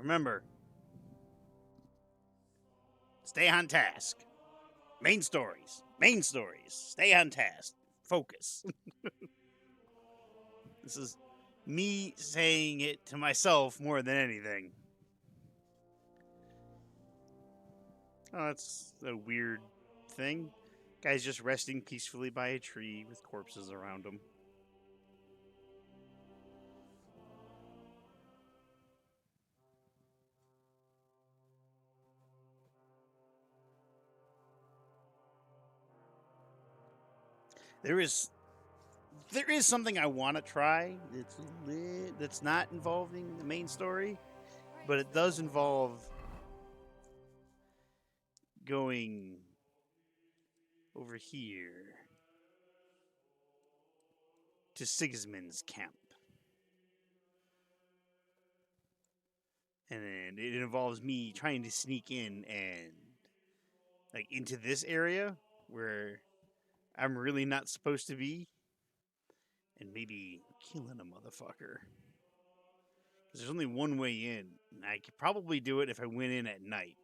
Remember, stay on task. Main stories. Main stories. Stay on task. Focus. This is me saying it to myself more than anything. Oh, that's a weird thing. Guy's just resting peacefully by a tree with corpses around him. There is something I want to try that's not involving the main story, but it does involve going over here to Sigismund's camp. And it involves me trying to sneak in and like into this area where I'm really not supposed to be, and maybe killing a motherfucker. Because there's only one way in, and I could probably do it if I went in at night.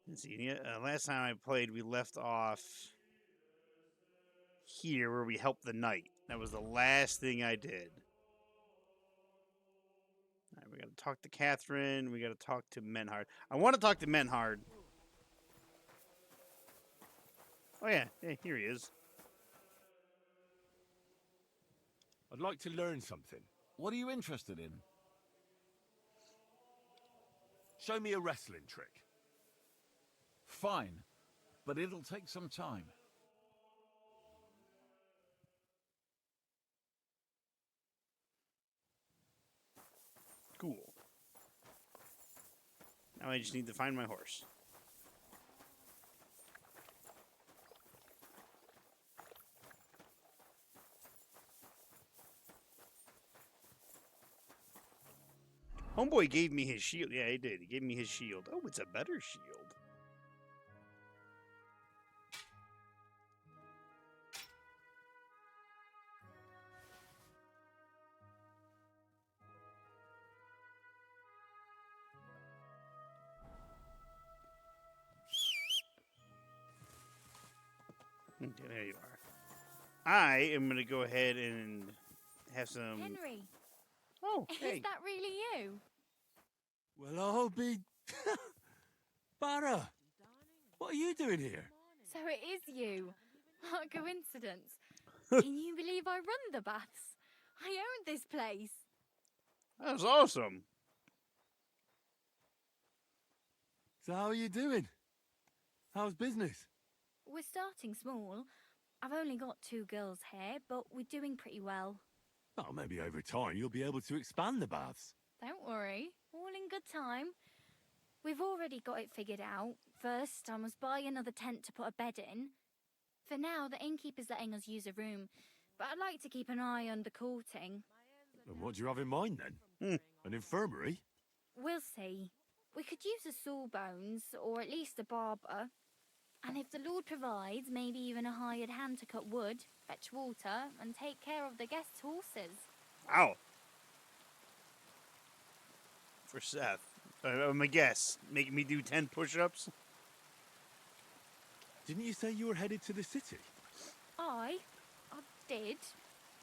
Let's see. Last time I played, we left off here where we helped the knight. That was the last thing I did. All right, we got to talk to Catherine. We got to talk to Menhard. I want to talk to Menhard. Oh yeah, here he is. I'd like to learn something. What are you interested in? Show me a wrestling trick. Fine, but it'll take some time. Cool. Now I just need to find my horse. Homeboy gave me his shield. Yeah, he did. He gave me his shield. Oh, it's a better shield. Okay, there you are. I am going to go ahead and have some... Henry. Oh, hey. Is that really you? Well, I'll be... Barra! What are you doing here? So it is you. What a coincidence. Can you believe I run the baths? I own this place. That's awesome. So how are you doing? How's business? We're starting small. I've only got 2 girls here, but we're doing pretty well. Oh, maybe over time you'll be able to expand the baths. Don't worry, all in good time. We've already got it figured out. First, I must buy another tent to put a bed in. For now, the innkeeper's letting us use a room, but I'd like to keep an eye on the courting. And what do you have in mind then? An infirmary? We'll see. We could use a sawbones, or at least a barber. And if the Lord provides, maybe even a hired hand to cut wood, fetch water, and take care of the guests' horses. Wow. For Seth. I'm a guess. Making me do 10 push-ups? Didn't you say you were headed to the city? I did,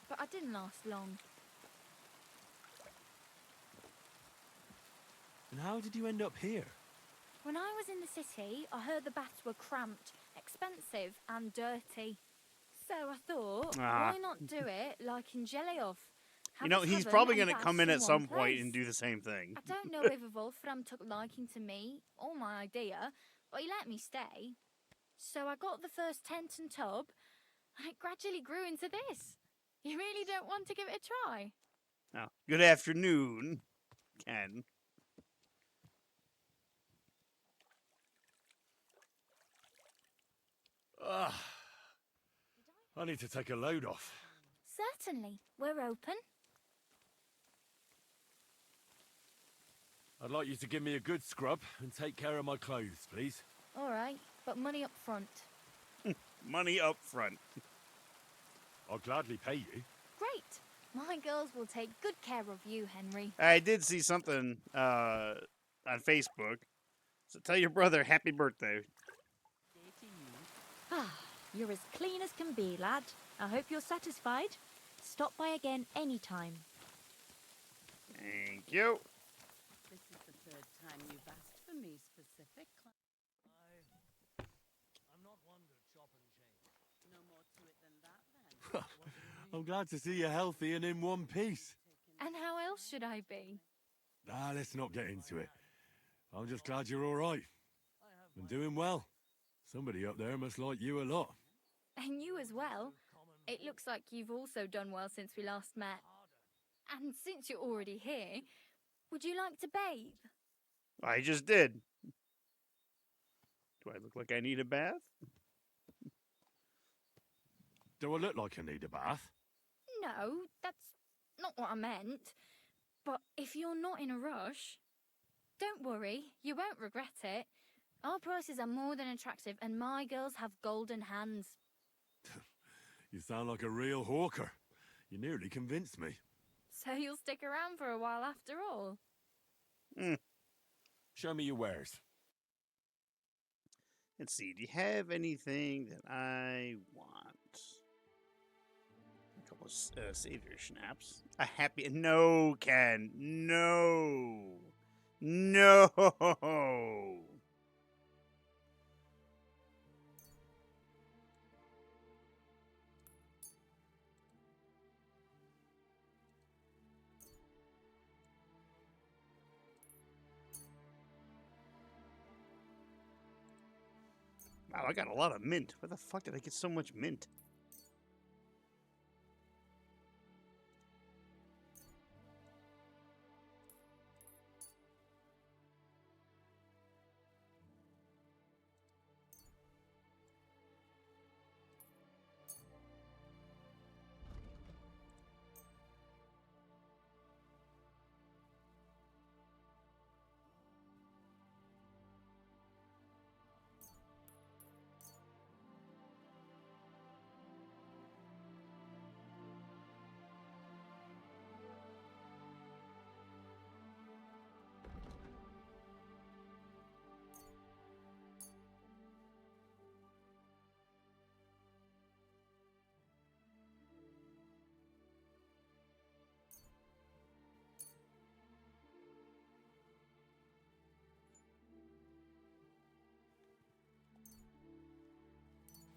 but I didn't last long. And how did you end up here? When I was in the city, I heard the baths were cramped, expensive, and dirty. So I thought, why not do it like in Jelioff? You know, he's probably going to come in at some point and do the same thing. I don't know if Wolfram took liking to me or my idea, but he let me stay. So I got the first tent and tub, and it gradually grew into this. You really don't want to give it a try? Oh, good afternoon, Ken. Ugh. I need to take a load off. Certainly. We're open. I'd like you to give me a good scrub and take care of my clothes, please. All right, but money up front. Money up front. I'll gladly pay you. Great. My girls will take good care of you, Henry. I did see something on Facebook. So tell your brother happy birthday. Ah, you're as clean as can be, lad. I hope you're satisfied. Stop by again any time. Thank you. This is the third time you've asked for me specifically. I'm not one to chop and change. No more to it than that, then. I'm glad to see you healthy and in one piece. And how else should I be? Let's not get into it. I'm just glad you're all right. And doing well. Somebody up there must like you a lot. And you as well. It looks like you've also done well since we last met. And since you're already here, would you like to bathe? I just did. Do I look like I need a bath? Do I look like I need a bath? No, that's not what I meant. But if you're not in a rush, don't worry, you won't regret it. Our prices are more than attractive and my girls have golden hands. You sound like a real hawker. You nearly convinced me. So you'll stick around for a while after all? Show me your wares. Let's see. Do you have anything that I want? A couple of savior schnapps. A happy... No, Ken. No. No. Wow, I got a lot of mint. Where the fuck did I get so much mint?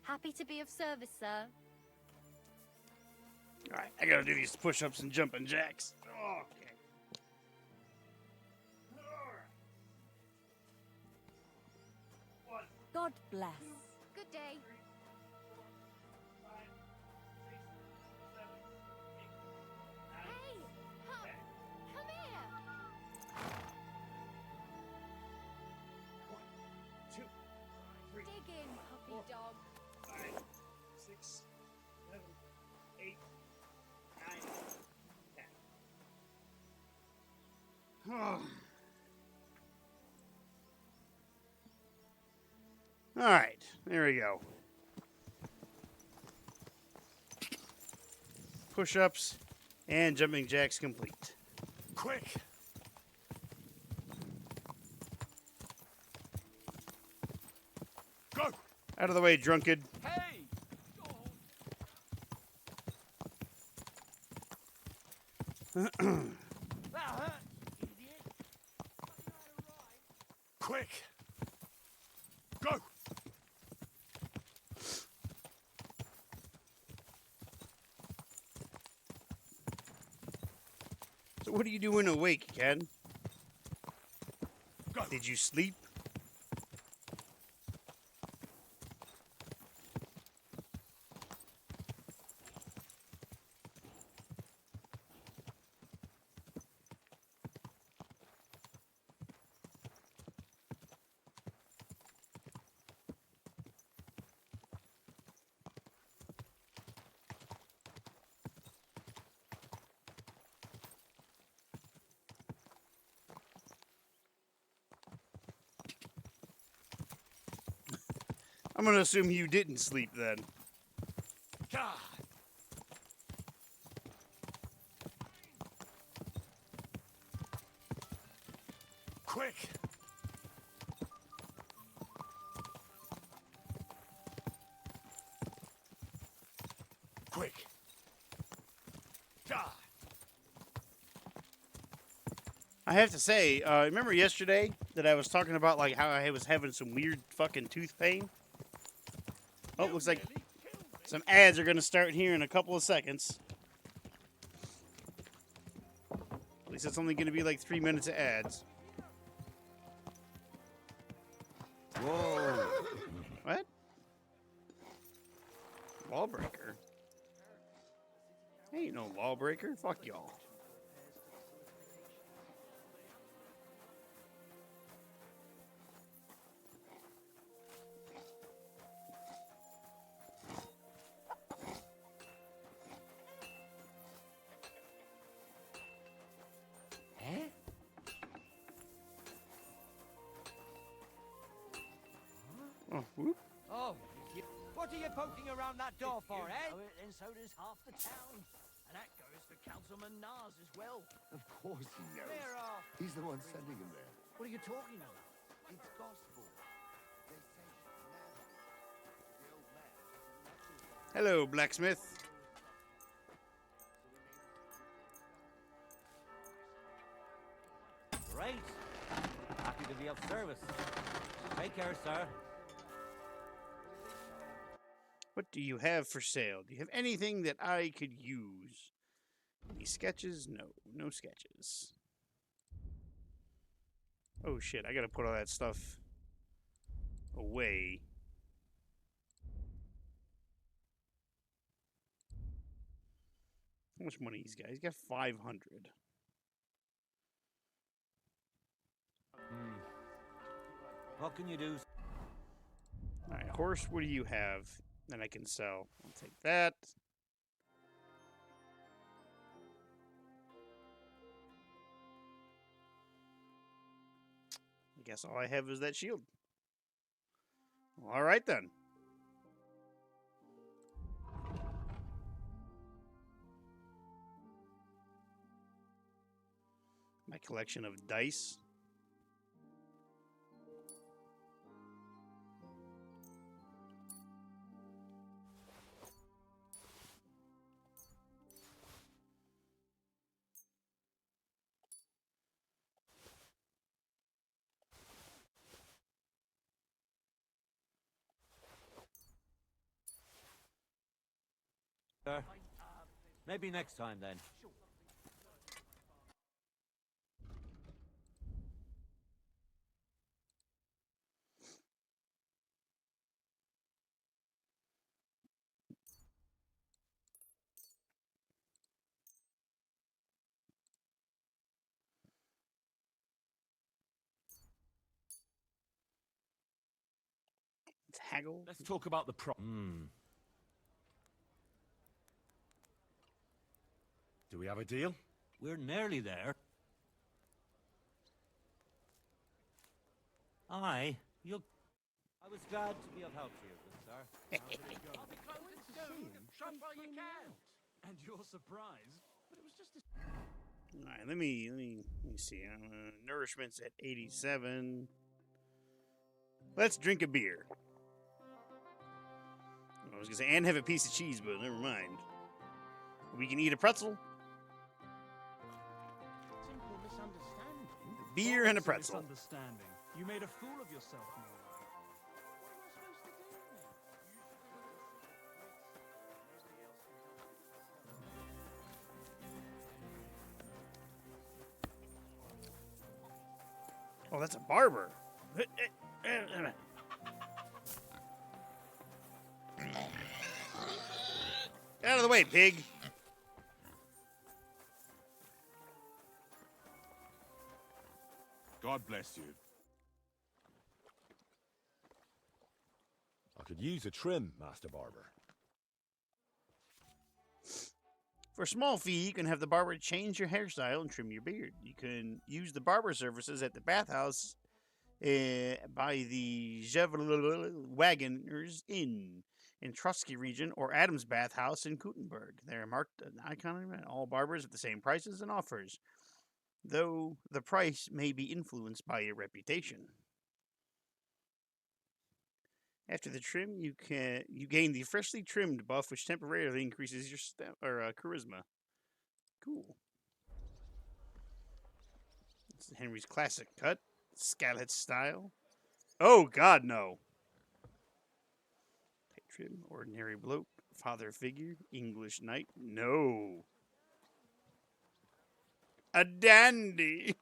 Happy to be of service, sir. Alright, I gotta do these push-ups and jumping jacks. Oh, okay. God bless. Good day. Hey, Huck, come here. Two, three, Dig in, puppy dog. 5, 6, 7, 8, 9, 10. All right, there we go. Push-ups and jumping jacks complete. Quick! Go! Out of the way, drunkard. Hey! Quick! Go! So what are you doing awake, Ken? Go! Did you sleep? I'm gonna assume you didn't sleep then. God! quick. Die. I have to say, remember yesterday that I was talking about like how I was having some weird fucking tooth pain? Oh, looks like some ads are gonna start here in a couple of seconds. At least it's only gonna be like 3 minutes of ads. Whoa. What? Lawbreaker? Ain't no lawbreaker. Fuck y'all. Oh, whoop. Oh, what are you poking around that door for, eh? And so does half the town. And that goes for Councilman Nars as well. Of course he knows. There are... He's the one sending him there. What are you talking about? It's gospel. They say Nazareth, the old man. Hello, blacksmith. Great. Happy to be of service. Take care, sir. What do you have for sale? Do you have anything that I could use? Any sketches? No, no sketches. Oh shit, I gotta put all that stuff away. How much money he's got? He's got 500. What can you do? Alright, horse, what do you have that I can sell? I'll take that. I guess all I have is that shield. Alright then. My collection of dice. Sir? Maybe next time, then. Let's haggle. Let's talk about the problem. Do we have a deal? We're nearly there. Aye, you'll... I was glad to be of help to you, good sir. I'll be close soon. Shop while you can. And you're surprised, but it was just a... All right, let me see. Nourishment's at 87. Let's drink a beer. I was gonna say and have a piece of cheese, but never mind. We can eat a pretzel, Simple misunderstanding. beer, and a pretzel. Misunderstanding. You made a fool of yourself, Mora. Oh, that's a barber. Out of the way, pig. God bless you. I could use a trim, Master Barber. For a small fee, you can have the barber change your hairstyle and trim your beard. You can use the barber services at the bathhouse by the Wagoners Inn in Trotsky region or Adams Bathhouse in Gutenberg. They're marked an icon and all barbers at the same prices and offers, though the price may be influenced by your reputation. After the trim, you gain the freshly trimmed buff, which temporarily increases your charisma. Cool. This is Henry's classic cut, scallet style. Oh God, no. Pay trim, ordinary bloke, father figure, English knight. No. A dandy.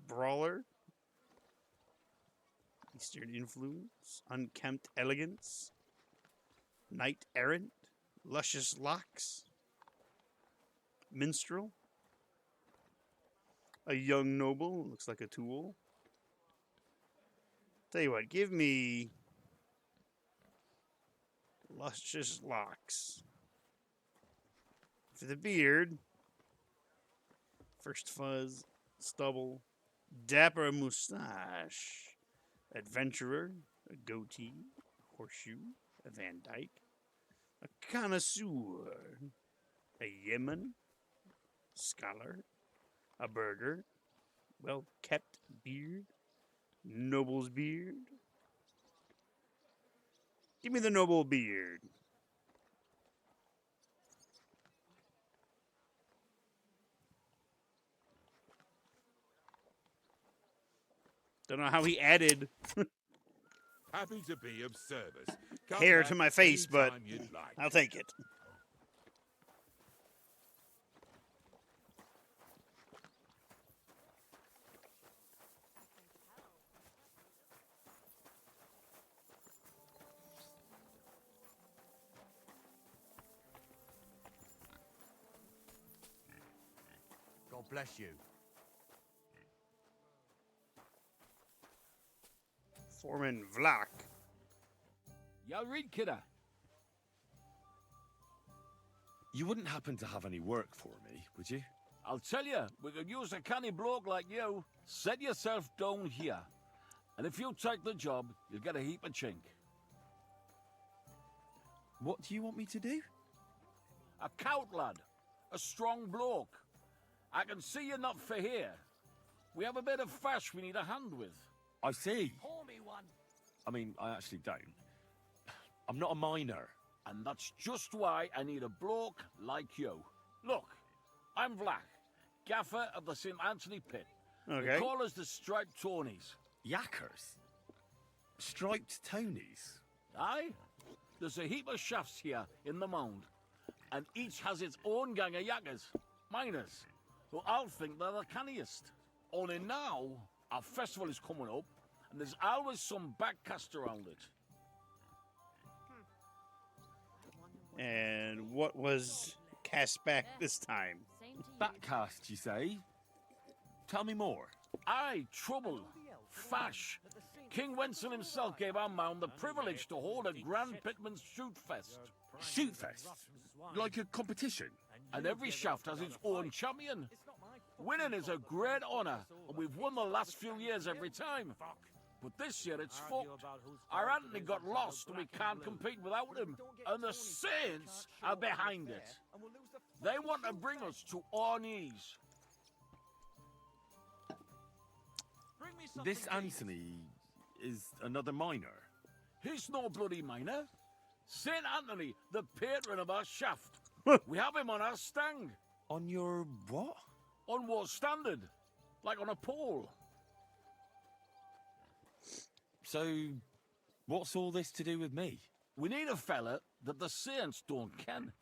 Brawler. Eastern influence, unkempt elegance, knight errant, luscious locks, minstrel, a young noble, looks like a tool. Tell you what, give me luscious locks. For the beard, first fuzz, stubble, dapper mustache. Adventurer, a goatee, horseshoe, a Van Dyke, a connoisseur, a yeoman, scholar, a burgher, well kept beard, noble's beard. Give me the noble beard. Don't know how he added Happy to be of service. Come hair back to my face, but anytime you'd like. I'll take it. God bless you. Foreman Vlak. You read, kidder. You wouldn't happen to have any work for me, would you? I'll tell you, we could use a canny bloke like you. Set yourself down here. And if you take the job, you'll get a heap of chink. What do you want me to do? A cout lad. A strong bloke. I can see you're not for here. We have a bit of fash we need a hand with. I see. Pour me one. I mean, I actually don't. I'm not a miner. And that's just why I need a bloke like you. Look, I'm Vlak, gaffer of the St. Anthony Pit. Okay. They call us the Striped Tonies. Yackers? Striped Tonys? Aye? There's a heap of shafts here in the mound, and each has its own gang of yackers, miners, who I'll think they're the canniest. Only now, our festival is coming up, and there's always some backcast around it. And what was cast back this time? Backcast, you say? Tell me more. Aye, trouble, fash. King Wenzel himself gave our mound the privilege to hold a Grand Pitman's Shoot Fest. Shoot fest? Like a competition? And every shaft has its own champion. Winning is a great honour, and we've won the last few years every time. But this year it's fucked. Our Anthony got lost and we can't compete without him. And the Saints are behind it. They want to bring us to our knees. This Anthony is another miner. He's no bloody miner. St. Anthony, the patron of our shaft. We have him on our stang. On your what? On what standard? Like on a pole. So, what's all this to do with me? We need a fella that the Saints don't ken.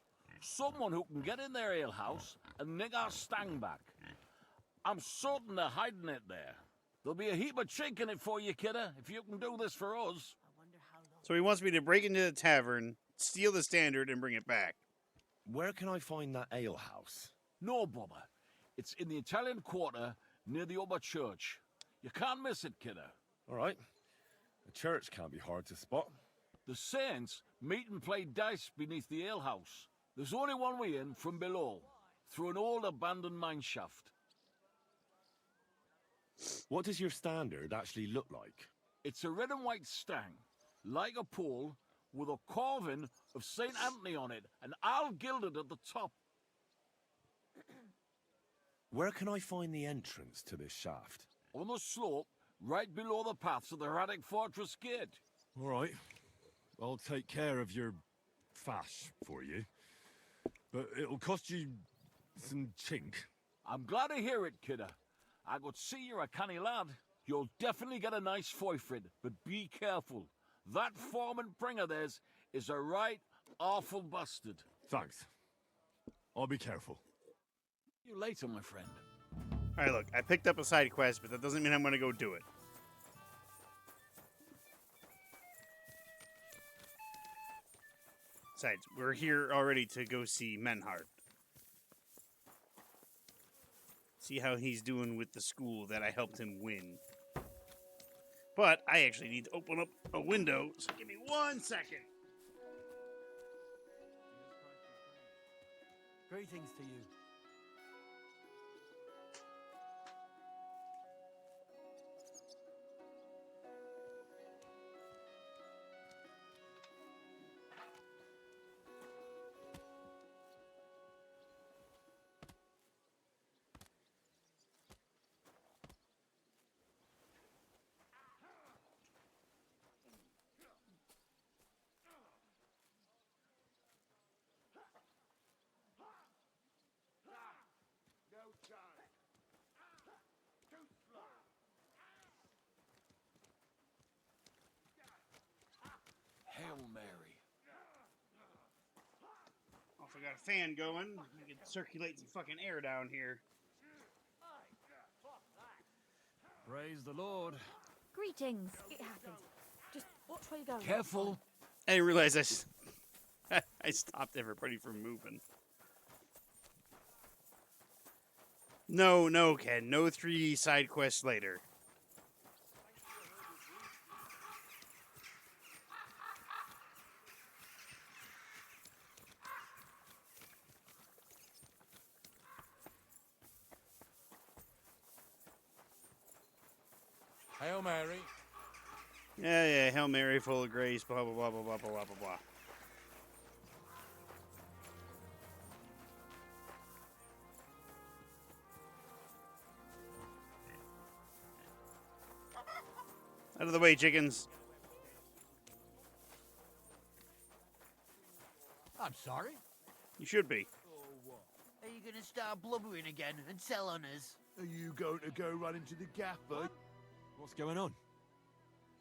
Someone who can get in their alehouse and nick our stang back. I'm certain they're hiding it there. There'll be a heap of chink in it for you, kidder, if you can do this for us. So he wants me to break into the tavern, steal the standard, and bring it back. Where can I find that alehouse? No bother. It's in the Italian Quarter near the upper church. You can't miss it, kidder. All right. The church can't be hard to spot. The Saints meet and play dice beneath the alehouse. There's only one way in from below, through an old abandoned mine shaft. What does your standard actually look like? It's a red and white stang, like a pole, with a carving of St. Anthony on it, and all gilded at the top. Where can I find the entrance to this shaft? On the slope, right below the paths of the Hradec Fortress Gate. All right. I'll take care of your fash for you. But it'll cost you some chink. I'm glad to hear it, kidder. I could see you're a canny lad. You'll definitely get a nice foy for it, but be careful. That foreman Pringer theirs is a right awful bastard. Thanks. I'll be careful. See you later, my friend. All right, look, I picked up a side quest, but that doesn't mean I'm going to go do it. Besides, we're here already to go see Menhart. See how he's doing with the school that I helped him win. But I actually need to open up a window, so give me 1 second. Greetings to you. Hail Mary. Oh, if I got a fan going, I can circulate some fucking air down here. Praise the Lord. Greetings. It happens. Just watch where you're going. Careful. I didn't realize I stopped everybody from moving. No, Ken. No 3 side quests later. Hail Mary. Yeah, Hail Mary, full of grace, blah, blah, blah, blah, blah, blah, blah, blah. Out of the way, chickens. I'm sorry. You should be. Are you going to start blubbering again and tell on us? Are you going to go run into the gaffer? What's going on?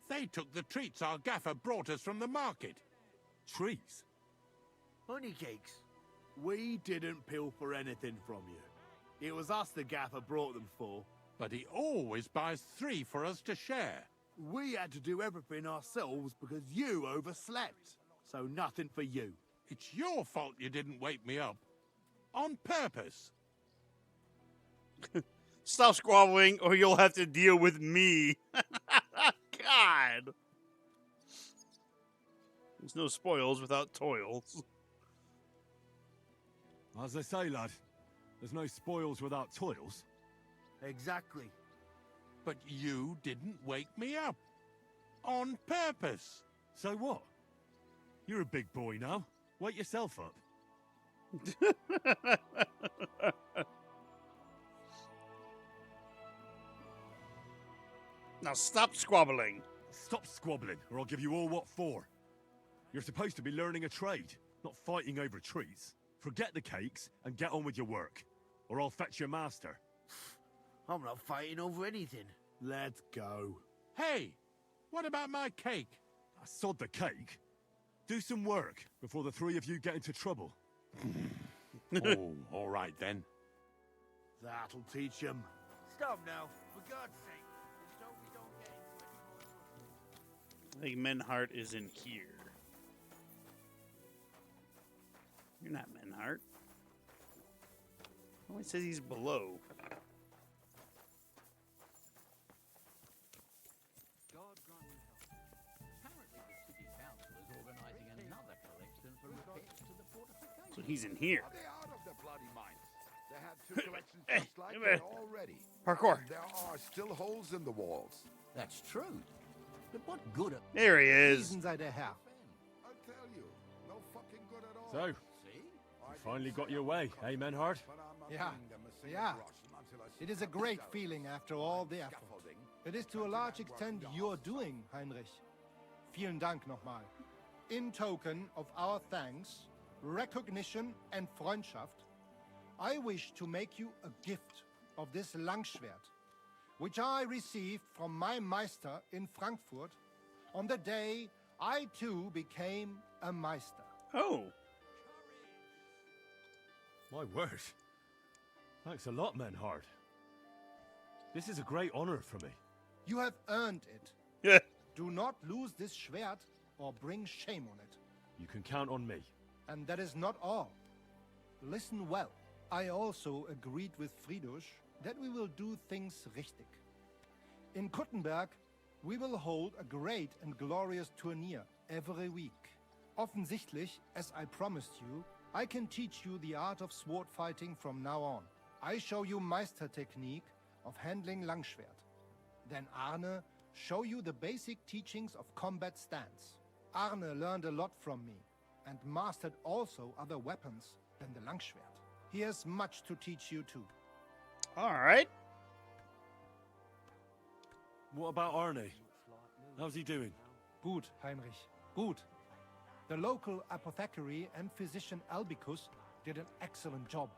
They took the treats our gaffer brought us from the market. Trees? Honey cakes. We didn't pilfer anything from you. It was us the gaffer brought them for. But he always buys 3 for us to share. We had to do everything ourselves because you overslept. So nothing for you. It's your fault you didn't wake me up. On purpose. Stop squabbling, or you'll have to deal with me. God. There's no spoils without toils. As they say, lad, there's no spoils without toils. Exactly. But you didn't wake me up. On purpose. So what? You're a big boy now. Wake yourself up. Now stop squabbling. Stop squabbling, or I'll give you all what for. You're supposed to be learning a trade, not fighting over trees. Forget the cakes and get on with your work, or I'll fetch your master. I'm not fighting over anything. Let's go. Hey, what about my cake? I sod the cake. Do some work before the 3 of you get into trouble. Oh, all right then. That'll teach him. Stop now, for God's sake. Just hope we don't get into any more. I think Menhart is in here. You're not Menhart. Oh, it says he's below. God grant you health. Apparently the city council is organising another collection for repairs to the fortification. So he's in here. Are they out of their bloody minds? They have 2 collections Hey, just like come that here. already. Parkour. And there are still holes in the walls. That's true. But what good are There he is. I tell you, no fucking good at all. So, See? you finally got your way, eh, Menhart? Yeah. It is a great feeling after all the effort. It is to a large extent your doing, Heinrich. Vielen Dank nochmal. In token of our thanks, recognition and Freundschaft, I wish to make you a gift of this Langschwert, which I received from my Meister in Frankfurt on the day I too became a Meister. Oh. My word. Thanks a lot, Menhard. This is a great honor for me. You have earned it. Yeah. Do not lose this Schwert or bring shame on it. You can count on me. And that is not all. Listen well. I also agreed with Friedrich that we will do things richtig. In Kuttenberg, we will hold a great and glorious tourney every week. Offensichtlich, as I promised you, I can teach you the art of sword fighting from now on. I show you Meister technique of handling Langschwert. Then Arne show you the basic teachings of combat stance. Arne learned a lot from me and mastered also other weapons than the Langschwert. He has much to teach you too. All right. What about Arne? How's he doing? Gut, Heinrich. Gut. The local apothecary and physician Albicus did an excellent job.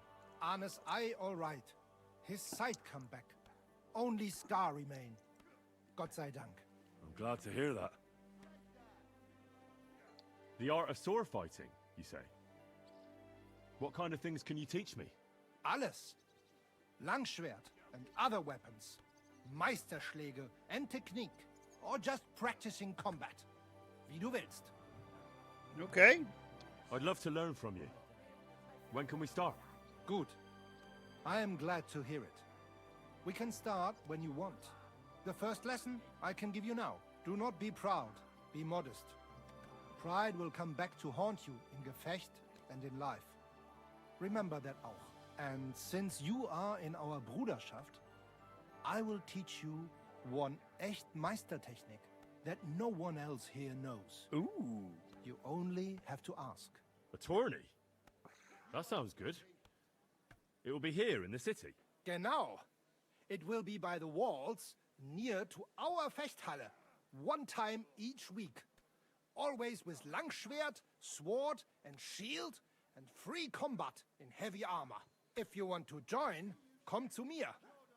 Arne's eye all right. His sight come back. Only scar remain. Gott sei Dank. I'm glad to hear that. The art of sword fighting, you say? What kind of things can you teach me? Alles. Langschwert and other weapons. Meisterschläge and technique. Or just practicing combat. Wie du willst. Okay. I'd love to learn from you. When can we start? Good. I am glad to hear it. We can start when you want. The first lesson I can give you now. Do not be proud. Be modest. Pride will come back to haunt you in Gefecht and in life. Remember that auch. And since you are in our Bruderschaft, I will teach you one echt Meistertechnik that no one else here knows. Ooh. You only have to ask. A tourney? That sounds good. It will be here in the city. Genau. It will be by the walls near to our Fechthalle, one time each week. Always with Langschwert, sword and shield and free combat in heavy armor. If you want to join, come to me.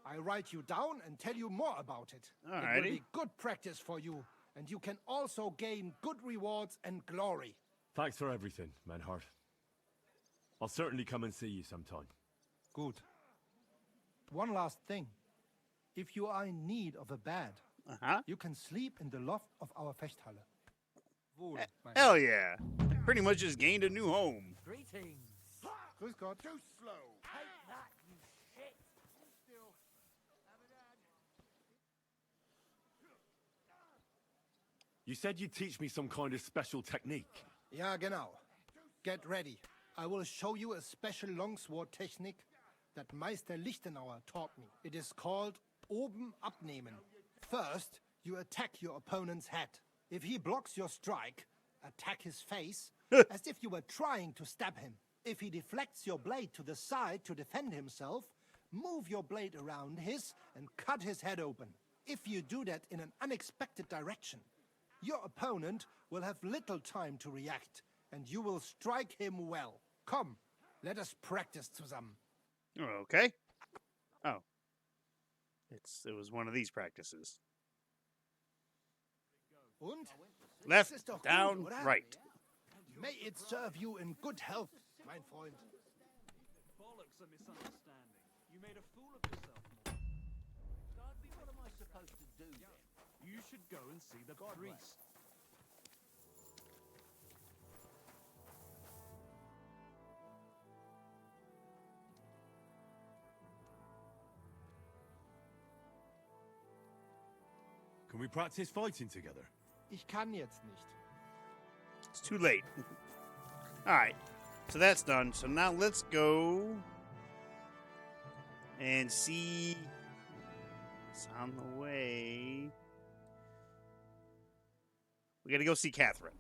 I write you down and tell you more about it. Alrighty. It will be good practice for you, and you can also gain good rewards and glory. Thanks for everything, Menhard. I'll certainly come and see you sometime. Good. One last thing. If you are in need of a bed, you can sleep in the loft of our Fechthalle. Wohl, mein Hell yeah. Pretty much just gained a new home. Greetings. Grüß Gott. Too slow. Take that, you shit. You said you'd teach me some kind of special technique. Ja, genau. Get ready. I will show you a special longsword technique that Meister Lichtenauer taught me. It is called Oben abnehmen. First, you attack your opponent's head. If he blocks your strike, attack his face as if you were trying to stab him. If he deflects your blade to the side to defend himself, move your blade around his and cut his head open. If you do that in an unexpected direction, your opponent will have little time to react, and you will strike him well. Come, let us practice zusammen. Okay. Oh. It was one of these practices. Und? Left, Das ist doch down, gut, oder? right. May it serve you in good health, mein Freund. Bollocks a misunderstanding. You made a fool of yourself. Darby, what am I supposed to do then? You should go and see the priest. Can we practice fighting together? Ich kann jetzt nicht. It's too late. Alright. So that's done. So now let's go and see what's on the way. We gotta go see Catherine.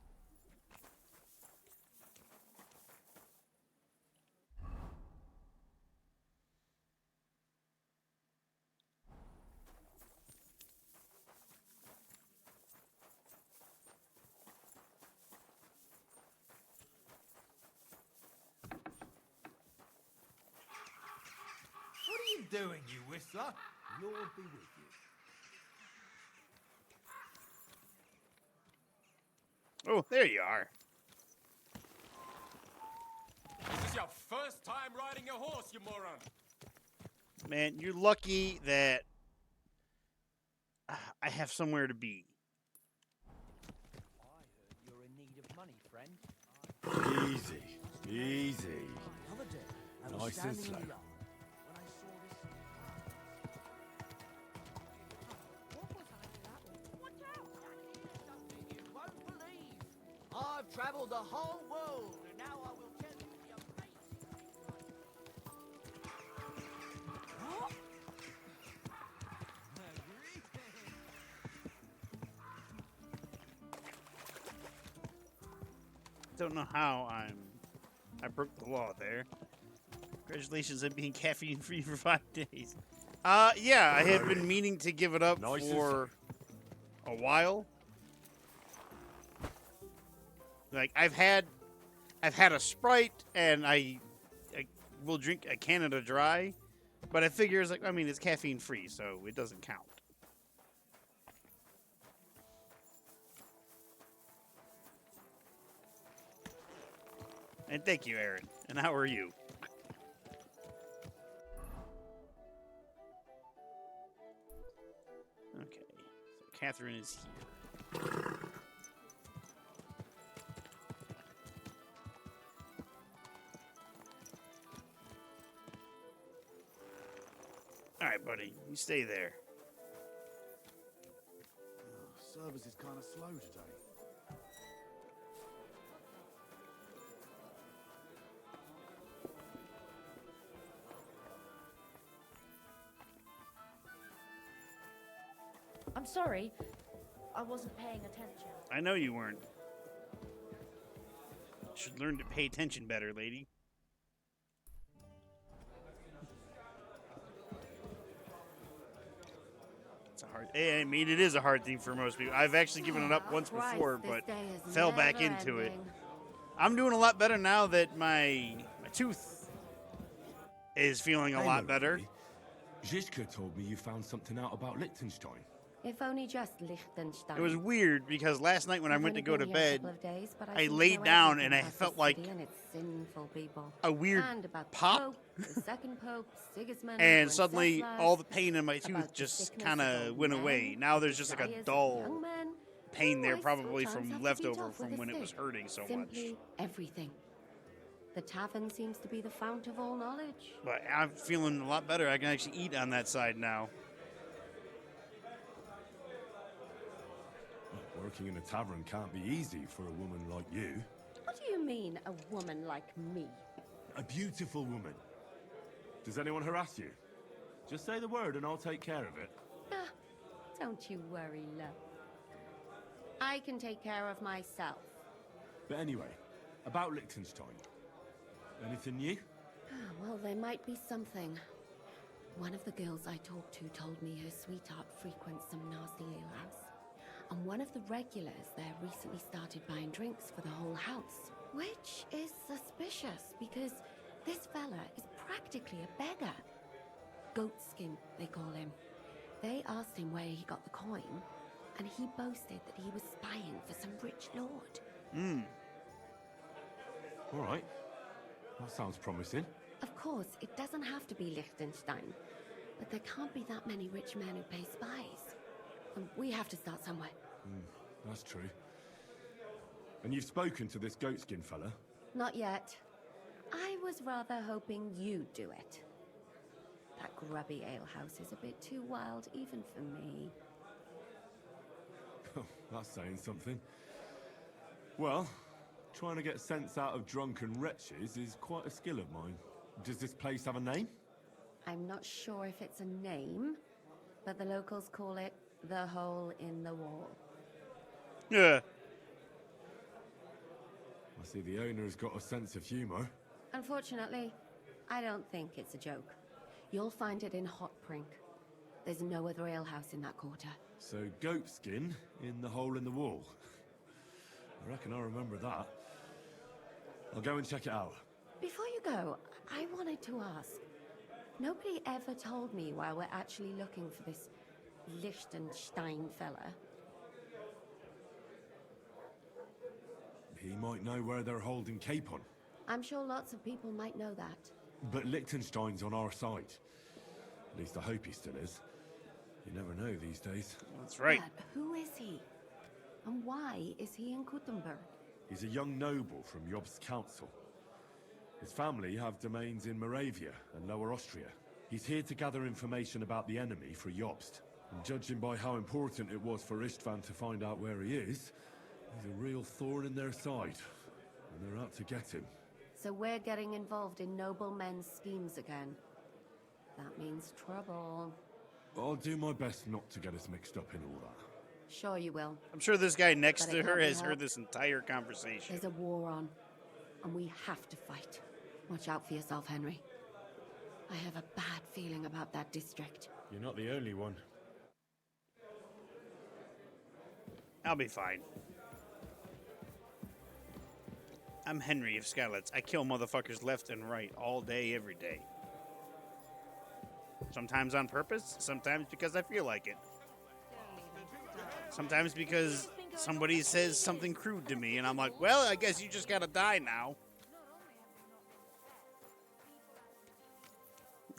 doing, you whistler? Lord be with you. Oh, there you are. This is your first time riding a horse, you moron. Man, you're lucky that I have somewhere to be. I heard you're in need of money, friend. Easy, easy. The other day, I was Nice and standing slow. in the yard when I saw this. What was that? Watch out! Something you won't believe. I've travelled the whole world, and now I will tell you the amazing. What? Don't know how I broke the law there. Congratulations on being caffeine free for 5 days. Yeah, I have been meaning to give it up Nice and for a while. Like I've had a Sprite and I will drink a Canada Dry, but I figure it's like, I mean, it's caffeine free, so it doesn't count. And thank you, Aaron. And how are you? Okay, so Catherine is here. All right, buddy, you stay there. Service is kind of slow today. I'm sorry. I wasn't paying attention. I know you weren't. Should learn to pay attention better, lady. It's a hard. I mean, it is a hard thing for most people. I've actually given it up once before, but fell back into it. I'm doing a lot better now that my tooth is feeling a lot better. Zizka told me you found something out about Liechtenstein. If only just Liechtenstein. It was weird because last night when I I've went to only go to been here a bed, couple of days, but I seem to laid know down everything and I about felt this like city and its sinful people. a weird And about the pop, Pope, the second Pope, Sigismund, and suddenly Wenceslas, all the pain in my tooth about the just sickness kind of of old went men, away. Now there's just like a desires of dull young men. pain there, I probably sometimes from have to be leftover tough from with when a it was stick. hurting so much. Simply everything. The tavern seems to be the fount of all knowledge. But I'm feeling a lot better. I can actually eat on that side now. Working in a tavern can't be easy for a woman like you. What do you mean, a woman like me? A beautiful woman. Does anyone harass you? Just say the word and I'll take care of it. Ah, don't you worry, love. I can take care of myself. But anyway, about Liechtenstein. Anything new? Well, there might be something. One of the girls I talked to told me her sweetheart frequents some nasty alehouse. And one of the regulars there recently started buying drinks for the whole house. Which is suspicious, because this fella is practically a beggar. Goatskin, they call him. They asked him where he got the coin, and he boasted that he was spying for some rich lord. All right. That sounds promising. Of course, it doesn't have to be Liechtenstein, but there can't be that many rich men who pay spies. And we have to start somewhere. That's true. And you've spoken to this goatskin fella? Not yet. I was rather hoping you'd do it. That grubby alehouse is a bit too wild even for me. That's saying something. Well, trying to get sense out of drunken wretches is quite a skill of mine. Does this place have a name? I'm not sure if it's a name, but the locals call it the Hole in the Wall. Yeah. I see the owner's got a sense of humor. Unfortunately, I don't think it's a joke. You'll find it in Hot Prink. There's no other alehouse in that quarter. So goatskin in the hole in the wall. I reckon I remember that. I'll go and check it out. Before you go, I wanted to ask, Nobody ever told me why we're actually looking for this Liechtenstein fella. He might know where they're holding Capon. I'm sure lots of people might know that. But Liechtenstein's on our side. At least I hope he still is. You never know these days. That's right. But who is he? And why is he in Kuttenberg? He's a young noble from Jobst's council. His family have domains in Moravia and Lower Austria. He's here to gather information about the enemy for Jobst. And judging by how important it was for Istvan to find out where he is, he's a real thorn in their side. And they're out to get him. So we're getting involved in noblemen's schemes again. That means trouble. I'll do my best not to get us mixed up in all that. Sure you will. I'm sure this guy next But to it her can't be has heard helped. this entire conversation. There's a war on, and we have to fight. Watch out for yourself, Henry. I have a bad feeling about that district. You're not the only one. I'll be fine. I'm Henry of Skalitz. I kill motherfuckers left and right all day, every day. Sometimes on purpose, sometimes because I feel like it. Sometimes because somebody says something crude to me and I'm like, well, I guess you just gotta die now.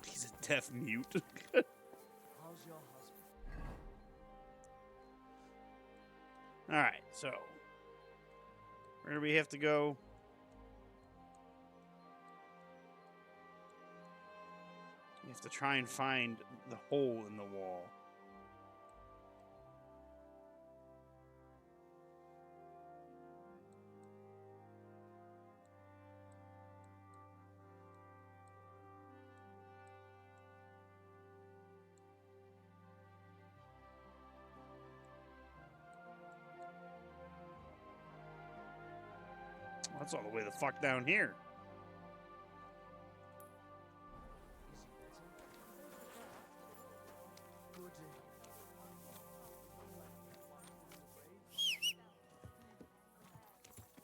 He's a deaf mute. Alright, so where do we have to go? We have to try and find the hole in the wall. That's all the way the fuck down here.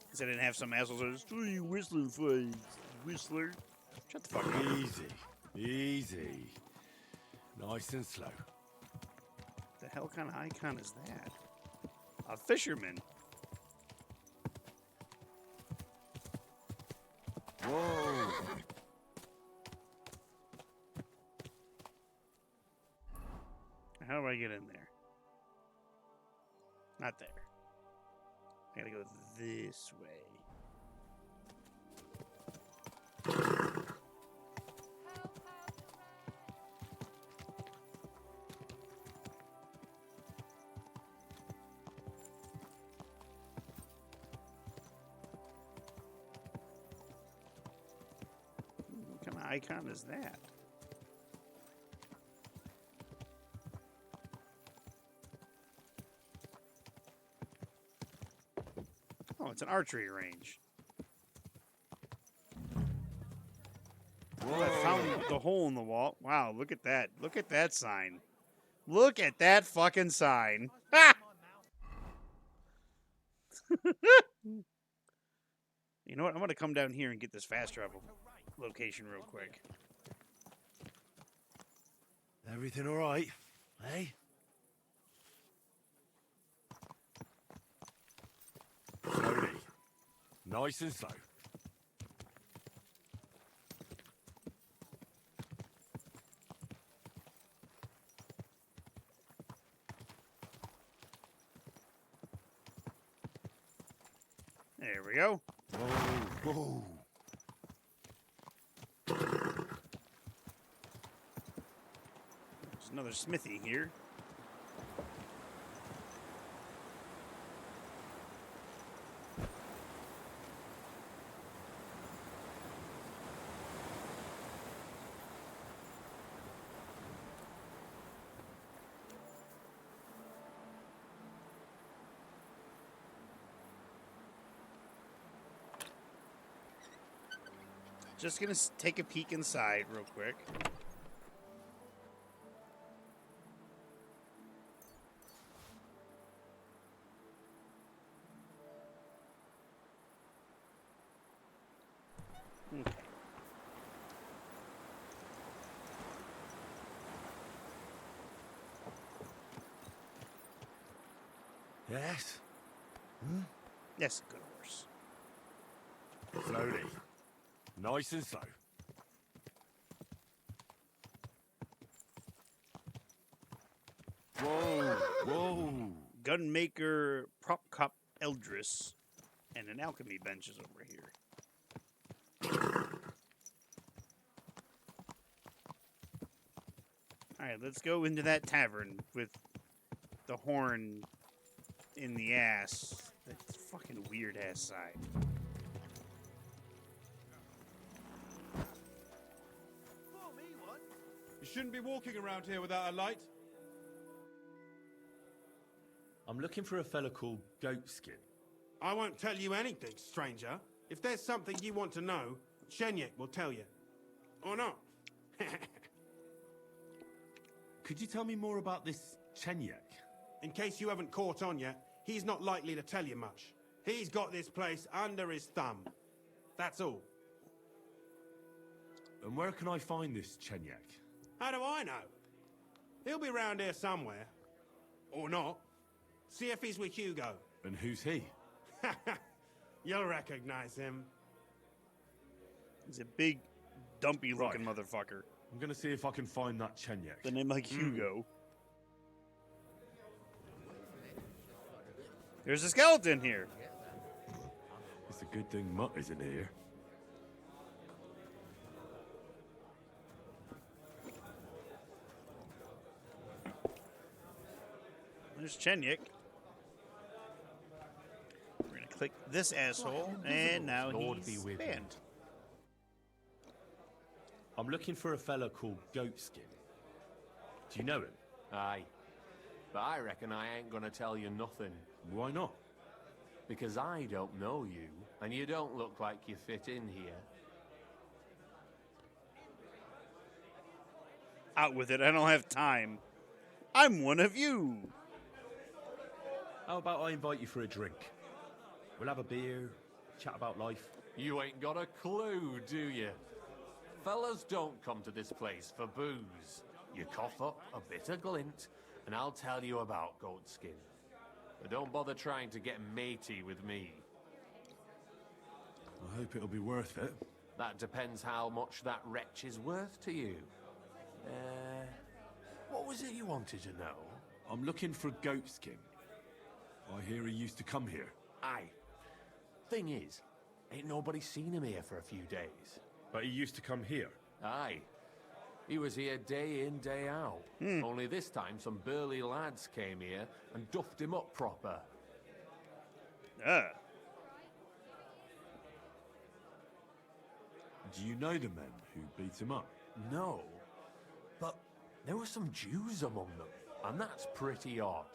Because I didn't have some assholes that was, oh, you whistling face, whistler. Shut the fuck up. Easy. Easy. Nice and slow. The hell kind of icon is that? A fisherman. Whoa! How do I get in there? Not there. I gotta go this way. What kind of icon is that? Oh, it's an archery range. Well, I found the hole in the wall. Wow, look at that. Look at that sign. Look at that fucking sign. Ha! You know what? I'm going to come down here and get this fast travel location real quick. Everything all right? Hey? Slowly. Nice and slow. There we go. Whoa, whoa. There's another smithy here. Just gonna take a peek inside real quick. Okay. Yes? Yes, good horse. Slowly. Nice and slow. Whoa, whoa. Gunmaker, prop cop Eldris, and an alchemy bench is over here. Alright, let's go into that tavern with the horn in the ass. That fucking weird ass side. You shouldn't be walking around here without a light. I'm looking for a fella called Goatskin. I won't tell you anything, stranger. If there's something you want to know, Shenyek will tell you. Or not. Could you tell me more about this Chenyek? In case you haven't caught on yet, he's not likely to tell you much. He's got this place under his thumb. That's all. And where can I find this Chenyek? How do I know? He'll be round here somewhere. Or not. See if he's with Hugo. And who's he? You'll recognize him. He's a big, dumpy-looking motherfucker. I'm gonna see if I can find that Chenyek. The name like Hugo. There's a skeleton here. It's a good thing Mutt isn't here. There's Chenyek. We're gonna click this asshole, and now he's banned. I'm looking for a fella called Goatskin. Do you know him? Aye. But I reckon I ain't gonna tell you nothing. Why not? Because I don't know you, and you don't look like you fit in here. Out with it, I don't have time. I'm one of you. How about I invite you for a drink? We'll have a beer, chat about life. You ain't got a clue, do you? Fellas don't come to this place for booze. You cough up a bit of glint, and I'll tell you about Goatskin. But don't bother trying to get matey with me. I hope it'll be worth it. That depends how much that wretch is worth to you. What was it you wanted to know? I'm looking for Goatskin. I hear he used to come here. Aye. Thing is, ain't nobody seen him here for a few days. But he used to come here. Aye. He was here day in, day out. Only this time some burly lads came here and duffed him up proper. Do you know the men who beat him up? No. But there were some Jews among them, and that's pretty odd.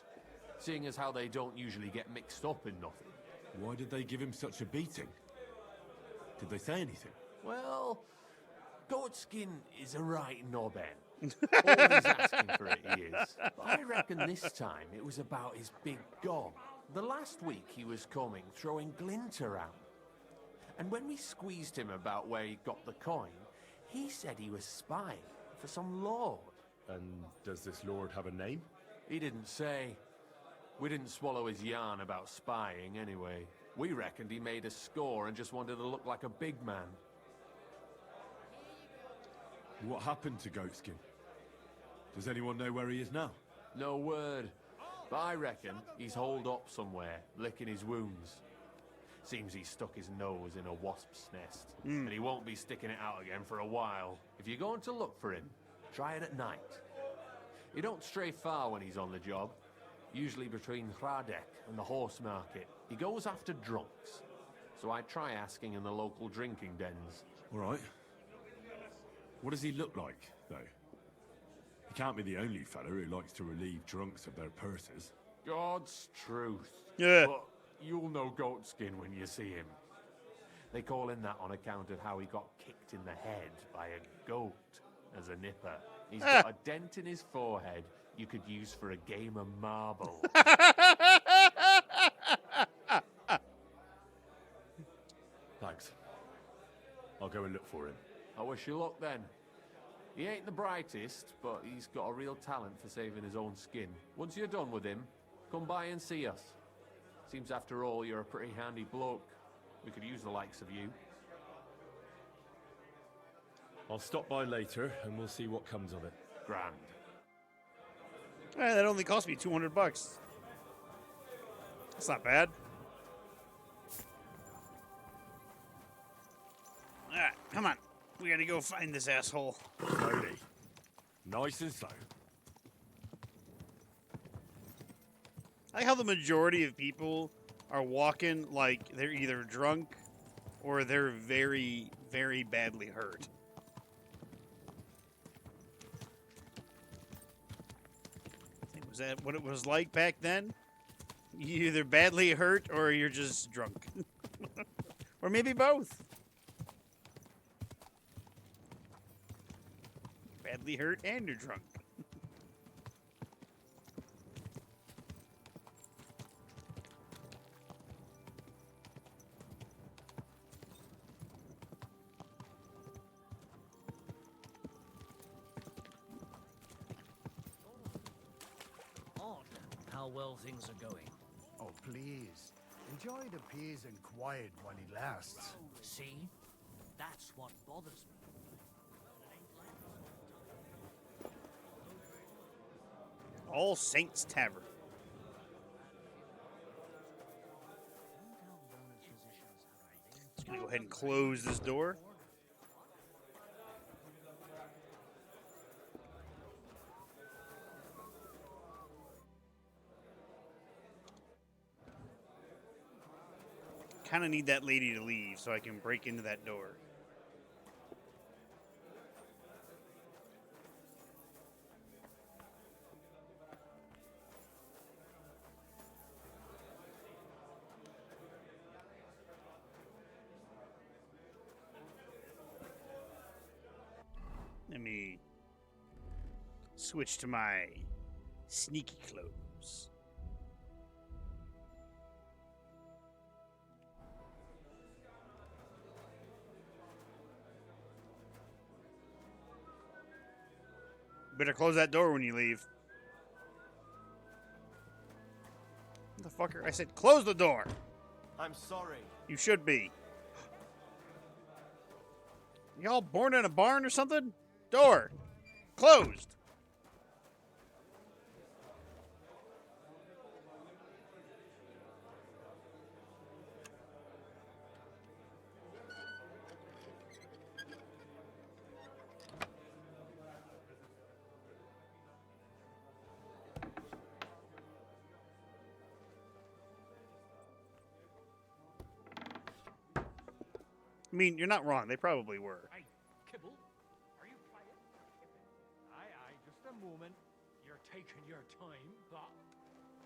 Seeing as how they don't usually get mixed up in nothing. Why did they give him such a beating? Did they say anything? Well, Goatskin is a right knobhead. Always asking for it, he is. But I reckon this time it was about his big gob. The last week he was coming, throwing glint around. And when we squeezed him about where he got the coin, he said he was spying for some lord. And does this lord have a name? He didn't say. We didn't swallow his yarn about spying anyway. We reckoned he made a score and just wanted to look like a big man. What happened to Goatskin? Does anyone know where he is now? No word. But I reckon he's holed up somewhere, licking his wounds. Seems he stuck his nose in a wasp's nest. And he won't be sticking it out again for a while. If you're going to look for him, try it at night. You don't stray far when he's on the job. Usually between Hradek and the horse market. He goes after drunks. So I try asking in the local drinking dens. All right. What does he look like, though? He can't be the only fella who likes to relieve drunks of their purses. God's truth. Yeah. But you'll know Goatskin when you see him. They call him that on account of how he got kicked in the head by a goat as a nipper. He's got a dent in his forehead you could use for a game of marble. Thanks. I'll go and look for him. I wish you luck then. He ain't the brightest, but he's got a real talent for saving his own skin. Once you're done with him, come by and see us. Seems after all you're a pretty handy bloke. We could use the likes of you. I'll stop by later and we'll see what comes of it. Grand. That only cost me $200. That's not bad. Alright, come on. We gotta go find this asshole. Slowly. Nice and slow. I like how the majority of people are walking like they're either drunk or they're very, very badly hurt. Was that what it was like back then? You either badly hurt or you're just drunk. Or maybe both. Badly hurt and you're drunk. How well things are going. Oh, please. Enjoy the peace and quiet while it lasts. See? That's what bothers me. All Saints Tavern. Just gonna go ahead and close this door. Kind of need that lady to leave so I can break into that door. Let me switch to my sneaky clothes. Better close that door when you leave. Motherfucker, I said close the door. I'm sorry. You should be. Y'all born in a barn or something? Door. Closed. I mean, you're not wrong. They probably were. Hey, Kibble, are you playing? Aye, just a moment. You're taking your time, but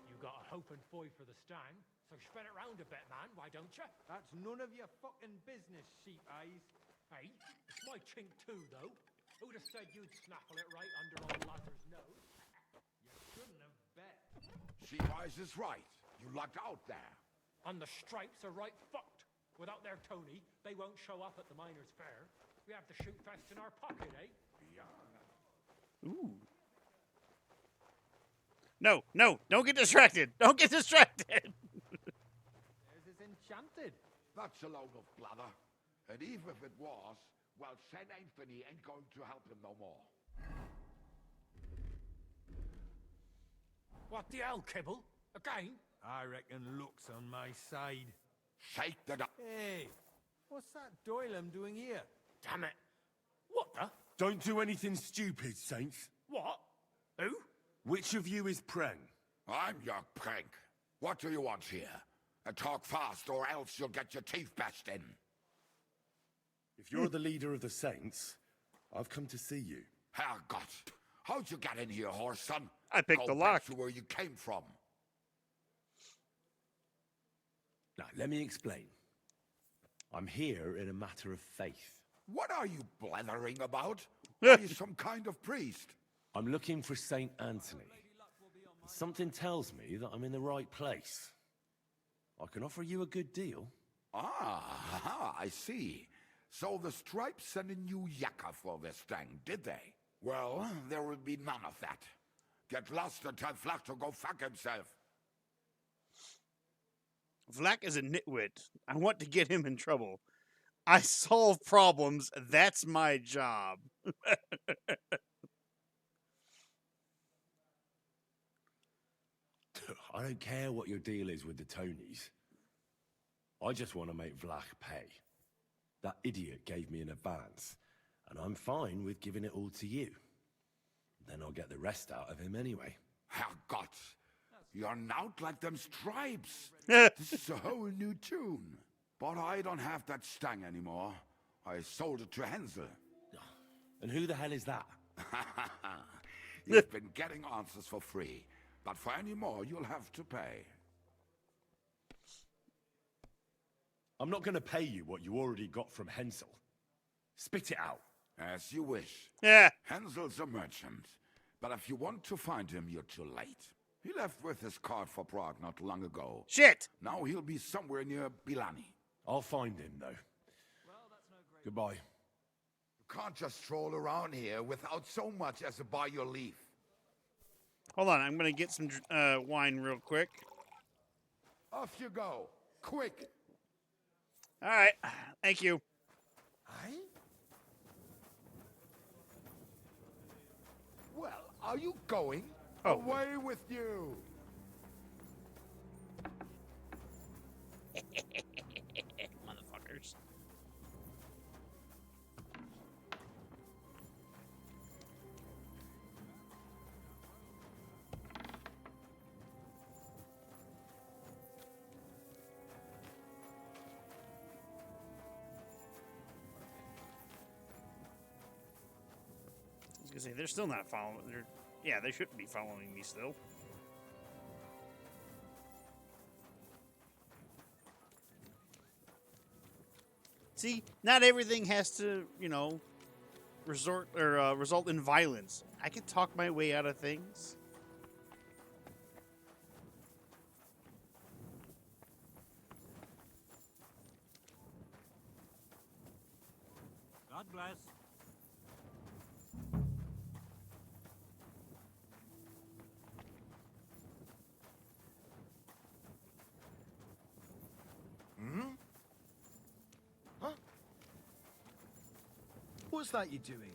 you got a hope and foy for the stang, so spin it round a bit, man, why don't you? That's none of your fucking business, sheep eyes. Hey, it's my chink too, though. Who'd have said you'd snaffle it right under old Lazar's nose? You shouldn't have bet. Sheep Eyes is right. You lucked out there. And the stripes are right fucked. Without their Tony, they won't show up at the miners' fair. We have the shoot fest in our pocket, eh? Ooh. No, don't get distracted. Don't get distracted. This is enchanted. That's a load of blather. And even if it was, well, St. Anthony ain't going to help him no more. What the hell, Kibble? Again? I reckon luck's on my side. Shake the Hey, what's that Doylem doing here? Damn it. What the? Don't do anything stupid, Saints. What? Who? Which of you is Preng? I'm your prank. What do you want here? Talk fast, or else you'll get your teeth bashed in. If you're the leader of the Saints, I've come to see you. Herrgott, how'd you get in here, horse son? I picked Go the back lock. to where you came from. Now, let me explain. I'm here in a matter of faith. What are you blathering about? Are you some kind of priest? I'm looking for Saint Anthony. Something tells me that I'm in the right place. I can offer you a good deal. I see. So the Stripes sent a new yakka for this thing, did they? Well, there will be none of that. Get lost and tell Flach to go fuck himself. Vlak is a nitwit. I want to get him in trouble. I solve problems. That's my job. I don't care what your deal is with the Tonys. I just want to make Vlach pay. That idiot gave me an advance, and I'm fine with giving it all to you. Then I'll get the rest out of him anyway. Herrgott, you're not like them stripes. This is a whole new tune. But I don't have that stang anymore. I sold it to Hensel. And who the hell is that? You've been getting answers for free, but for any more you'll have to pay. I'm not going to pay you what you already got from Hensel. Spit it out. As you wish. Yeah. Hensel's a merchant, but if you want to find him, you're too late. He left with his cart for Prague not long ago. Shit! Now he'll be somewhere near Bilani. I'll find him, though. Goodbye. You can't just stroll around here without so much as a buy your leave. Hold on, I'm gonna get some wine real quick. Off you go. Quick. All right, thank you. Aye? Well, are you going? Oh. Away with you. Motherfuckers. I was gonna say they're still not following. Yeah, they shouldn't be following me still. See, not everything has to, resort in violence. I can talk my way out of things. God bless. What's that you're doing?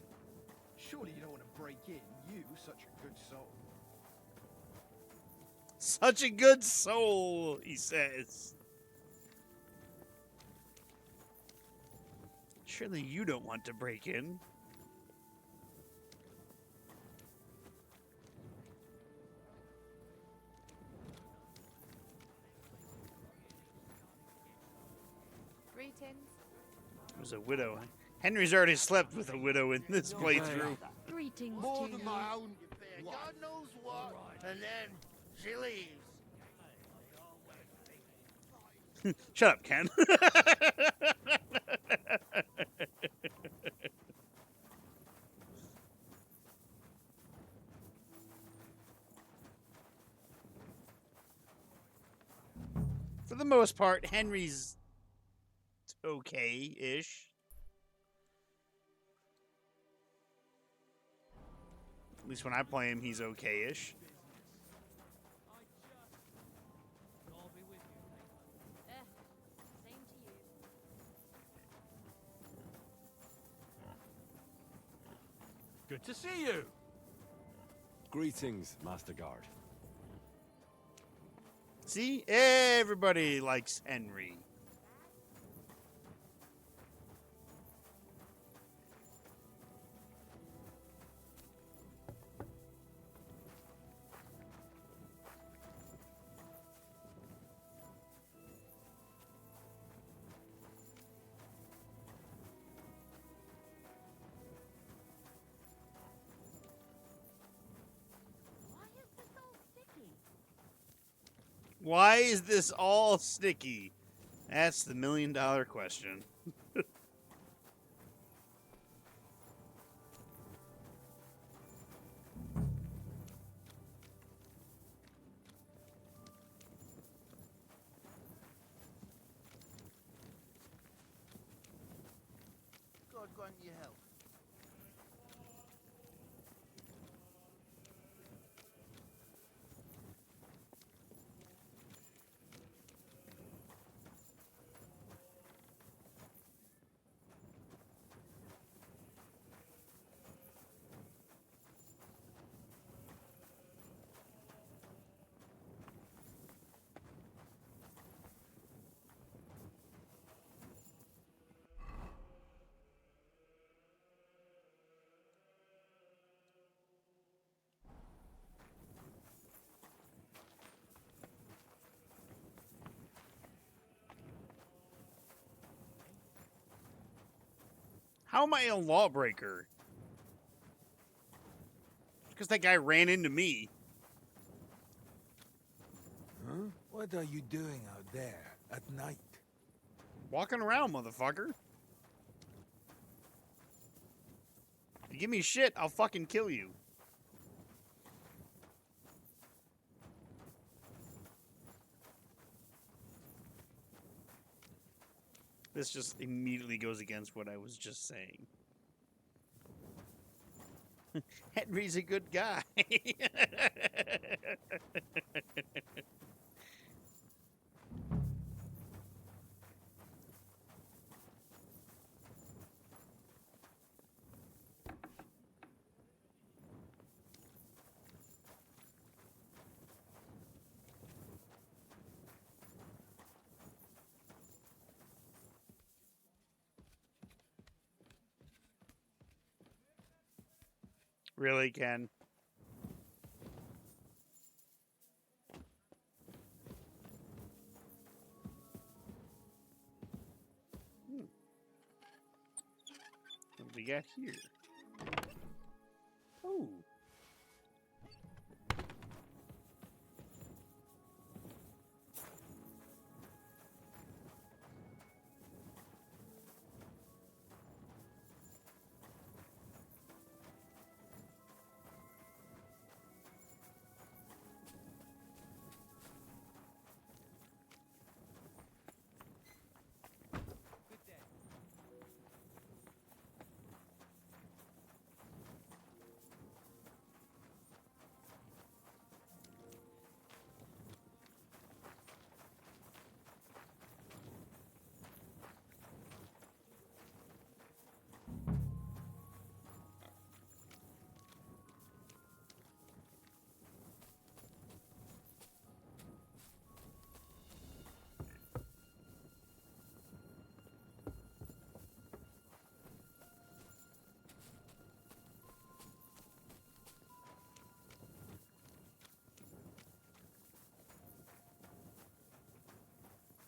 Surely you don't want to break in, you, such a good soul. Such a good soul, he says. Surely you don't want to break in. Greetings. It was a widow. Henry's already slept with a widow in this playthrough. Greetings More to than you. my own affair. God knows what. And then she leaves. Shut up, Ken. For the most part, Henry's okay-ish. At least when I play him, he's okay-ish. Same to you. Good to see you. Greetings, Master Guard. See? Everybody likes Henry. Why is this all sticky? That's the million-dollar question. God grant you help. How am I a lawbreaker? Because that guy ran into me. Huh? What are you doing out there at night? Walking around, motherfucker. If you give me shit, I'll fucking kill you. This just immediately goes against what I was just saying. Henry's a good guy. Really, Ken? What do we got here? Oh.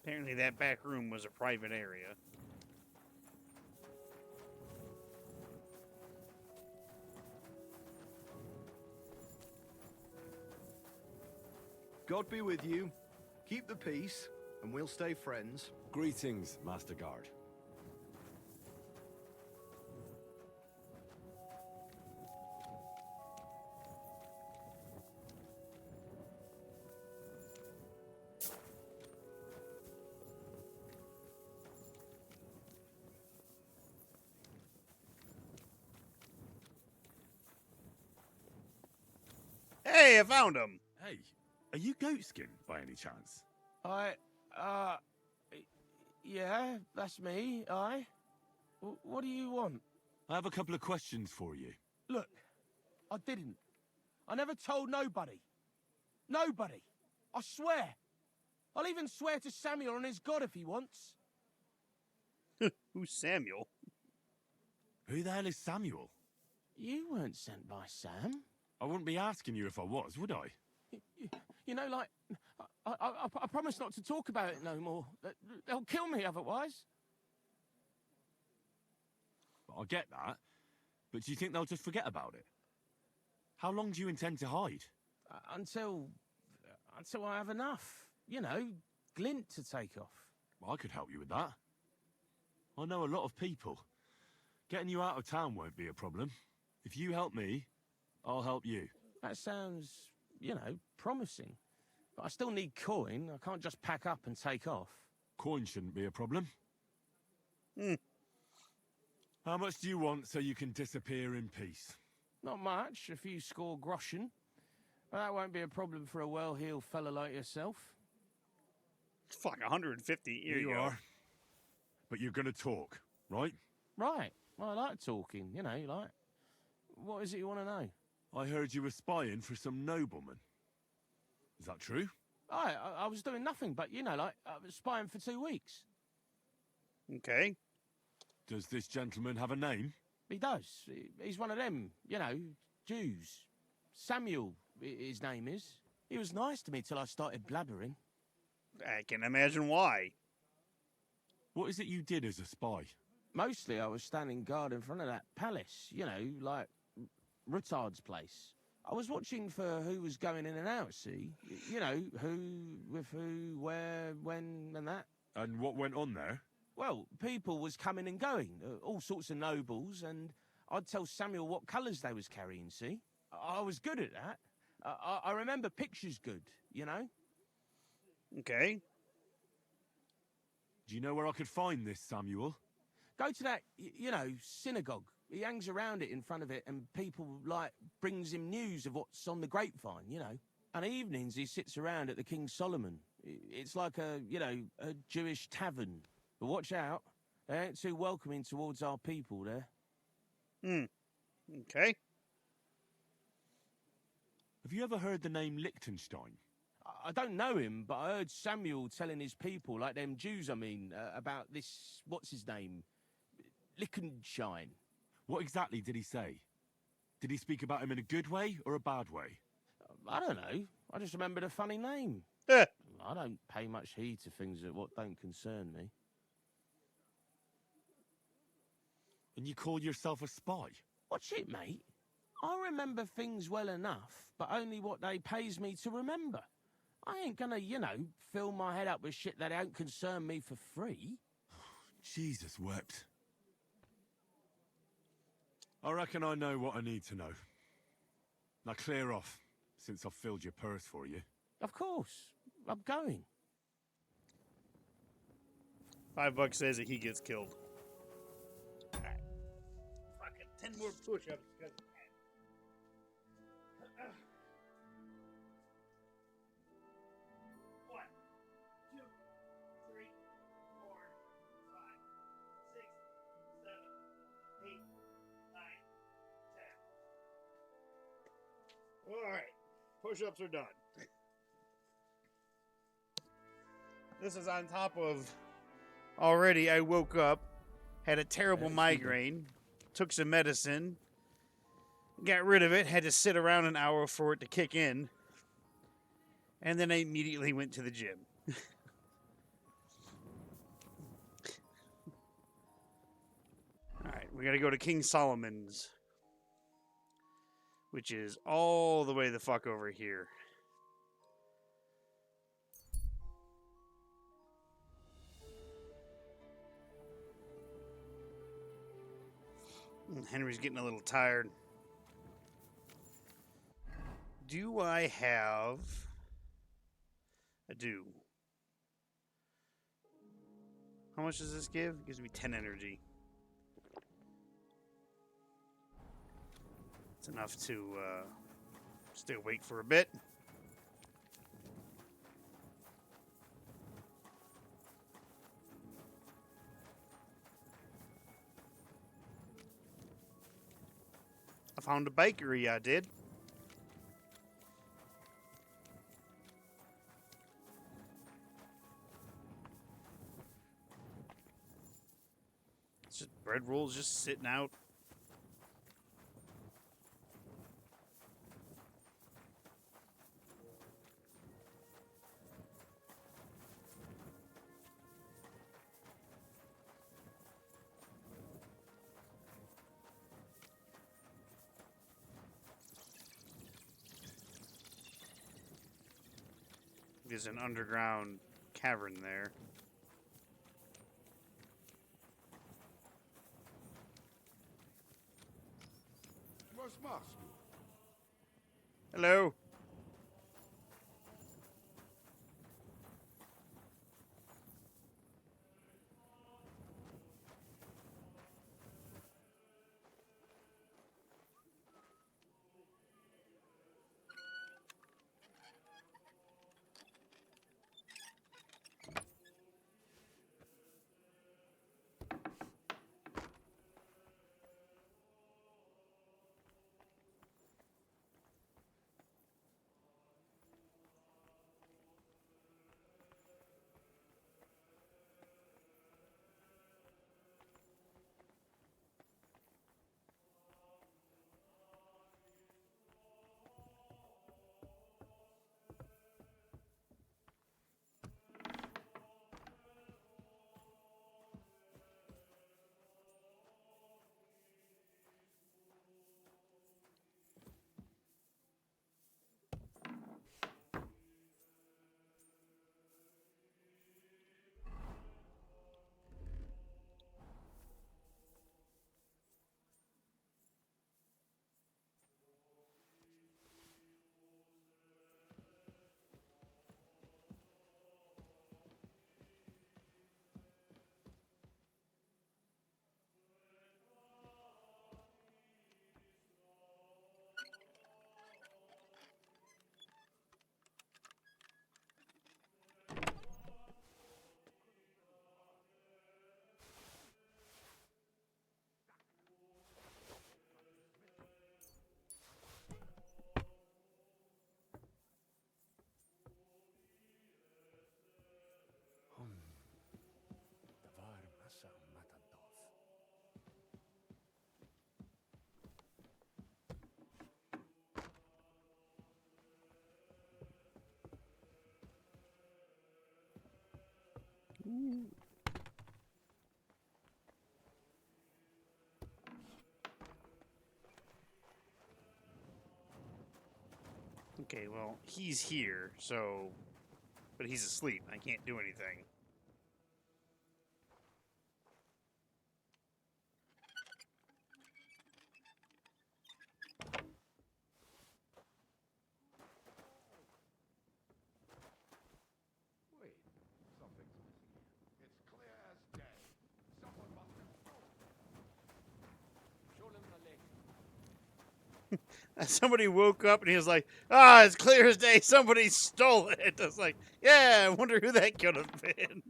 Apparently that back room was a private area. God be with you. Keep the peace, and we'll stay friends. Greetings, Master Guard. Hey, I found him. Hey, are you Goatskin by any chance? Yeah, that's me, What do you want? I have a couple of questions for you. Look, I didn't. I never told nobody. Nobody. I swear. I'll even swear to Samuel and his God if he wants. Who's Samuel? Who the hell is Samuel? You weren't sent by Sam. I wouldn't be asking you if I was, would I? You know, like, I promise not to talk about it no more. They'll kill me otherwise. I get that, but do you think they'll just forget about it? How long do you intend to hide? Until I have enough. You know, glint to take off. Well, I could help you with that. I know a lot of people. Getting you out of town won't be a problem. If you help me, I'll help you. That sounds, you know, promising. But I still need coin. I can't just pack up and take off. Coin shouldn't be a problem. How much do you want so you can disappear in peace? Not much, a few score groschen. But that won't be a problem for a well-heeled fella like yourself. Fuck, 150. Here you go. are. But you're gonna talk, right? Right. Well, I like talking, you know, like... What is it you want to know? I heard you were spying for some nobleman. Is that true? I was doing nothing but, you know, like, I was spying for 2 weeks. Okay. Does this gentleman have a name? He does. He's one of them, you know, Jews. Samuel, his name is. He was nice to me till I started blabbering. I can imagine why. What is it you did as a spy? Mostly I was standing guard in front of that palace, you know, like Rutard's place. I was watching for who was going in and out, see? You know, who, with who, where, when, and that. And what went on there? Well, people was coming and going, all sorts of nobles, and I'd tell Samuel what colours they was carrying, see? I was good at that. I remember pictures good, you know? Okay. Do you know where I could find this, Samuel? Go to that, you know, synagogue. He hangs around it in front of it, and people, like, brings him news of what's on the grapevine, you know? And evenings he sits around at the King Solomon. It's like a, you know, a Jewish tavern. But watch out, they ain't too welcoming towards our people there. Okay. Have you ever heard the name Liechtenstein? I don't know him, but I heard Samuel telling his people, like them Jews, I mean, about this, what's his name? Liechtenstein. What exactly did he say? Did he speak about him in a good way or a bad way? I don't know. I just remembered a funny name. Eh. I don't pay much heed to things that what don't concern me. And you call yourself a spy? Watch it, mate. I remember things well enough, but only what they pays me to remember. I ain't gonna, you know, fill my head up with shit that don't concern me for free. Jesus wept. I reckon I know what I need to know. Now clear off, since I've filled your purse for you. Of course. I'm going. $5 says that he gets killed. Alright. Fucking 10 more push-ups. Alright, push-ups are done. This is on top of already I woke up, had a terrible migraine, took some medicine, got rid of it, had to sit around an hour for it to kick in, and then I immediately went to the gym. Alright, we gotta go to King Solomon's, which is all the way the fuck over here. Henry's getting a little tired. Do I have... I do. How much does this give? It gives me 10 energy. It's enough to stay awake for a bit. I found a bakery, I did. It's just bread rolls just sitting out. There's an underground cavern there. Was machst du? Hello. Okay, well, he's here, so... But he's asleep. I can't do anything. Wait, something's missing here. It's clear as day. Someone must have Show him the leg. Somebody woke up and he was like, "Ah, it's clear as day. Somebody stole it." I was like, "Yeah, I wonder who that could have been."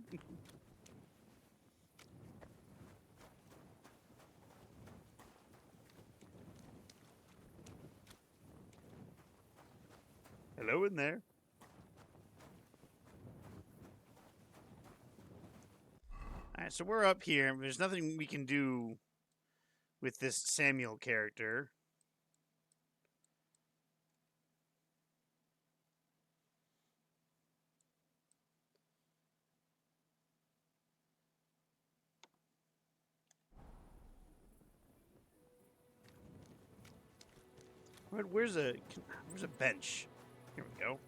Hello in there. All right, so we're up here. There's nothing we can do with this Samuel character. Where's a bench? Here we go.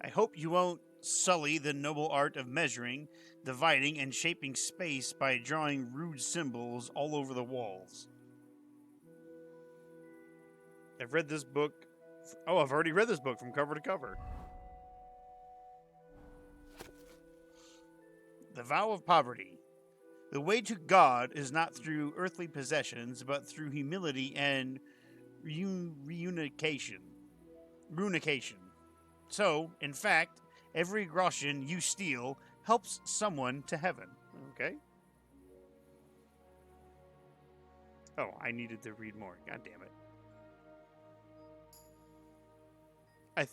I hope you won't sully the noble art of measuring, dividing, and shaping space by drawing rude symbols all over the walls. I've read this book. Oh, I've already read this book from cover to cover. The Vow of Poverty. The way to God is not through earthly possessions, but through humility and reunification. So, in fact, every groschen you steal helps someone to heaven. Okay? Oh, I needed to read more. God damn it. My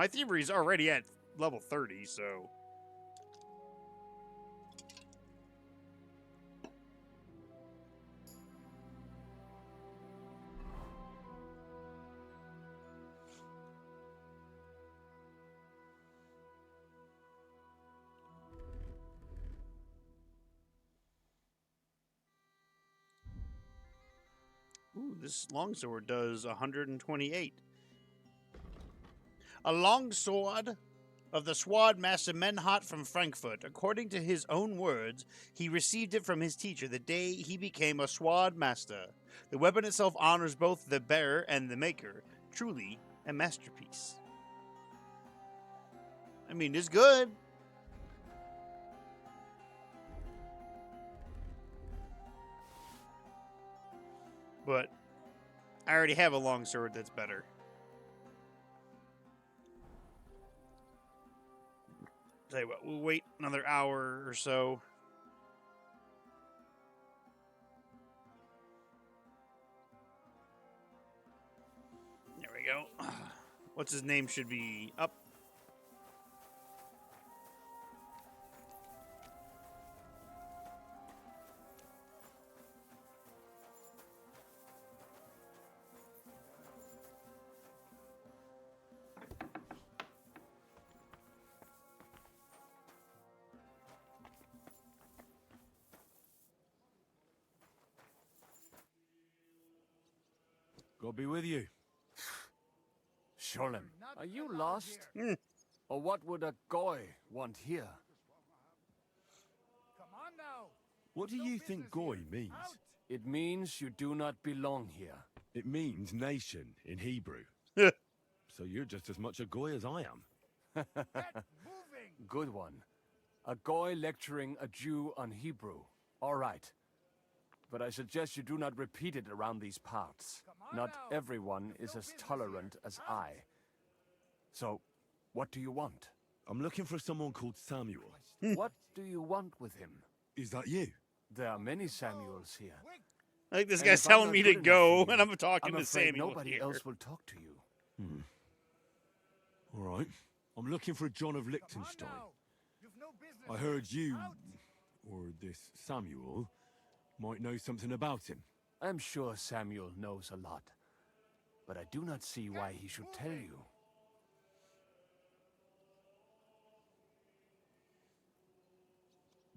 thievery is already at level 30, so... Ooh, this longsword does 128. A longsword of the sword master Menhot from Frankfurt. According to his own words, he received it from his teacher the day he became a sword master. The weapon itself honors both the bearer and the maker. Truly a masterpiece. I mean, it's good. But I already have a longsword that's better. Tell you what, we'll wait another hour or so. There we go. What's his name should be up. God be with you. Sholem, are you lost? Or what would a goy want here? Come on now. What do you think Goy means? It means you do not belong here. It means nation in Hebrew. So you're just as much a Goy as I am. Good one. A goy lecturing a Jew on Hebrew. All right. But I suggest you do not repeat it around these parts. Not everyone is as tolerant as I. So, what do you want? I'm looking for someone called Samuel. What do you want with him? Is that you? There are many Samuels here. I think this And guy's if I'm telling not me good to enough go, for you, and I'm talking I'm to afraid Samuel nobody here. else will talk to you. All right. I'm looking for John of Liechtenstein. I heard you, or this Samuel, might know something about him. I'm sure Samuel knows a lot, but I do not see why he should tell you.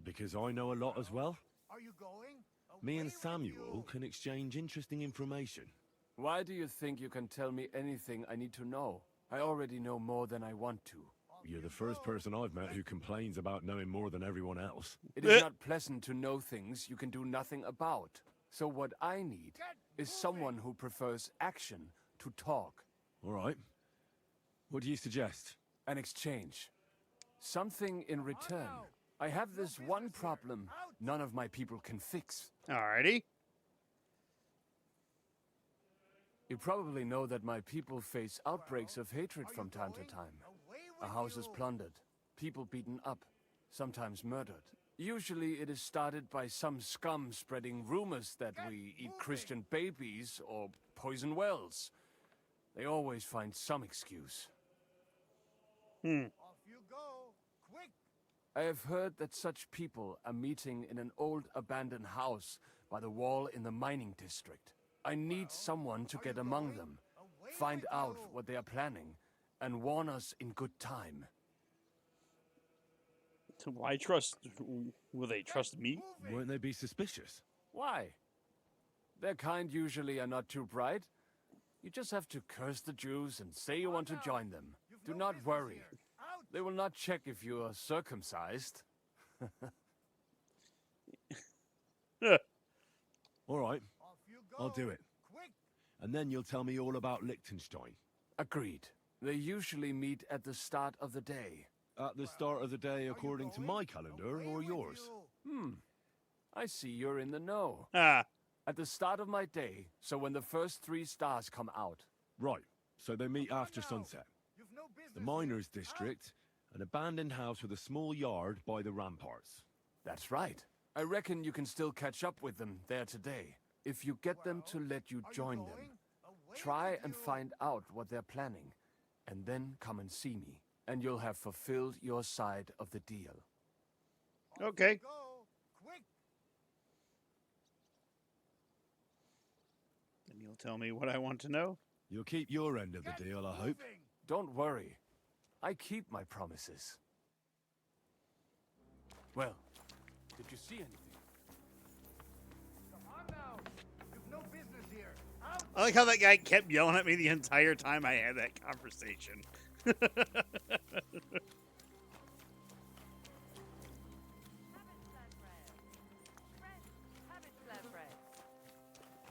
Because I know a lot as well? Are you going? Me and Samuel can exchange interesting information. Why do you think you can tell me anything I need to know? I already know more than I want to. You're the first person I've met who complains about knowing more than everyone else. It is not pleasant to know things you can do nothing about. So what I need is someone who prefers action to talk. All right. What do you suggest? An exchange. Something in return. I have this one problem none of my people can fix. Alrighty. You probably know that my people face outbreaks of hatred from time to time. A house is plundered, people beaten up, sometimes murdered. Usually it is started by some scum spreading rumors that we eat Christian babies or poison wells. They always find some excuse. Off you go, quick! I have heard that such people are meeting in an old abandoned house by the wall in the mining district. I need someone to get among them, find out what they are planning, and warn us in good time. So why trust? Will they trust me? Won't they be suspicious? Why? Their kind usually are not too bright. You just have to curse the Jews and say you want to join them. Do not worry. They will not check if you are circumcised. All right. I'll do it. And then you'll tell me all about Liechtenstein. Agreed. They usually meet at the start of the day. At the start of the day according to my calendar or yours? I see you're in the know. Ah. At the start of my day, so when the first 3 stars come out. Right. So they meet after sunset. The miners' district, an abandoned house with a small yard by the ramparts. That's right. I reckon you can still catch up with them there today. If you get them to let you join them, try and find out what they're planning, and then come and see me, and you'll have fulfilled your side of the deal. Okay. Then you'll tell me what I want to know? You'll keep your end of the deal, I hope. Don't worry. I keep my promises. Well, did you see anything? Come on now. You've no business here. Out! I like how that guy kept yelling at me the entire time I had that conversation.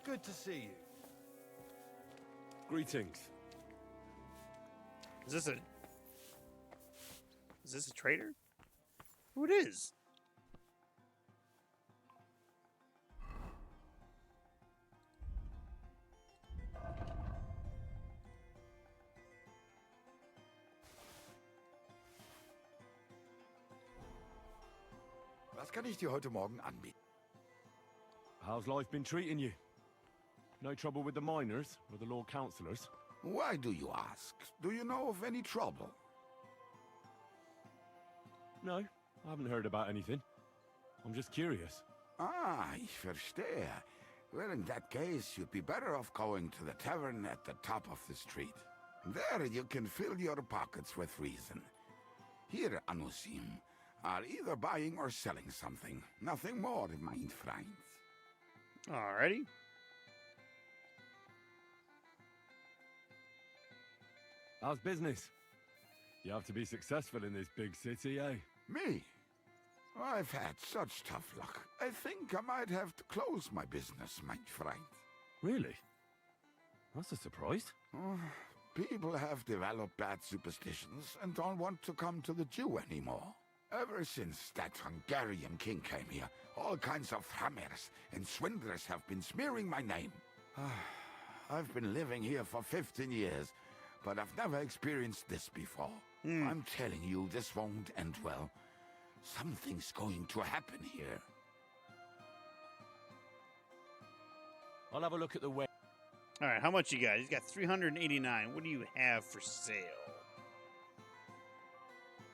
Good to see you. Greetings. Is this a traitor? Who it is? Was kann ich dir heute Morgen anbieten? How's life been treating you? No trouble with the miners or the Lord Councillors? Why do you ask? Do you know of any trouble? No, I haven't heard about anything. I'm just curious. Ah, ich verstehe. Well, in that case, you'd be better off going to the tavern at the top of the street. There you can fill your pockets with reason. Here, Anusim, are either buying or selling something. Nothing more, mein Freund. Alrighty. How's business? You have to be successful in this big city, eh? Me? I've had such tough luck. I think I might have to close my business, mein Freund. Really? That's a surprise. People have developed bad superstitions and don't want to come to the Jew anymore. Ever since that Hungarian king came here, all kinds of hammers and swindlers have been smearing my name. I've been living here for 15 years, but I've never experienced this before. I'm telling you, this won't end well. Something's going to happen here. I'll have a look at the way. Alright, how much you got? He's got 389. What do you have for sale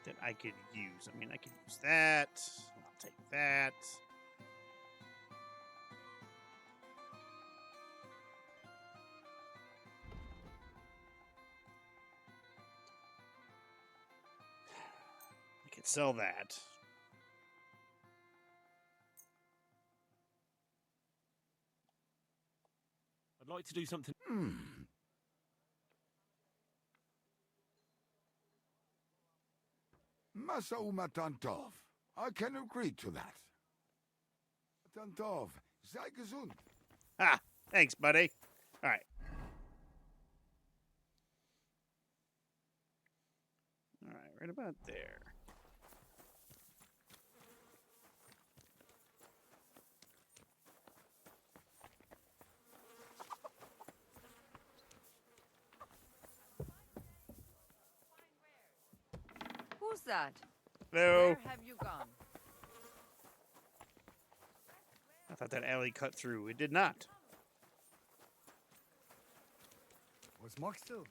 that I could use? I mean, I could use that. I'll take that. could sell that. I'd like to do something. Masa Matantov. I can agree to that. Matantov, sei gesund. Ah, thanks, buddy. All right. All right, right about there. Who's that? Hello. Where have you gone? I thought that alley cut through. It did not. Was Mark still?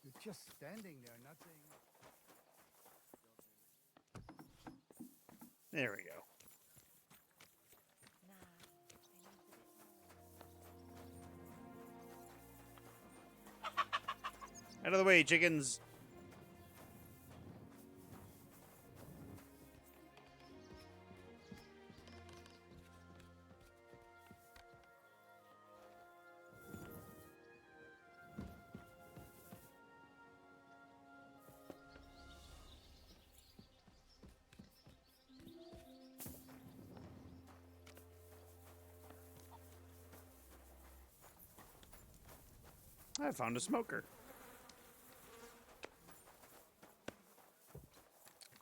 You're just standing there, not saying. There we go. Out of the way, chickens. I found a smoker.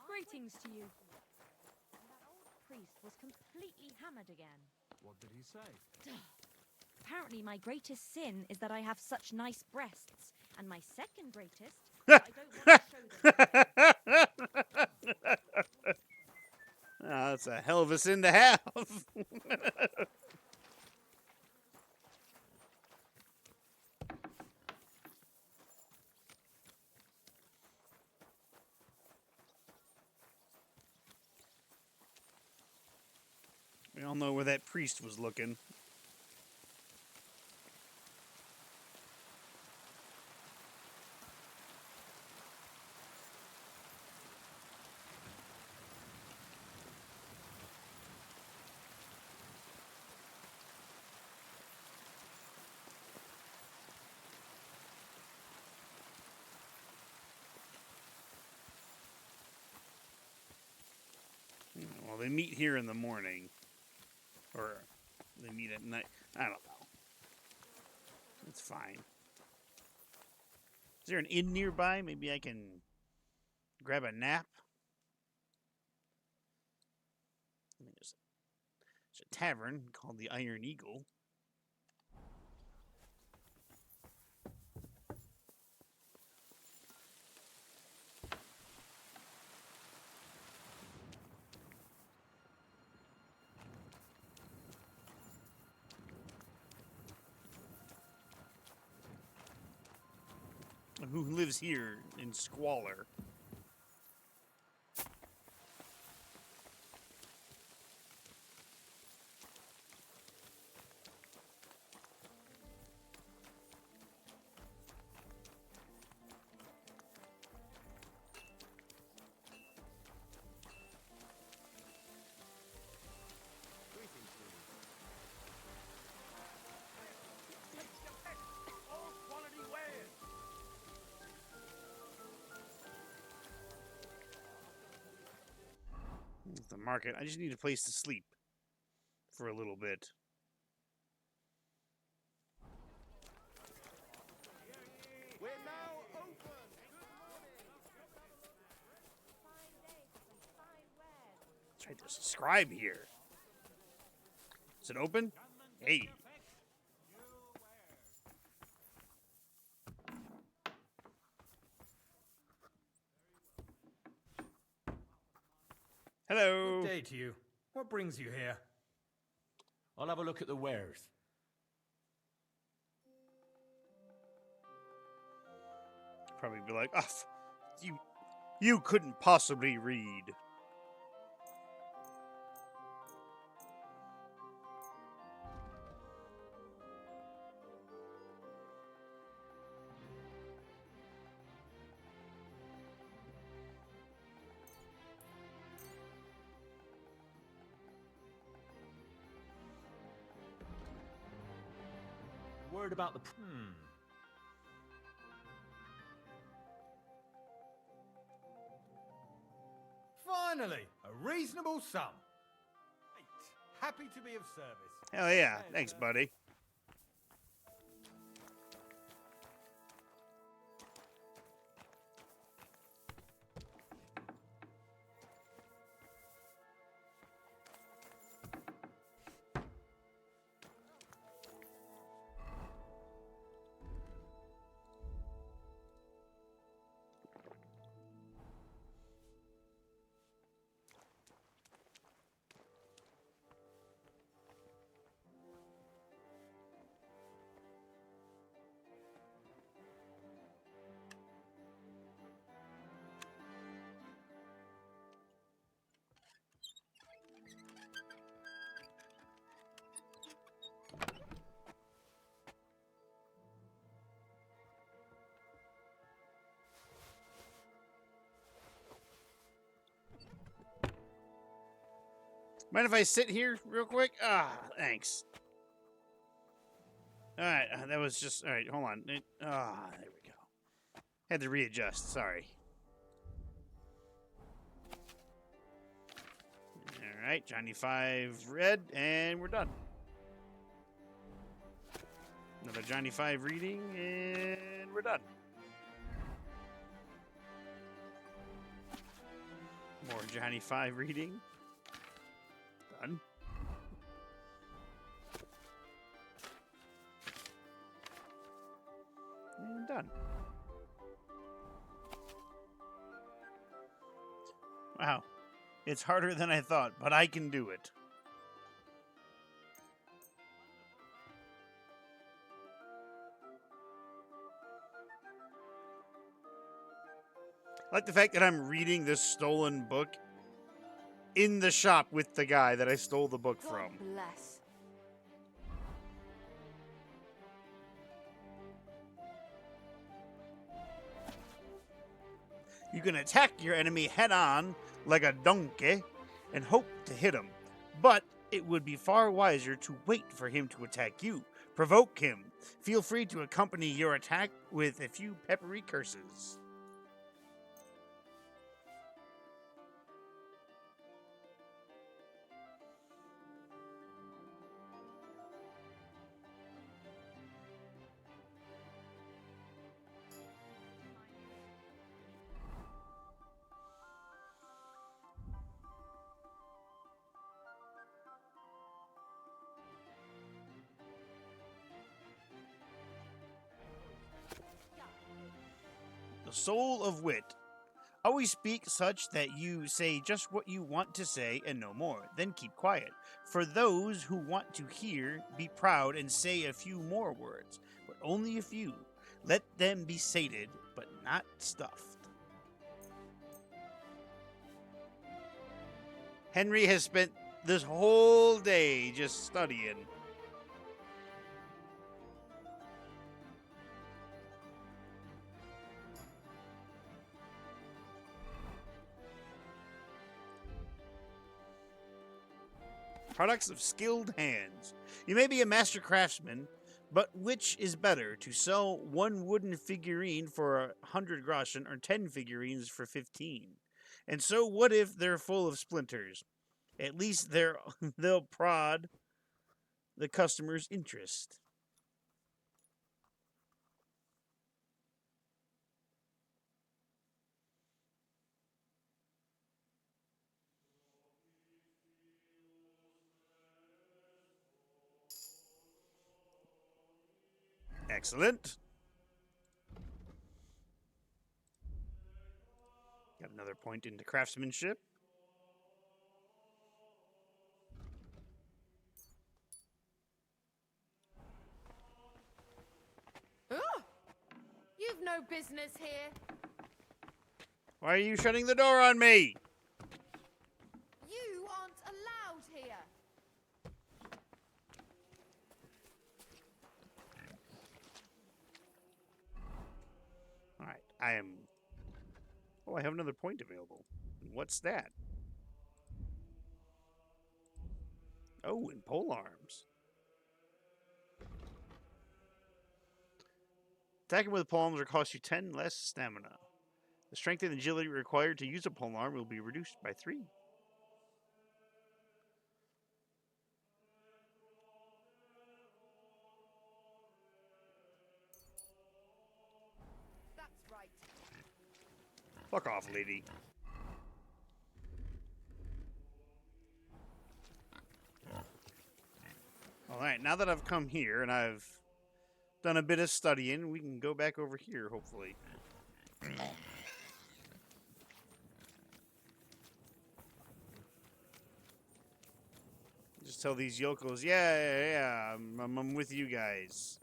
Greetings to you. That old priest was completely hammered again. What did he say? Apparently my greatest sin is that I have such nice breasts, and my second greatest is that I don't want to show them. Oh, that's a hell of a sin to have. We all know where that priest was looking. Well, they meet here in the morning. Or they meet at night. I don't know. It's fine. Is there an inn nearby? Maybe I can grab a nap? I mean, there's a tavern called the Iron Eagle. Who lives here in squalor? The market. I just need a place to sleep for a little bit. We're now open. Try to subscribe here. Is it open? Hey. Hello. Good day to you. What brings you here? I'll have a look at the wares. Probably be like, oh, you couldn't possibly read. Word about the... Finally, a reasonable sum. Happy to be of service. Hell yeah. Thanks, buddy. Mind if I sit here real quick? Ah, thanks. All right, that was just... All right, hold on. There we go. Had to readjust, sorry. All right, Johnny 5 red, and we're done. Another Johnny 5 reading, and we're done. More Johnny 5 reading. Done. And done. Wow. It's harder than I thought, but I can do it. I like the fact that I'm reading this stolen book in the shop with the guy that I stole the book from. Bless. You can attack your enemy head-on like a donkey and hope to hit him, but it would be far wiser to wait for him to attack you. Provoke him. Feel free to accompany your attack with a few peppery curses. The soul of wit. Always speak such that you say just what you want to say and no more. Then keep quiet. For those who want to hear, be proud and say a few more words, but only a few. Let them be sated, but not stuffed. Henry has spent this whole day just studying. Products of skilled hands. You may be a master craftsman, but which is better, to sell one wooden figurine for 100 groschen or 10 figurines for 15? And so what if they're full of splinters? At least they'll prod the customer's interest. Excellent. Got another point into craftsmanship. Ugh! You've no business here. Why are you shutting the door on me? You aren't allowed here. All right, I am... Oh, I have another point available. What's that? Oh, and pole arms. Attacking with polearms will cost you 10 less stamina. The strength and agility required to use a polearm will be reduced by 3. That's right. Fuck off, lady. Alright, now that I've come here and I've done a bit of studying, we can go back over here, hopefully. Just tell these yokels, yeah, I'm with you guys.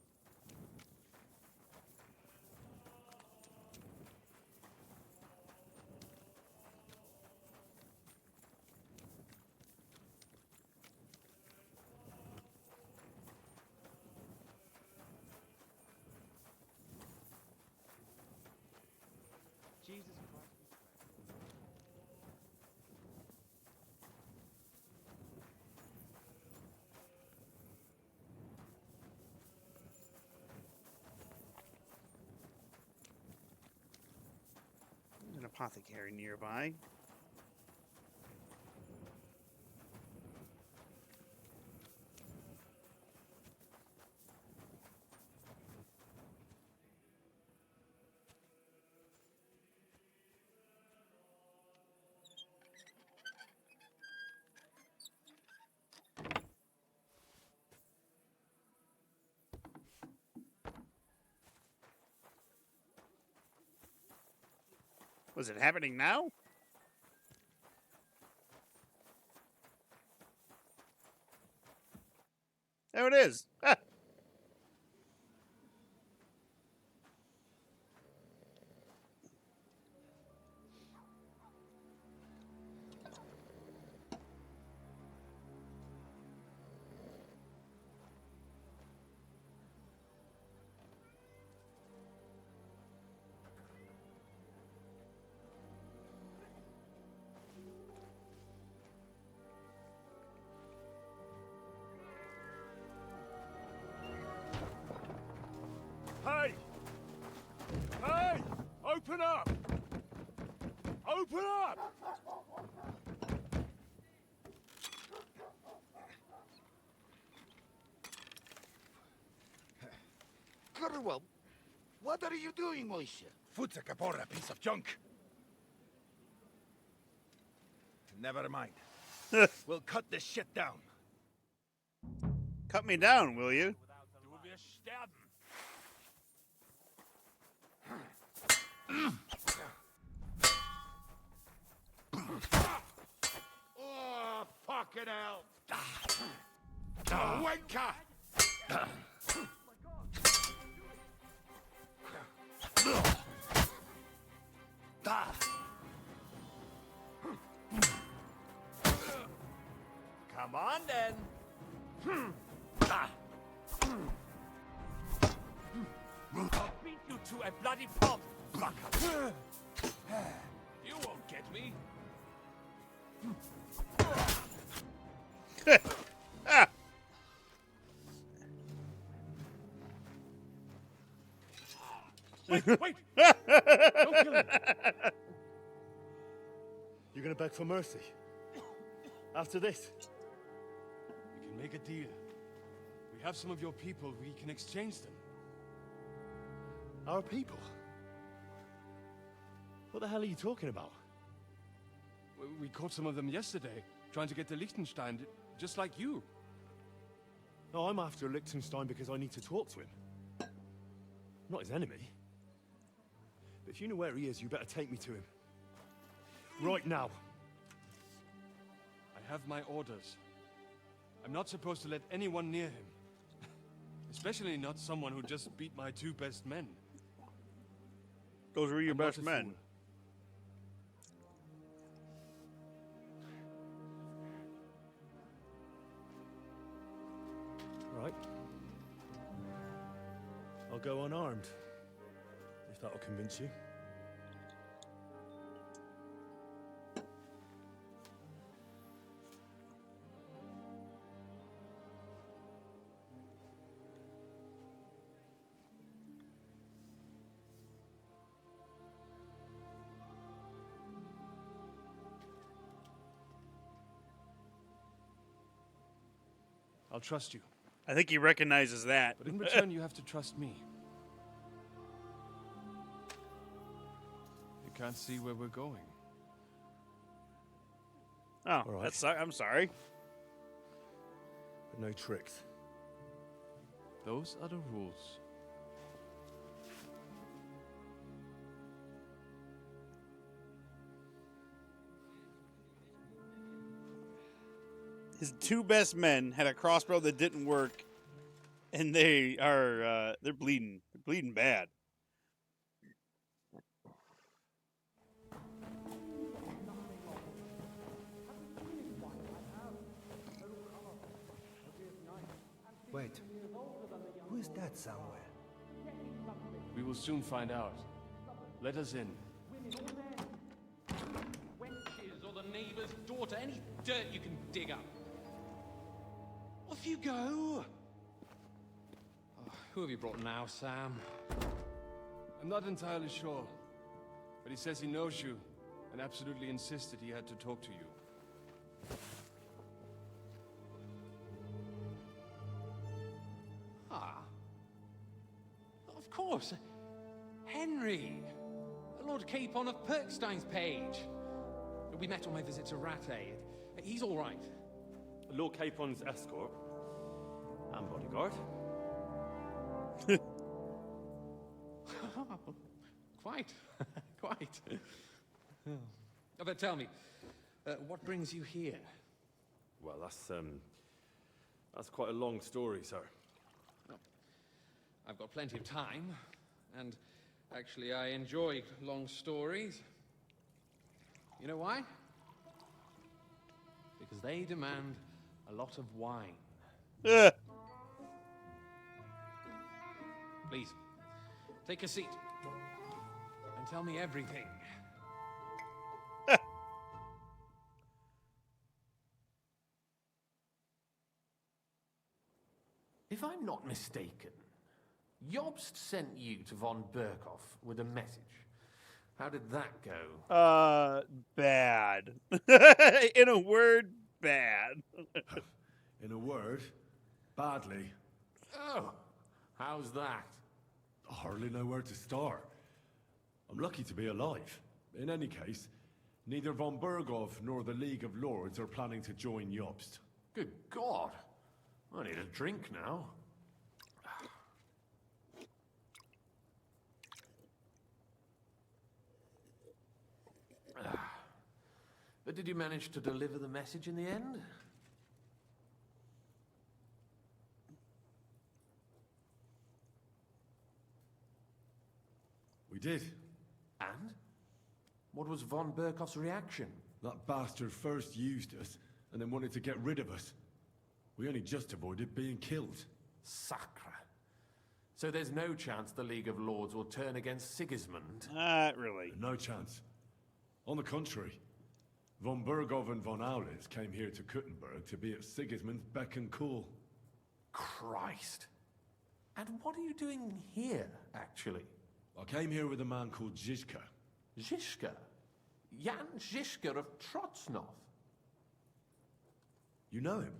Jesus Christ. There's an apothecary nearby. Was it happening now? There it is. Ah. Hey! Hey! Open up! Open up! Gurwell, what are you doing, Moishe? Futsa Kapora, piece of junk. Never mind. We'll cut this shit down. Cut me down, will you? Du wirst sterben. Oh, fucking hell! Wenka! Come on then. I'll beat you to a bloody pulp, fucker. You won't get me. Ah. Wait! Don't kill him! You're gonna beg for mercy? After this? We can make a deal. We have some of your people. We can exchange them. Our people? What the hell are you talking about? We caught some of them yesterday, trying to get to Liechtenstein, just like you. No, I'm after Liechtenstein because I need to talk to him. Not his enemy. But if you know where he is, you better take me to him. Right now. I have my orders. I'm not supposed to let anyone near him. Especially not someone who just beat my 2 best men. Those were your best men. Fool. Right. I'll go unarmed. If that'll convince you. I'll trust you. I think he recognizes that. But in return, you have to trust me. You can't see where we're going. Oh, All right. that's. I'm sorry. But no tricks. Those are the rules. His two best men had a crossbow that didn't work, and they're bleeding. They're bleeding bad. Wait, who is that somewhere? We will soon find out. Let us in. Wenches or the neighbour's daughter, any dirt you can dig up. Off you go! Oh, who have you brought now, Sam? I'm not entirely sure. But he says he knows you and absolutely insisted he had to talk to you. Ah. Of course. Henry. Lord Capon of Perkstein's page. We met on my visit to Rattay. He's all right. Lord Capon's escort and bodyguard. Quite. Quite. But tell me, what brings you here? Well, that's quite a long story, sir. Well, I've got plenty of time, and actually I enjoy long stories. You know why? Because they demand a lot of wine. Please, take a seat and tell me everything. If I'm not mistaken, Jobst sent you to von Berkhoff with a message. How did that go? Bad. In a word, bad. In a word, badly. Oh, how's that? I hardly know where to start. I'm lucky to be alive. In any case, neither von Berghoff nor the League of Lords are planning to join Jobst. Good God. I need a drink now. But did you manage to deliver the message in the end? We did. And? What was von Berkhoff's reaction? That bastard first used us, and then wanted to get rid of us. We only just avoided being killed. Sacre. So there's no chance the League of Lords will turn against Sigismund? Not really. No chance. On the contrary, von Berghoff and von Aulitz came here to Kuttenberg to be at Sigismund's beck and call. Christ. And what are you doing here, actually? I came here with a man called Zizka. Zizka? Jan Zizka of Trotsnov? You know him?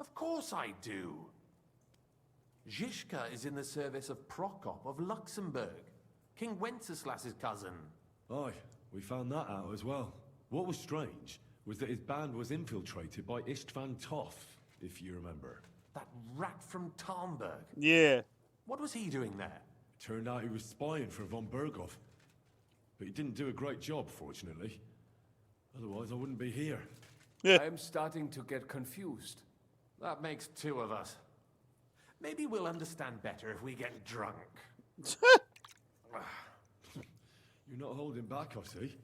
Of course I do. Zizka is in the service of Prokop of Luxembourg, King Wenceslas's cousin. Aye, we found that out as well. What was strange was that his band was infiltrated by Istvan Toff, if you remember. That rat from Tarnberg. Yeah. What was he doing there? Turned out he was spying for von Berghoff. But he didn't do a great job, fortunately. Otherwise, I wouldn't be here. I'm starting to get confused. That makes two of us. Maybe we'll understand better if we get drunk. You're not holding back, I see.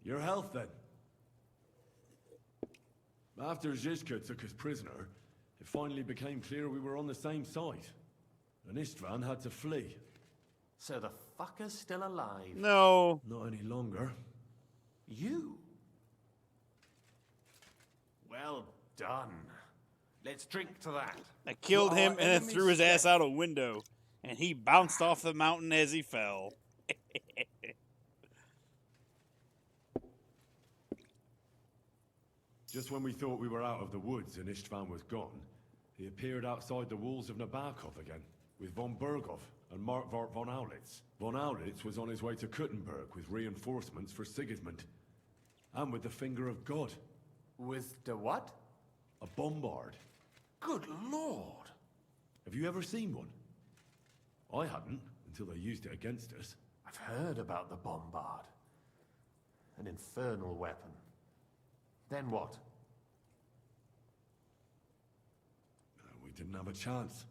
Your health, then. After Zizka took us prisoner, it finally became clear we were on the same side. And Istvan had to flee. So the fucker's still alive? No. Not any longer. You? Well done. Let's drink to that. I killed him and then threw his ass out a window. And he bounced off the mountain as he fell. Just when we thought we were out of the woods and Istvan was gone, He appeared outside the walls of Nabokov again, with von Berghoff and Markvart von Aulitz. Von Aulitz was on his way to Kuttenberg with reinforcements for Sigismund. And with the finger of God. With the what? A bombard. Good lord! Have you ever seen one? I hadn't, until they used it against us. I've heard about the bombard. An infernal weapon. Then what? We didn't have a chance.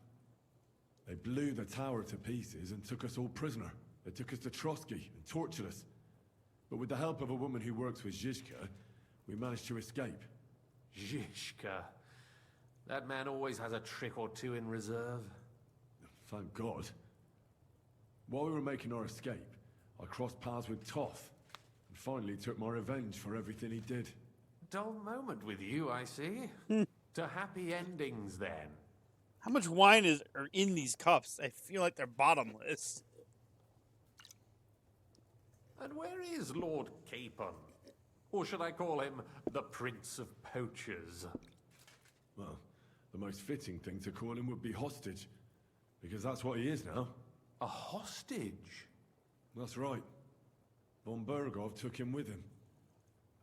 They blew the tower to pieces and took us all prisoner. They took us to Trotsky and tortured us. But with the help of a woman who works with Zizka, we managed to escape. Zizka. That man always has a trick or two in reserve. Thank God. While we were making our escape, I crossed paths with Toth, and finally took my revenge for everything he did. Dull moment with you, I see. To happy endings, then. How much wine are in these cups? I feel like they're bottomless. And where is Lord Capon? Or should I call him the Prince of Poachers? Well, the most fitting thing to call him would be hostage, because that's what he is now. A hostage? That's right. Von Berghoff took him with him.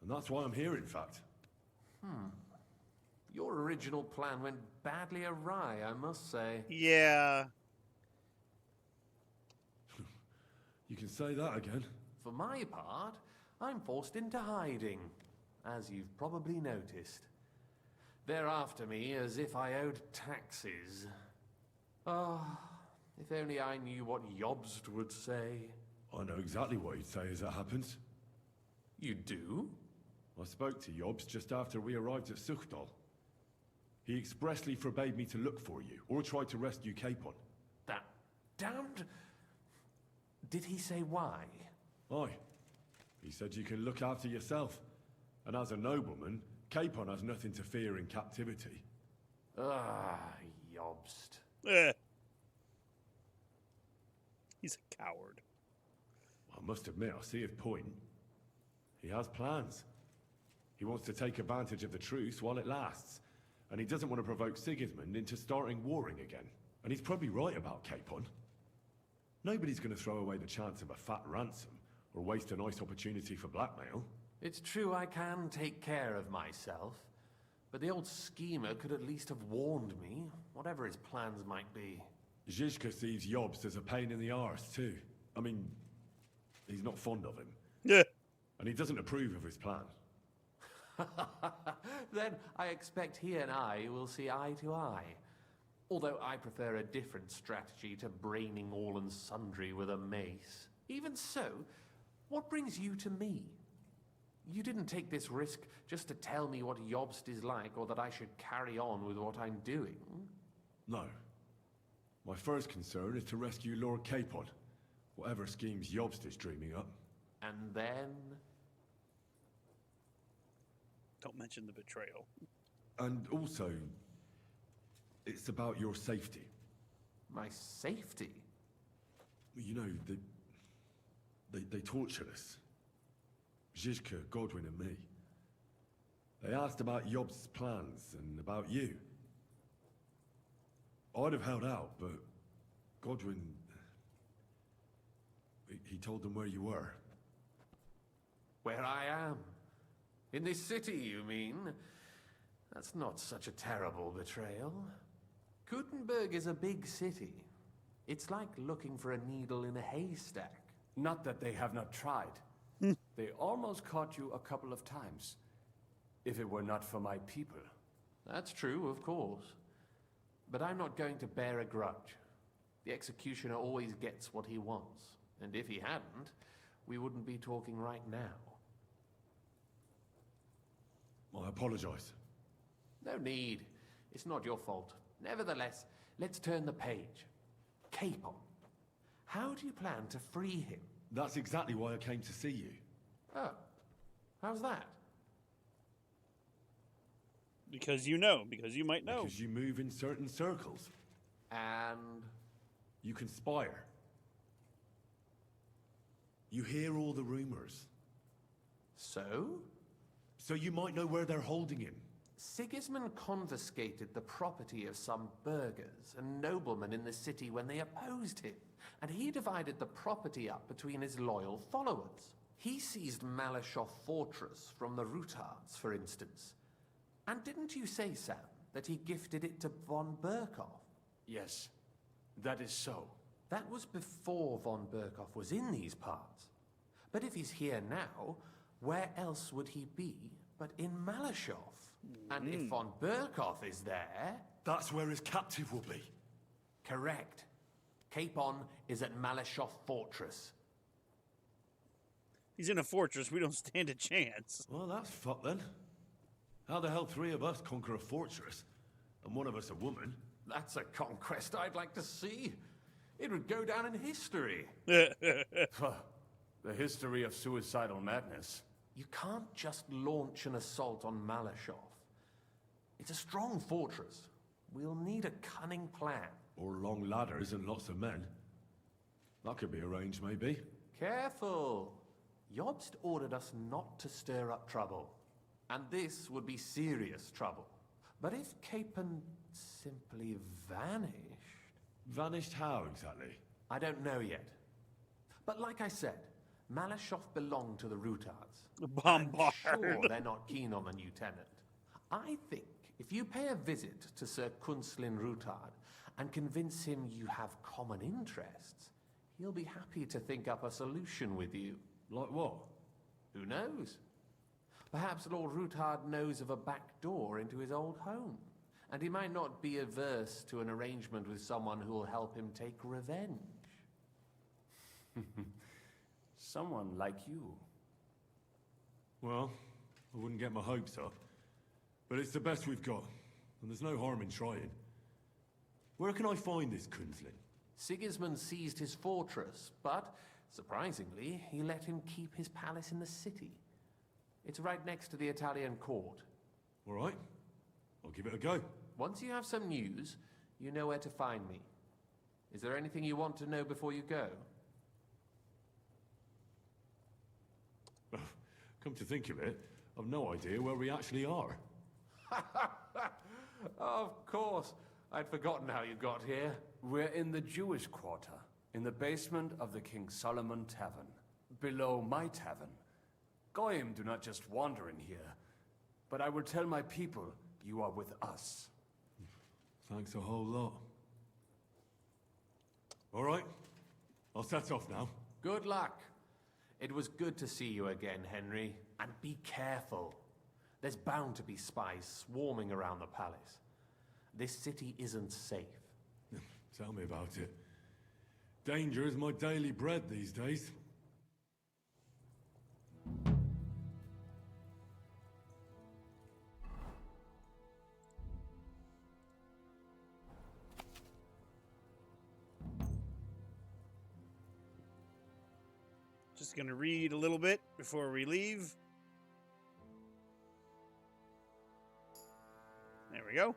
And that's why I'm here, in fact. Your original plan went badly awry, I must say. Yeah. You can say that again. For my part, I'm forced into hiding, as you've probably noticed. They're after me as if I owed taxes. Oh, if only I knew what Jobst would say. I know exactly what he'd say as it happens. You do? I spoke to Jobst just after we arrived at Suchdal. He expressly forbade me to look for you, or try to rescue Capon. That damned... Did he say why? Aye. He said you can look after yourself. And as a nobleman, Capon has nothing to fear in captivity. Ah, Jobst. He's a coward. I must admit, I see his point. He has plans. He wants to take advantage of the truce while it lasts. And he doesn't want to provoke Sigismund into starting warring again. And he's probably right about Capon. Nobody's going to throw away the chance of a fat ransom, or waste a nice opportunity for blackmail. It's true I can take care of myself, but the old schemer could at least have warned me, whatever his plans might be. Zizka sees Jobst as a pain in the arse, too. I mean, he's not fond of him. Yeah. And he doesn't approve of his plan. Then I expect he and I will see eye to eye. Although I prefer a different strategy to braining all and sundry with a mace. Even so, what brings you to me? You didn't take this risk just to tell me what Jobst is like, or that I should carry on with what I'm doing. No. My first concern is to rescue Lord Capon, whatever schemes Jobst is dreaming up. And then... Don't mention the betrayal. And also, it's about your safety. My safety? You know, they tortured us. Zizka, Godwin and me. They asked about Jobst's plans and about you. I'd have held out, but Godwin... He told them where you were. Where I am? In this city, you mean? That's not such a terrible betrayal. Gutenberg is a big city. It's like looking for a needle in a haystack. Not that they have not tried. They almost caught you a couple of times. If it were not for my people. That's true, of course. But I'm not going to bear a grudge. The executioner always gets what he wants. And if he hadn't, we wouldn't be talking right now. I apologize. No need. It's not your fault. Nevertheless, let's turn the page. Capon. How do you plan to free him? That's exactly why I came to see you. Oh. How's that? Because you might know. Because you move in certain circles. And? You conspire. You hear all the rumors. So? So you might know where they're holding him. Sigismund confiscated the property of some burghers and noblemen in the city when they opposed him, and he divided the property up between his loyal followers. He seized Malashov Fortress from the Rutards, for instance. And didn't you say, Sam, that he gifted it to von Berkhoff? Yes, that is so. That was before von Berkhoff was in these parts. But if he's here now, where else would he be but in Malashov? And if von Berkhoff is there... That's where his captive will be. Correct. Capon is at Malashov Fortress. He's in a fortress. We don't stand a chance. Well, that's fucked then. How the hell 3 of us conquer a fortress, and one of us a woman? That's a conquest I'd like to see. It would go down in history. The history of suicidal madness. You can't just launch an assault on Malashov. It's a strong fortress. We'll need a cunning plan. Or long ladders and lots of men. That could be arranged, maybe. Careful! Jobst ordered us not to stir up trouble. And this would be serious trouble. But if Capon simply vanished... Vanished how, exactly? I don't know yet. But like I said, Malashov belonged to the Rutards. Bombard. I'm sure they're not keen on the new tenant. I think if you pay a visit to Sir Kunslin Rutard and convince him you have common interests, he'll be happy to think up a solution with you. Like what? Who knows? Perhaps Lord Rutard knows of a back door into his old home, and he might not be averse to an arrangement with someone who will help him take revenge. Someone like you. Well, I wouldn't get my hopes up. But it's the best we've got, and there's no harm in trying. Where can I find this Kunslin? Sigismund seized his fortress, but, surprisingly, he let him keep his palace in the city. It's right next to the Italian court. All right. I'll give it a go. Once you have some news, you know where to find me. Is there anything you want to know before you go? Come to think of it, I've no idea where we actually are. Of course. I'd forgotten how you got here. We're in the Jewish quarter, in the basement of the King Solomon Tavern, below my tavern. Goyim do not just wander in here, but I will tell my people you are with us. Thanks a whole lot. All right, I'll set off now. Good luck. It was good to see you again, Henry. And be careful. There's bound to be spies swarming around the palace. This city isn't safe. Tell me about it. Danger is my daily bread these days. Just gonna read a little bit before we leave. There we go.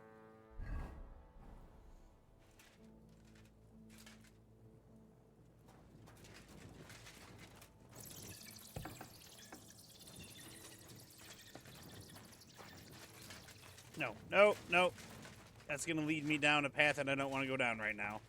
No, no, no. That's gonna lead me down a path that I don't want to go down right now.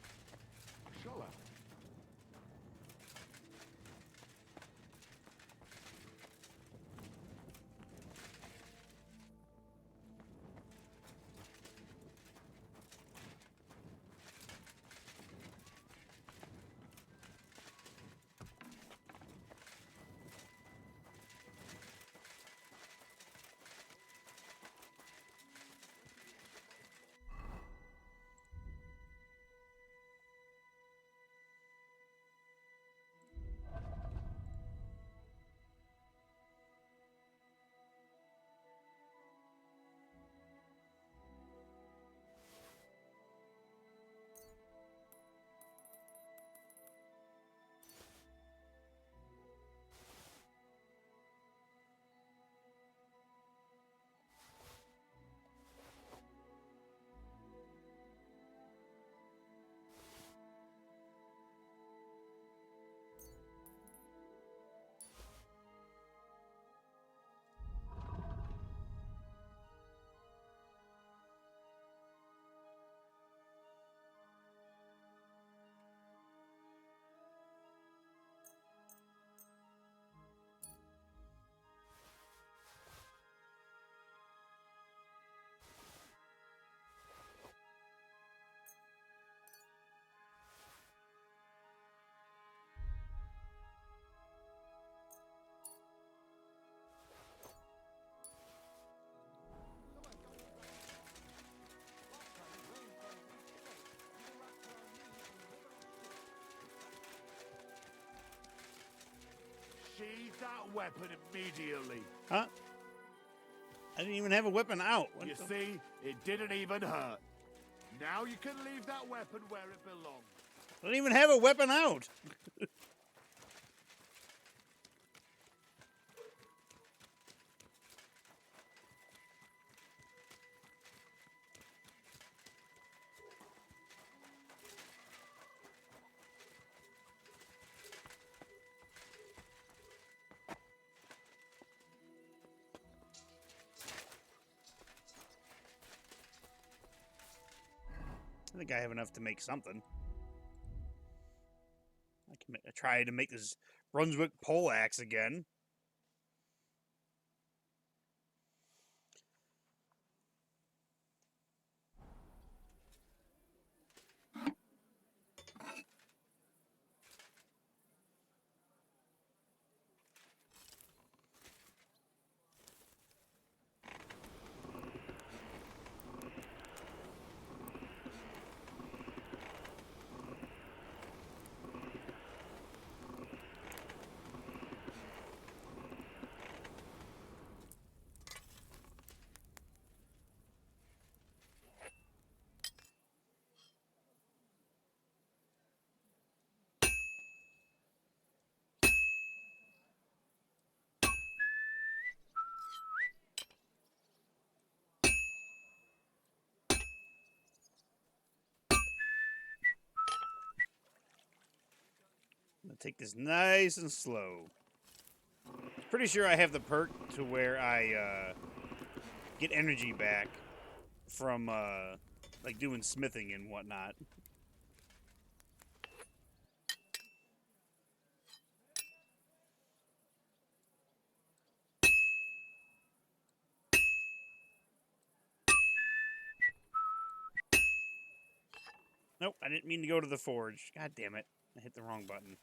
that weapon immediately. Huh? I didn't even have a weapon out. What You the- see, it didn't even hurt. Now you can leave that weapon where it belongs. I didn't even have a weapon out. I think I have enough to make something. I can try to make this Brunswick pole axe again. I'm gonna take this nice and slow. Pretty sure I have the perk to where I get energy back from like doing smithing and whatnot. Nope, I didn't mean to go to the forge. God damn it. I hit the wrong button.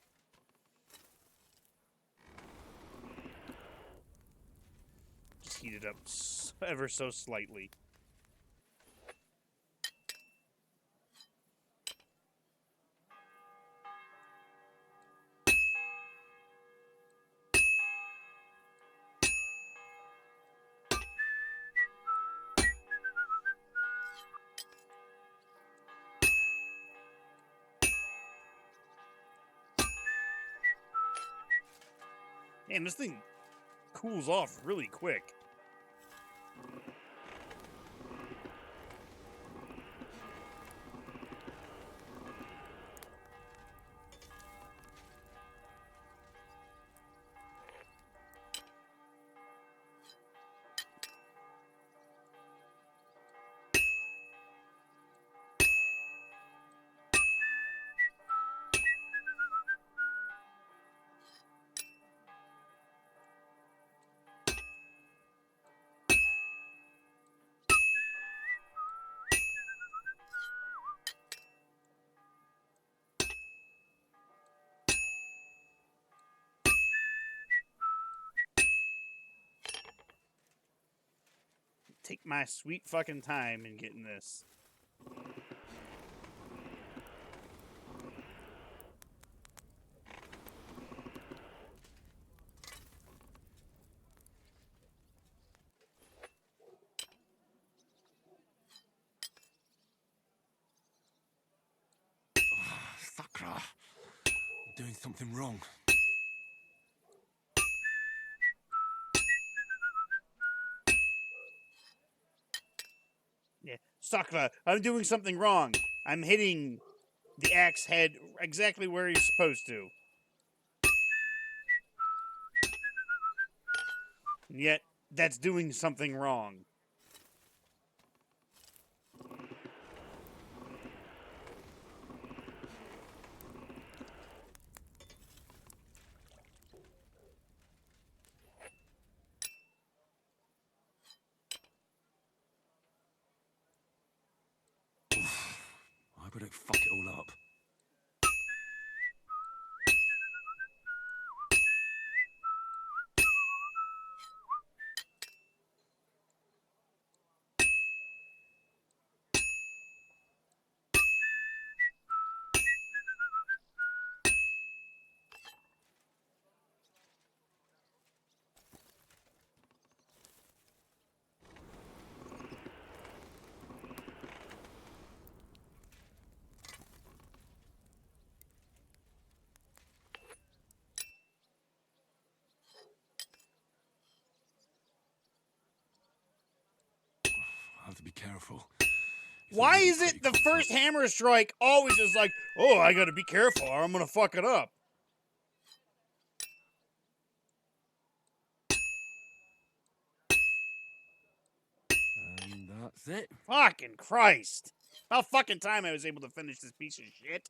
Just heat it up ever so slightly. Damn, this thing cools off really quick. Take my sweet fucking time in getting this. Sakra. I'm doing something wrong. Yeah, Sakura, I'm doing something wrong. I'm hitting the axe head exactly where you're supposed to. And yet, that's doing something wrong. I better fuck it all up. careful. Why is it the first hammer strike always is like, oh, I gotta be careful or I'm gonna fuck it up? And that's it. Fucking Christ. About fucking time I was able to finish this piece of shit.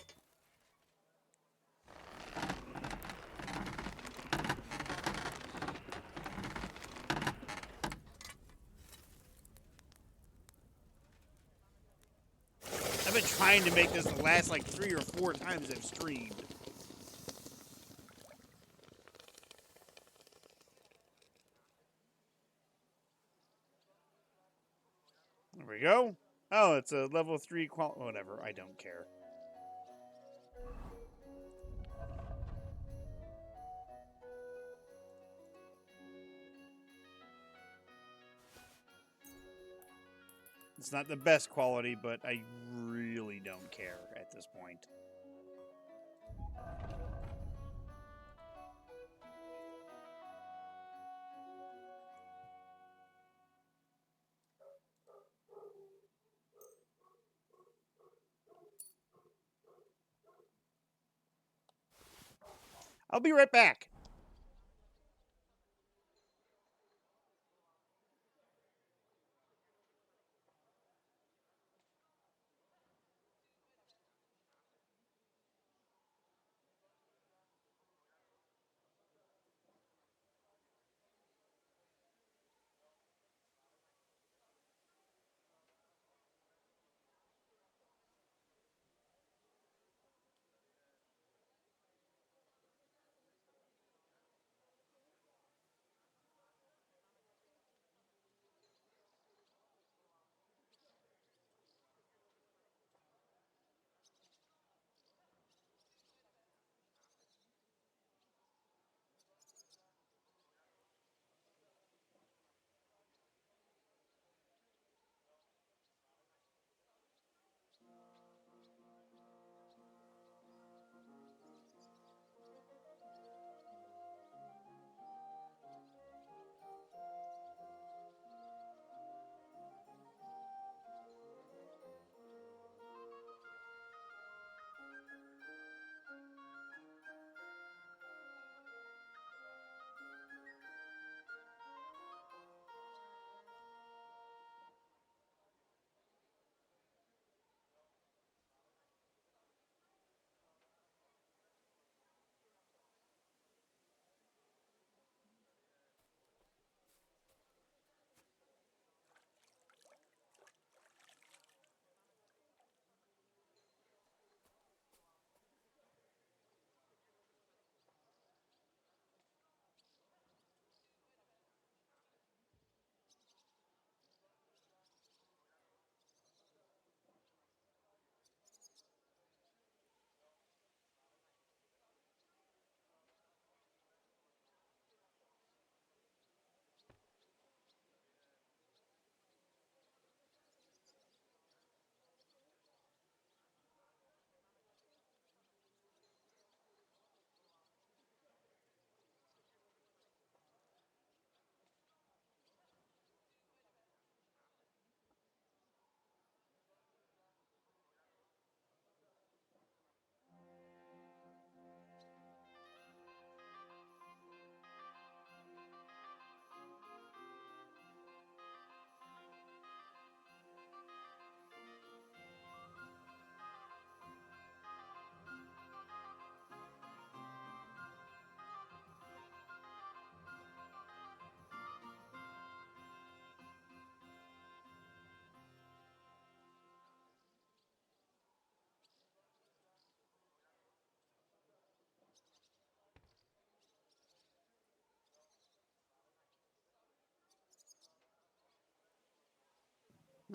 I've been trying to make this the last like 3 or 4 times I've streamed. There we go. Oh, it's a level 3 whatever, I don't care. It's not the best quality, but I really don't care at this point. I'll be right back.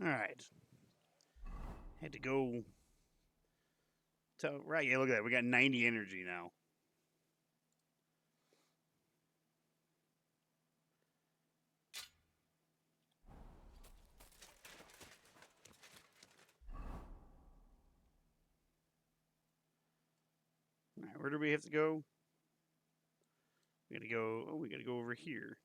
All right. Had to go. Right, yeah, look at that. We got 90 energy now. All right, where do we have to go? We gotta go. Oh, we gotta go over here.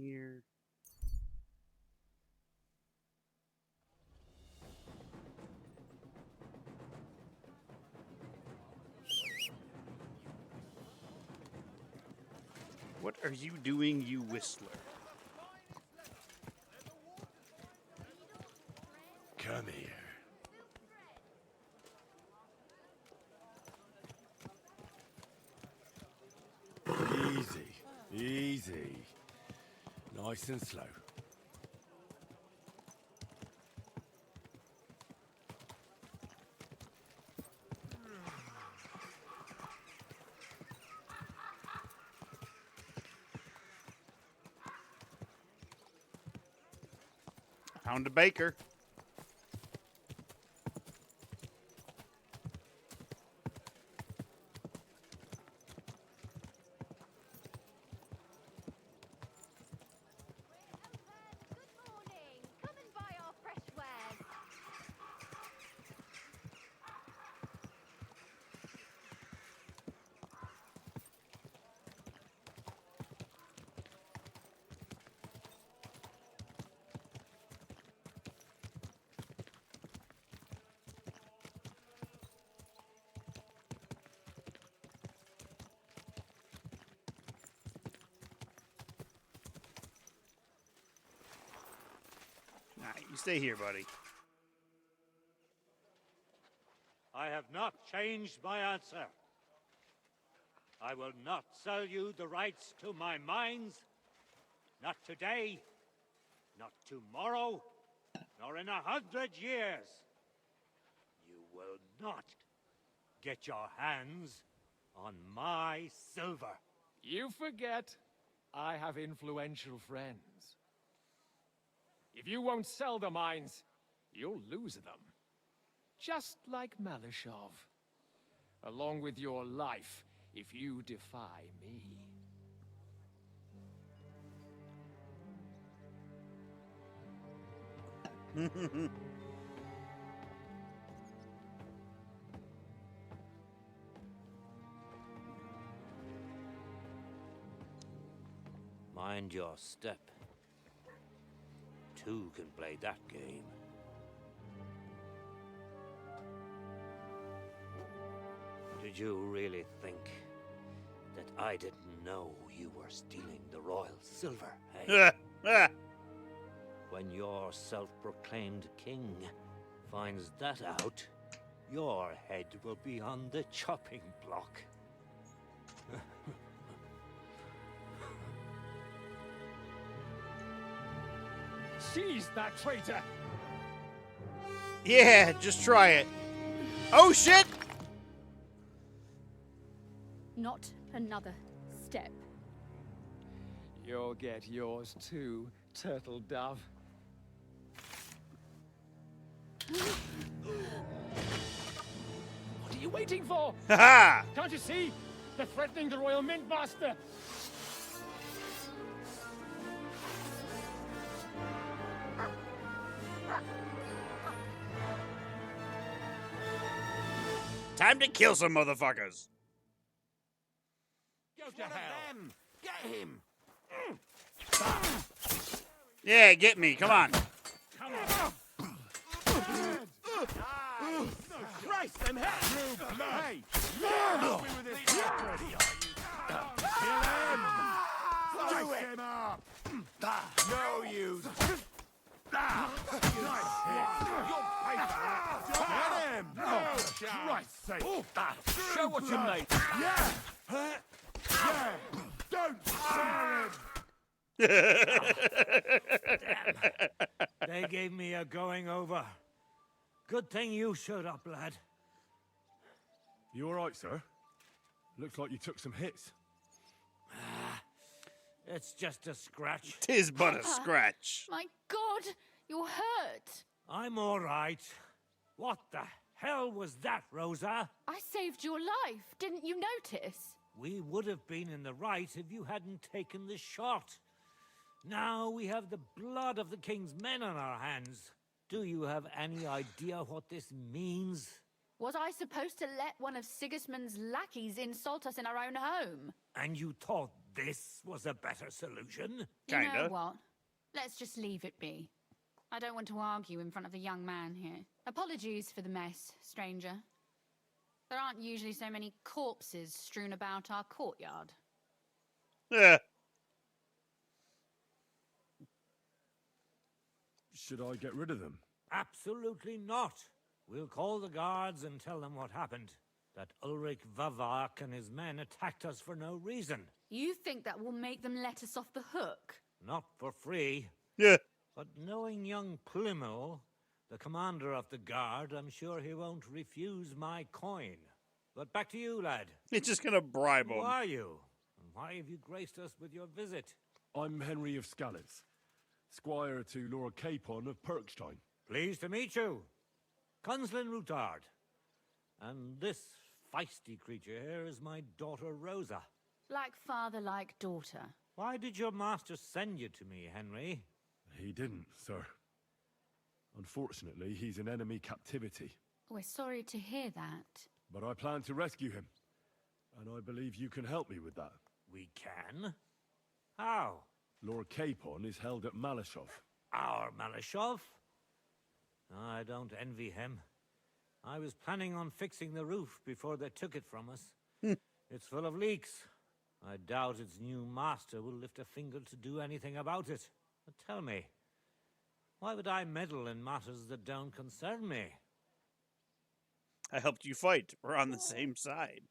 here. What are you doing, you whistler? Come here. Easy, easy. Nice and slow. Found a baker. Come and buy our fresh wares. Nah, you stay here, buddy. I have not changed my answer. I will not sell you the rights to my mines. Not today, not tomorrow, nor in 100 years. You will not get your hands on my silver. You forget I have influential friends. If you won't sell the mines, you'll lose them. Just like Malishov. Along with your life, if you defy me. Mind your step. Two can play that game. Did you really think that I didn't know you were stealing the royal silver, hey? When your self-proclaimed king finds that out, your head will be on the chopping block. Seize that traitor! Yeah, just try it. Oh, shit! Not another step. You'll get yours too, turtle dove. What are you waiting for? Ha! Can't you see? They're threatening the Royal Mint Master. Time to kill some motherfuckers. Go to hell. Get him. Yeah, get me. Come on. Come on. Christ, them heads. Hey, help me with this record. Kill him. Slice him up. No use. Nice hit. You'll pay for that. Get him. Oh, Christ's sake. Show what you made. Yeah. Yeah. Don't fire him. They gave me a going over. Good thing you showed up, lad. You all right, sir? Looks like you took some hits. It's just a scratch. 'Tis but a scratch. My God, you're hurt. I'm all right. What the hell was that, Rosa? I saved your life. Didn't you notice? We would have been in the right if you hadn't taken the shot. Now we have the blood of the king's men on our hands. Do you have any idea what this means? Was I supposed to let one of Sigismund's lackeys insult us in our own home? And you thought this was a better solution? You know what? Let's just leave it be. I don't want to argue in front of the young man here. Apologies for the mess, stranger. There aren't usually so many corpses strewn about our courtyard. Yeah. Should I get rid of them? Absolutely not. We'll call the guards and tell them what happened. That Ulrich Vavak and his men attacked us for no reason. You think that will make them let us off the hook? Not for free. Yeah. But knowing young Plymel, the commander of the guard, I'm sure he won't refuse my coin. But back to you, lad. It's just gonna bribe him. Who are you? And why have you graced us with your visit? I'm Henry of Skalitz, squire to Lord Capon of Perkstein. Pleased to meet you. Conslin Routard. And this feisty creature here is my daughter Rosa. Like father, like daughter. Why did your master send you to me, Henry? He didn't, sir. Unfortunately, he's in enemy captivity. We're sorry to hear that. But I plan to rescue him. And I believe you can help me with that. We can? How? Lord Capon is held at Malashov. Our Malashov? I don't envy him. I was planning on fixing the roof before they took it from us. It's full of leaks. I doubt its new master will lift a finger to do anything about it. But tell me, why would I meddle in matters that don't concern me? I helped you fight. We're on the same side.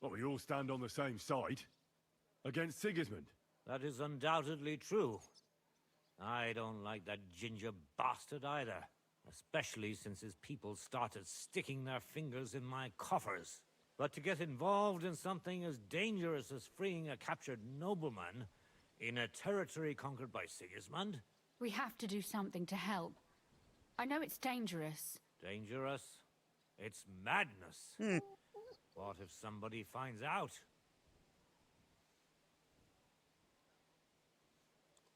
Well, we all stand on the same side. Against Sigismund. That is undoubtedly true. I don't like that ginger bastard either. Especially since his people started sticking their fingers in my coffers. But to get involved in something as dangerous as freeing a captured nobleman in a territory conquered by Sigismund? We have to do something to help. I know it's dangerous. Dangerous? It's madness. What if somebody finds out?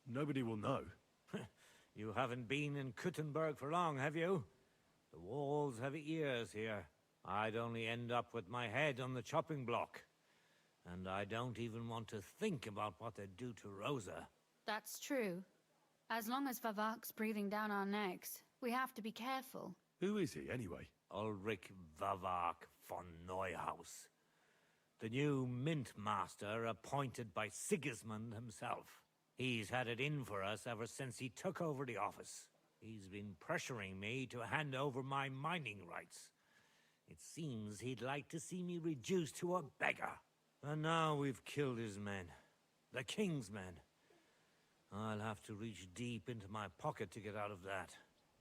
Nobody will know. You haven't been in Kuttenberg for long, have you? The walls have ears here. I'd only end up with my head on the chopping block. And I don't even want to think about what they'd do to Rosa. That's true. As long as Vavak's breathing down our necks, we have to be careful. Who is he, anyway? Ulrich Vavak von Neuhaus. The new mint master appointed by Sigismund himself. He's had it in for us ever since he took over the office. He's been pressuring me to hand over my mining rights. It seems he'd like to see me reduced to a beggar. And now we've killed his men. The king's men. I'll have to reach deep into my pocket to get out of that.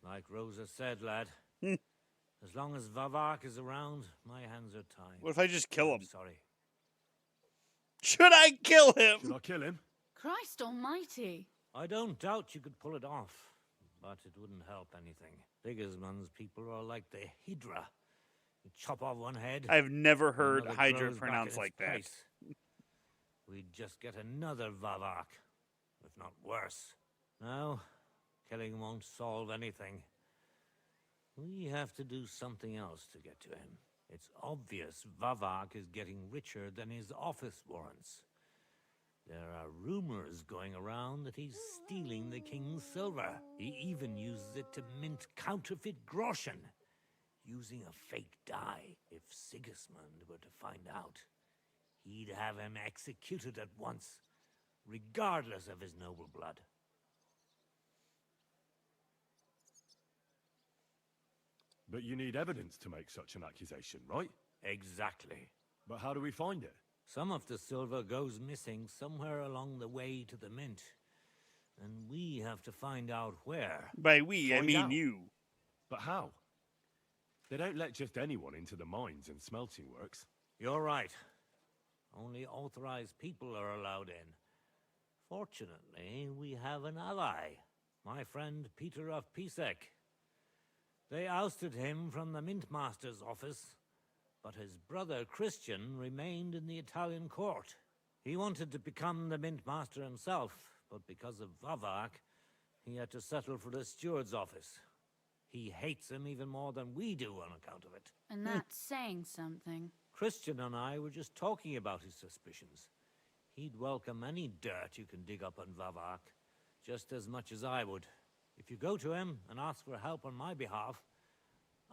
Like Rosa said, lad. As long as Vavak is around, my hands are tied. What if I just kill him? Sorry. Should I kill him? Should I kill him? Christ almighty! I don't doubt you could pull it off, but it wouldn't help anything. Sigismund's people are like the Hydra. You chop off one head. I've never heard another Hydra grows back pronounced in like its that. place. We'd just get another Vavak, if not worse. No, killing won't solve anything. We have to do something else to get to him. It's obvious Vavak is getting richer than his office warrants. There are rumors going around that he's stealing the king's silver. He even uses it to mint counterfeit groschen, using a fake die. If Sigismund were to find out, he'd have him executed at once, regardless of his noble blood. But you need evidence to make such an accusation, right? Exactly. But how do we find it? Some of the silver goes missing somewhere along the way to the mint. And we have to find out where. By we, I Find mean out. you. But how? They don't let just anyone into the mines and smelting works. You're right. Only authorized people are allowed in. Fortunately, we have an ally. My friend Peter of Pisek. They ousted him from the Mintmaster's office, but his brother Christian remained in the Italian court. He wanted to become the Mintmaster himself, but because of Vavak, he had to settle for the steward's office. He hates him even more than we do on account of it. And that's saying something. Christian and I were just talking about his suspicions. He'd welcome any dirt you can dig up on Vavak, just as much as I would. If you go to him and ask for help on my behalf,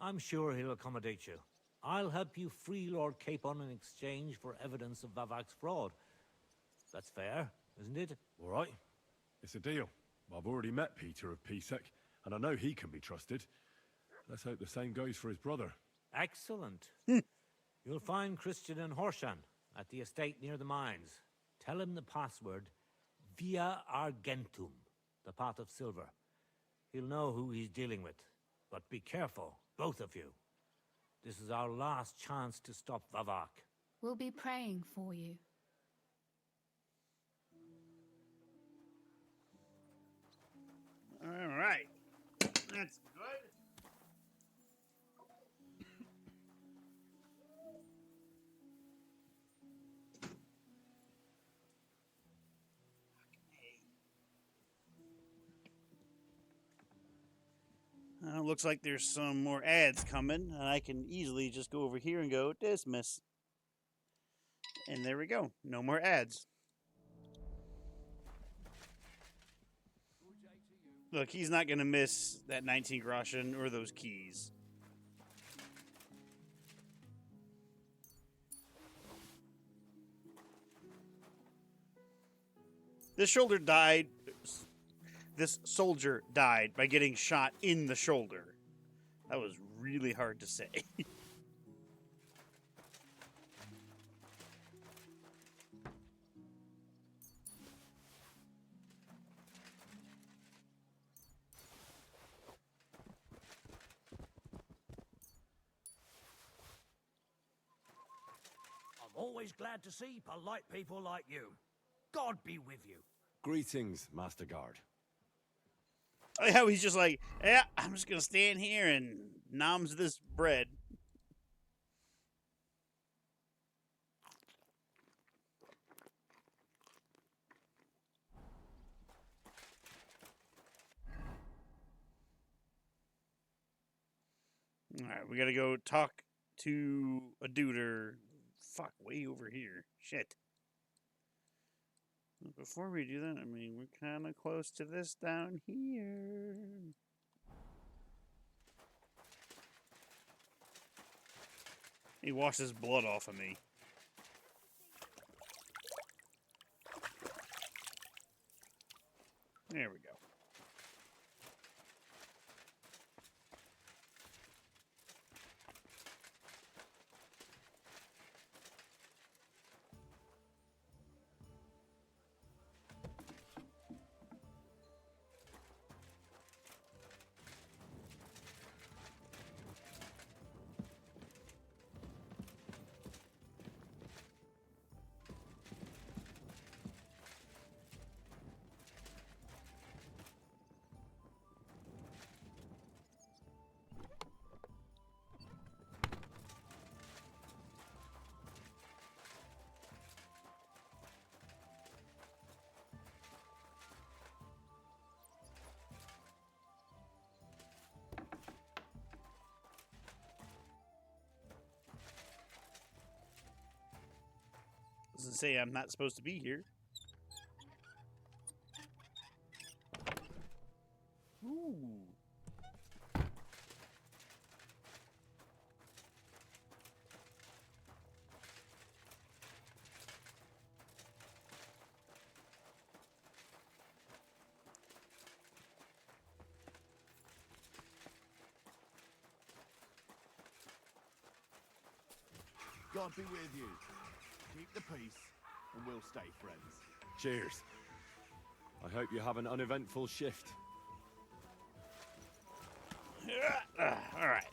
I'm sure he'll accommodate you. I'll help you free Lord Capon in exchange for evidence of Vavak's fraud. That's fair, isn't it? All right. It's a deal. I've already met Peter of Pisek, and I know he can be trusted. Let's hope the same goes for his brother. Excellent. You'll find Christian and Horshan at the estate near the mines. Tell him the password, Via Argentum, the pot of silver. He'll know who he's dealing with. But be careful, both of you. This is our last chance to stop Vavak. We'll be praying for you. All right. That's good. Looks like there's some more ads coming, and I can easily just go over here and go dismiss. And there we go. No more ads. Look, he's not going to miss that 19 groschen or those keys. This soldier died by getting shot in the shoulder. That was really hard to say. I'm always glad to see polite people like you. God be with you. Greetings, Master Guard. I like how he's just like, yeah, I'm just going to stand here and noms this bread. All right, we got to go talk to a duder. Fuck, way over here. Shit. Before we do that, I mean, we're kind of close to this down here. He washed his blood off of me. There we go. Doesn't say I'm not supposed to be here. Ooh. God be with you. Keep the peace, and we'll stay friends. Cheers. I hope you have an uneventful shift. All right.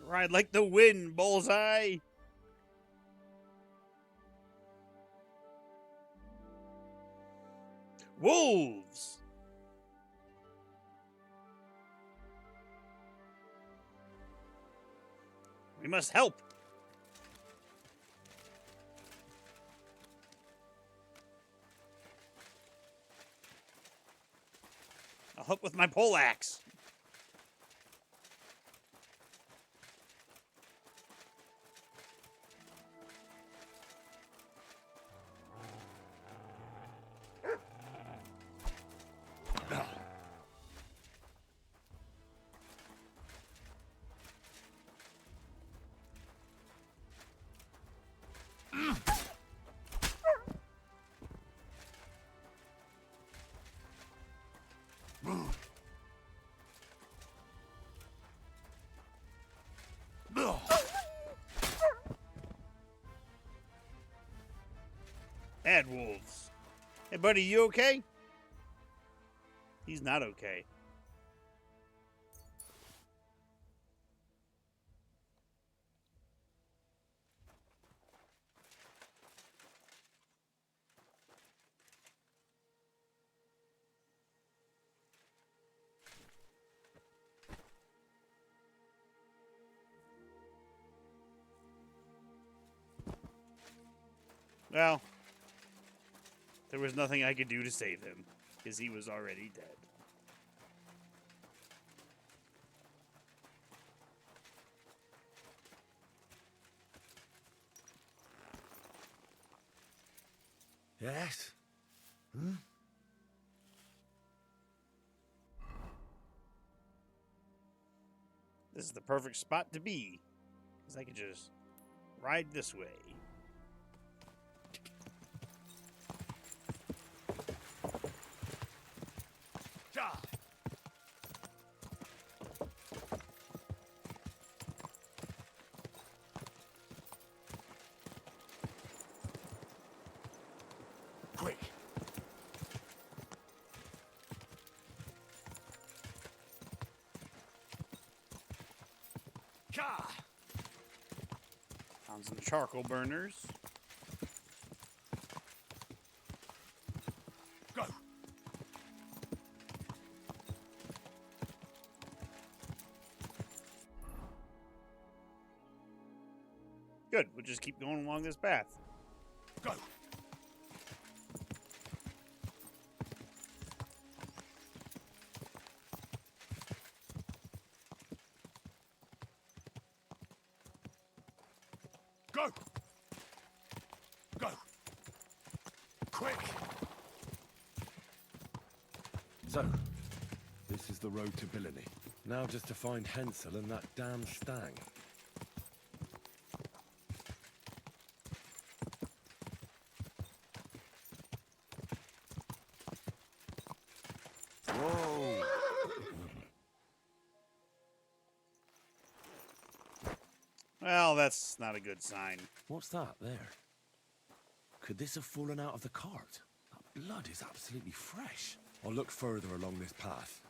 Ride like the wind, bullseye. Wolves. We must help. hook with my poleaxe. Bad wolves. Hey, buddy, you okay? He's not okay. Well, there was nothing I could do to save him, because he was already dead. Yes? Hmm? This is the perfect spot to be, because I could just ride this way. Quick! Found some charcoal burners. Go! Good, we'll just keep going along this path. Go! Go! Go! Quick! So, this is the road to Billany. Now just to find Hensel and that damn stag. Whoa! Well, that's not a good sign. What's that there? Could this have fallen out of the cart? That blood is absolutely fresh. I'll look further along this path.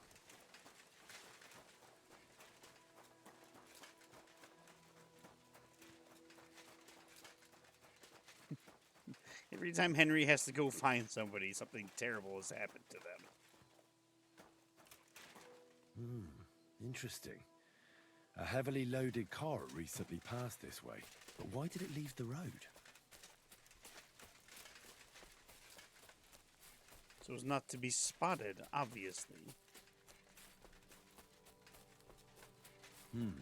Every time Henry has to go find somebody, something terrible has happened to them. Interesting. A heavily loaded car recently passed this way. But why did it leave the road? So as not to be spotted, obviously. An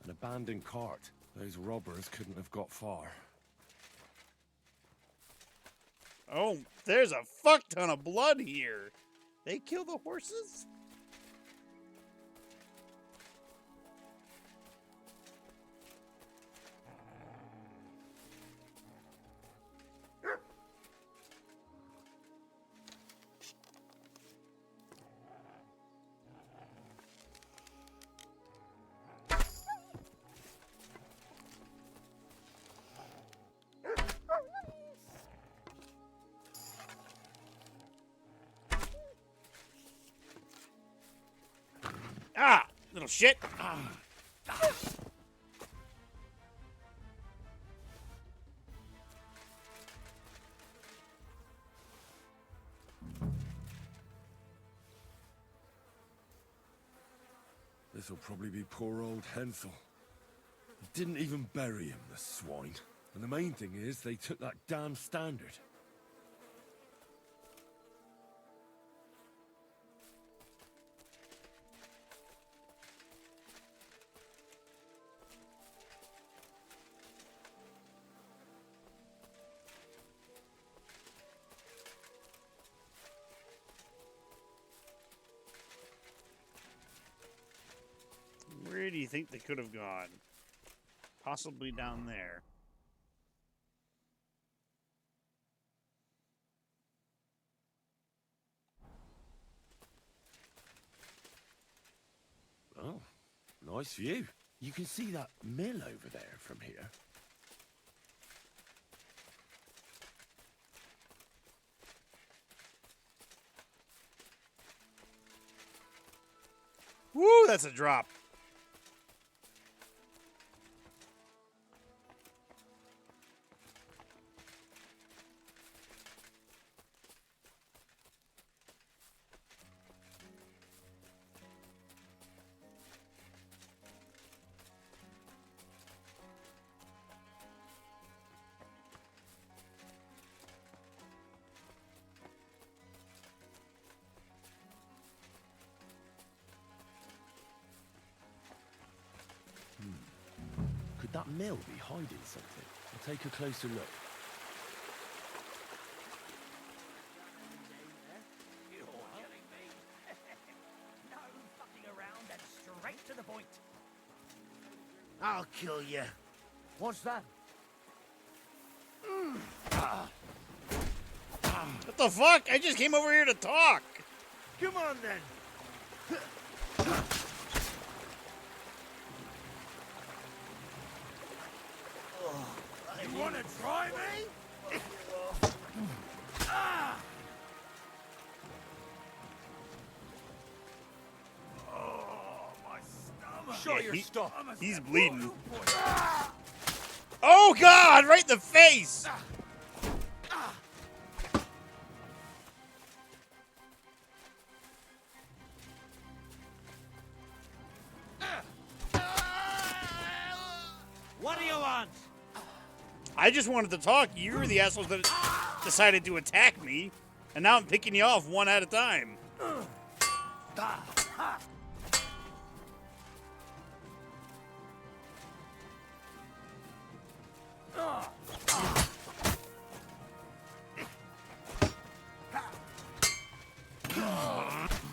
abandoned cart. Those robbers couldn't have got far. Oh, there's a fuck ton of blood here. They kill the horses? Ah, little shit. This'll probably be poor old Hensel. Didn't even bury him, the swine. And the main thing is, they took that damn standard. area do you think they could have gone? Possibly down there. Oh, nice view. You can see that mill over there from here. Woo, that's a drop. Could that mill be hiding something? I'll take a closer look. You're killing me. No fucking around and straight to the point. I'll kill you. What's that? What the fuck? I just came over here to talk. Come on then. You want to try me? Oh, my stomach. Show your stuff. He's bleeding. Oh God! Right in the face. What do you want? I just wanted to talk. You were the assholes that decided to attack me, and now I'm picking you off one at a time.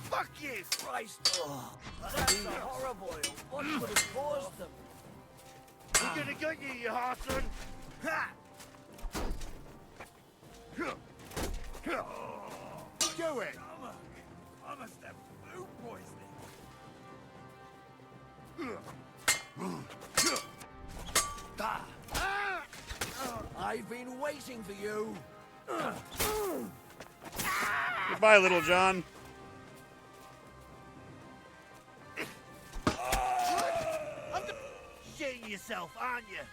Fuck you, Christ! That's a horrible. What could have caused them? We're gonna get you, you heartburn! Ha! Do it! I must have food poisoning. I've been waiting for you. Goodbye, Little John. Shitting yourself, aren't you?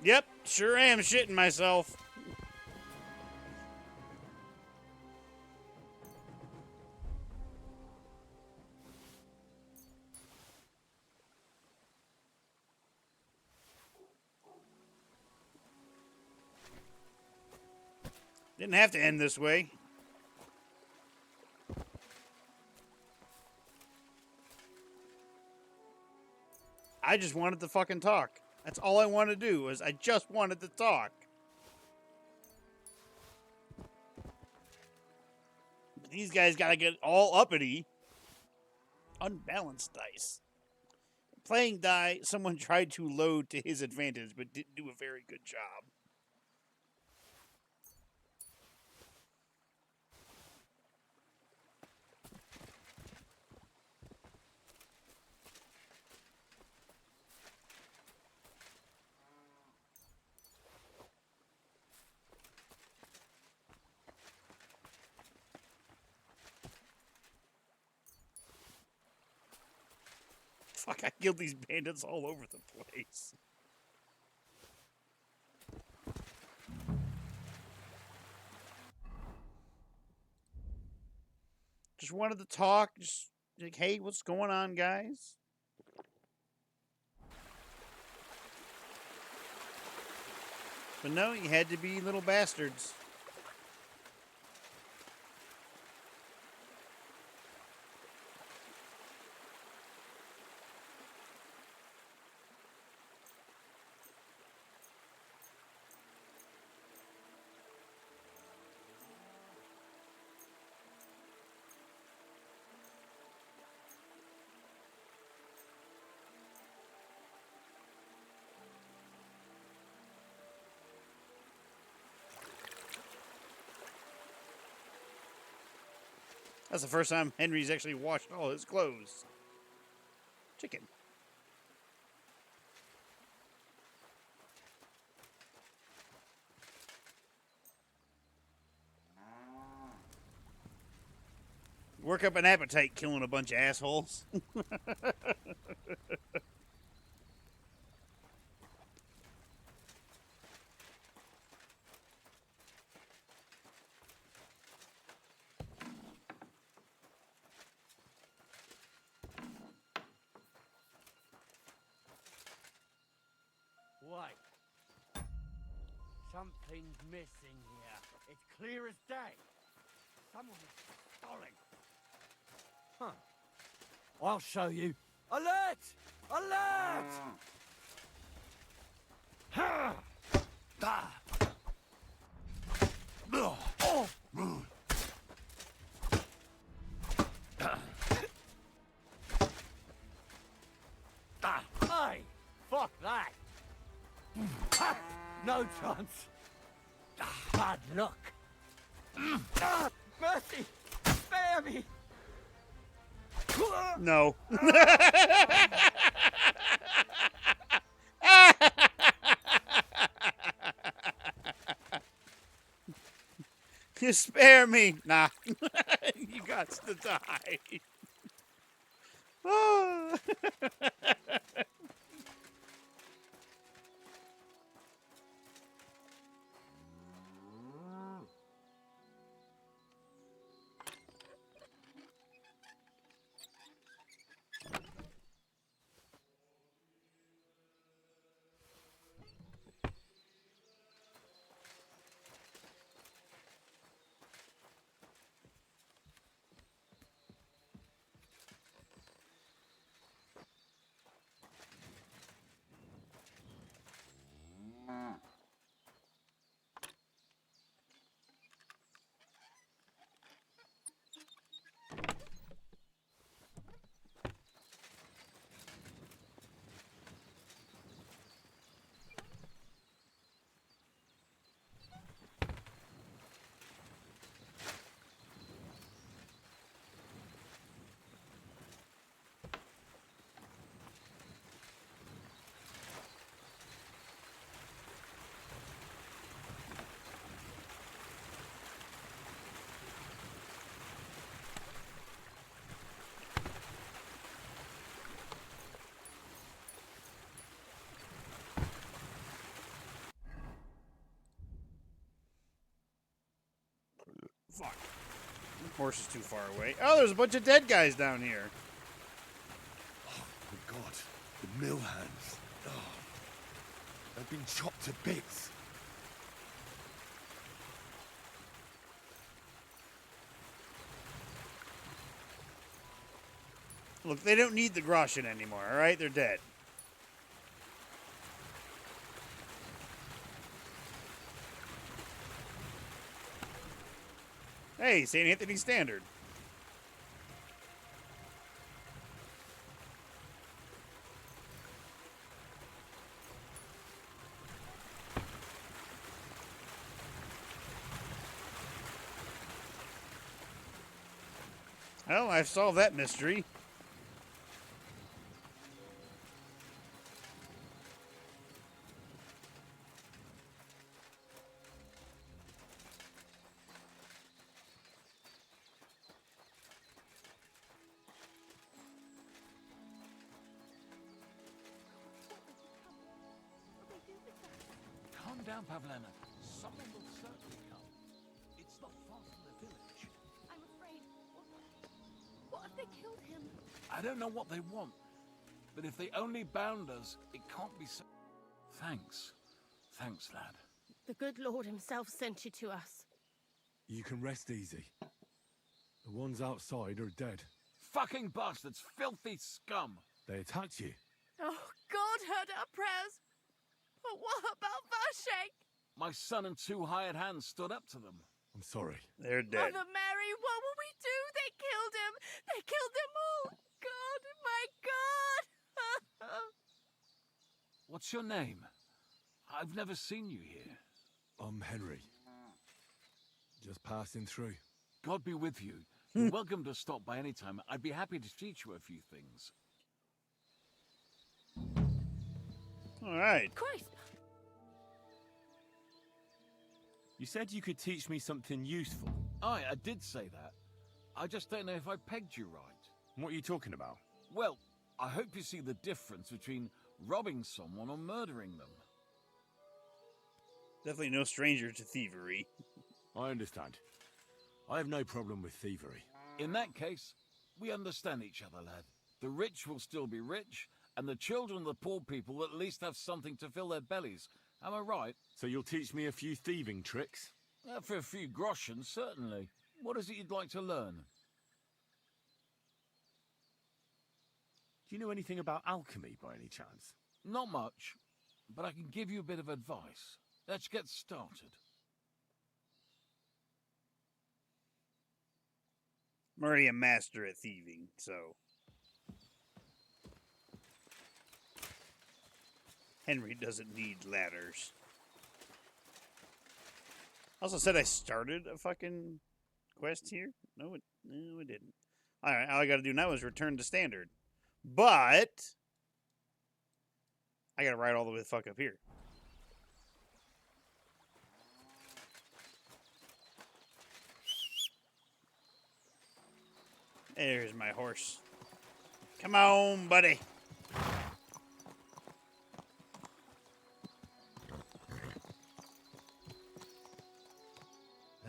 Yep, sure am shitting myself. Didn't have to end this way. I just wanted to fucking talk. That's all I wanted to do, was I just wanted to talk. But these guys gotta get all uppity. Unbalanced dice. Playing die, someone tried to load to his advantage, but didn't do a very good job. Fuck, I killed these bandits all over the place. Just wanted to talk. Just like, hey, what's going on, guys? But no, you had to be little bastards. That's the first time Henry's actually washed all his clothes. Chicken. Work up an appetite killing a bunch of assholes. Wait. Something's missing here. It's clear as day. Someone is stolen. Huh. I'll show you. Alert! Alert! Ha! Ah! Oh! Hey! Fuck that! Ha! No chance! Bad luck! Mercy! Spare me! No. You spare me. Nah. You got to die. Oh. Fuck. The horse is too far away. Oh, there's a bunch of dead guys down here. Oh, my God. The mill hands. Oh, they've been chopped to bits. Look, they don't need the Groshin anymore, alright? They're dead. Hey, St. Anthony Standard. Well, I've solved that mystery. Calm down, Pavlena. Someone will certainly come. It's not far from the village. I'm afraid. What if they killed him? I don't know what they want, but if they only bound us, it can't be so... Thanks. Thanks, lad. The good Lord himself sent you to us. You can rest easy. The ones outside are dead. Fucking bastards! Filthy scum! They attacked you. Oh, God heard our prayers. But what about Vashek? My son and two hired hands stood up to them. I'm sorry. They're dead. Mother Mary, what will we do? They killed him. They killed them all. God, my God. What's your name? I've never seen you here. I'm Henry. Just passing through. God be with you. You're welcome to stop by any time. I'd be happy to teach you a few things. All right. Christ! You said you could teach me something useful. I did say that. I just don't know if I pegged you right. What are you talking about? Well, I hope you see the difference between robbing someone or murdering them. Definitely no stranger to thievery. I understand. I have no problem with thievery. In that case, we understand each other, lad. The rich will still be rich, and the children of the poor people at least have something to fill their bellies. Am I right? So you'll teach me a few thieving tricks? For a few groshens, certainly. What is it you'd like to learn? Do you know anything about alchemy by any chance? Not much, but I can give you a bit of advice. Let's get started. I'm already a master at thieving, so... Henry doesn't need ladders. Also said I started a fucking quest here? No, it didn't. Alright, all I gotta do now is return to standard. But... I gotta ride all the way the fuck up here. There's my horse. Come on, buddy.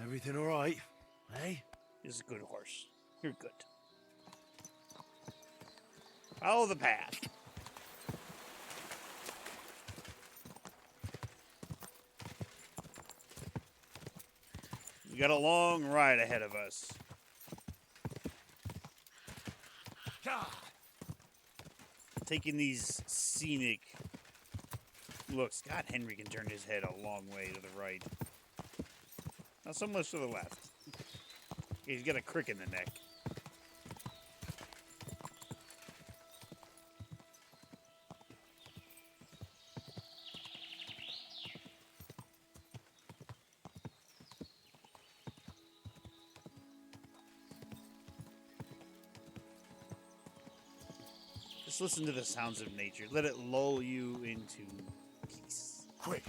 Everything all right, eh? This is a good horse. You're good. Follow the path. We got a long ride ahead of us. Taking these scenic looks. God, Henry can turn his head a long way to the right. Not so much to the left. He's got a crick in the neck. Just listen to the sounds of nature. Let it lull you into peace. Quick!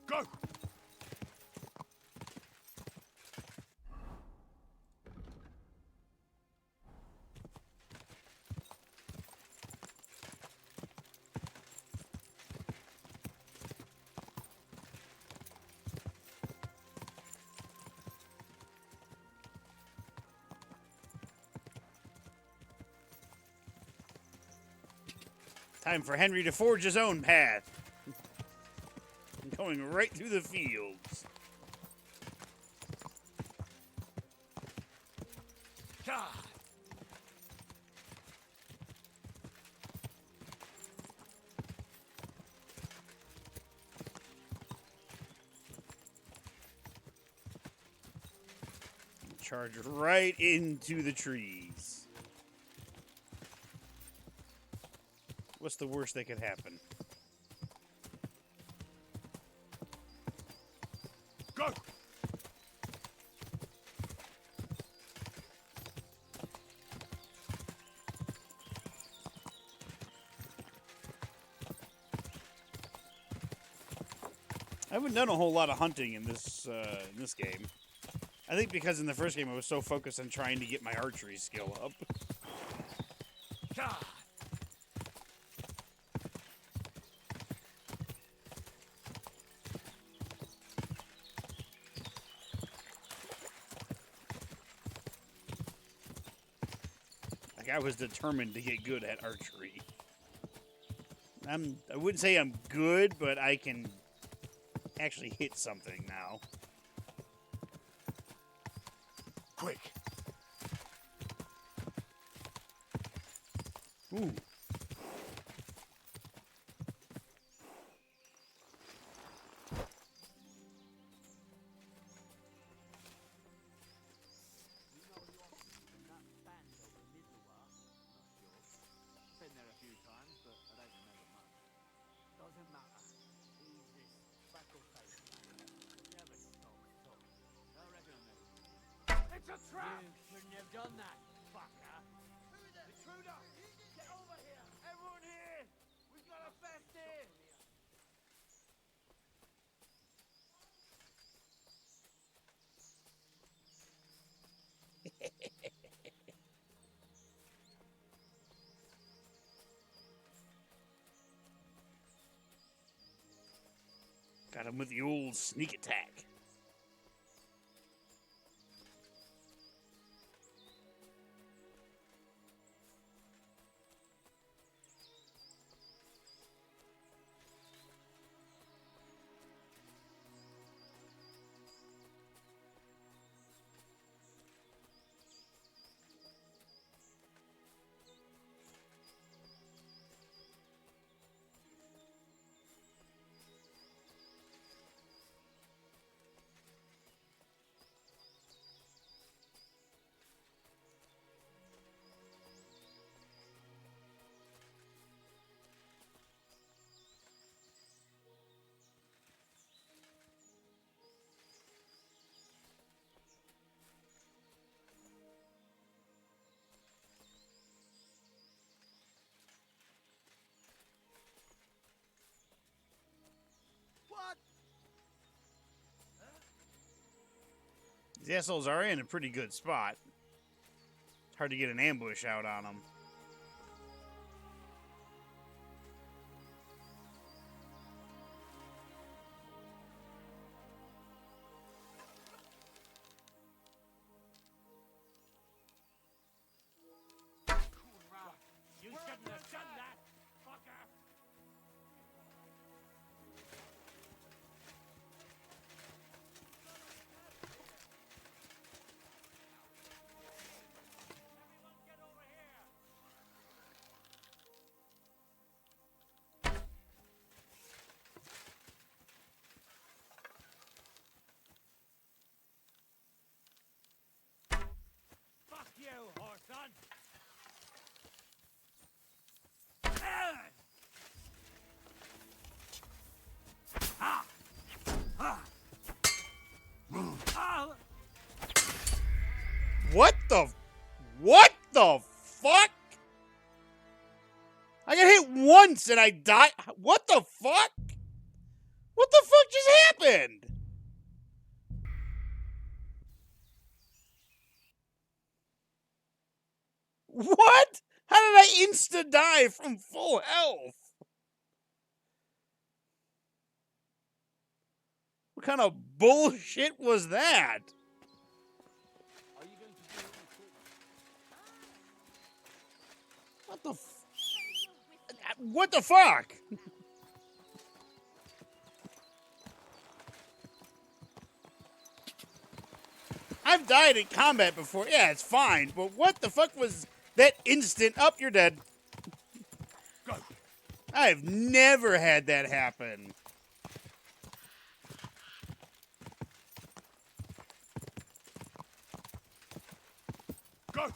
Go! Time for Henry to forge his own path. Going right through the fields. Charge right into the trees. What's the worst that could happen? Go! I haven't done a whole lot of hunting in this game. I think because in the first game I was so focused on trying to get my archery skill up. Like I was determined to get good at archery. I wouldn't say I'm good, but I can actually hit something now. Quick! Ooh. a trap! You shouldn't have done that, fucker. Intruder! Get over here! Everyone here! We've got a fest here! Got him with the old sneak attack. What? These assholes are in a pretty good spot. It's hard to get an ambush out on them. You shouldn't have done that, fucker! Fuck you, Horson! What the fuck? I got hit once and I died. What the fuck? What the fuck just happened? What? How did I insta die from full health? What kind of bullshit was that? What the what the fuck? I've died in combat before. Yeah, it's fine. But what the fuck was that instant up? You're dead. Go. I've never had that happen. Go.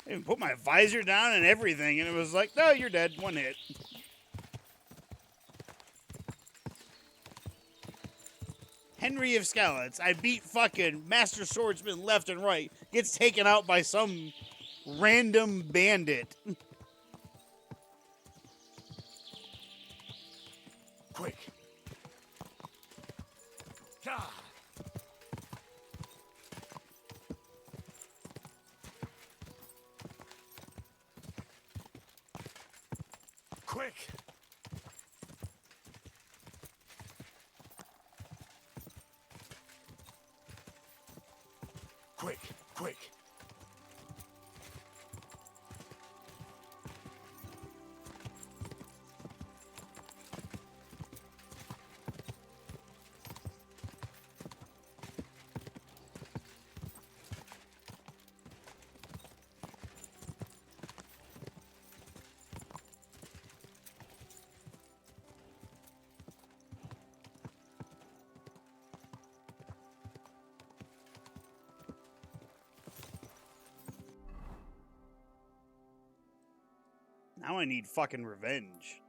I even put my visor down and everything, and it was like, no, you're dead. One hit. Henry of Skeleton. I beat fucking Master Swordsman left and right. Gets taken out by some random bandit. Quick. God. Quick. Quick, quick. Now I need fucking revenge.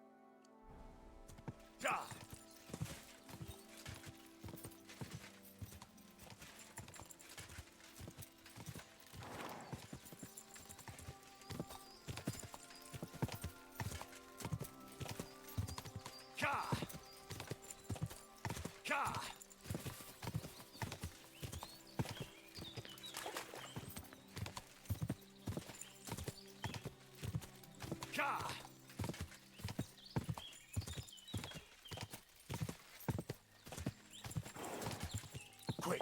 Quick.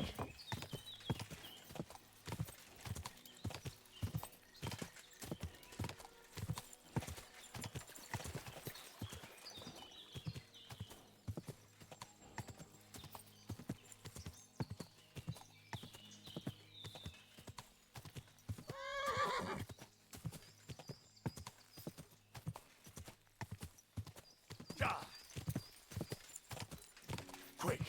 Quick.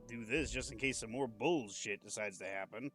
Do this just in case some more bullshit decides to happen.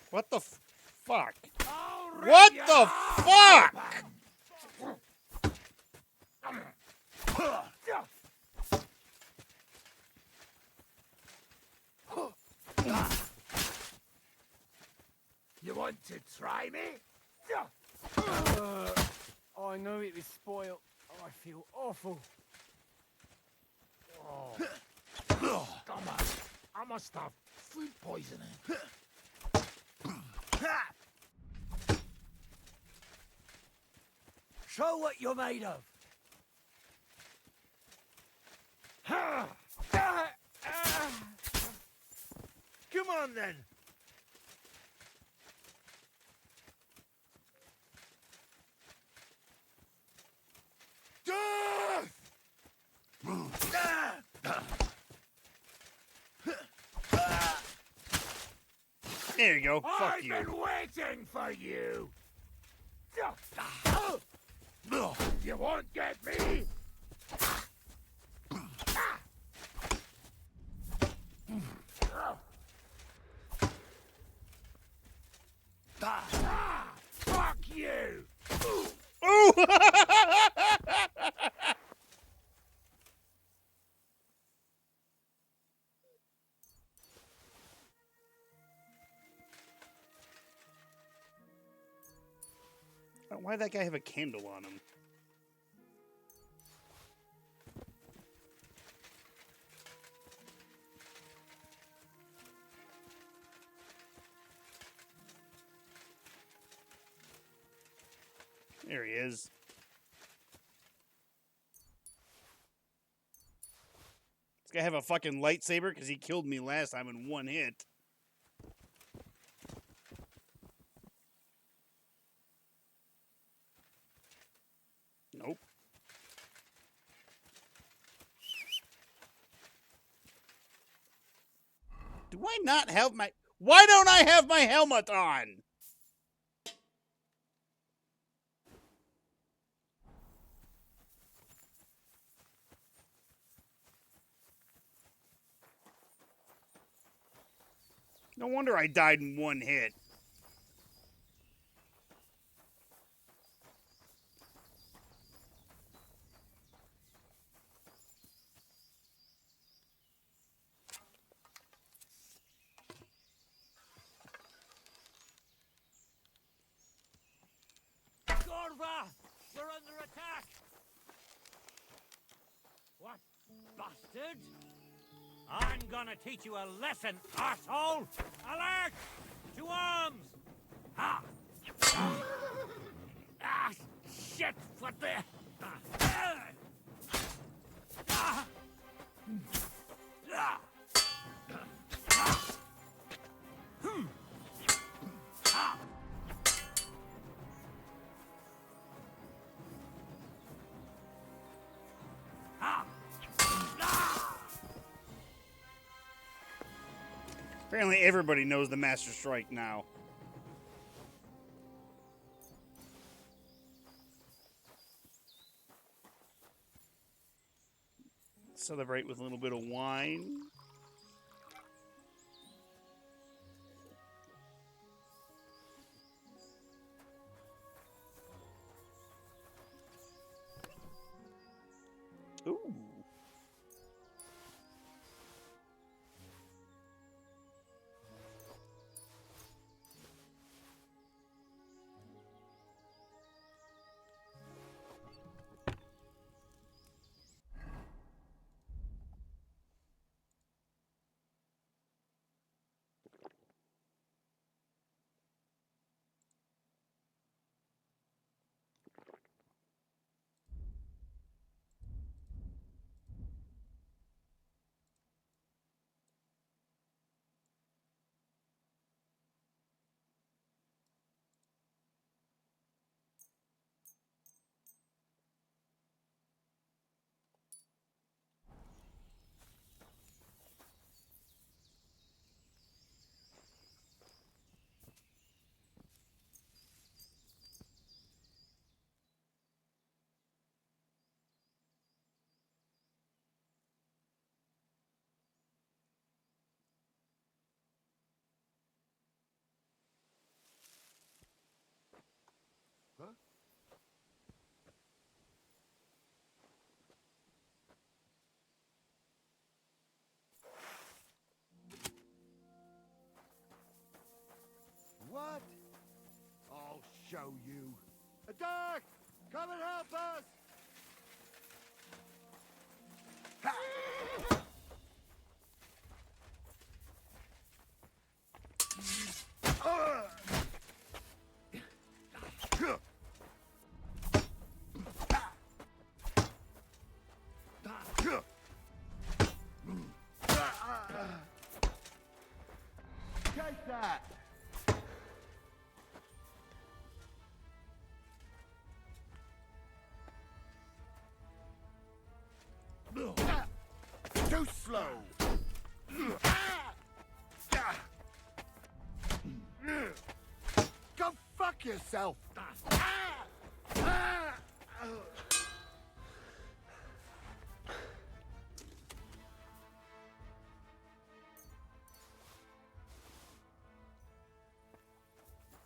What the fuck? What the fuck? You want to try me? I know it was spoiled. I feel awful. Oh. Come on. I must have food poisoning. Show what you're made of. Come on then. There you go. Fuck I've you. been waiting for you. You won't get me. Fuck you. Ooh! Why'd that guy have a candle on him? There he is. This guy have a fucking lightsaber because he killed me last time in one hit. Nope. Do I not have my... Why don't I have my helmet on? No wonder I died in one hit. Gorva! We're under attack! What, bastard? I'm gonna teach you a lesson, arsehole! Alert! To arms! Ah! Ah, shit! What the... Ah! Ah! Ah! Apparently everybody knows the Master Strike now. Celebrate with a little bit of wine. Ooh. What? I'll show you. Attack! Come and help us! Take that! Too slow! Go fuck yourself!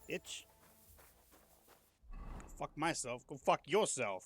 Bitch. Fuck myself. Go fuck yourself.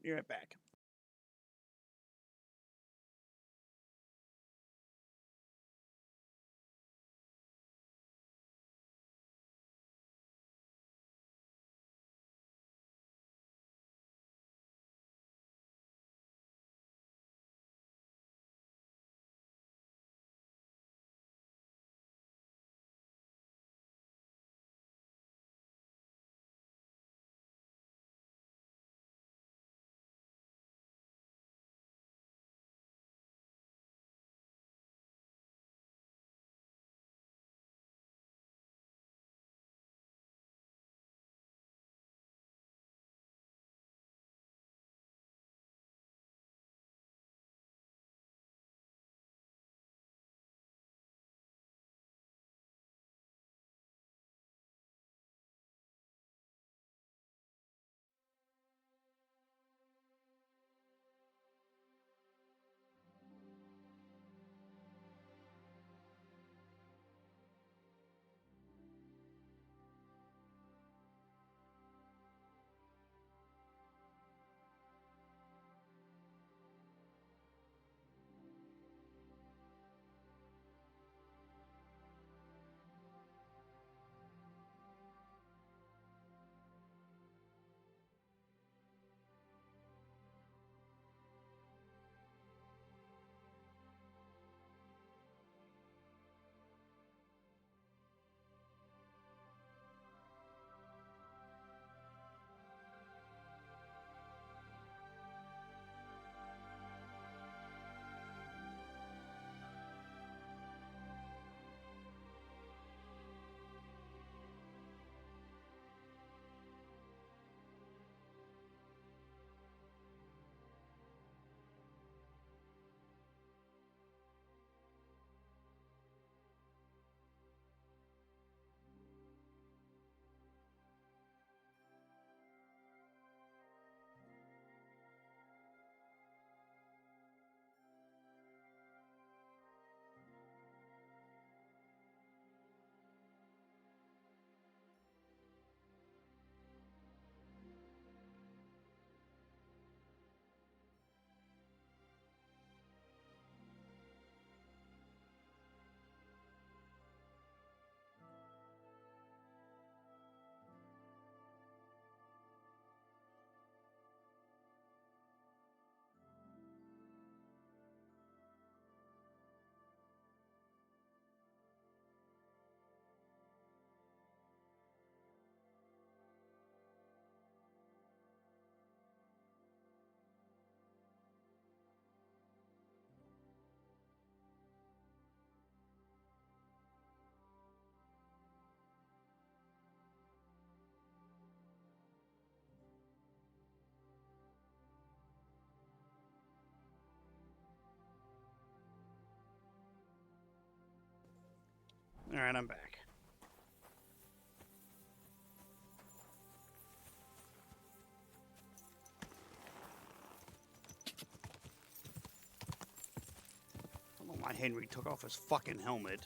Be right back. Alright, I'm back. I don't know why Henry took off his fucking helmet.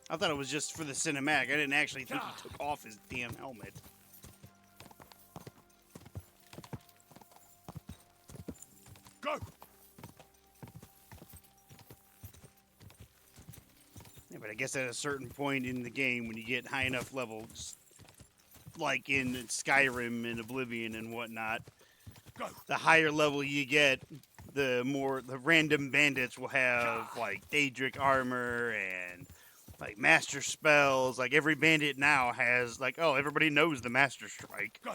I thought it was just for the cinematic. I didn't actually think he took off his damn helmet. Go! Yeah, but I guess at a certain point in the game, when you get high enough levels, like in Skyrim and Oblivion and whatnot, the higher level you get, the more the random bandits will have like Daedric armor and like master spells. Like every bandit now has like, oh, everybody knows the Master Strike. Go.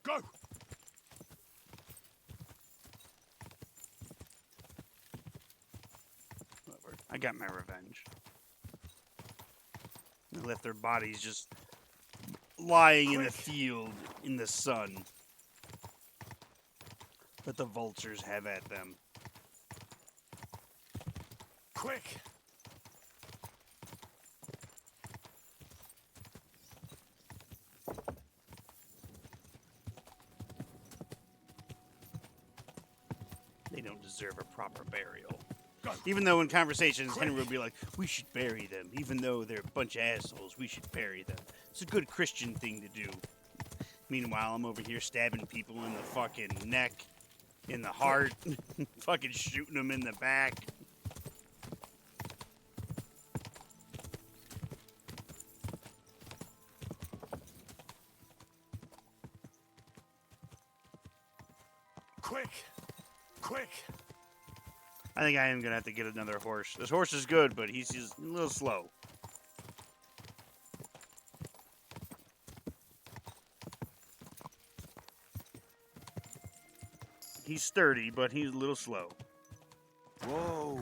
Go. I got my revenge. They left their bodies just lying in the field in the sun. Let the vultures have at them. Quick! They don't deserve a proper burial. Even though in conversations, Henry would be like, we should bury them. Even though they're a bunch of assholes, we should bury them. It's a good Christian thing to do. Meanwhile, I'm over here stabbing people in the fucking neck, in the heart, fucking shooting them in the back. Quick! Quick! I think I am going to have to get another horse. This horse is good, but he's just a little slow. He's sturdy, but he's a little slow. Whoa!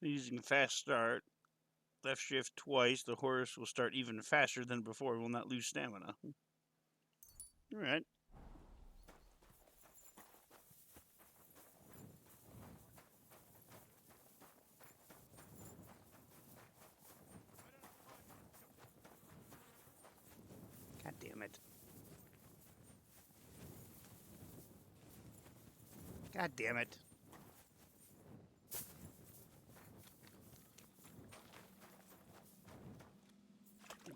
Using fast start, left shift twice, the horse will start even faster than before. Will not lose stamina. All right. God damn it. God damn it.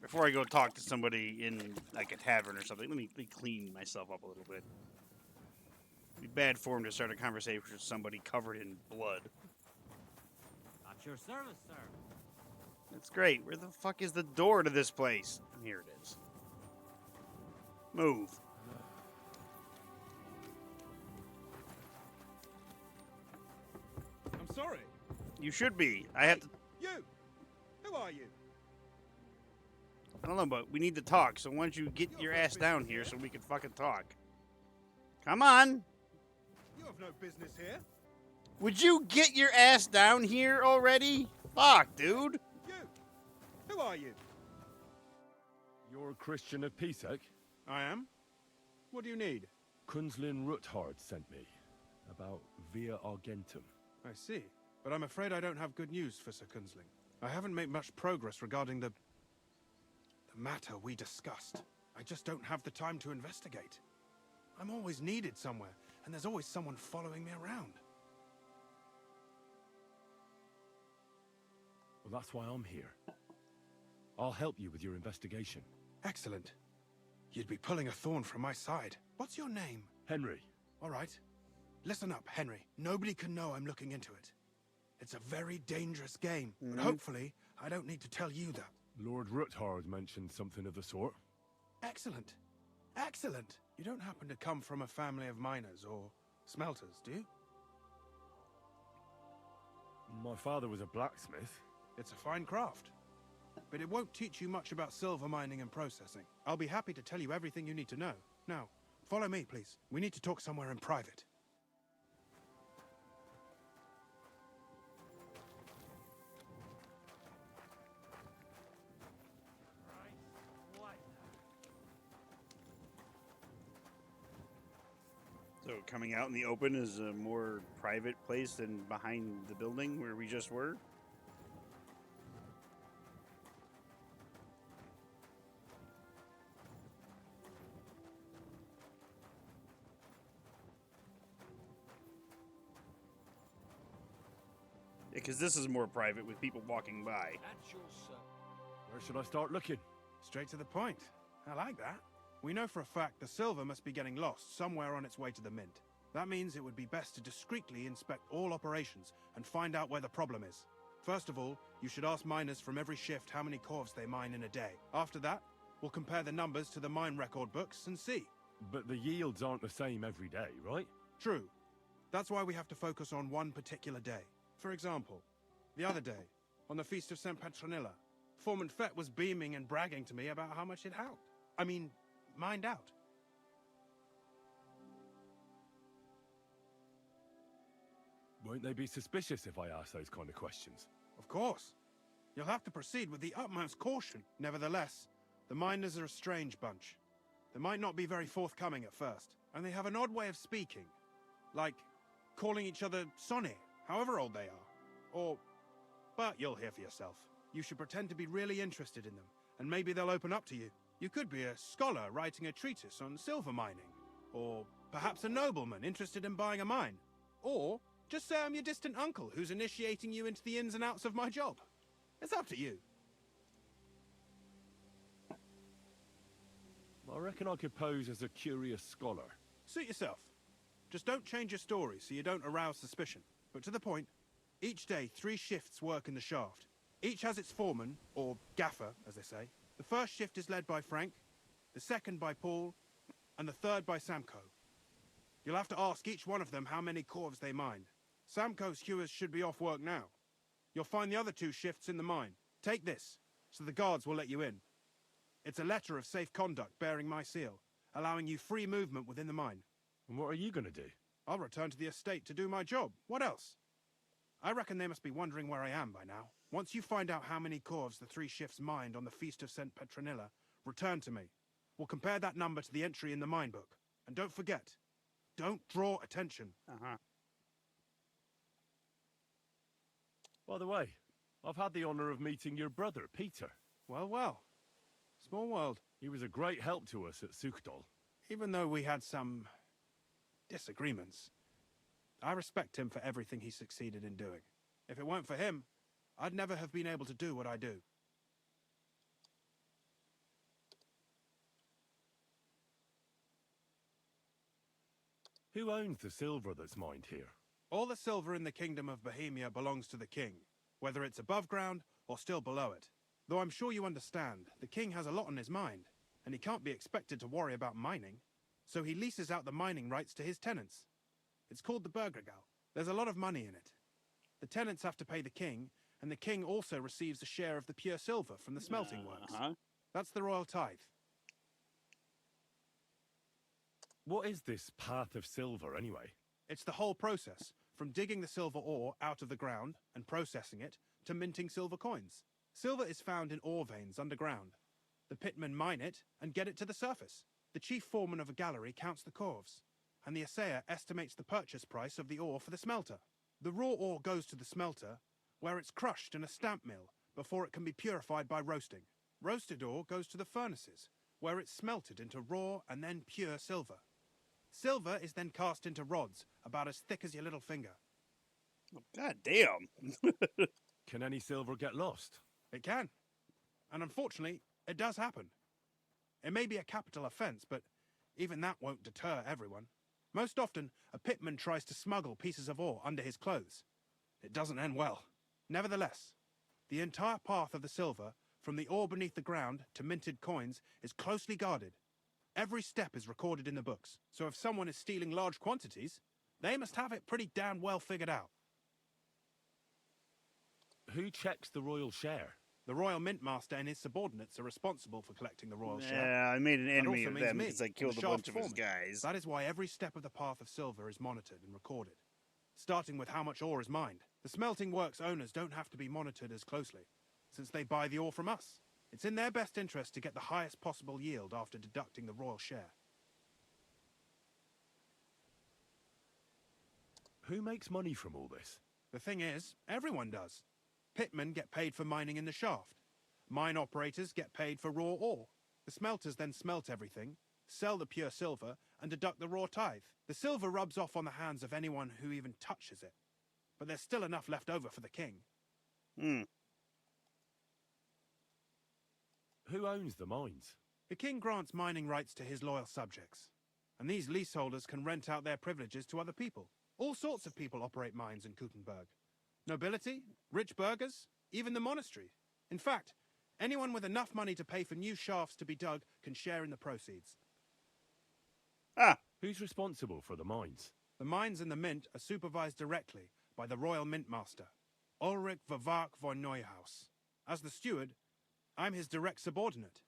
Before I go talk to somebody in like a tavern or something, let me clean myself up a little bit. It'd be bad form to start a conversation with somebody covered in blood. At your service, sir. That's great. Where the fuck is the door to this place? Here it is. Move. I'm sorry. You should be. I have to... You! Who are you? I don't know, but we need to talk, so why don't you get your ass down here so we can fucking talk? Come on! You have no business here. Would you get your ass down here already? Fuck, dude! You! Who are you? You're a Christian of Pisek? I am. What do you need? Kunzlin Ruthard sent me about Via Argentum. I see. But I'm afraid I don't have good news for Sir Kunzling. I haven't made much progress regarding the matter we discussed. I just don't have the time to investigate. I'm always needed somewhere, and there's always someone following me around. Well, that's why I'm here. I'll help you with your investigation. Listen up, Henry. Nobody can know I'm looking into it. It's a very dangerous game, but Mhm. hopefully I don't need to tell you that. Lord Ruthard mentioned something of the sort. Excellent. Excellent. You don't happen to come from a family of miners or smelters, do you? My father was a blacksmith. It's a fine craft. But it won't teach you much about silver mining and processing. I'll be happy to tell you everything you need to know. Now, follow me, please. We need to talk somewhere in private. So coming out in the open is a more private place than behind the building where we just were? Because this is more private with people walking by. That's your son. Where should I start looking? Straight to the point. I like that. We know for a fact the silver must be getting lost somewhere on its way to the mint. That means it would be best to discreetly inspect all operations and find out where the problem is. First of all, you should ask miners from every shift how many corves they mine in a day. After that, we'll compare the numbers to the mine record books and see. But the yields aren't the same every day, right? True. That's why we have to focus on one particular day. For example, the other day, on the Feast of St. Petronilla, Foreman Fett was beaming and bragging to me about how much it helped. Mined out. Won't they be suspicious if I ask those kind of questions? Of course. You'll have to proceed with the utmost caution. Nevertheless, the miners are a strange bunch. They might not be very forthcoming at first, and they have an odd way of speaking. Like calling each other Sonny, however old they are. But you'll hear for yourself. You should pretend to be really interested in them, and maybe they'll open up to you. You could be a scholar writing a treatise on silver mining, or perhaps a nobleman interested in buying a mine. Or just say I'm your distant uncle who's initiating you into the ins and outs of my job. It's up to you. I reckon I could pose as a curious scholar. Suit yourself. Just don't change your story so you don't arouse suspicion. But to the point, each day 3 shifts work in the shaft. Each has its foreman, or gaffer, as they say. The first shift is led by Frank, the second by Paul, and the third by Samko. You'll have to ask each one of them how many corves they mine. Samko's hewers should be off work now. You'll find the other 2 shifts in the mine. Take this, so the guards will let you in. It's a letter of safe conduct bearing my seal, allowing you free movement within the mine. And what are you going to do? I'll return to the estate to do my job. What else? I reckon they must be wondering where I am by now. Once you find out how many corves the 3 shifts mined on the Feast of St. Petronilla, return to me. We'll compare that number to the entry in the mine book. And don't forget, don't draw attention. By the way, I've had the honor of meeting your brother, Peter. Well, well. Small world. He was a great help to us at Sukdal. Even though we had some disagreements, I respect him for everything he succeeded in doing. If it weren't for him, I'd never have been able to do what I do. Who owns the silver that's mined here? All the silver in the Kingdom of Bohemia belongs to the king, whether it's above ground or still below it. Though I'm sure you understand, the king has a lot on his mind, and he can't be expected to worry about mining. So he leases out the mining rights to his tenants. It's called the Burgergal. There's a lot of money in it. The tenants have to pay the king, and the king also receives a share of the pure silver from the smelting works. That's the royal tithe. What is this path of silver, anyway? It's the whole process, from digging the silver ore out of the ground and processing it, to minting silver coins. Silver is found in ore veins underground. The pitmen mine it and get it to the surface. The chief foreman of a gallery counts the corves, and the assayer estimates the purchase price of the ore for the smelter. The raw ore goes to the smelter, where it's crushed in a stamp mill before it can be purified by roasting. Roasted ore goes to the furnaces, where it's smelted into raw and then pure silver. Silver is then cast into rods about as thick as your little finger. God damn. Can any silver get lost? It can. And unfortunately, it does happen. It may be a capital offense, but even that won't deter everyone. Most often, a pitman tries to smuggle pieces of ore under his clothes. It doesn't end well. Nevertheless, the entire path of the silver, from the ore beneath the ground to minted coins, is closely guarded. Every step is recorded in the books, so if someone is stealing large quantities, they must have it pretty damn well figured out. Who checks the royal share? The royal mint master and his subordinates are responsible for collecting the royal share. Yeah, I made an That enemy also of means them me, because I the killed a shaft bunch of his foreman. guys. That is why every step of the path of silver is monitored and recorded, starting with how much ore is mined. The smelting works owners don't have to be monitored as closely, since they buy the ore from us. It's in their best interest to get the highest possible yield after deducting the royal share. Who makes money from all this? The thing is, everyone does. Pitmen get paid for mining in the shaft. Mine operators get paid for raw ore. The smelters then smelt everything, sell the pure silver, and deduct the raw tithe. The silver rubs off on the hands of anyone who even touches it. But there's still enough left over for the king. Who owns the mines? The king grants mining rights to his loyal subjects. And these leaseholders can rent out their privileges to other people. All sorts of people operate mines in Kuttenberg. Nobility, rich burghers, even the monastery. In fact, anyone with enough money to pay for new shafts to be dug can share in the proceeds. Who's responsible for the mines? The mines and the mint are supervised directly by the royal mint master, Ulrich Vervark von Neuhaus. As the steward, I'm his direct subordinate.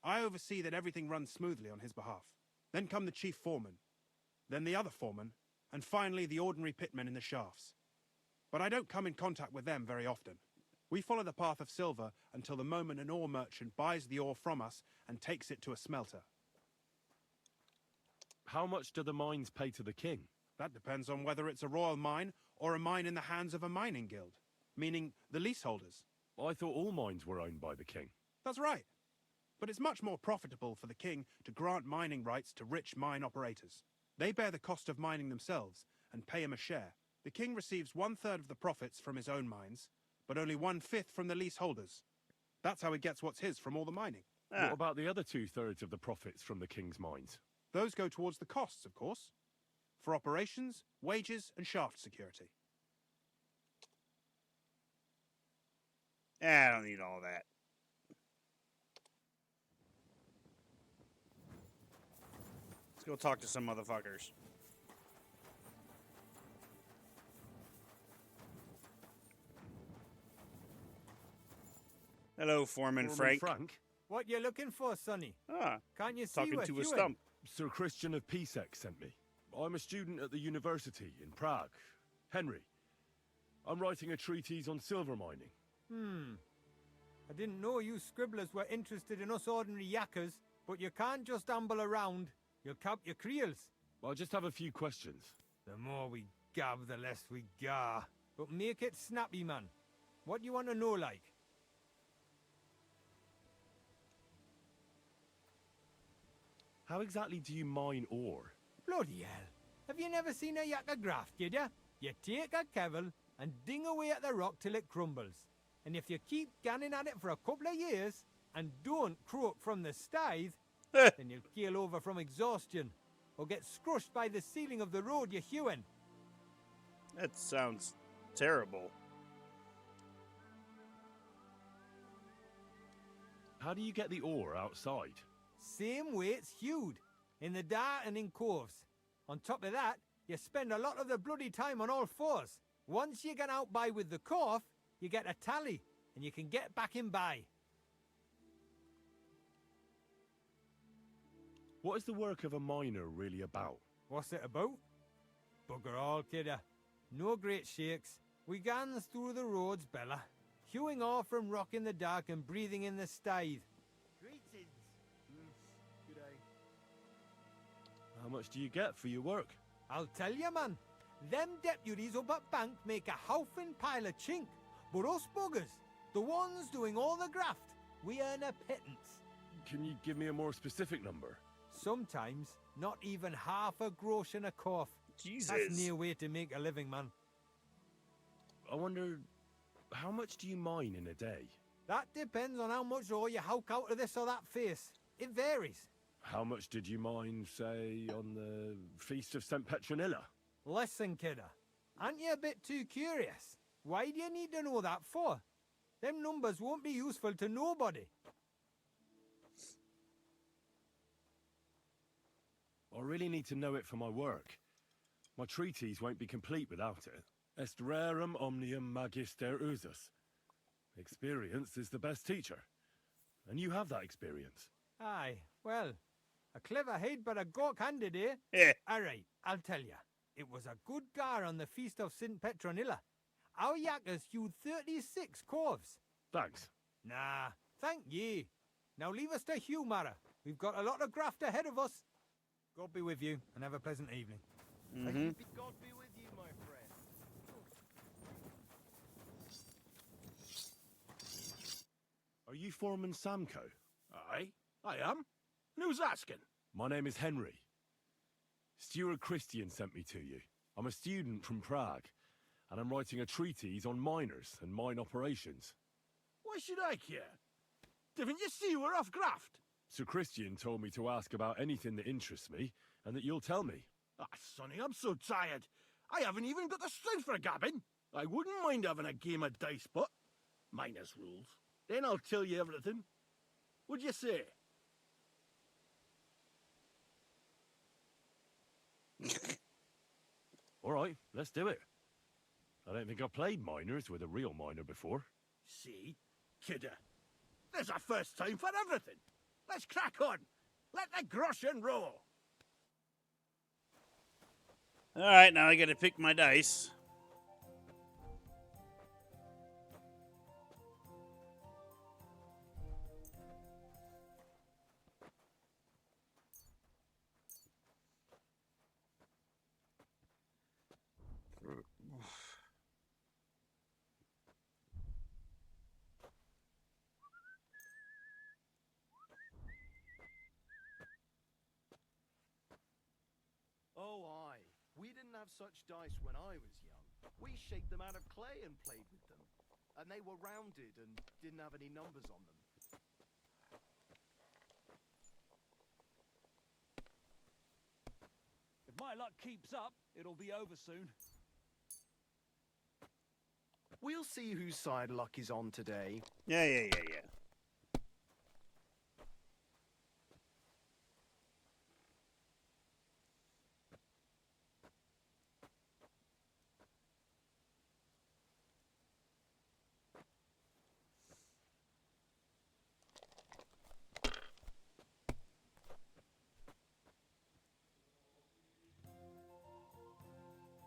I oversee that everything runs smoothly on his behalf. Then come the chief foreman, then the other foreman, and finally the ordinary pitmen in the shafts. But I don't come in contact with them very often. We follow the path of silver until the moment an ore merchant buys the ore from us and takes it to a smelter. How much do the mines pay to the king? That depends on whether it's a royal mine or a mine in the hands of a mining guild, meaning the leaseholders. I thought all mines were owned by the king. That's right. But it's much more profitable for the king to grant mining rights to rich mine operators. They bear the cost of mining themselves and pay him a share. The king receives 1/3 of the profits from his own mines, but only 1/5 from the leaseholders. That's how he gets what's his from all the mining. What about the other 2/3 of the profits from the king's mines? Those go towards the costs, of course. For operations, wages, and shaft security. I don't need all that. Let's go talk to some motherfuckers. Hello, Foreman Frank. What you looking for, Sonny? Can't you see talking we're to a queuing? stump. Sir Christian of Pisek sent me. I'm a student at the university in Prague. Henry, I'm writing a treatise on silver mining. I didn't know you scribblers were interested in us ordinary yakkers, but you can't just amble around. You'll cap your creels. I just have a few questions. The more we gab, the less we gar. But make it snappy, man. What do you want to know, like? How exactly do you mine ore? Bloody hell. Have you never seen a yakker graft, did ya? You take a kevel and ding away at the rock till it crumbles. And if you keep ganning at it for a couple of years and don't croak from the stithe, then you'll keel over from exhaustion or get scrushed by the ceiling of the road you're hewing. That sounds terrible. How do you get the ore outside? Same way it's hewed, in the dart and in coves. On top of that, you spend a lot of the bloody time on all fours. Once you get out by with the corf, you get a tally, and you can get back in by. What is the work of a miner really about? What's it about? Bugger all, kidder. No great shakes. We gans through the roads, Bella, hewing off from rock in the dark and breathing in the stithe. Greetings. Good day. How much do you get for your work? I'll tell you, man. Them deputies up at bank make a howfin pile of chink. But us buggers, the ones doing all the graft, we earn a pittance. Can you give me a more specific number? Sometimes, not even half a grosh in a cough. Jesus. That's near way to make a living, man. I wonder, how much do you mine in a day? That depends on how much ore you howk out of this or that face. It varies. How much did you mine, say, on the Feast of St. Petronilla? Listen, kidder. Aren't you a bit too curious? Why do you need to know that for? Them numbers won't be useful to nobody. I really need to know it for my work. My treatise won't be complete without it. Est rerum omnium magister usus. Experience is the best teacher. And you have that experience. Aye, well, a clever head but a gawk-handed, eh? Yeah. All right, I'll tell ya. It was a good gar on the Feast of St. Petronilla. Our yakkers hewed 36 corves. Thanks. Nah, thank ye. Now leave us to hew, Mara. We've got a lot of graft ahead of us. God be with you, and have a pleasant evening. Mm-hmm. God be with you, my friend. Are you Foreman Samco? Aye, I am. And who's asking? My name is Henry. Steward Christian sent me to you. I'm a student from Prague, and I'm writing a treatise on miners and mine operations. Why should I care? Didn't you see we're off graft? Sir Christian told me to ask about anything that interests me, and that you'll tell me. Ah, Sonny, I'm so tired. I haven't even got the strength for gabbing. I wouldn't mind having a game of dice, but minus rules. Then I'll tell you everything. What'd you say? All right, let's do it. I don't think I've played miners with a real miner before. See? Kidder. There's a first time for everything. Let's crack on. Let the groschen roll. All right, now I got to pick my dice. Oh, aye. We didn't have such dice when I was young. We shaped them out of clay and played with them. And they were rounded and didn't have any numbers on them. If my luck keeps up, it'll be over soon. We'll see whose side luck is on today. Yeah.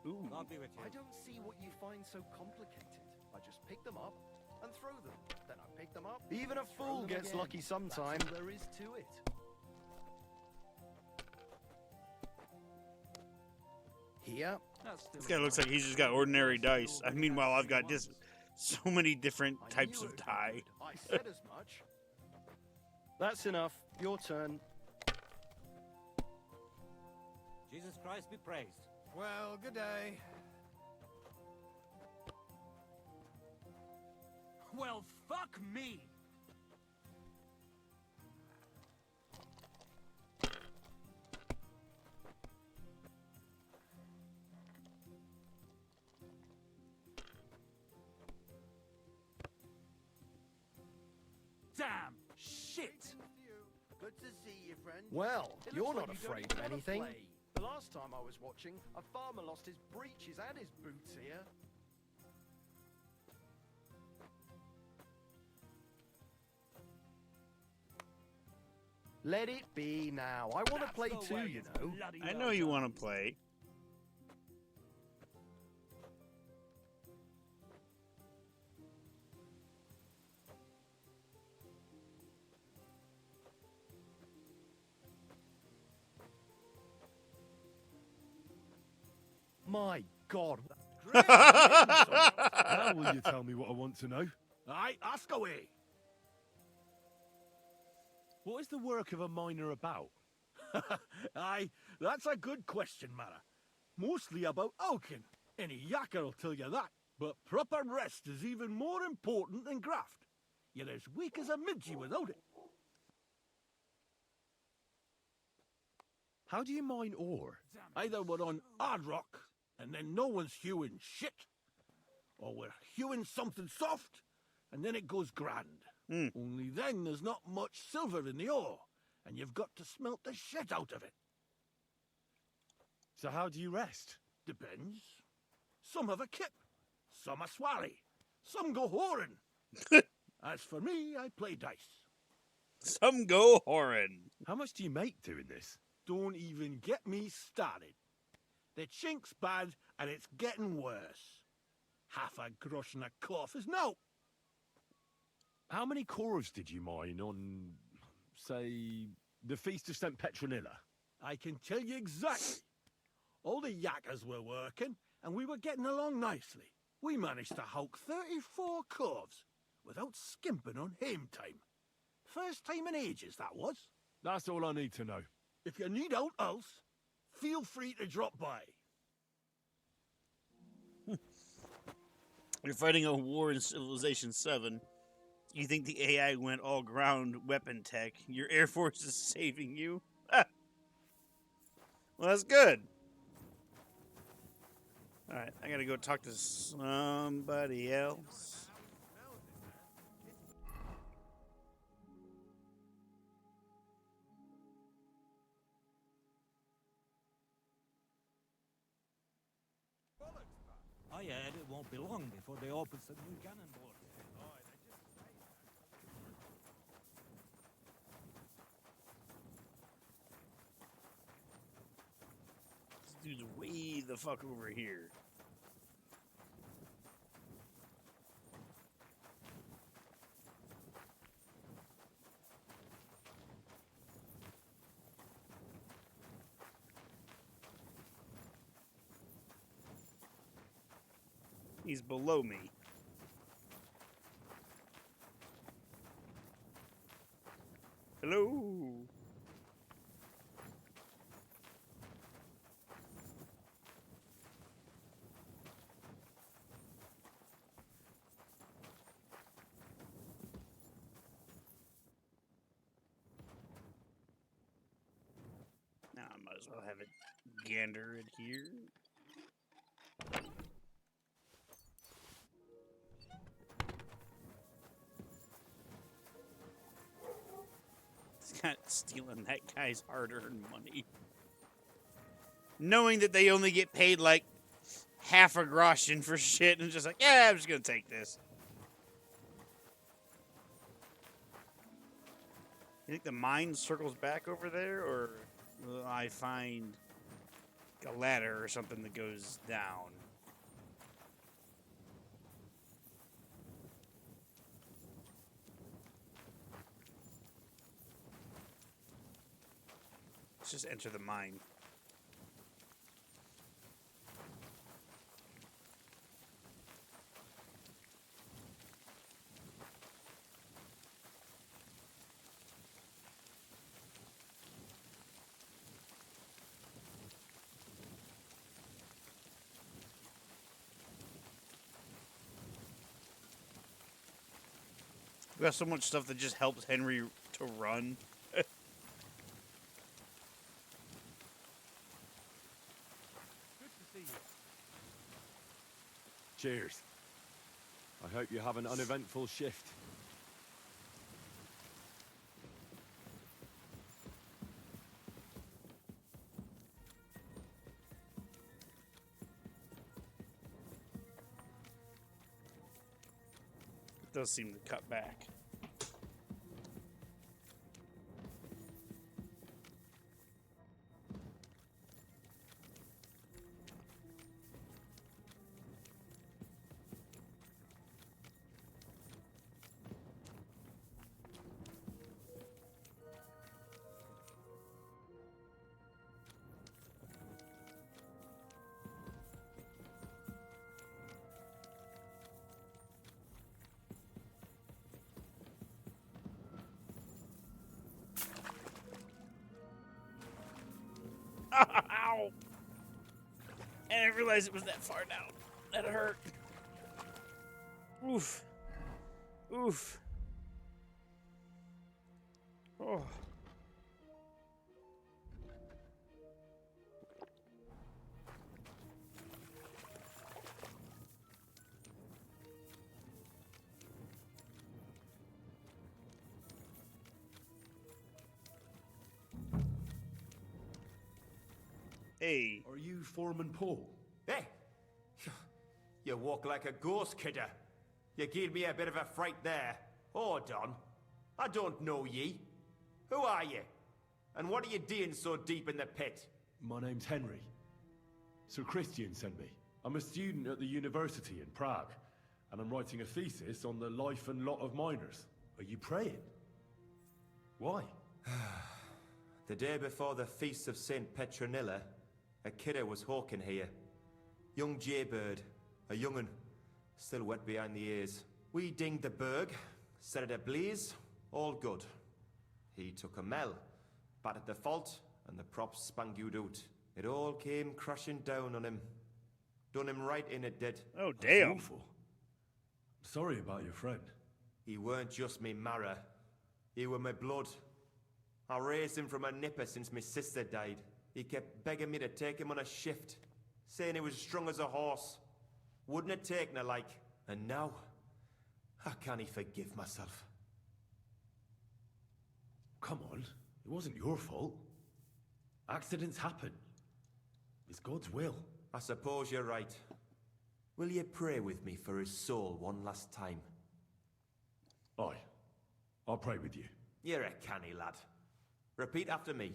Ooh, I don't see what you find so complicated. I just pick them up and throw them. Then I pick them up. Even a fool gets lucky sometime. That's all there is to it. Here. This guy looks like he's just got ordinary dice. Meanwhile, I've got just so many different types of die. I said as much. That's enough. Your turn. Jesus Christ be praised. Well, good day. Well, fuck me! Damn! Shit! Good to see you, friend. Well, you're not afraid of anything. The last time I was watching, a farmer lost his breeches and his boots here. Let it be now. I want to play too, you know. I know you want to play. My God. Now will you tell me what I want to know? Aye, ask away. What is the work of a miner about? Aye, that's a good question, Mara. Mostly about oaking. Any yakker will tell you that. But proper rest is even more important than graft. You're as weak as a midgie without it. How do you mine ore? Either we're on hard rock, and then no one's hewing shit, or we're hewing something soft, and then it goes grand. Only then there's not much silver in the ore, and you've got to smelt the shit out of it. So how do you rest? Depends. Some have a kip, some a swally, some go whoring. As for me, I play dice. Some go whoring. How much do you make doing this? Don't even get me started. The chink's bad, and it's getting worse. Half a grosh and a cough is no. How many cores did you mine on, say, the Feast of St. Petronilla? I can tell you exactly. All the yakkers were working, and we were getting along nicely. We managed to hulk 34 corves without skimping on hame time. First time in ages, that was. That's all I need to know. If you need out else, feel free to drop by. You're fighting a war in Civilization 7. You think the AI went all ground weapon tech. Your Air Force is saving you? Ah. Well, that's good. Alright, I gotta go talk to somebody else. I heard it won't be long before they open some new cannon boards. This dude's way the fuck over here. He's below me. Hello. Now I might as well have it gander it here. Not stealing that guy's hard-earned money. Knowing that they only get paid like half a groschen for shit and just like, yeah, I'm just gonna take this. You think the mine circles back over there, or will I find a ladder or something that goes down? Let's just enter the mine. We got so much stuff that just helps Henry to run. Cheers. I hope you have an uneventful shift. It does seem to cut back. Ow! I didn't realize it was that far down. That hurt. Oof. Oof. Oh. Hey. Are you Foreman Paul? Hey! You walk like a ghost, kidder. You gave me a bit of a fright there. Hold on. I don't know ye. Who are you? And what are you doing so deep in the pit? My name's Henry. Sir Christian sent me. I'm a student at the university in Prague, and I'm writing a thesis on the life and lot of miners. Are you praying? Why? The day before the feast of St. Petronilla, a kidder was hawking here. Young jaybird, a young'un, still wet behind the ears. We dinged the berg, set it ablaze, all good. He took a mell, battered the fault, and the props spangued out. It all came crashing down on him. Done him right in, it did. Oh, That's damn. awful. Sorry about your friend. He weren't just me marrow. He were my blood. I raised him from a nipper since my sister died. He kept begging me to take him on a shift, saying he was strong as a horse. Wouldn't have taken her like. And now, how can he forgive myself? Come on, it wasn't your fault. Accidents happen. It's God's will. I suppose you're right. Will you pray with me for his soul one last time? Aye. I'll pray with you. You're a canny lad. Repeat after me.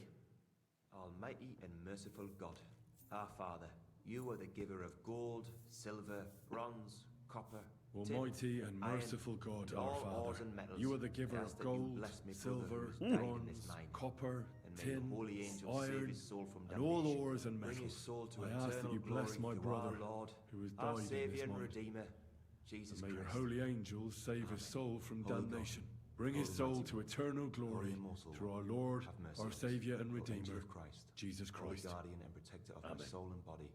Almighty and merciful God, our Father, you are the giver of gold, silver, bronze, copper, Almighty tin, and iron, merciful God, and our all ores Father, and metals. you are the giver I of ask that you gold, bless me brother silver, who has died in bronze, this mine. copper, And may tin, the holy angels save iron, his soul from and all damnation. ores and Bring his metals. soul to I ask that eternal you bless glory my through brother, our Lord, who has our died in Saviour this and mine. Redeemer, Jesus And may your Christ. holy angels save his soul from Holy God, damnation. Bring his Holy soul Mighty to God, eternal glory Holy Immortal through our One, Lord, have mercy our on us. Saviour and O Angel Redeemer, of Christ, Jesus Holy Christ. guardian and protector of my Amen. soul and body,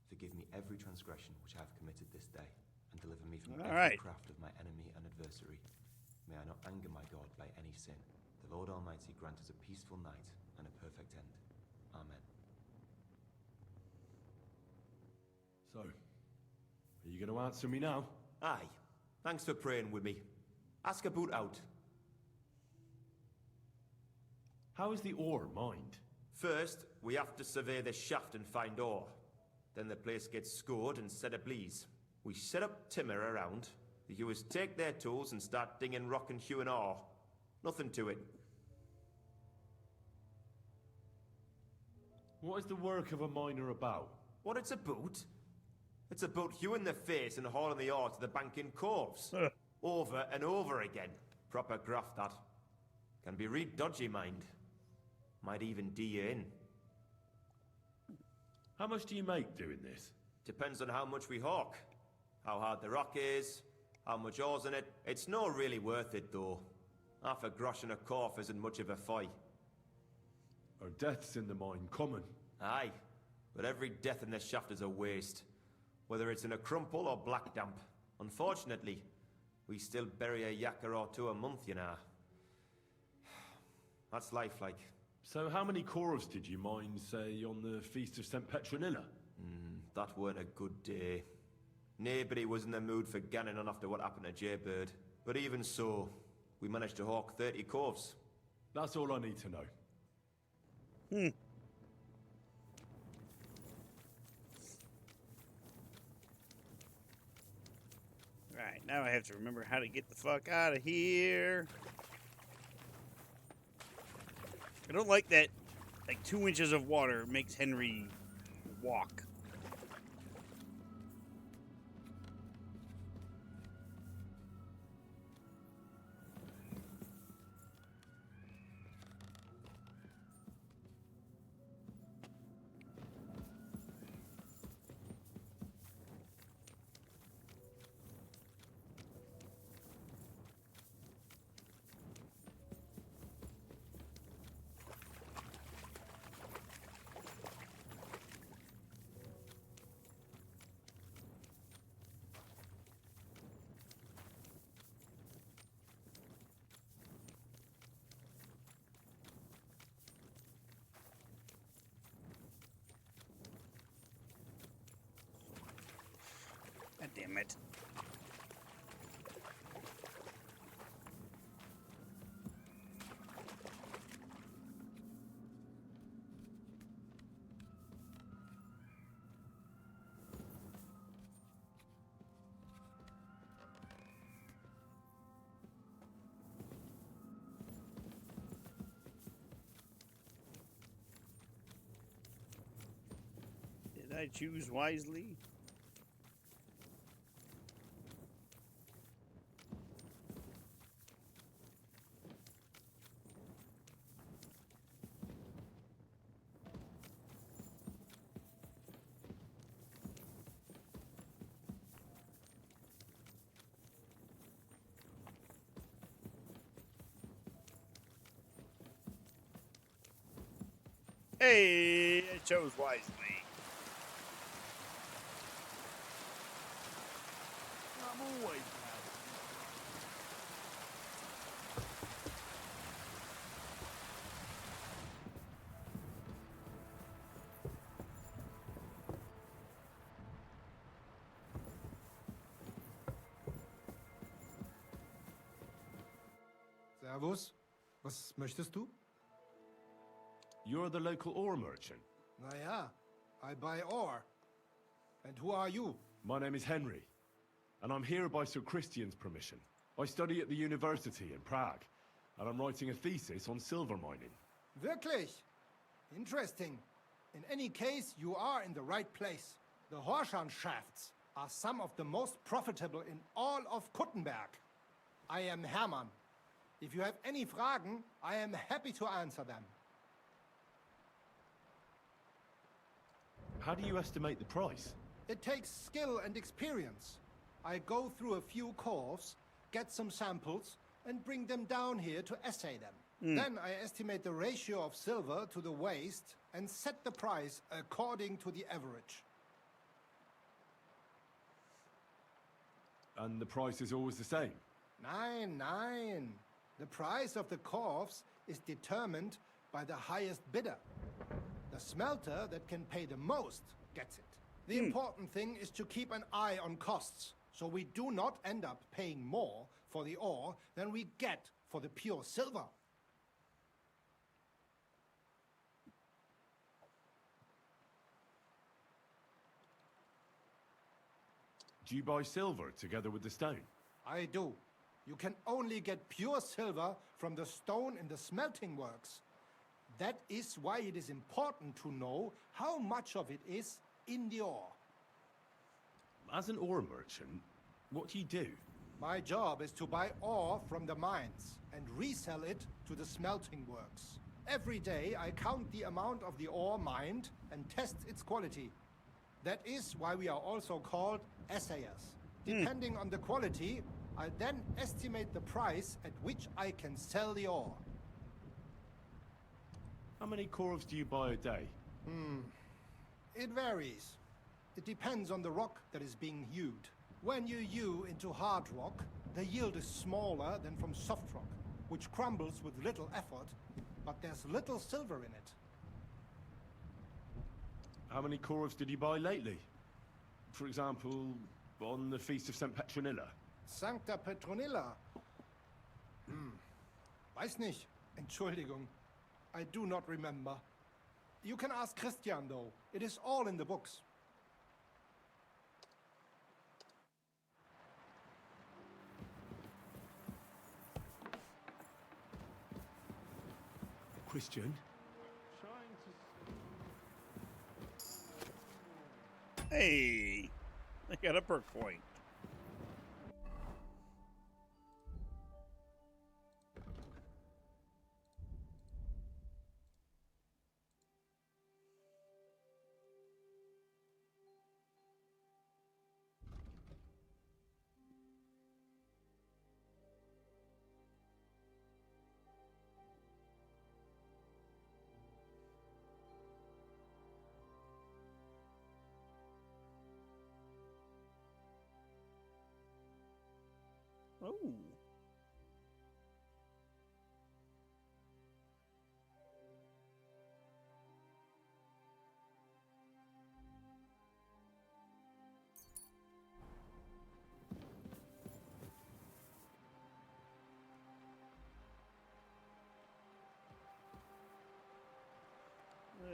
forgive me every transgression which I have committed this day, and deliver me from All every right. craft of my enemy and adversary. May I not anger my God by any sin. The Lord Almighty grant us a peaceful night and a perfect end. Amen. So, are you going to answer me now? Aye. Thanks for praying with me. Ask about out. How is the ore mined? First, we have to survey the shaft and find ore. Then the place gets scored and set ablaze. We set up timber around. The hewers take their tools and start dinging rock and hewing ore. Nothing to it. What is the work of a miner about? What it's about? It's about hewing the face and hauling the ore to the bank in coves. Over and over again. Proper graft, that. Can be real dodgy, mind. Might even do you in. How much do you make doing this? Depends on how much we hawk. How hard the rock is, how much ore's in it. It's not really worth it, though. Half a grosh and a corf isn't much of a fight. Are deaths in the mine common? Aye, but every death in this shaft is a waste. Whether it's in a crumple or black damp. Unfortunately, we still bury a yakker or two a month, you know. That's life, like. So how many cores did you mine, say, on the Feast of St. Petronilla? That weren't a good day. Nobody was in the mood for ganning on after what happened to Jaybird. But even so, we managed to hawk 30 coves. That's all I need to know. Right, now I have to remember how to get the fuck out of here. I don't like that, like, 2 inches of water makes Henry walk. God damn it. I choose wisely. Hey, I chose wisely. I'm always Servus. Was möchtest du? You're the local ore merchant. Naja, I buy ore. And who are you? My name is Henry, and I'm here by Sir Christian's permission. I study at the university in Prague, and I'm writing a thesis on silver mining. Wirklich? Interesting. In any case, you are in the right place. The Horshan shafts are some of the most profitable in all of Kuttenberg. I am Hermann. If you have any Fragen, I am happy to answer them. How do you estimate the price? It takes skill and experience. I go through a few curves, get some samples, and bring them down here to assay them. Then I estimate the ratio of silver to the waste and set the price according to the average. And the price is always the same? Nein. The price of the curves is determined by the highest bidder. The smelter that can pay the most gets it. The important thing is to keep an eye on costs, so we do not end up paying more for the ore than we get for the pure silver. Do you buy silver together with the stone? I do. You can only get pure silver from the stone in the smelting works. That is why it is important to know how much of it is in the ore. As an ore merchant, what do you do? My job is to buy ore from the mines and resell it to the smelting works. Every day I count the amount of the ore mined and test its quality. That is why we are also called assayers. Depending on the quality, I then estimate the price at which I can sell the ore. How many corves do you buy a day? It varies. It depends on the rock that is being hewed. When you hew into hard rock, the yield is smaller than from soft rock, which crumbles with little effort, but there's little silver in it. How many corves did you buy lately? For example, on the Feast of St. Petronilla? Sancta Petronilla? Weiß nicht. Entschuldigung. I do not remember. You can ask Christian, though. It is all in the books. Christian? Hey, I got a perk point. Oh.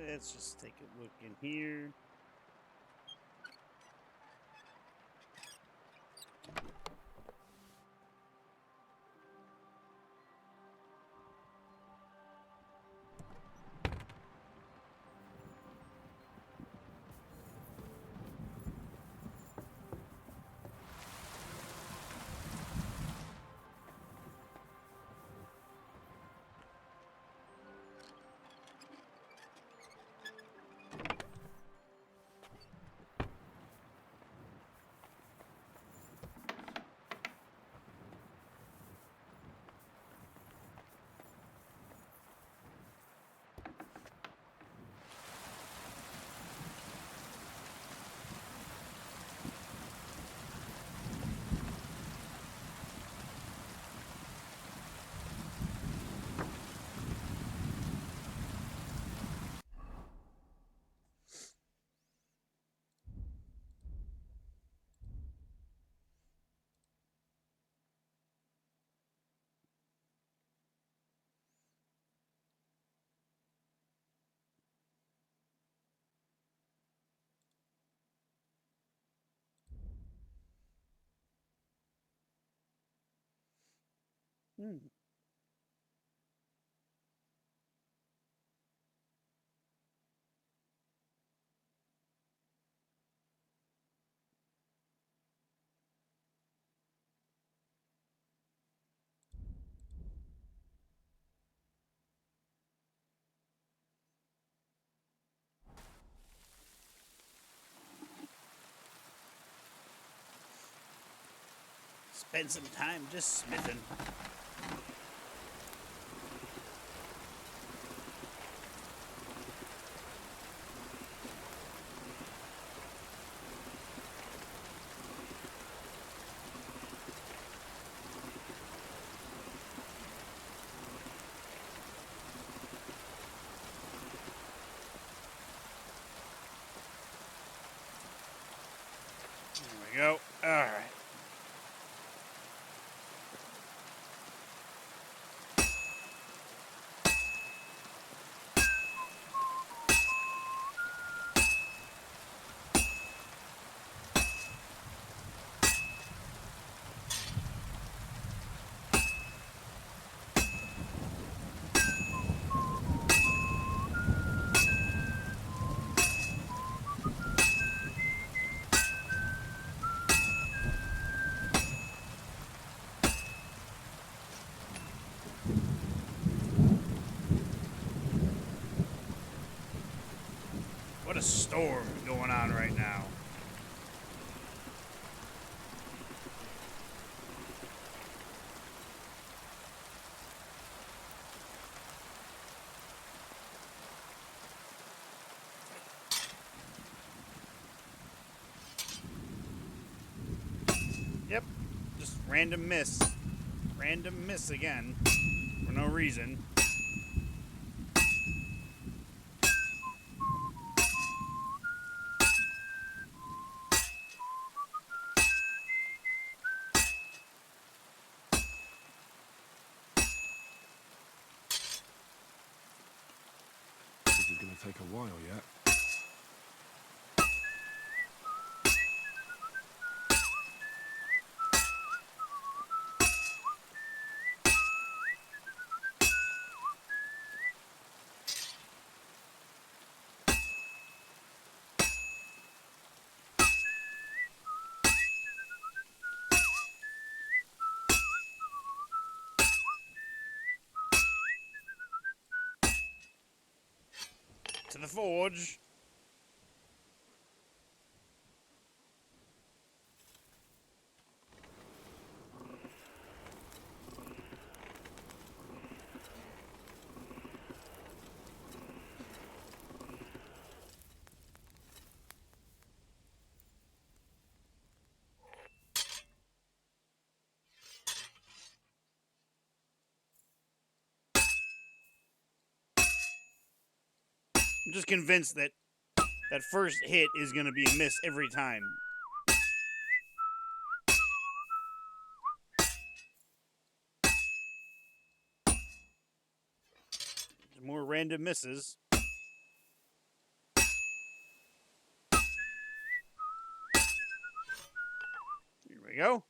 Let's just take a look in here. Hmm. Spend some time just smithing. There we go. All right. What a storm going on right now. Yep, just random miss. Random miss again, for no reason. This is going to take a while yet. To the forge. I'm just convinced that that first hit is going to be a miss every time. More random misses. Here we go.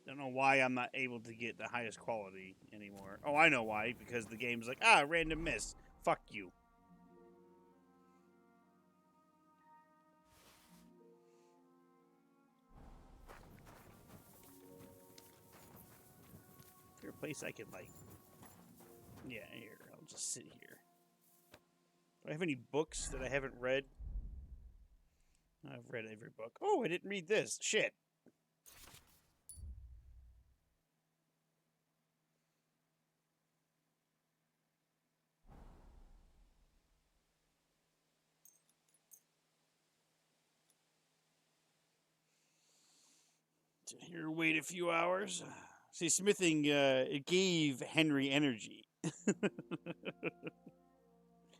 Don't know why I'm not able to get the highest quality anymore. Oh, I know why. Because the game's like, random miss. Fuck you. Is there a place I could, like... Yeah, here. I'll just sit here. Do I have any books that I haven't read? I've read every book. Oh, I didn't read this. Shit. Here, wait a few hours. See, smithing, it gave Henry energy.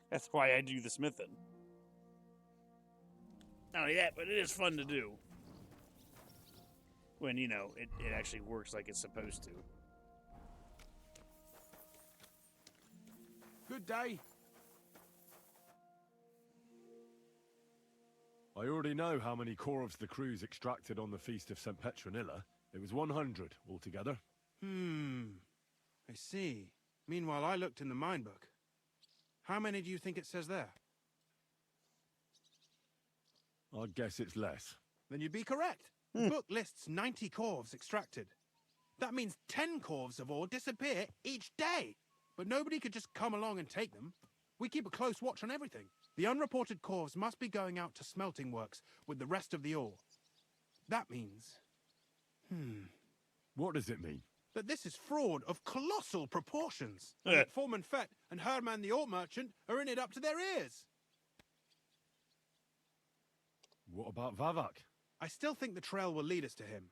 That's why I do the smithing. Not only that, but it is fun to do. When, you know, it actually works like it's supposed to. Good day. I already know how many corvs the crews extracted on the Feast of St. Petronilla. It was 100 altogether. I see. Meanwhile, I looked in the mine book. How many do you think it says there? I'd guess it's less. Then you'd be correct. The book lists 90 corvs extracted. That means 10 corvs of ore disappear each day. But nobody could just come along and take them. We keep a close watch on everything. The unreported corvs must be going out to smelting works with the rest of the ore. That means... What does it mean? That this is fraud of colossal proportions. And that Foreman Fett and Herman the ore merchant are in it up to their ears. What about Vavak? I still think the trail will lead us to him.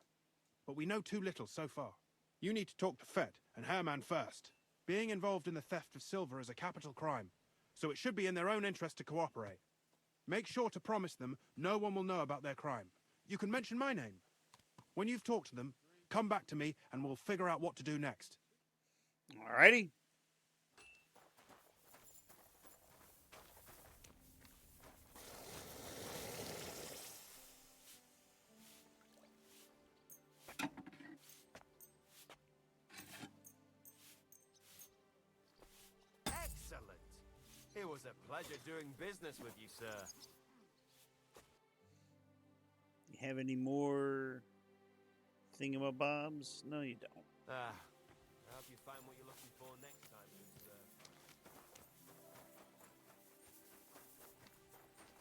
But we know too little so far. You need to talk to Fett and Herman first. Being involved in the theft of silver is a capital crime, so it should be in their own interest to cooperate. Make sure to promise them no one will know about their crime. You can mention my name. When you've talked to them, come back to me and we'll figure out what to do next. Alrighty. Excellent. It was a pleasure doing business with you, sir. You have any more thingamabobs? No, you don't. I hope you find what you're looking for next time, good sir.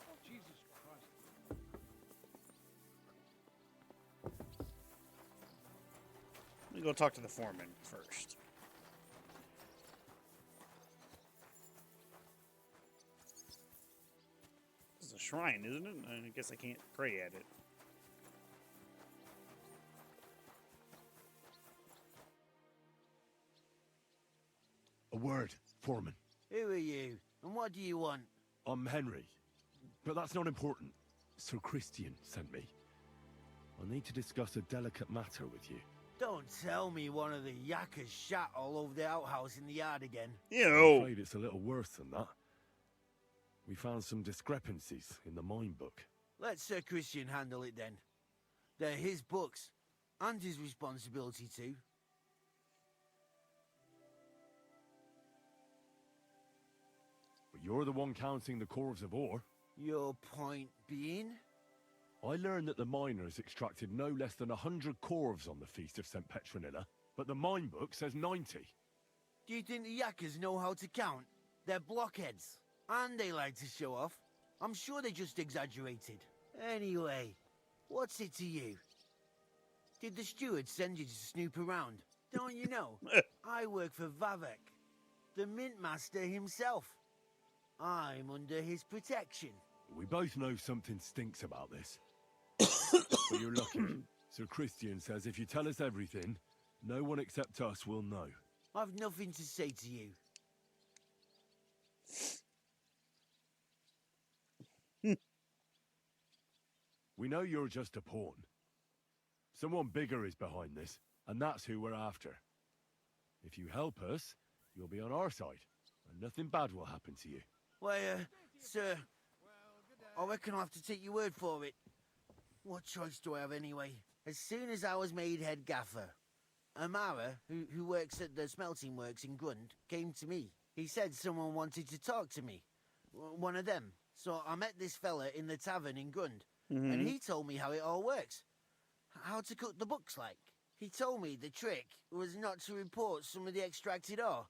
Oh, Jesus Christ. Let me go talk to the foreman first. This is a shrine, isn't it? I guess I can't pray at it. A word, Foreman. Who are you, and what do you want? I'm Henry, but that's not important. Sir Christian sent me. I need to discuss a delicate matter with you. Don't tell me one of the yakkers shot all over the outhouse in the yard again. I'm afraid it's a little worse than that. We found some discrepancies in the mine book. Let Sir Christian handle it then. They're his books, and his responsibility too. But you're the one counting the corvs of ore. Your point being? I learned that the miners extracted no less than 100 corvs on the Feast of St. Petronilla, but the mine book says 90. Do you think the yakkers know how to count? They're blockheads, and they like to show off. I'm sure they just exaggerated. Anyway, what's it to you? Did the steward send you to snoop around? Don't you know? I work for Vavek, the mint master himself. I'm under his protection. We both know something stinks about this. But you're lucky. Sir Christian says if you tell us everything, no one except us will know. I've nothing to say to you. We know you're just a pawn. Someone bigger is behind this, and that's who we're after. If you help us, you'll be on our side, and nothing bad will happen to you. Why, sir, I reckon I'll have to take your word for it. What choice do I have anyway? As soon as I was made head gaffer, Amara, who works at the smelting works in Grund, came to me. He said someone wanted to talk to me. One of them. So I met this fella in the tavern in Grund, and he told me how it all works. How to cook the books like. He told me the trick was not to report some of the extracted ore,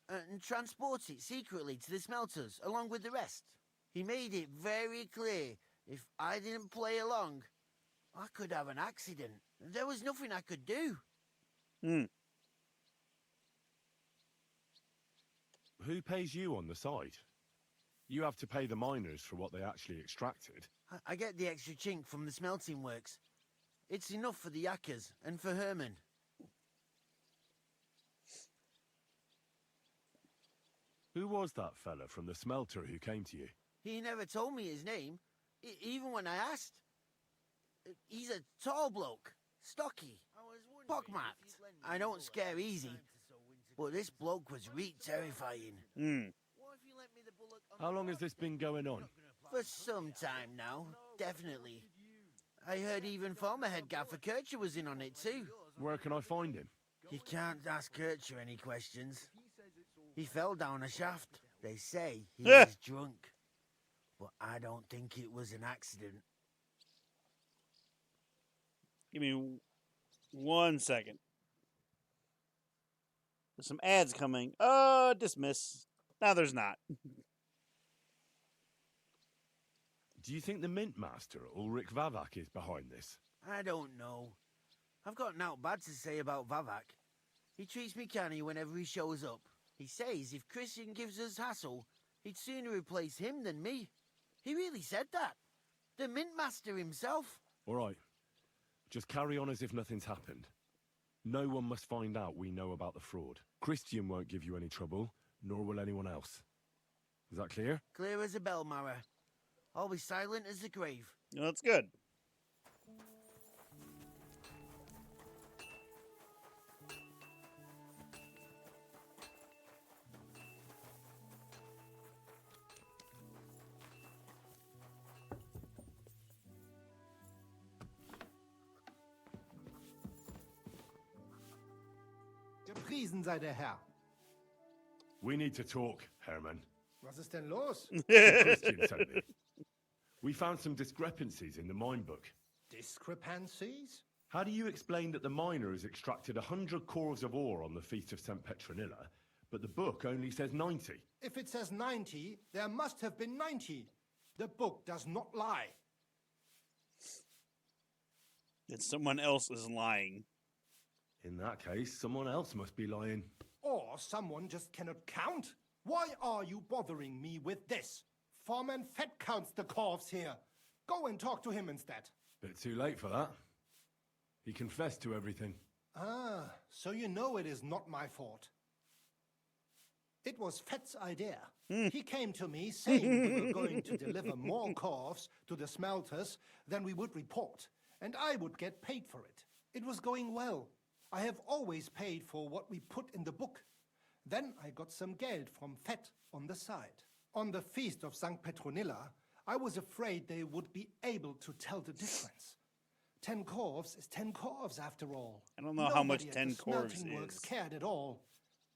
and transport it secretly to the smelters, along with the rest. He made it very clear, if I didn't play along, I could have an accident. There was nothing I could do. Who pays you on the side? You have to pay the miners for what they actually extracted. I get the extra chink from the smelting works. It's enough for the Yakkers and for Herman. Who was that fella from the smelter who came to you? He never told me his name, even when I asked. He's a tall bloke, stocky, pockmarked. I don't scare easy, but this bloke was terrifying. How long has this been going on? For some time now, definitely. I heard even former head gaffer Kircher was in on it too. Where can I find him? You can't ask Kircher any questions. He fell down a shaft. They say he was drunk, but I don't think it was an accident. Give me 1 second. There's some ads coming. Dismiss. No, there's not. Do you think the Mint Master, Ulrich Vavak, is behind this? I don't know. I've got naught bad to say about Vavak. He treats me canny whenever he shows up. He says if Christian gives us hassle, he'd sooner replace him than me. He really said that. The Mint Master himself. All right. Just carry on as if nothing's happened. No one must find out we know about the fraud. Christian won't give you any trouble, nor will anyone else. Is that clear? Clear as a bell, Mara. I'll be silent as the grave. No, that's good. Gepriesen sei der Herr. We need to talk, Herman. Was ist denn los? Christian sent me. We found some discrepancies in the mine book. Discrepancies? How do you explain that the miner has extracted 100 cores of ore on the Feast of St. Petronilla, but the book only says 90? If it says 90, there must have been 90. The book does not lie. Then someone else is lying. In that case, someone else must be lying. Or someone just cannot count. Why are you bothering me with this? Foreman Fett counts the corpse here. Go and talk to him instead. Bit too late for that. He confessed to everything. Ah, so you know it is not my fault. It was Fett's idea. He came to me saying we were going to deliver more corpses to the smelters than we would report, and I would get paid for it. It was going well. I have always paid for what we put in the book. Then I got some geld from Fett on the side. On the Feast of St. Petronilla, I was afraid they would be able to tell the difference. 10 corves is 10 corves after all. I don't know how much 10 corves corves is. Works is. cared at all.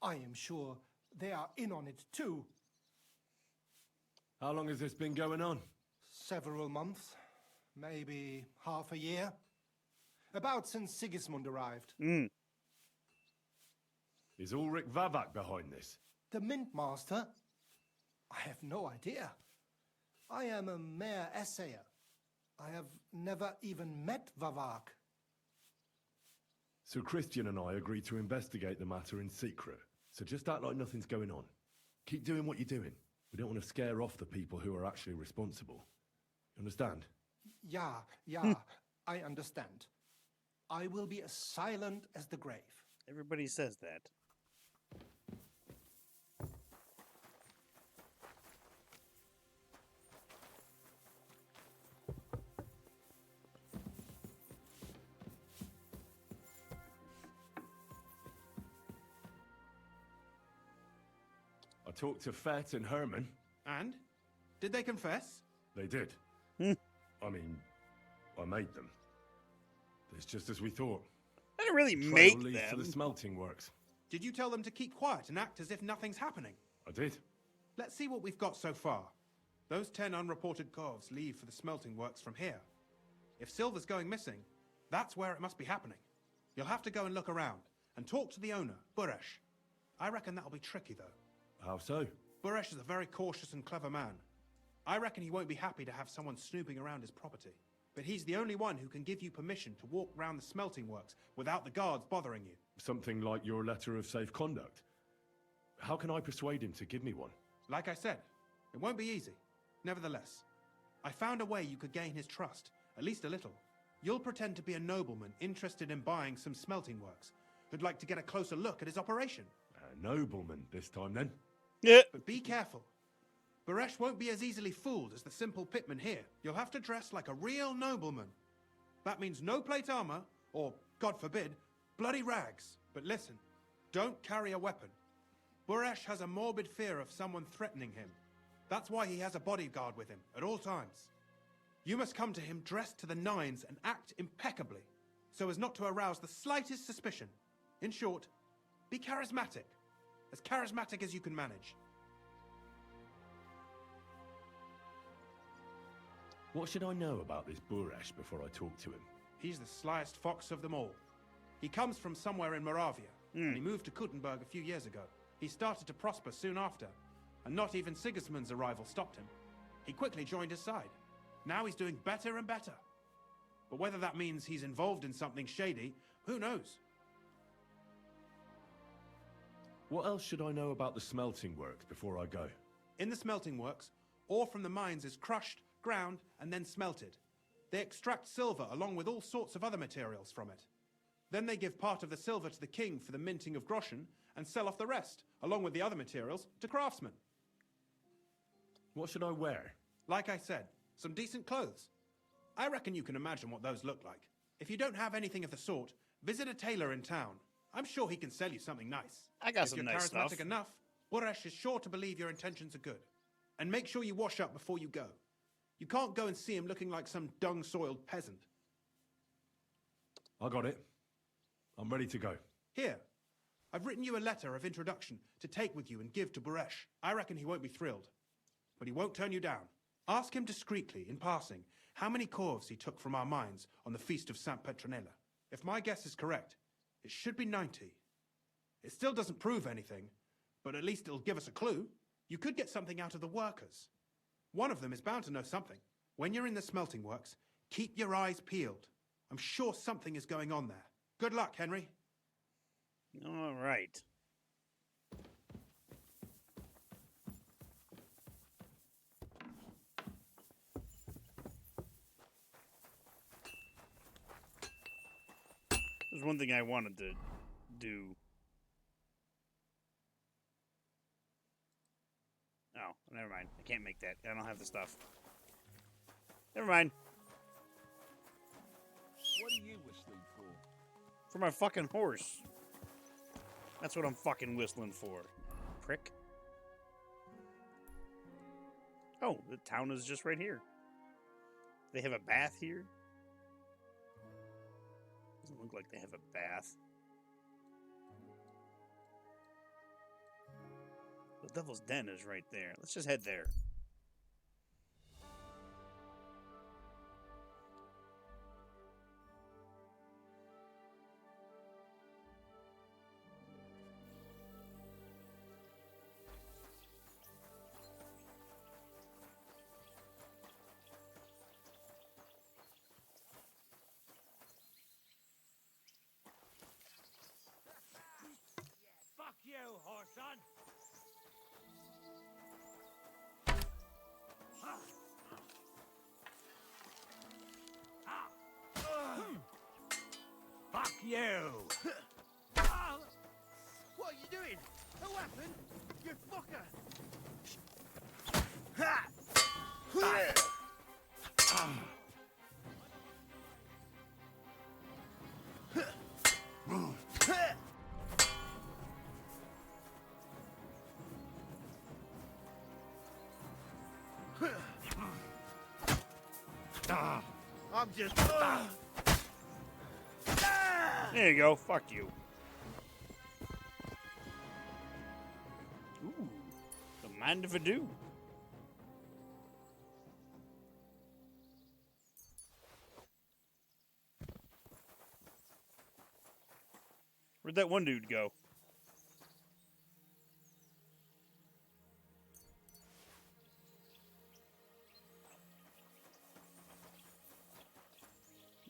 I am sure they are in on it too. How long has this been going on? Several months, maybe half a year. About since Sigismund arrived. Is Ulrich Vavak behind this? The Mint Master? I have no idea. I am a mere assayer. I have never even met Vavak. So Christian and I agreed to investigate the matter in secret. So just act like nothing's going on. Keep doing what you're doing. We don't want to scare off the people who are actually responsible. You understand? Yeah, I understand. I will be as silent as the grave. Everybody says that. I talked to Fett and Herman. And? Did they confess? They did. I mean, I made them. It's just as we thought. I didn't really The make trail leads to them. the smelting works. Did you tell them to keep quiet and act as if nothing's happening? I did. Let's see what we've got so far. Those 10 unreported corves leave for the smelting works from here. If silver's going missing, that's where it must be happening. You'll have to go and look around and talk to the owner, Buresh. I reckon that'll be tricky, though. How so? Buresh is a very cautious and clever man. I reckon he won't be happy to have someone snooping around his property. But he's the only one who can give you permission to walk round the smelting works without the guards bothering you. Something like your letter of safe conduct. How can I persuade him to give me one? Like I said, it won't be easy. Nevertheless, I found a way you could gain his trust, at least a little. You'll pretend to be a nobleman interested in buying some smelting works, who'd like to get a closer look at his operation. A nobleman this time, then? Yeah. But be careful. Baresh won't be as easily fooled as the simple pitman here. You'll have to dress like a real nobleman. That means no plate armor, or, God forbid, bloody rags. But listen, don't carry a weapon. Baresh has a morbid fear of someone threatening him. That's why he has a bodyguard with him at all times. You must come to him dressed to the nines and act impeccably, so as not to arouse the slightest suspicion. In short, be charismatic as you can manage. What should I know about this Baresh before I talk to him? He's the slyest fox of them all. He comes from somewhere in Moravia, and he moved to Kuttenberg a few years ago. He started to prosper soon after, and not even Sigismund's arrival stopped him. He quickly joined his side. Now he's doing better and better. But whether that means he's involved in something shady, who knows? What else should I know about the smelting works before I go? In the smelting works, ore from the mines is crushed, ground, and then smelted. They extract silver along with all sorts of other materials from it. Then they give part of the silver to the king for the minting of groschen and sell off the rest, along with the other materials, to craftsmen. What should I wear? Like I said, some decent clothes. I reckon you can imagine what those look like. If you don't have anything of the sort, visit a tailor in town. I'm sure he can sell you something nice. I got if some you're nice charismatic stuff. enough, Baresh is sure to believe your intentions are good. And make sure you wash up before you go. You can't go and see him looking like some dung-soiled peasant. I got it. I'm ready to go. Here, I've written you a letter of introduction to take with you and give to Baresh. I reckon he won't be thrilled, but he won't turn you down. Ask him discreetly, in passing, how many corves he took from our mines on the feast of Saint Petronella. If my guess is correct, it should be 90. It still doesn't prove anything, but at least it'll give us a clue. You could get something out of the workers. One of them is bound to know something. When you're in the smelting works, keep your eyes peeled. I'm sure something is going on there. Good luck, Henry. All right. There's one thing I wanted to do. Oh, never mind. I can't make that. I don't have the stuff. Never mind. What are you whistling for? For my fucking horse. That's what I'm fucking whistling for. Prick. Oh, the town is just right here. They have a bath here? Doesn't look like they have a bath. The Devil's Den is right there. Let's just head there. Fuck you, Horson! Fuck you! What are you doing? A weapon? You fucker! I'm just... There you go. Fuck you. Ooh. Don't mind if I do. Where'd that one dude go?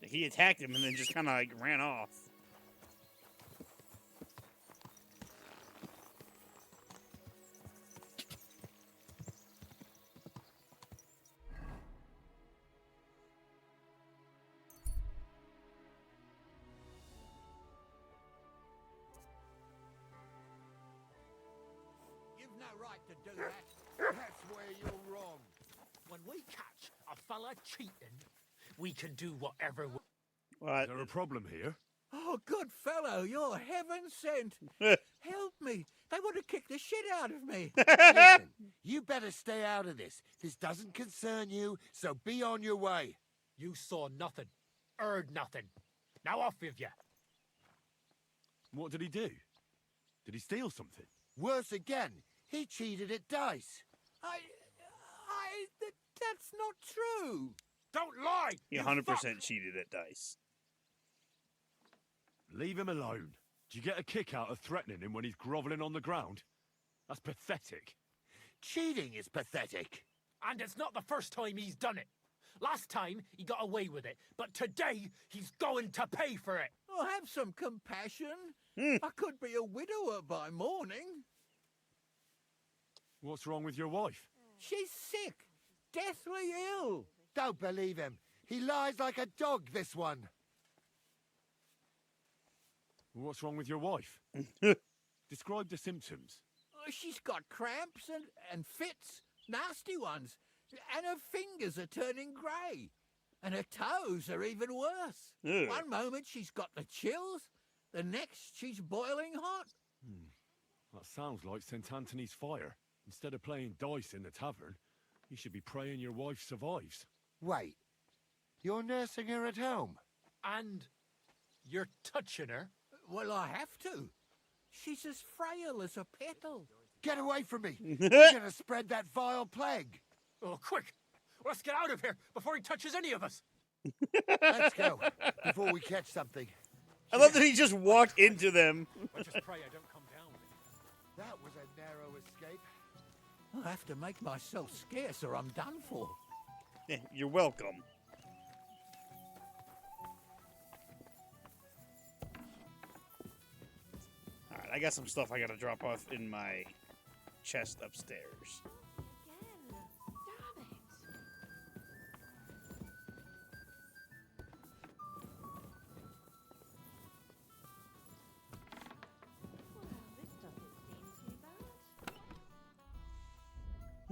He attacked him and then just kind of like ran off. right to do that. That's where you're wrong. When we catch a fella cheating, we can do whatever we... Is there a problem here? Oh, good fellow, you're heaven sent. Help me. They want to kick the shit out of me. Listen, you better stay out of this. This doesn't concern you, so be on your way. You saw nothing, heard nothing. Now off with you. What did he do? Did he steal something? Worse again, he cheated at dice. That's not true. Don't lie! He 100% cheated at dice. Leave him alone. Do you get a kick out of threatening him when he's grovelling on the ground? That's pathetic. Cheating is pathetic. And it's not the first time he's done it. Last time, he got away with it. But today, he's going to pay for it. Oh, have some compassion. I could be a widower by morning. What's wrong with your wife? She's sick. Deathly ill. Don't believe him. He lies like a dog, this one. What's wrong with your wife? Describe the symptoms. She's got cramps and fits, nasty ones. And her fingers are turning grey. And her toes are even worse. Ew. One moment she's got the chills, the next she's boiling hot. That sounds like St. Anthony's fire. Instead of playing dice in the tavern, you should be praying your wife survives. Wait, you're nursing her at home? And you're touching her? Well, I have to. She's as frail as a petal. Get away from me. You're going to spread that vile plague. Oh, quick! Let's get out of here before he touches any of us. Let's go, before we catch something. I love that he just walked into them. I just pray I don't come down. That was a narrow escape. I have to make myself scarce or I'm done for. You're welcome. Alright, I got some stuff I gotta drop off in my chest upstairs.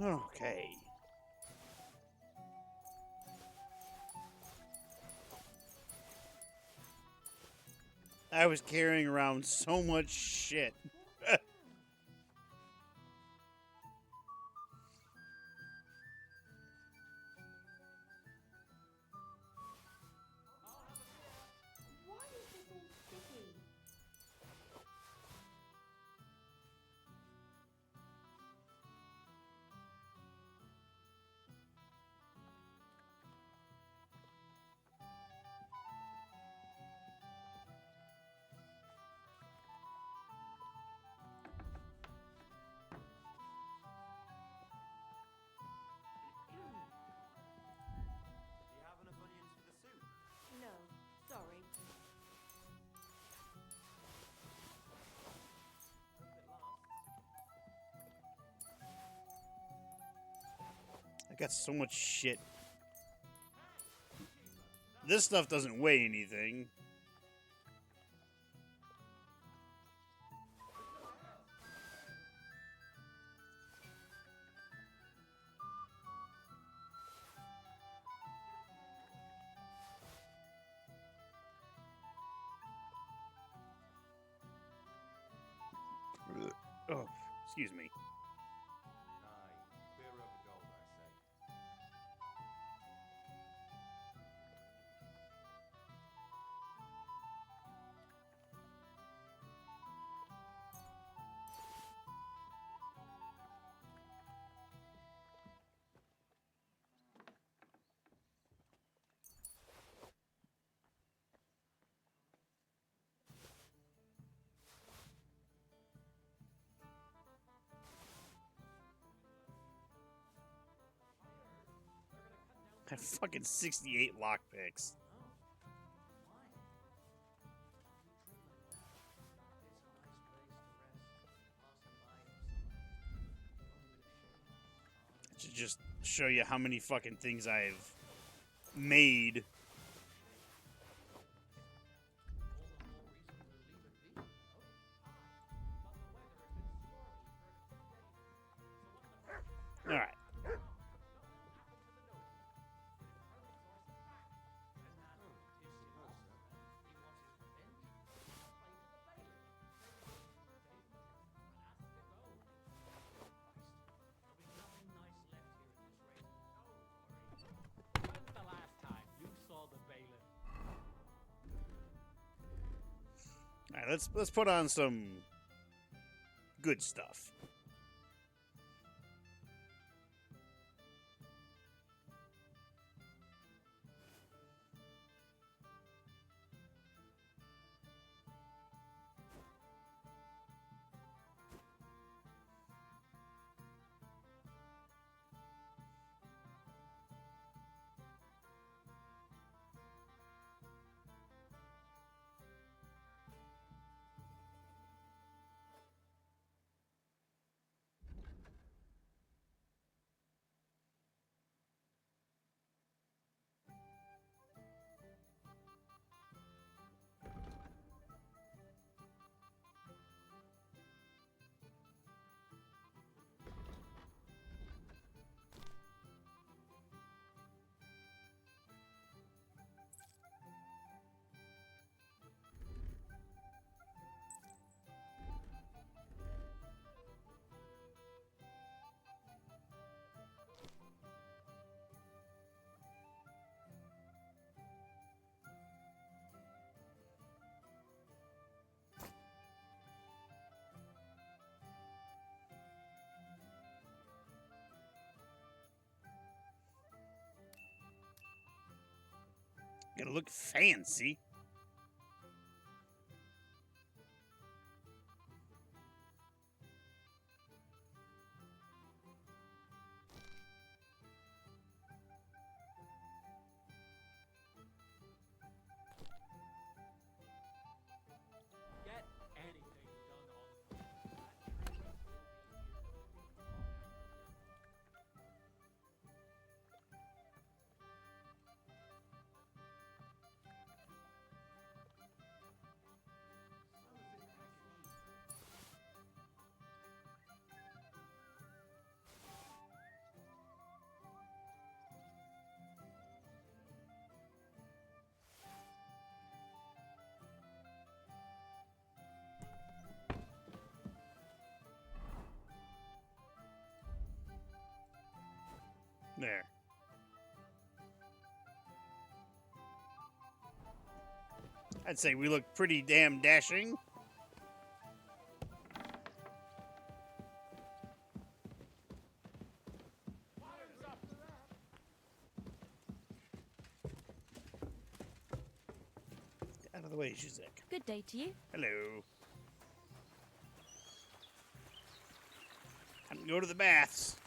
Okay. I was carrying around so much shit. I got so much shit. This stuff doesn't weigh anything. Oh, excuse me. I have fucking 68 lockpicks. To just show you how many fucking things I've made. All right, let's put on some good stuff. Gotta look fancy. Get anything done on There. I'd say we look pretty damn dashing. Out of the way, Shizek. Good day to you. Hello. Time to go to the baths.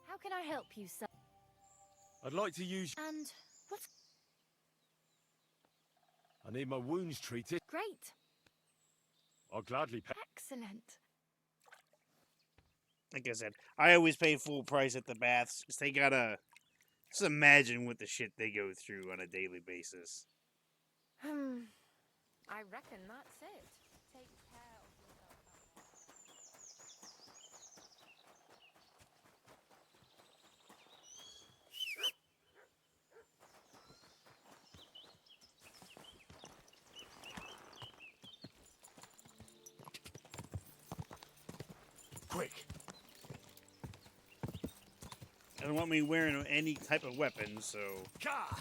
How can I help you, sir? I'd like to use... And what's... I need my wounds treated. Great. I'll gladly pay. Excellent. Like I said, I always pay full price at the baths. 'Cause they gotta... Just imagine what the shit they go through on a daily basis. I reckon that's it. Take care of yourself. Quick. I don't want me wearing any type of weapon, so... Gah!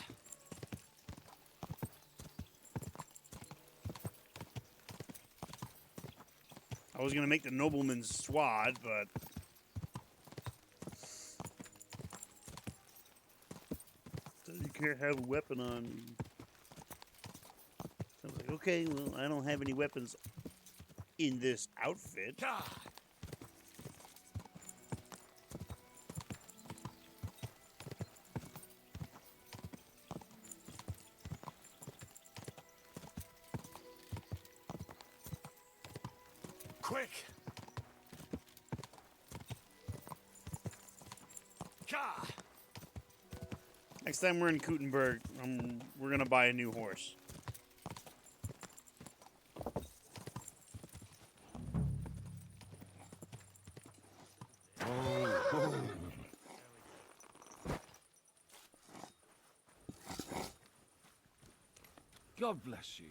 I was gonna make the nobleman's sword, but... So you can't have a weapon on you. So I was like, okay, well, I don't have any weapons in this outfit. Gah! Quick! Gah! Next time we're in Kuttenberg, we're gonna buy a new horse. God bless you.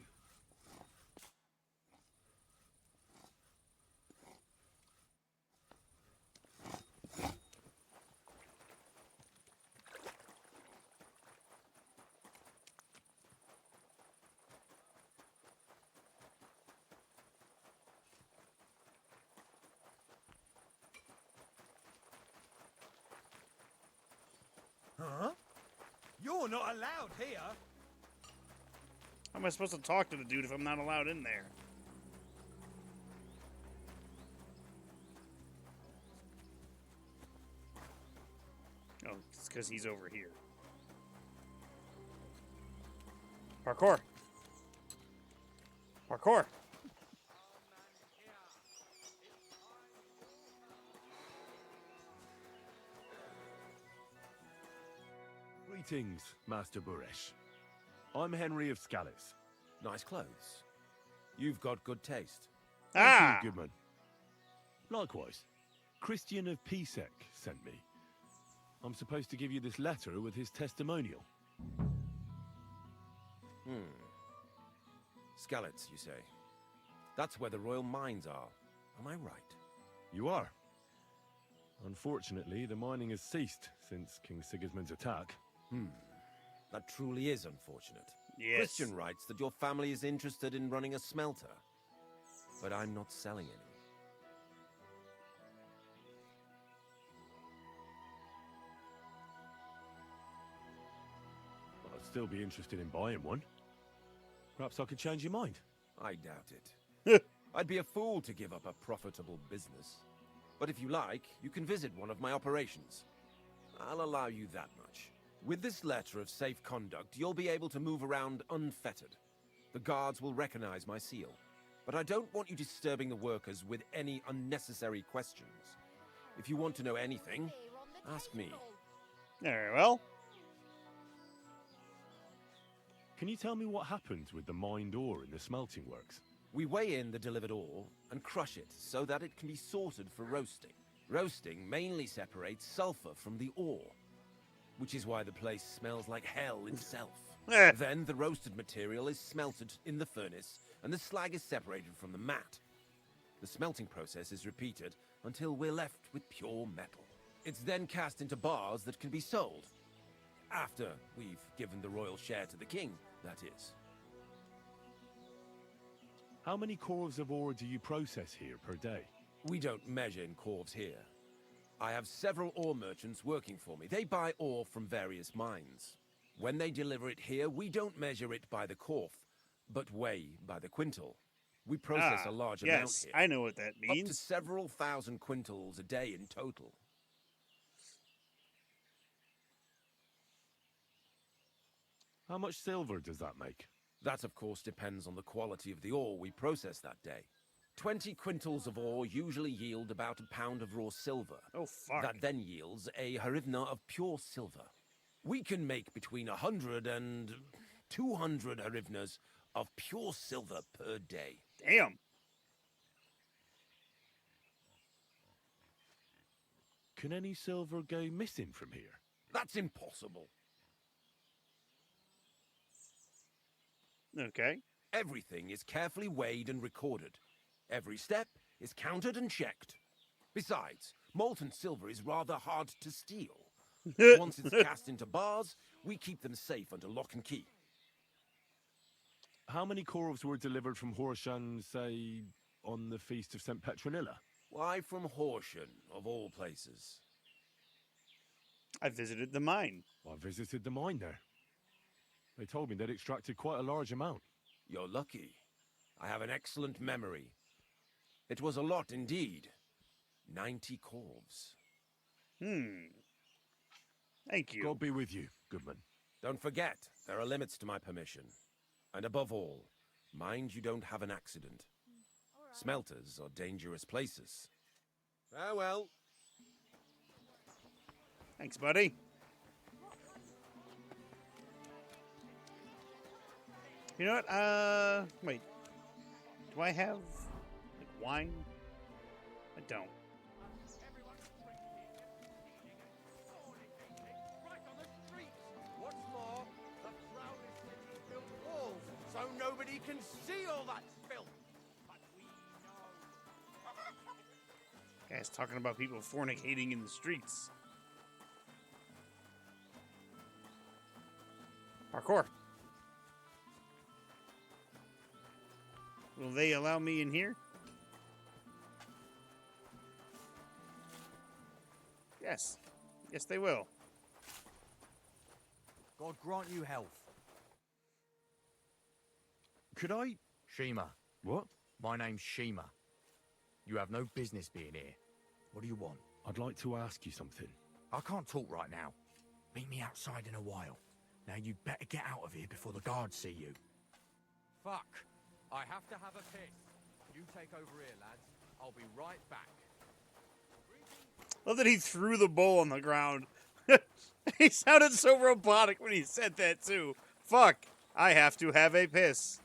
You're not allowed here. How am I supposed to talk to the dude if I'm not allowed in there? Oh, it's because he's over here. Parkour! Parkour! Greetings, Master Buresh. I'm Henry of Scallis. Nice clothes. You've got good taste. Thank you, Goodman. Likewise, Christian of Pisek sent me. I'm supposed to give you this letter with his testimonial. Skalitz, you say? That's where the royal mines are. Am I right? You are. Unfortunately, the mining has ceased since King Sigismund's attack. That truly is unfortunate. Yes. Christian writes that your family is interested in running a smelter. But I'm not selling any. I'd still be interested in buying one. Perhaps I could change your mind. I doubt it. I'd be a fool to give up a profitable business. But if you like, you can visit one of my operations. I'll allow you that much. With this letter of safe conduct, you'll be able to move around unfettered. The guards will recognize my seal. But I don't want you disturbing the workers with any unnecessary questions. If you want to know anything, ask me. Very well. Can you tell me what happened with the mined ore in the smelting works? We weigh in the delivered ore and crush it so that it can be sorted for roasting. Roasting mainly separates sulfur from the ore, which is why the place smells like hell itself. Then the roasted material is smelted in the furnace and the slag is separated from the matte. The smelting process is repeated until we're left with pure metal. It's then cast into bars that can be sold. After we've given the royal share to the king, that is. How many corves of ore do you process here per day? We don't measure in corves here. I have several ore merchants working for me. They buy ore from various mines. When they deliver it here, we don't measure it by the corf, but weigh by the quintal. We process a large amount here. I know what that means. Up to several thousand quintals a day in total. How much silver does that make? That, of course, depends on the quality of the ore we process that day. 20 quintals of ore usually yield about a pound of raw silver. Oh, fuck. That then yields a harivna of pure silver. We can make between 100 and 200 harivnas of pure silver per day. Damn. Can any silver go missing from here? That's impossible. Okay. Everything is carefully weighed and recorded. Every step is counted and checked. Besides, molten silver is rather hard to steal. Once it's cast into bars, we keep them safe under lock and key. How many corves were delivered from Horshan, say, on the Feast of St. Petronilla? Why from Horshan, of all places? I visited the mine. I visited the mine there. They told me they'd extracted quite a large amount. You're lucky. I have an excellent memory. It was a lot indeed. 90 corves. Thank you. God be with you, Goodman. Don't forget, there are limits to my permission. And above all, mind you don't have an accident. Smelters are dangerous places. Farewell. Thanks, buddy. You know what? Wait. Do I have like wine? I don't. What's more, the crown is making build walls so nobody can see all that filth. But we know. Guys talking about people fornicating in the streets. Parkour. Will they allow me in here? Yes. Yes, they will. God grant you health. Could I... Shima. What? My name's Shima. You have no business being here. What do you want? I'd like to ask you something. I can't talk right now. Meet me outside in a while. Now you'd better get out of here before the guards see you. Fuck. I have to have a piss. You take over here, lads. I'll be right back. Love that he threw the bowl on the ground. He sounded so robotic when he said that, too. Fuck. I have to have a piss.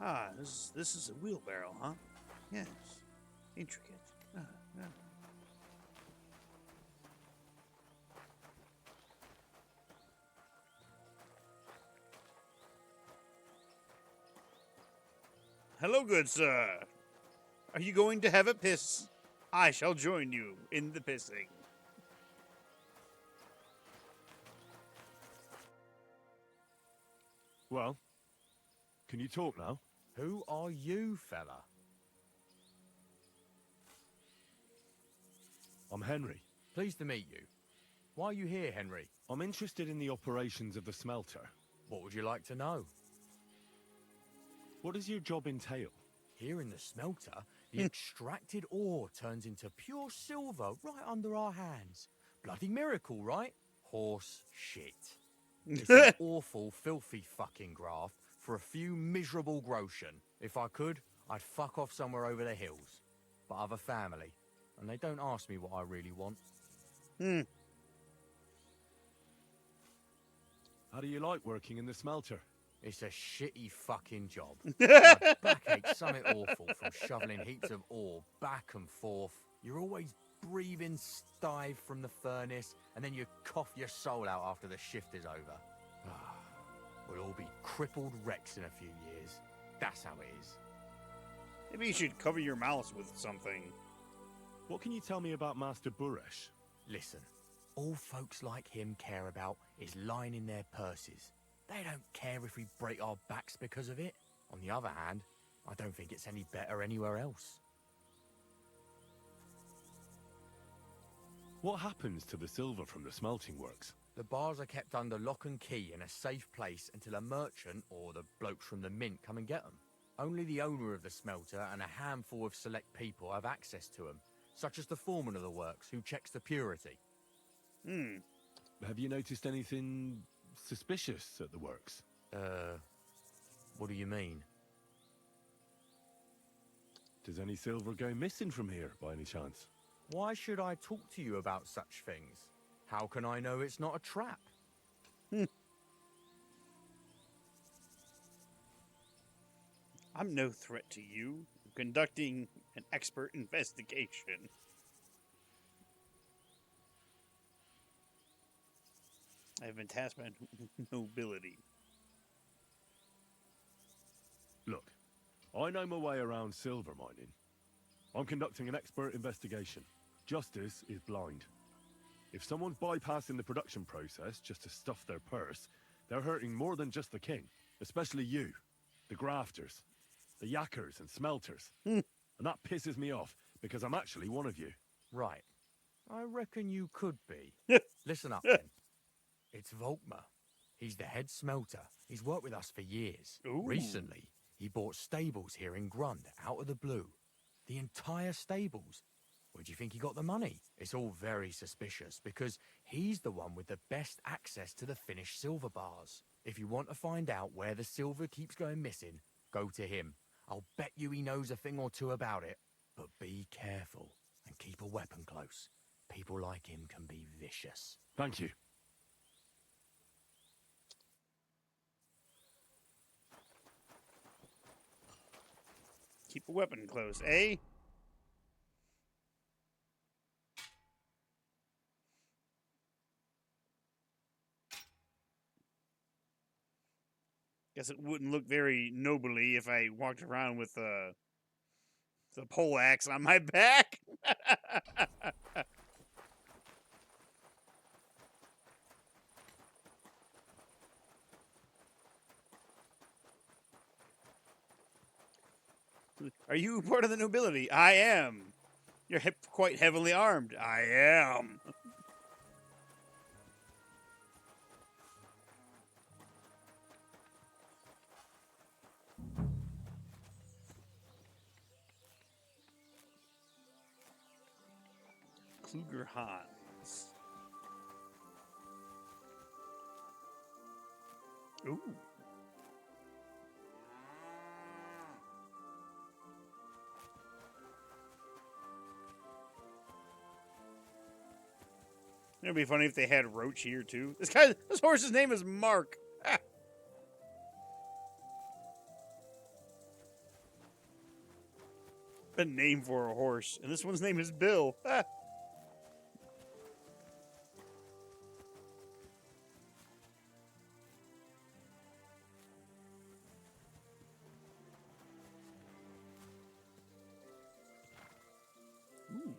Ah, this is a wheelbarrow, huh? Yes. Intricate. Yeah. Hello, good sir. Are you going to have a piss? I shall join you in the pissing. Well, can you talk now? Who are you, fella? I'm Henry. Pleased to meet you. Why are you here, Henry? I'm interested in the operations of the smelter. What would you like to know? What does your job entail? Here in the smelter, the extracted ore turns into pure silver right under our hands. Bloody miracle, right? Horse shit. It's an awful, filthy fucking graft for a few miserable groschen. If I could, I'd fuck off somewhere over the hills. But I've a family, and they don't ask me what I really want. How do you like working in the smelter? It's a shitty fucking job. My back aches something awful from shoveling heaps of ore back and forth. You're always breathing stive from the furnace, and then you cough your soul out after the shift is over. We'll all be crippled wrecks in a few years. That's how it is. Maybe you should cover your mouth with something. What can you tell me about Master Buresh? Listen, all folks like him care about is lining their purses. They don't care if we break our backs because of it. On the other hand, I don't think it's any better anywhere else. What happens to the silver from the smelting works? The bars are kept under lock and key in a safe place until a merchant or the blokes from the mint come and get them. Only the owner of the smelter and a handful of select people have access to them, such as the foreman of the works who checks the purity. Have you noticed anything suspicious at the works? What do you mean? Does any silver go missing from here, by any chance? Why should I talk to you about such things? How can I know it's not a trap? I'm no threat to you. I'm conducting an expert investigation. I have been tasked by nobility. Look, I know my way around silver mining. I'm conducting an expert investigation. Justice is blind. If someone's bypassing the production process just to stuff their purse, they're hurting more than just the king. Especially you, the grafters, the yackers and smelters. And that pisses me off, because I'm actually one of you. Right. I reckon you could be. Listen up, then. It's Volkmar. He's the head smelter. He's worked with us for years. Ooh. Recently, he bought stables here in Grund, out of the blue. The entire stables. Where do you think he got the money? It's all very suspicious, because he's the one with the best access to the finished silver bars. If you want to find out where the silver keeps going missing, go to him. I'll bet you he knows a thing or two about it. But be careful, and keep a weapon close. People like him can be vicious. Thank you. Keep a weapon close, eh? Guess it wouldn't look very nobly if I walked around with the pole axe on my back. Are you part of the nobility? I am. You're quite heavily armed. I am. Kluger Hans. Ooh. It'd be funny if they had Roach here too. This horse's name is Mark. Ah. A name for a horse, and this one's name is Bill. Ah. Ooh.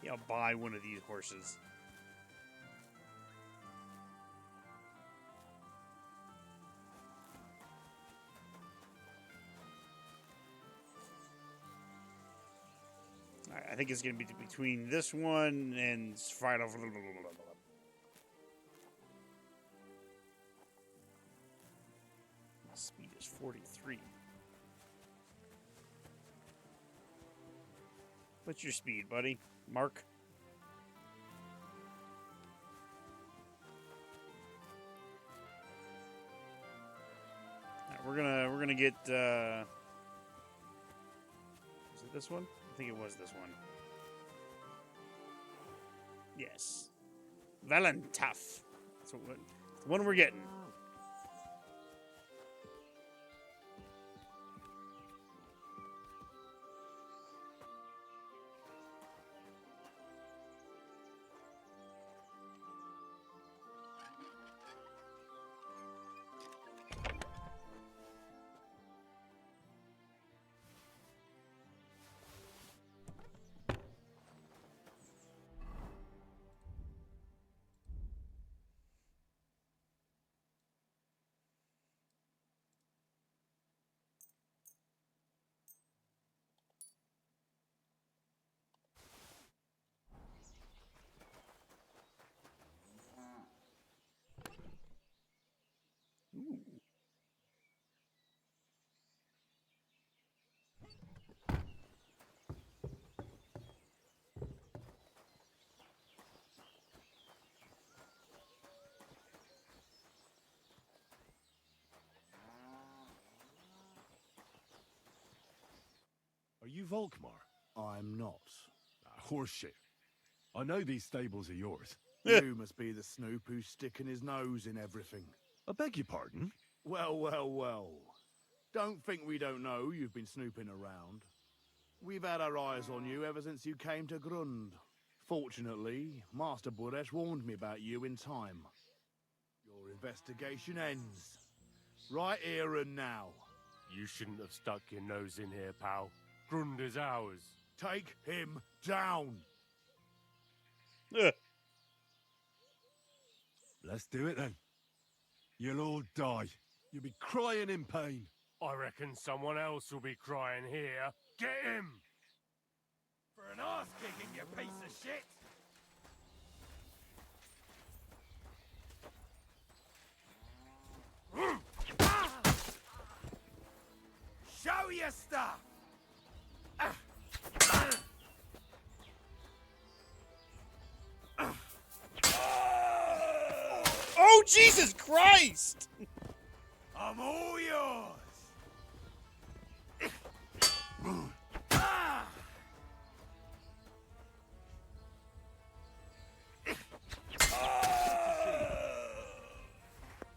Yeah, I'll buy one of these horses. I think it's going to be between this one and Final. My speed is 43. What's your speed, buddy? Mark? All right, we're gonna get. Was it this one? I think it was this one. Yes, Valentaf. That's the one we're getting. Ooh. Are you Volkmar? I'm not. Horseshit. I know these stables are yours. You must be the snoop who's sticking his nose in everything. I beg your pardon? Well, well, well. Don't think we don't know you've been snooping around. We've had our eyes on you ever since you came to Grund. Fortunately, Master Buresh warned me about you in time. Your investigation ends. Right here and now. You shouldn't have stuck your nose in here, pal. Grund is ours. Take him down. Let's do it then. You'll all die. You'll be crying in pain. I reckon someone else will be crying here. Get him! For an arse kicking, you piece of shit! Show your stuff! Oh, Jesus Christ! I'm all yours!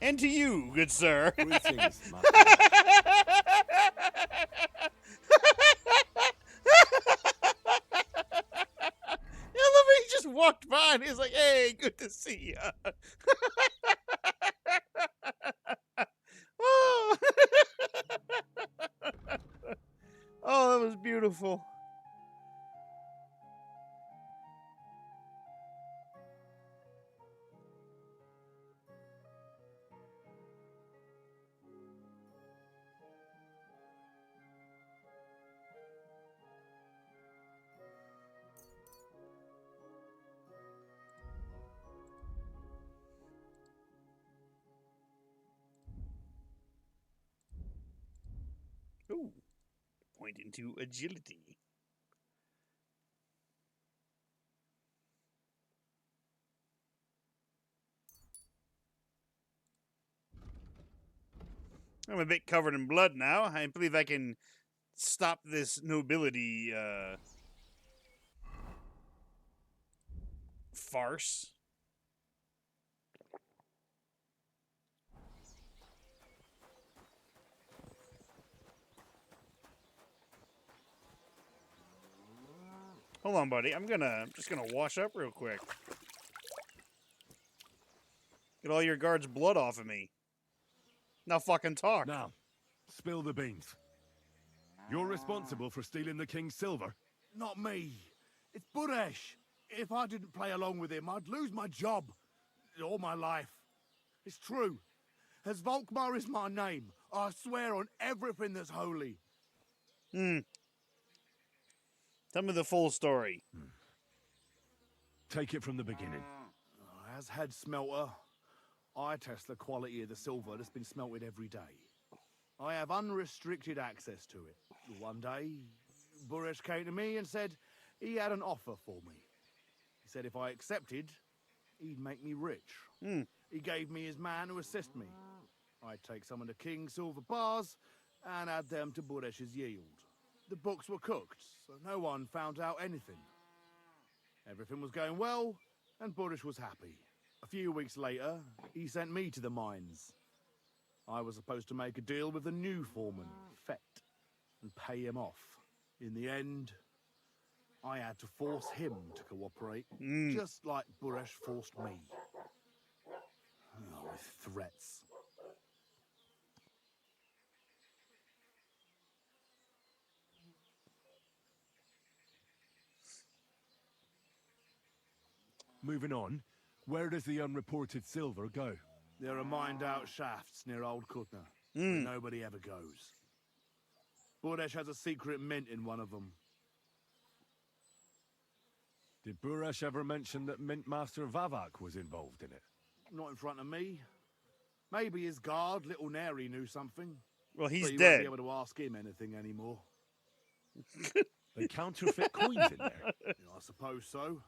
And to you, good sir. Greetings, I love it. He just walked by and he's like, hey, good to see ya. Oh. Oh, that was beautiful. Ooh. Point into agility. I'm a bit covered in blood now. I believe I can stop this nobility farce. Hold on, buddy. I'm just gonna wash up real quick. Get all your guards' blood off of me. Now fucking talk. Now, spill the beans. You're responsible for stealing the king's silver? Not me. It's Buresh. If I didn't play along with him, I'd lose my job. All my life. It's true. As Volkmar is my name, I swear on everything that's holy. Tell me the full story. Take it from the beginning. As head smelter, I test the quality of the silver that's been smelted every day. I have unrestricted access to it. One day, Buresh came to me and said he had an offer for me. He said if I accepted, he'd make me rich. He gave me his man to assist me. I'd take some of the king's silver bars and add them to Buresh's yield. The books were cooked, so no one found out anything. Everything was going well, and Buresh was happy. A few weeks later, he sent me to the mines. I was supposed to make a deal with the new foreman, Fett, and pay him off. In the end, I had to force him to cooperate, just like Buresh forced me. Oh, with threats. Moving on, where does the unreported silver go? There are mined-out shafts near Old Kutna, where nobody ever goes. Buresh has a secret mint in one of them. Did Buresh ever mention that Mint Master Vavak was involved in it? Not in front of me. Maybe his guard, Little Neri, knew something. Well, he's but you dead. won't be able to ask him anything anymore. They counterfeit coins in there? Yeah, I suppose so.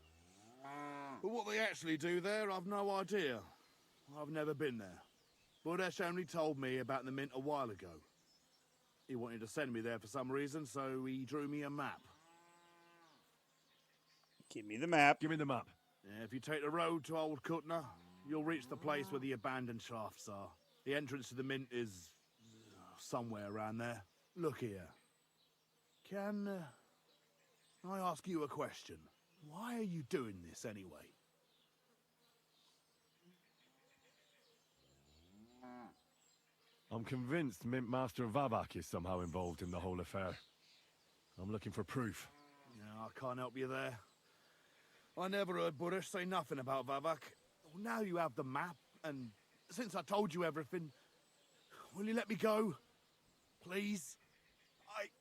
But what they actually do there, I've no idea. I've never been there. Buresh only told me about the mint a while ago. He wanted to send me there for some reason, so he drew me a map. Give me the map. Give me the map. Yeah, if you take the road to Old Kutna, you'll reach the place where the abandoned shafts are. The entrance to the mint is somewhere around there. Look here. Can I ask you a question? Why are you doing this anyway? I'm convinced Mint Master Vavak is somehow involved in the whole affair. I'm looking for proof. Yeah, I can't help you there. I never heard Buresh say nothing about Vavak. Well, now you have the map, and since I told you everything, will you let me go? Please?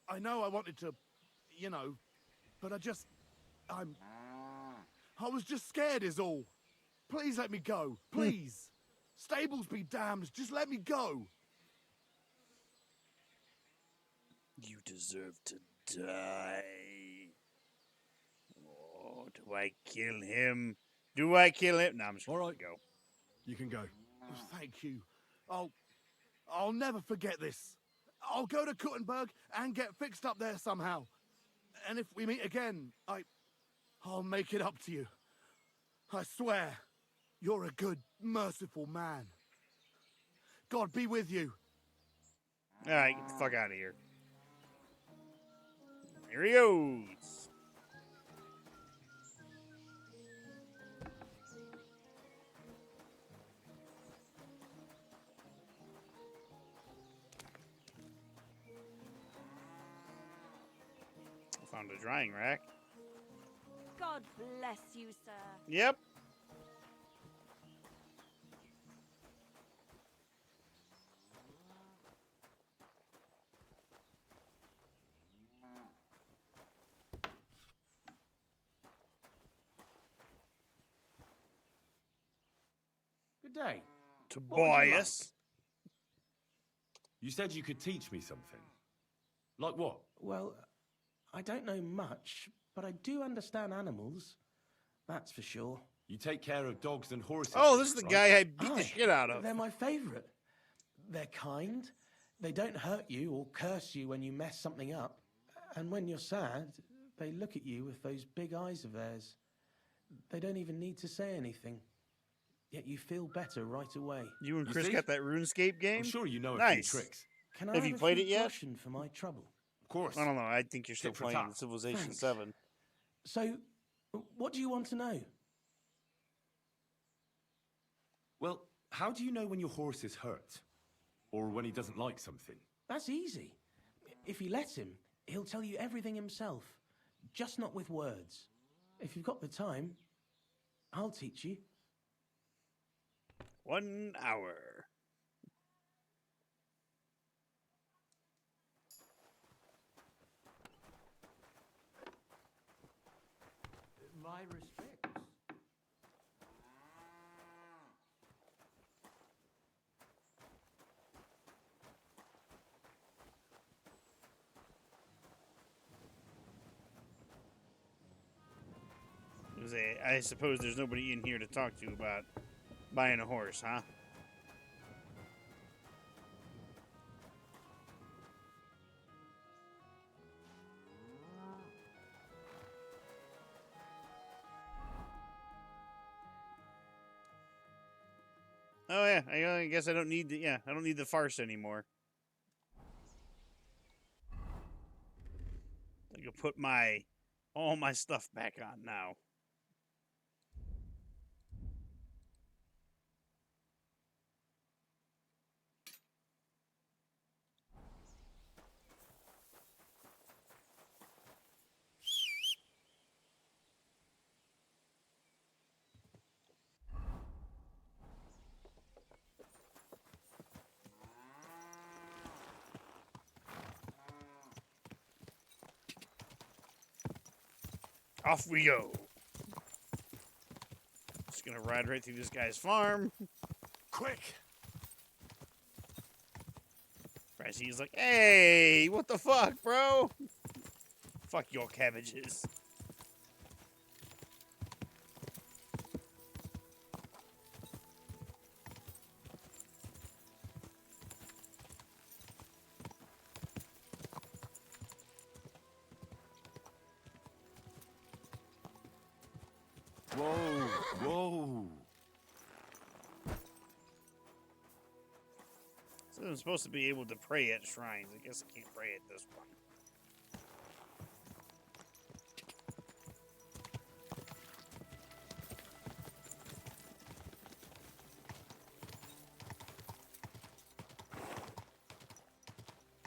I know I wanted to, you know, but I was just scared is all. Please let me go. Please. Stables be damned. Just let me go. You deserve to die. Oh, do I kill him? Do I kill him? No, I'm just gonna go. You can go. Thank you. I'll never forget this. I'll go to Kuttenberg and get fixed up there somehow. And if we meet again, I'll make it up to you. I swear, you're a good, merciful man. God be with you. All right, get the fuck out of here. Here he goes. I found a drying rack. God bless you, sir. Yep. Good day. Tobias. You said you could teach me something. Like what? Well, I don't know much, but I do understand animals. That's for sure. You take care of dogs and horses. Oh, this is the right? guy I beat the Aye, shit out of. They're my favourite. They're kind. They don't hurt you or curse you when you mess something up. And when you're sad, they look at you with those big eyes of theirs. They don't even need to say anything. Yet you feel better right away. You and Chris got that RuneScape game? I'm sure you know a nice. few tricks. Can I Have have you a played few it yet? groschen for my trouble? Of course. I don't know. I think you're still Tit for playing tat. Civilization Thanks. 7. So, what do you want to know? Well, how do you know when your horse is hurt? Or when he doesn't like something? That's easy. If you let him, he'll tell you everything himself, just not with words. If you've got the time, I'll teach you. 1 hour. My respects. I suppose there's nobody in here to talk to about buying a horse, huh? Oh yeah, I guess I don't need the I don't need the farce anymore. I can put all my stuff back on now. Off we go. Just gonna ride right through this guy's farm. Quick! He's like, hey, what the fuck, bro? Fuck your cabbages. Whoa, whoa. So I'm supposed to be able to pray at shrines. I guess I can't pray at this one.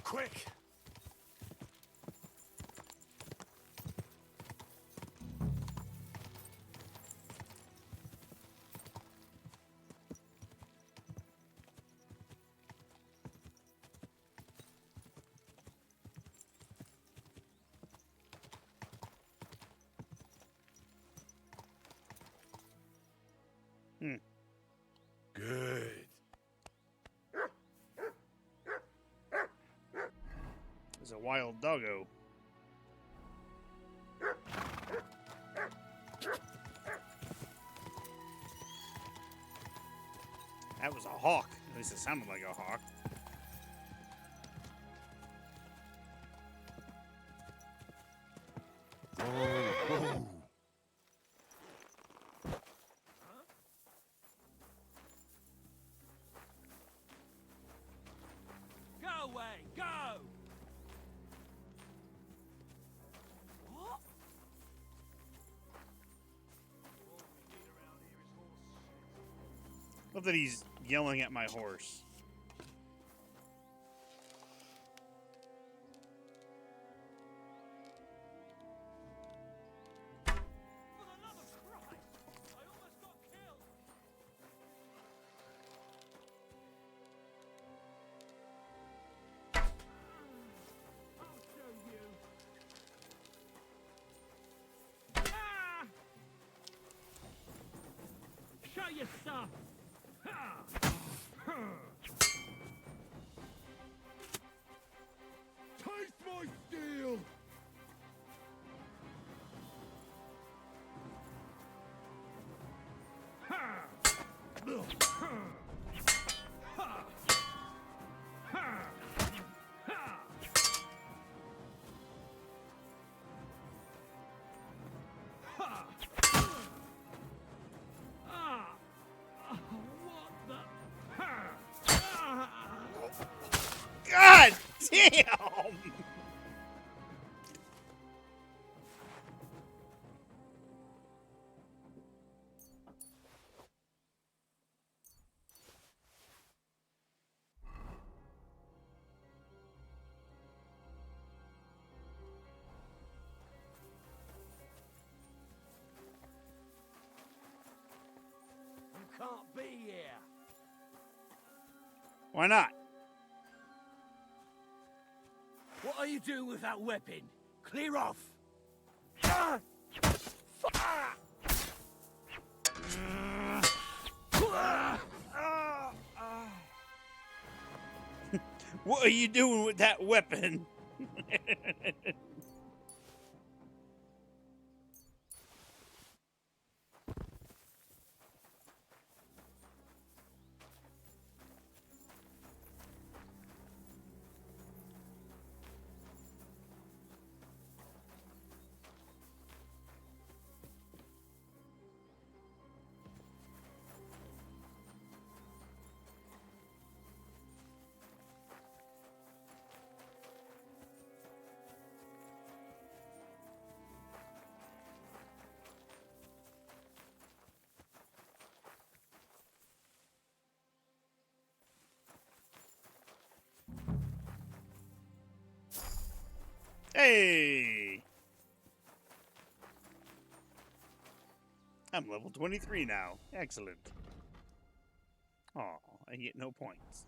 Quick! Good. There's a wild doggo. That was a hawk. At least it sounded like a hawk. Whoa, whoa. Go away, go! What? Love that he's yelling at my horse. Show your stuff! Taste my You can't be here. Why not? What are you doing with that weapon? Clear off. What are you doing with that weapon? Hey! I'm level 23 now. Excellent. Oh, I get no points.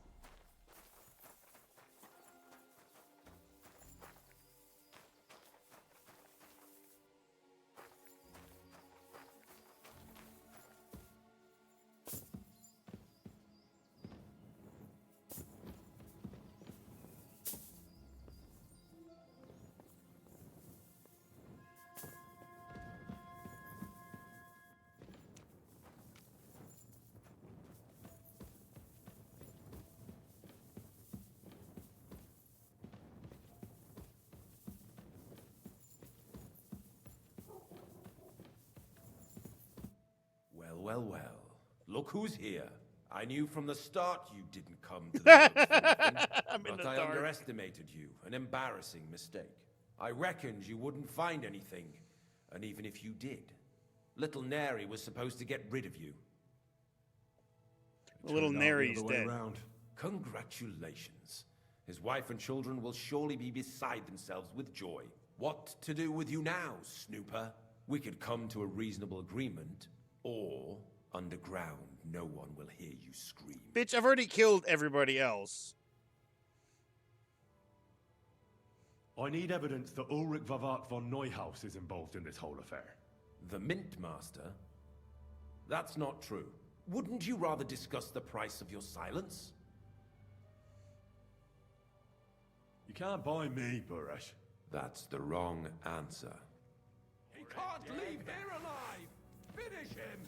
Well. Look who's here. I knew from the start you didn't come to the woods for nothing, but I underestimated you. An embarrassing mistake. I reckoned you wouldn't find anything, and even if you did, little Neri was supposed to get rid of you. Little Neri's dead. Congratulations. His wife and children will surely be beside themselves with joy. What to do with you now, Snooper? We could come to a reasonable agreement, or underground, no one will hear you scream. Bitch, I've already killed everybody else. I need evidence that Ulrich Vavart von Neuhaus is involved in this whole affair. The Mint Master? That's not true. Wouldn't you rather discuss the price of your silence? You can't buy me, Buresh. That's the wrong answer. He can't leave here alive! Finish him!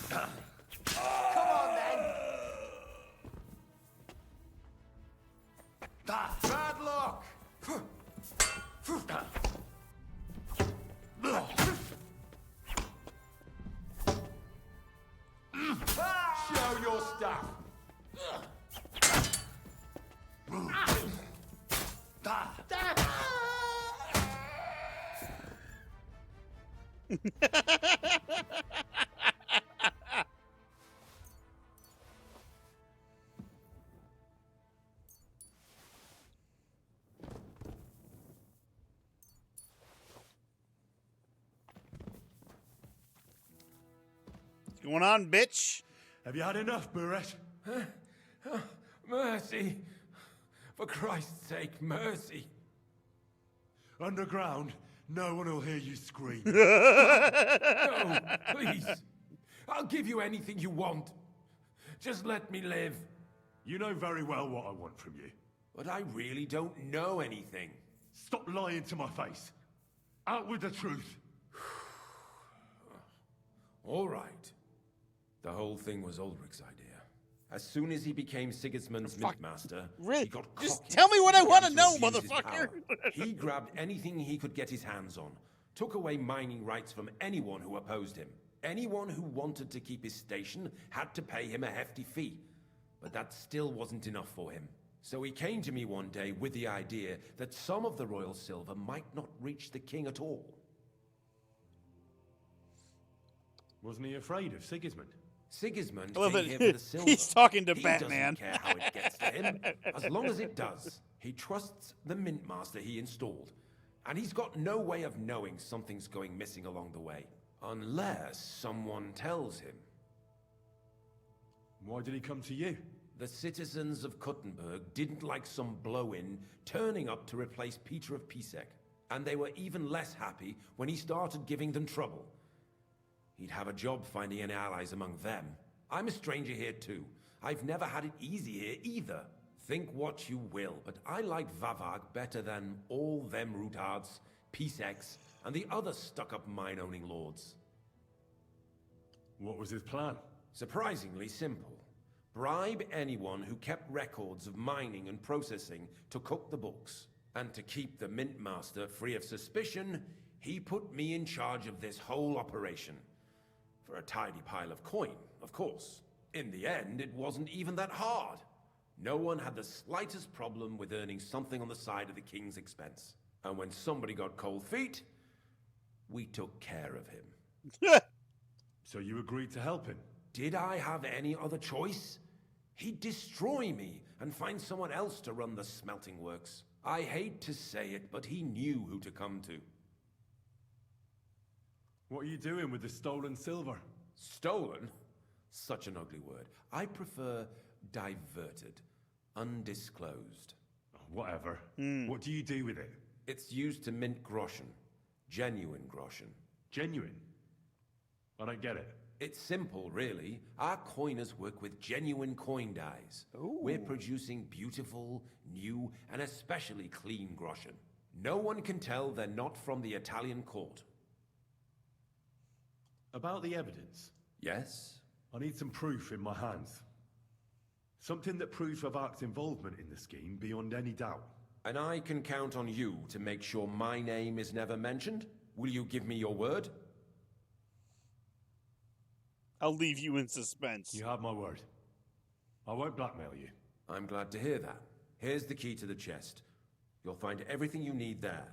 Come on, then! Bad luck! Show your stuff! What's going on, bitch? Have you had enough, Buresh? Mercy! For Christ's sake, mercy! Underground, no one will hear you scream. No, please. I'll give you anything you want. Just let me live. You know very well what I want from you. But I really don't know anything. Stop lying to my face. Out with the truth. All right. The whole thing was Ulrich's idea. As soon as he became Sigismund's Mintmaster, he got cocky. Just tell me what I want to began know, abuse his motherfucker. power. He grabbed anything he could get his hands on, took away mining rights from anyone who opposed him. Anyone who wanted to keep his station had to pay him a hefty fee. but that still wasn't enough for him. So he came to me one day with the idea that some of the royal silver might not reach the king at all. Wasn't he afraid of Sigismund? Sigismund I love came that here for the silver. he's talking to he Batman. Doesn't care how it gets to him, as long as it does. He trusts the mint master he installed, and he's got no way of knowing something's going missing along the way, unless someone tells him. Why did he come to you? The citizens of Kuttenberg didn't like some blow-in turning up to replace Peter of Pisek, and they were even less happy when he started giving them trouble. He'd have a job finding any allies among them. I'm a stranger here too. I've never had it easy here either. Think what you will, but I like Vavag better than all them Rutards, Piseks, and the other stuck-up mine-owning lords. What was his plan? Surprisingly simple. Bribe anyone who kept records of mining and processing to cook the books. And to keep the mint master free of suspicion, he put me in charge of this whole operation. For a tidy pile of coin, of course. In the end, it wasn't even that hard. No one had the slightest problem with earning something on the side of the king's expense. And when somebody got cold feet, we took care of him. So you agreed to help him? Did I have any other choice? He'd destroy me and find someone else to run the smelting works. I hate to say it, but he knew who to come to. What are you doing with the stolen silver? Stolen? Such an ugly word. I prefer diverted, undisclosed. Whatever. What do you do with it? It's used to mint groschen. Genuine groschen. Genuine? I don't get it. It's simple, really. Our coiners work with genuine coin dies. Ooh. We're producing beautiful, new, and especially clean groschen. No one can tell they're not from the Italian court. About the evidence? Yes? I need some proof in my hands. Something that proves Vavak's involvement in the scheme beyond any doubt. And I can count on you to make sure my name is never mentioned? Will you give me your word? I'll leave you in suspense. You have my word. I won't blackmail you. I'm glad to hear that. Here's the key to the chest. You'll find everything you need there.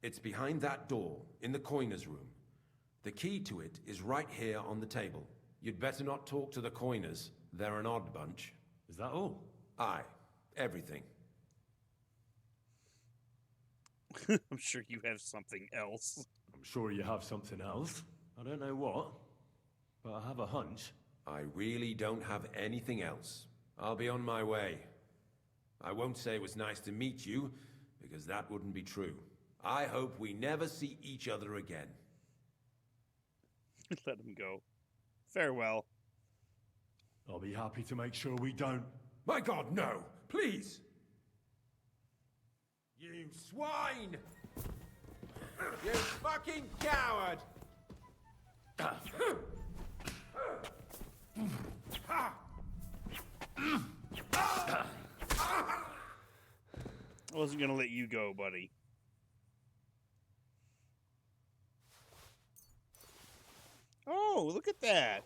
It's behind that door, in the coiner's room. The key to it is right here on the table. You'd better not talk to the coiners. They're an odd bunch. Is that all? Aye. Everything. I'm sure you have something else. I'm sure you have something else. I don't know what, but I have a hunch. I really don't have anything else. I'll be on my way. I won't say it was nice to meet you, because that wouldn't be true. I hope we never see each other again. Let him go. Farewell. I'll be happy to make sure we don't. My God, no! Please! You swine! You fucking coward! I wasn't gonna let you go, buddy. Oh, look at that.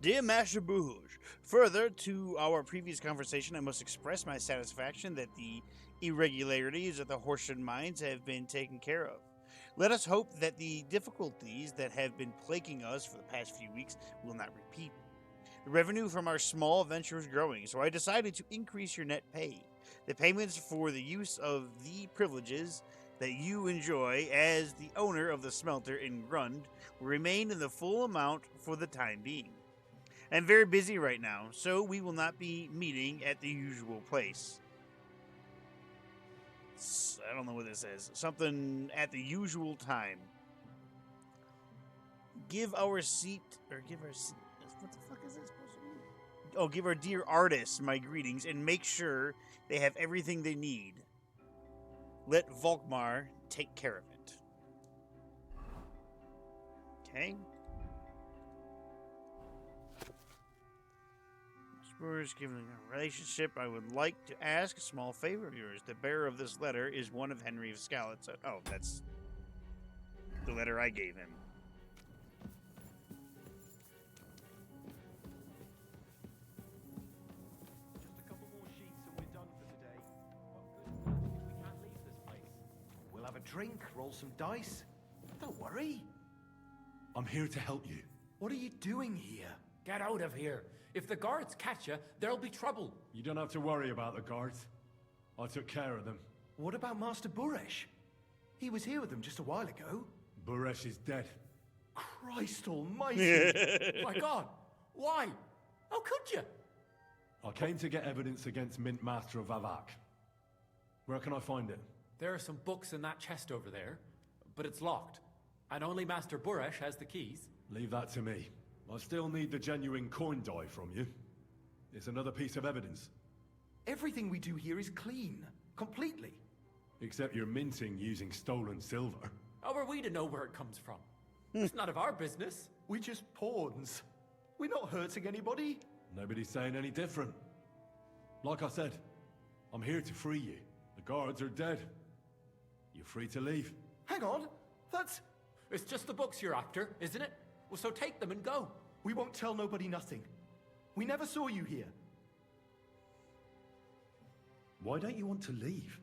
Dear Master Bouge, further to our previous conversation, I must express my satisfaction that the irregularities of the Horsham mines have been taken care of. Let us hope that the difficulties that have been plaguing us for the past few weeks will not repeat. The revenue from our small venture is growing, so I decided to increase your net pay. The payments for the use of the privileges that you enjoy as the owner of the smelter in Grund will remain in the full amount for the time being. I'm very busy right now, so we will not be meeting at the usual place. I don't know what this is. Something at the usual time. Give our seat... What the fuck is this supposed to mean? Oh, give our dear artists my greetings and make sure they have everything they need. let Volkmar take care of it. Okay. Brewers, given a relationship, I would like to ask a small favor of yours. The bearer of this letter is one of Henry of Scalitz. Oh, that's the letter I gave him. Just a couple more sheets and we're done for today. What good is that if we can't leave this place? We'll have a drink, roll some dice. Don't worry. I'm here to help you. What are you doing here? Get out of here. If the guards catch you, there'll be trouble. You don't have to worry about the guards. I took care of them. What about Master Buresh? He was here with them just a while ago. Buresh is dead. Christ almighty! My God! Why? How could you? I came to get evidence against Mint Master of Vavak. Where can I find it? There are some books in that chest over there, but it's locked. And only Master Buresh has the keys. Leave that to me. I still need the genuine coin die from you. It's another piece of evidence. Everything we do here is clean. Completely. Except you're minting using stolen silver. How are we to know where it comes from? It's none of our business. We're just pawns. We're not hurting anybody. Nobody's saying any different. Like I said, I'm here to free you. The guards are dead. You're free to leave. Hang on. That's... It's just the books you're after, isn't it? Well, so take them and go. We won't tell nobody nothing. We never saw you here. Why don't you want to leave?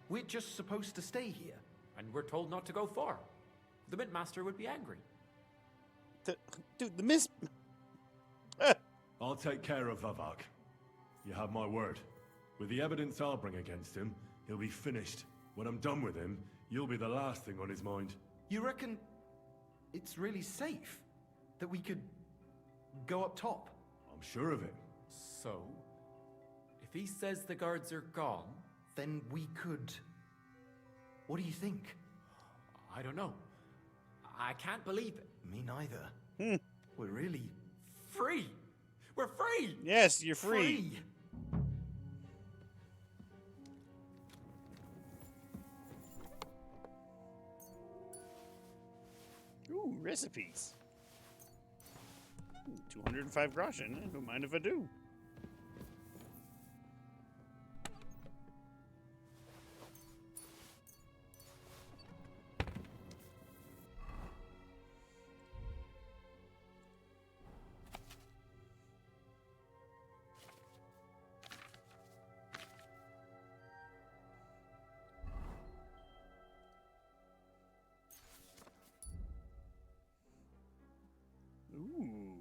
We're just supposed to stay here. And we're told not to go far. The Mint Master would be angry. Dude, the Miss... I'll take care of Vavak. You have my word. With the evidence I'll bring against him, he'll be finished. When I'm done with him, you'll be the last thing on his mind. You reckon it's really safe that we could go up top? I'm sure of it. So, if he says the guards are gone... Then we could... What do you think? I don't know. I can't believe it. Me neither. We're really... Free! We're free! Yes, you're free. Ooh, recipes. 205 groschen. I don't mind if I do. Ooh.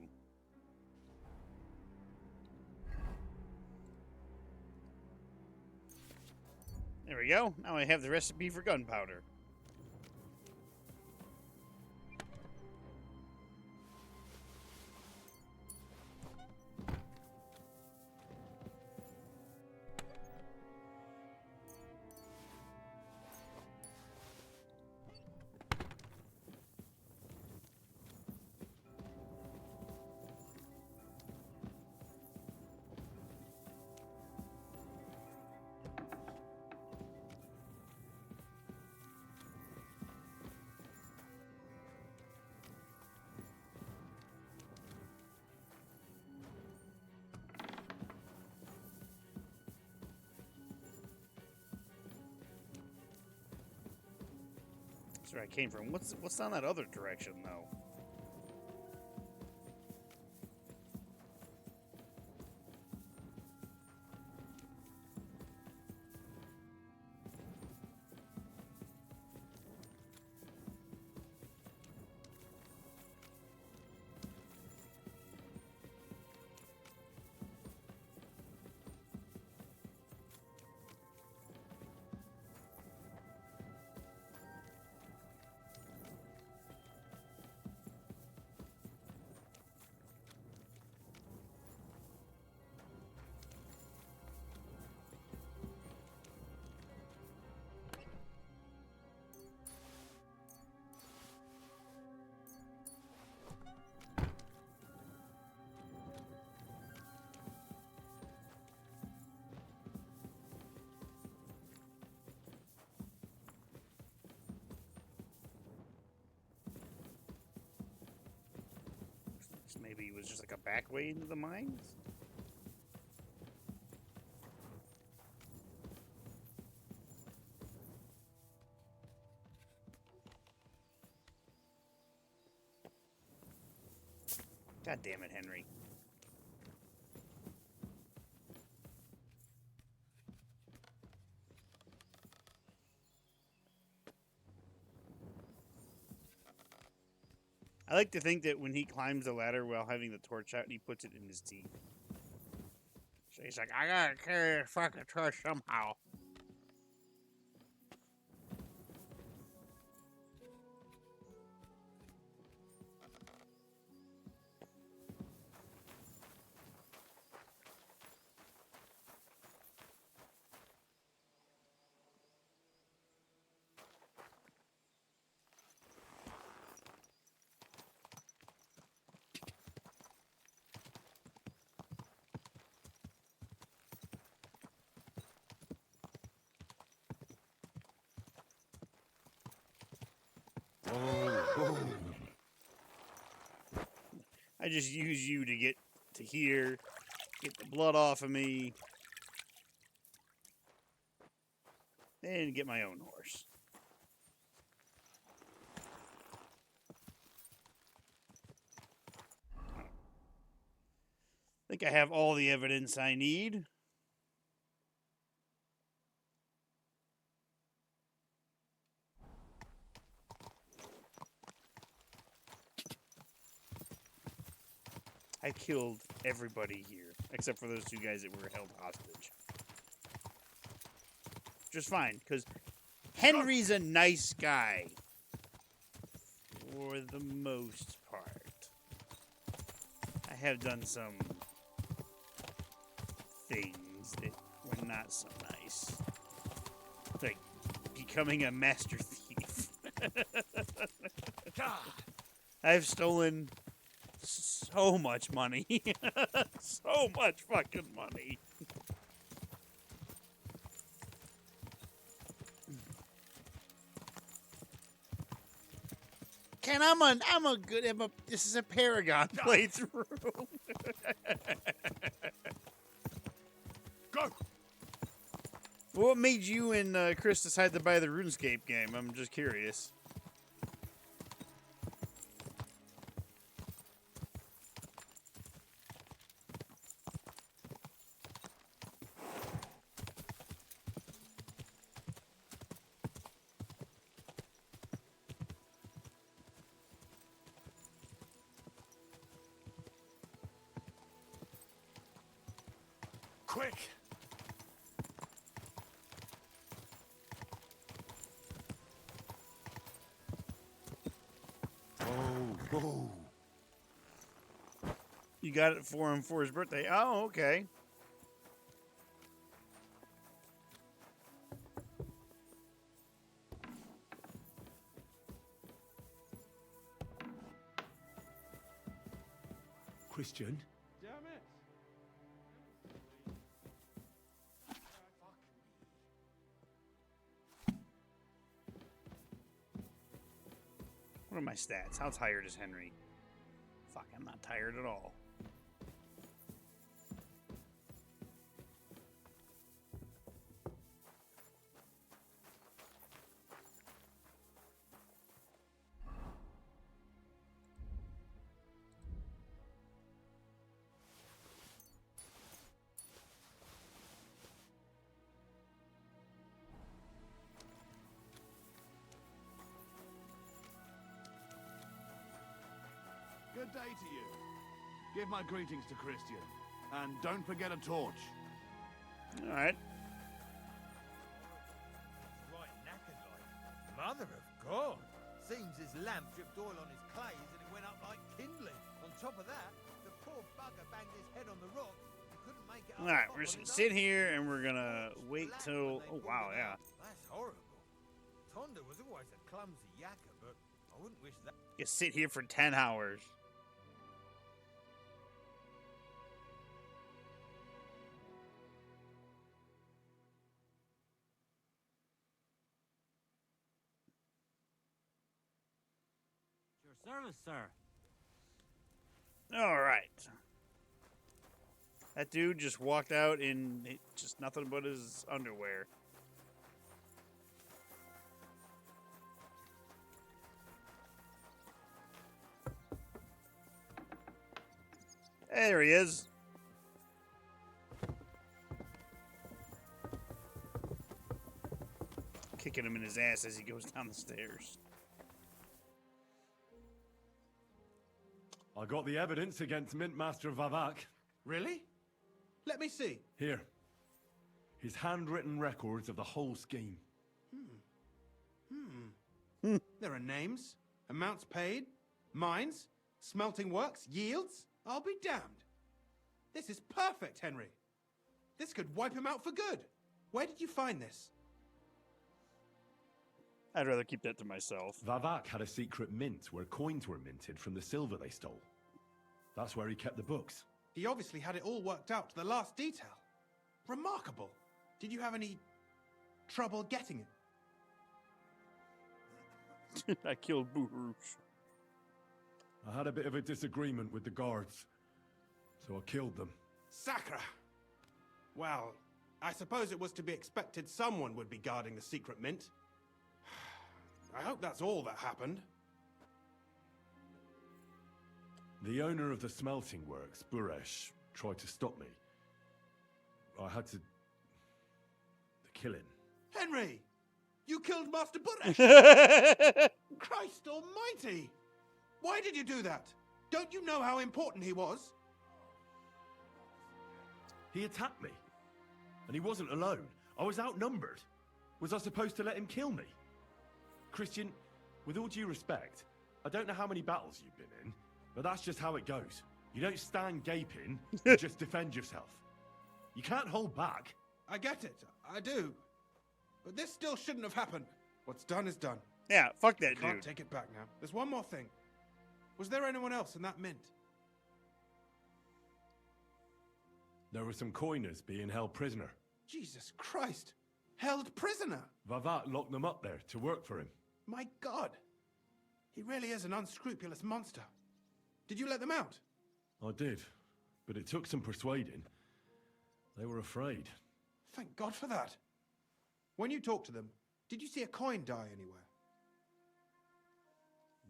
There we go. Now I have the recipe for gunpowder. That's where I came from. What's down that other direction, though? So maybe it was just like a back way into the mines? God damn it, Henry. I like to think that when he climbs the ladder while having the torch out, he puts it in his teeth. So he's like, I gotta carry a fucking torch somehow. I just use you to get to here, get the blood off of me, and get my own horse. I think I have all the evidence I need. I killed everybody here, except for those two guys that were held hostage. Just fine, because Henry's a nice guy. For the most part. I have done some things that were not so nice. Like becoming a master thief. I've stolen so much money. So much fucking money. Ken, this is a Paragon playthrough. Go! What made you and Chris decide to buy the RuneScape game? I'm just curious. Quick! Oh. You got it for him for his birthday. Oh, okay. Christian? Damn it. What are my stats? How tired is Henry? Fuck, I'm not tired at all. Good day to you. Give my greetings to Christian. And don't forget a torch. All right. Right knackered like. Mother of God! Seems his lamp dripped oil on his clays and it went up like kindling. On top of that, the poor bugger banged his head on the rock and couldn't make it up. All right, we're just gonna sit here and we're gonna wait till. Oh wow, yeah. That's horrible. Tonda was always a clumsy yakker, but I wouldn't wish that. You sit here for 10 hours. Your service, sir. All right. That dude just walked out in just nothing but his underwear. There he is. Kicking him in his ass as he goes down the stairs. I got the evidence against Mint Master Vavak. Really? Let me see. Here. His handwritten records of the whole scheme. There are names, amounts paid, mines, smelting works, yields. I'll be damned. This is perfect, Henry. This could wipe him out for good. Where did you find this? I'd rather keep that to myself. Vavak had a secret mint where coins were minted from the silver they stole. That's where he kept the books. He obviously had it all worked out to the last detail. Remarkable. Did you have any trouble getting it? I killed Boohoosh. I had a bit of a disagreement with the guards, so I killed them. Sacre! Well, I suppose it was to be expected someone would be guarding the secret mint. I hope that's all that happened. The owner of the smelting works, Buresh, tried to stop me. I had to kill him. Henry! You killed Master Buresh! Christ almighty! Why did you do that? Don't you know how important he was? He attacked me. And he wasn't alone. I was outnumbered. Was I supposed to let him kill me? Christian, with all due respect, I don't know how many battles you've been in, but that's just how it goes. You don't stand gaping, you just defend yourself. You can't hold back. I get it, I do. But this still shouldn't have happened. What's done is done. Yeah, fuck that Can't dude. take it back now. There's one more thing. Was there anyone else in that mint? There were some coiners being held prisoner. Jesus Christ! Held prisoner? Vavak locked them up there to work for him. My God! He really is an unscrupulous monster. Did you let them out? I did, but it took some persuading. They were afraid. Thank God for that. When you talked to them, did you see a coin die anywhere?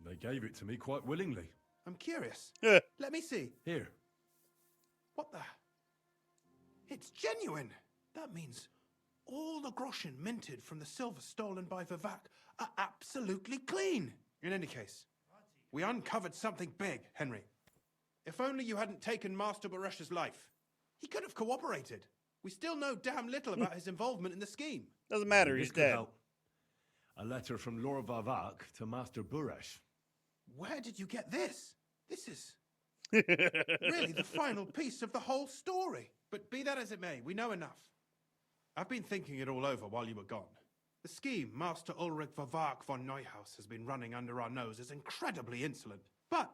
They gave it to me quite willingly. I'm curious. Let me see. Here. What the? It's genuine. That means all the groschen minted from the silver stolen by Vivak are absolutely clean. In any case, we uncovered something big, Henry. If only you hadn't taken Master Baresh's life. He could have cooperated. We still know damn little about his involvement in the scheme. Doesn't matter, This he's could dead. help. A letter from Lord Vavak to Master Buresh. Where did you get this? This is really the final piece of the whole story. But be that as it may, we know enough. I've been thinking it all over while you were gone. The scheme Master Ulrich Vavak von Neuhaus has been running under our nose is incredibly insolent. But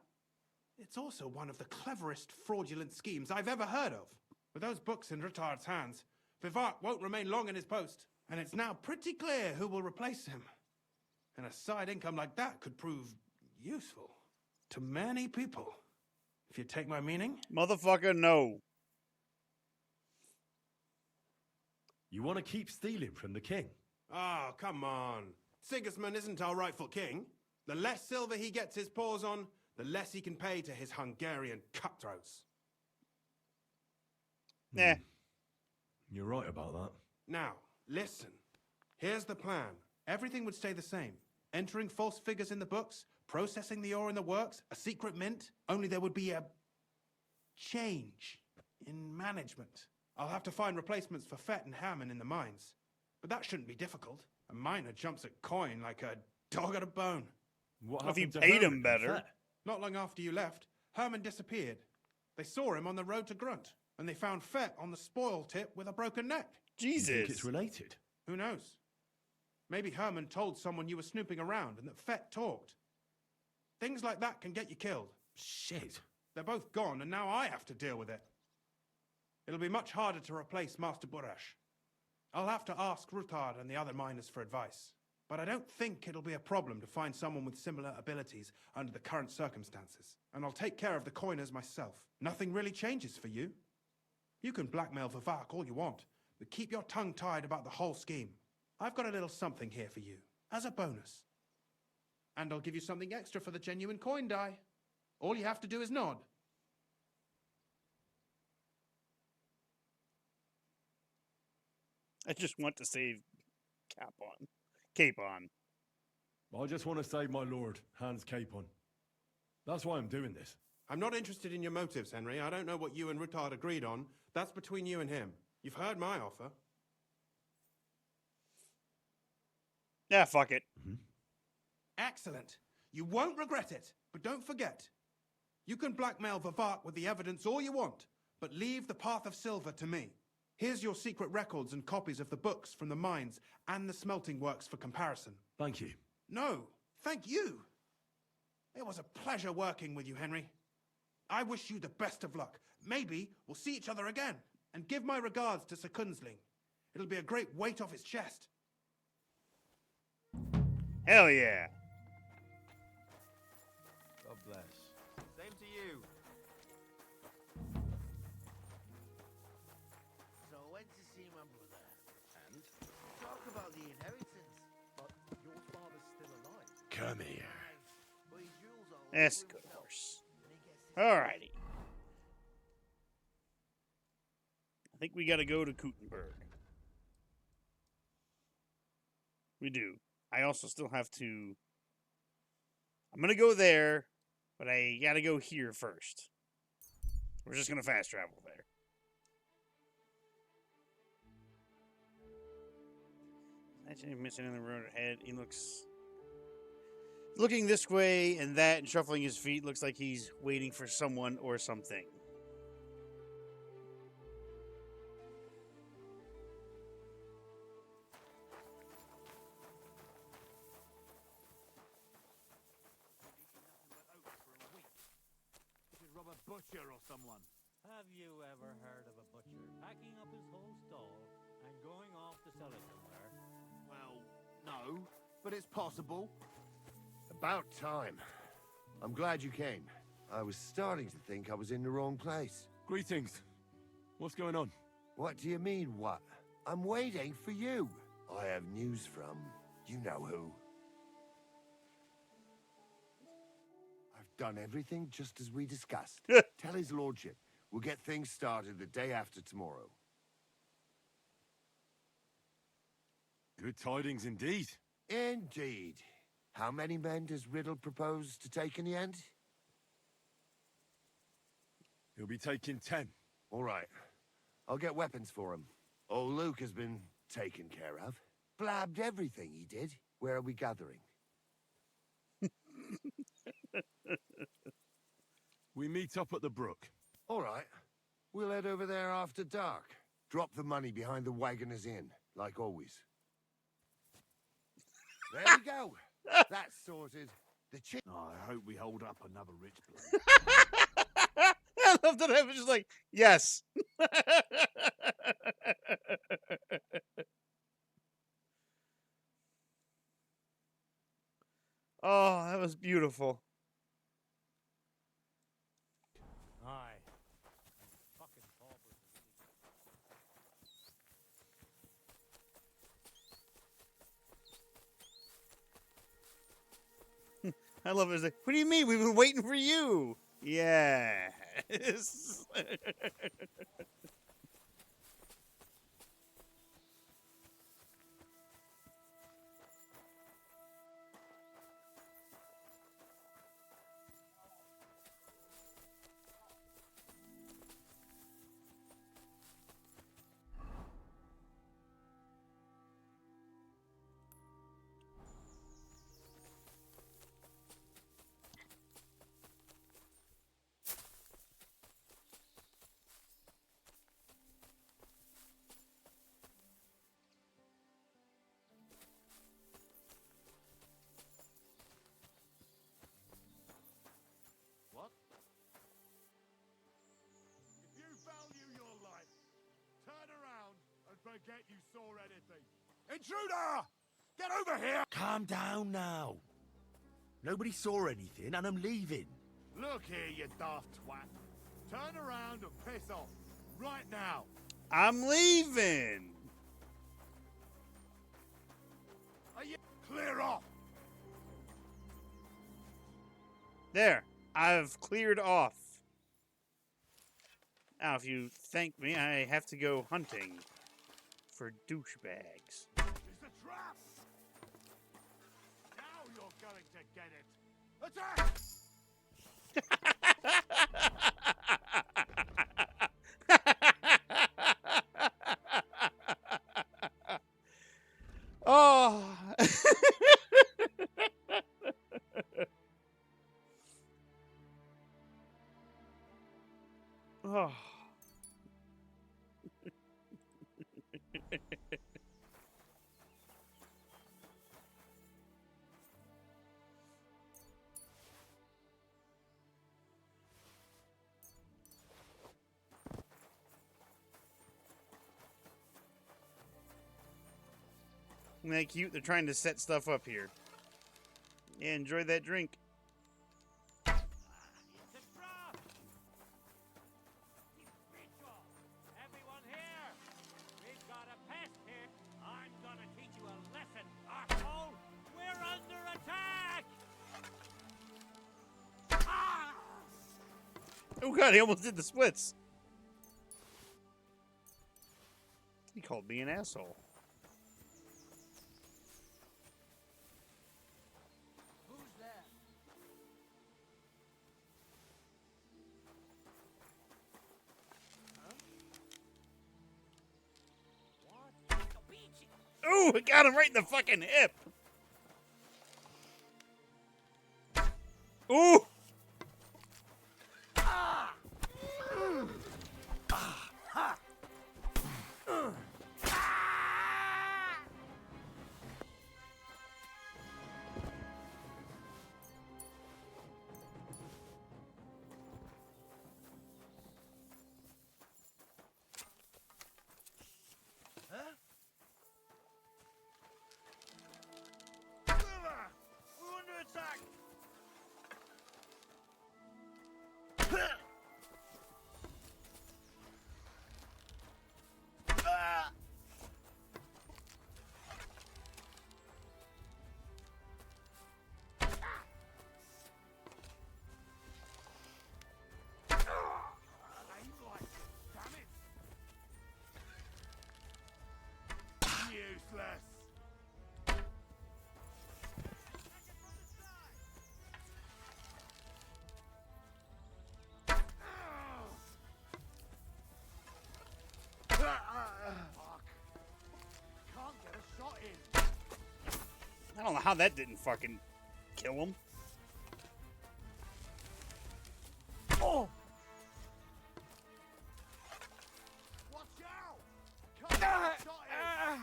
it's also one of the cleverest fraudulent schemes I've ever heard of. With those books in Rittard's hands, Vivak won't remain long in his post, and it's now pretty clear who will replace him. And a side income like that could prove useful to many people. If you take my meaning? Motherfucker, no. You want to keep stealing from the king? Oh, come on. Sigismund isn't our rightful king. The less silver he gets his paws on, the less he can pay to his Hungarian cutthroats. Nah. You're right about that. Now, listen. Here's the plan. Everything would stay the same. Entering false figures in the books, processing the ore in the works, a secret mint, only there would be a change in management. I'll have to find replacements for Fett and Hammond in the mines. But that shouldn't be difficult. A miner jumps at coin like a dog at a bone. What If you happened to paid Herman him and better. Fett? Not long after you left, Herman disappeared. They saw him on the road to Grunt, and they found Fett on the spoil tip with a broken neck. You think Jesus. it's related? Who knows? Maybe Herman told someone you were snooping around and that Fett talked. Things like that can get you killed. Shit. They're both gone, and now I have to deal with it. It'll be much harder to replace Master Buresh. I'll have to ask Rutard and the other miners for advice. but I don't think it'll be a problem to find someone with similar abilities under the current circumstances. And I'll take care of the coiners myself. Nothing really changes for you. You can blackmail Vivak all you want, but keep your tongue tied about the whole scheme. I've got a little something here for you, as a bonus. And I'll give you something extra for the genuine coin die. All you have to do is nod. I just want to save Capon. I just want to save my lord, Hans Capon. That's why I'm doing this. I'm not interested in your motives, Henry. I don't know what you and Ruttard agreed on. That's between you and him. You've heard my offer. Yeah, fuck it. Excellent. You won't regret it, but don't forget. You can blackmail Vivak with the evidence all you want, but leave the Path of Silver to me. Here's your secret records and copies of the books from the mines and the smelting works for comparison. Thank you. No, thank you. It was a pleasure working with you, Henry. I wish you the best of luck. Maybe we'll see each other again. And give my regards to Sir Kunzling. It'll be a great weight off his chest. Hell yeah. God bless. Same to you. So I went to see my brother. And? Talk about the inheritance. But your father's still alive. Come here. But he drools all over Escorts. Alrighty. I think we gotta go to Kutenberg. We do. I also still have to... I'm gonna go there, but I gotta go here first. We're just gonna fast travel there. Actually, missing in the road ahead. He looks... looking this way and that and shuffling his feet. Looks like he's waiting for someone or something. Rob a butcher or someone. Have you ever heard of a butcher packing up his whole stall and going off to sell it somewhere? Well, no, but it's possible. About time. I'm glad you came. I was starting to think I was in the wrong place. Greetings. What's going on? What do you mean, what? I'm waiting for you. I have news from you know who. I've done everything just as we discussed. Tell his lordship we'll get things started the day after tomorrow. Good tidings indeed. Indeed. How many men does Riddle propose to take in the end? He'll be taking 10. All right. I'll get weapons for him. Old Luke has been taken care of. Blabbed everything he did. Where are we gathering? We meet up at the brook. All right. We'll head over there after dark. Drop the money behind the Wagoner's Inn, like always. There we go. That's sorted. The chick. Oh, I hope we hold up another rich bloke. I love that I was just like, yes. Oh, that was beautiful. Aye. Fucking paupers. I love it. It's like, what do you mean? We've been waiting for you. Yes. What? If you value your life, turn around and forget you saw anything. Intruder! Get over here! Calm down now. Nobody saw anything, and I'm leaving. Look here, you daft twat. Turn around and piss off. Right now. I'm leaving. Are you clear off? There. I've cleared off. Now, if you thank me, I have to go hunting for douchebags. It's a trap! Now you're going to get it. Attack! Oh. Oh. Isn't that cute? They're trying to set stuff up here. Yeah, enjoy that drink. Everyone here! We've got a pest here. I'm gonna teach you a lesson, arsehole! We're under attack! Ah! Oh god, he almost did the splits. He called me an asshole. Who's there? Ooh, it got him right in the fucking hip. Ooh. We're under attack! Aim like it, damn it! Useless! Fuck. Can't get a shot in. I don't know how that didn't fucking kill him. Oh! Watch out! Can't get a shot in.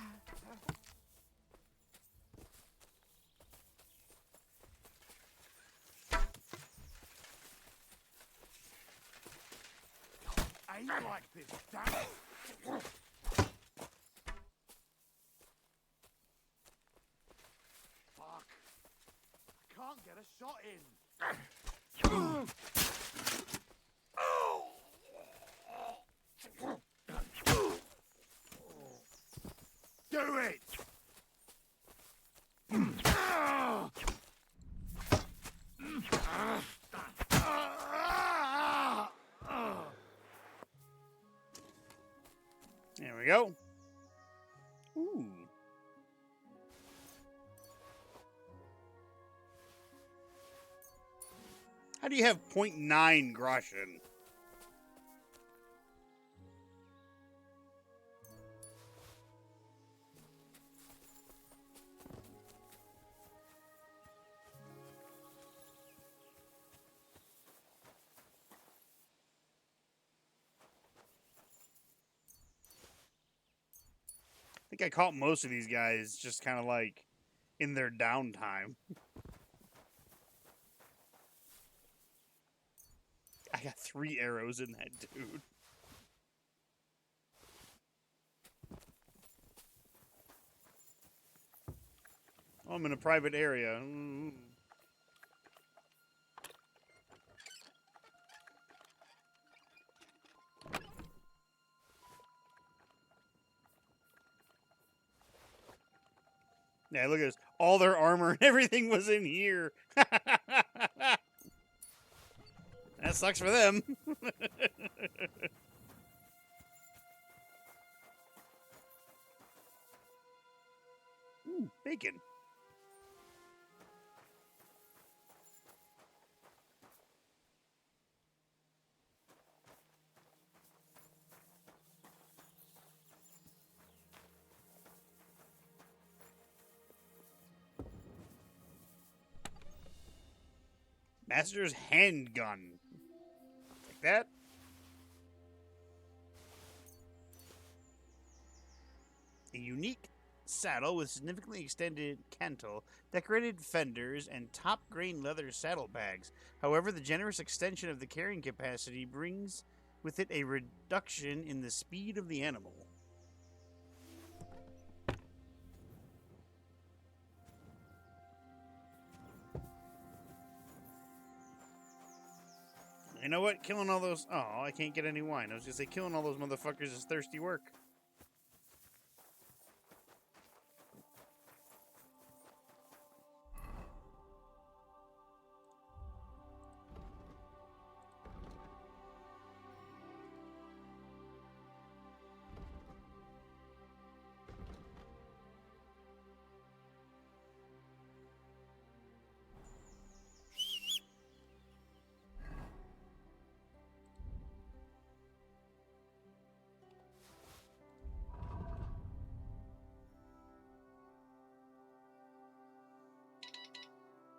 Aim like this, damn it! Fuck. I can't get a shot in. Do it! There we go. Ooh. How do you have 0.9 groschen? I think I caught most of these guys just kind of like in their downtime. I got 3 arrows in that dude. I'm in a private area. Mm. Yeah, look at this. All their armor and everything was in here. That sucks for them. Ooh, bacon. Master's handgun. Like that. A unique saddle with significantly extended cantle, decorated fenders, and top grain leather saddlebags. However, the generous extension of the carrying capacity brings with it a reduction in the speed of the animal. You know what? Killing all those... Oh, I can't get any wine. I was going to say, killing all those motherfuckers is thirsty work.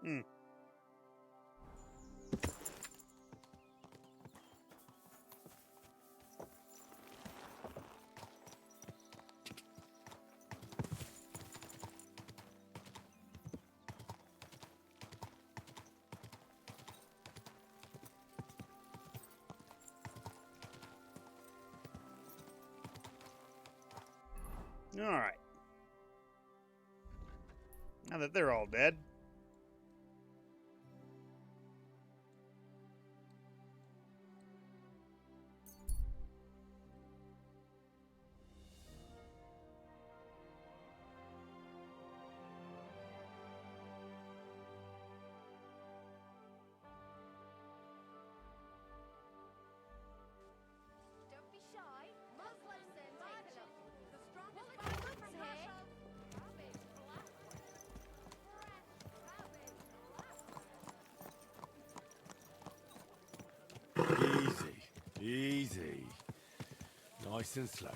Hmm. Alright. Now that they're all dead. Don't be shy. Muslims take a look. The strongest Muslims here. Easy, easy. Nice and slow.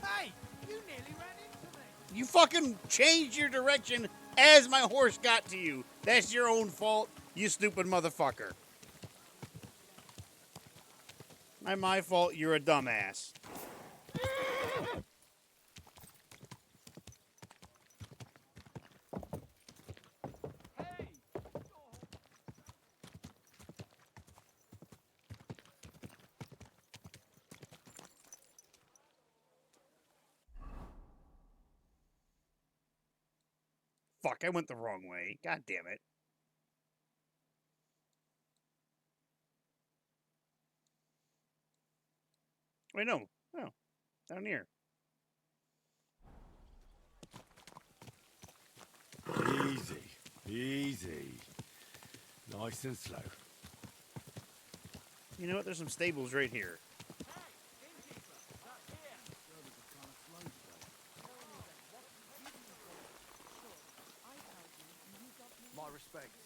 Hey, you nearly ran into me. You fucking changed your direction as my horse got to you. That's your own fault, you stupid motherfucker. Not my fault, you're a dumbass. Fuck, I went the wrong way. God damn it. Wait, no. No. Down here. Easy, easy. Nice and slow. You know what? There's some stables right here. My respects.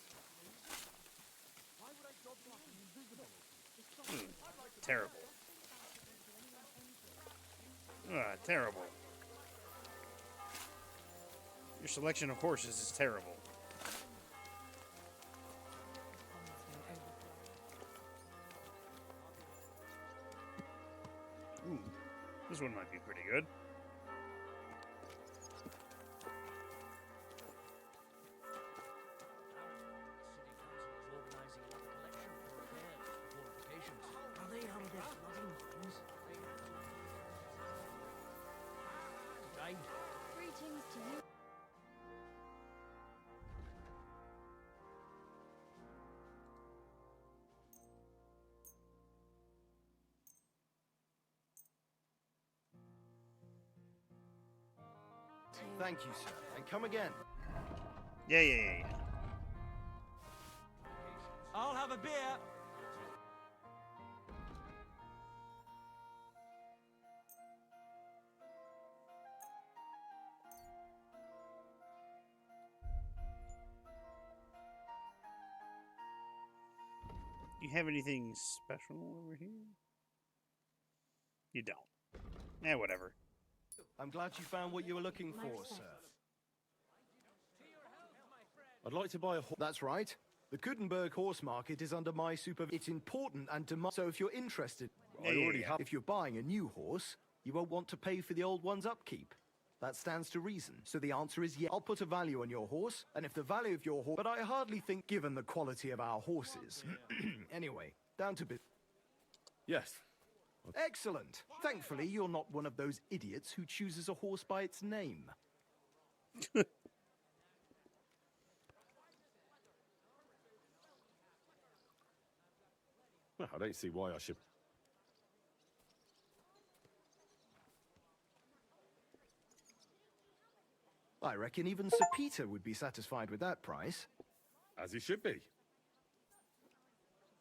Terrible. Terrible. Your selection of horses is terrible. This one might be pretty good. Greetings to you. Thank you, sir. And come again. Yeah. I'll have a beer. You have anything special over here? You don't. Eh, whatever. I'm glad you found what you were looking for, sir. I'd like to buy a horse. That's right. The Gutenberg horse market is under my supervision. It's important and demand. So if you're interested, I already have. If you're buying a new horse, you won't want to pay for the old one's upkeep. That stands to reason. So the answer is yes. I'll put a value on your horse, and if the value of your horse... But I hardly think, given the quality of our horses... Anyway, down to bit... Yes. Excellent. Thankfully, you're not one of those idiots who chooses a horse by its name. Well, I don't see why I should. I reckon even Sir Peter would be satisfied with that price. As he should be.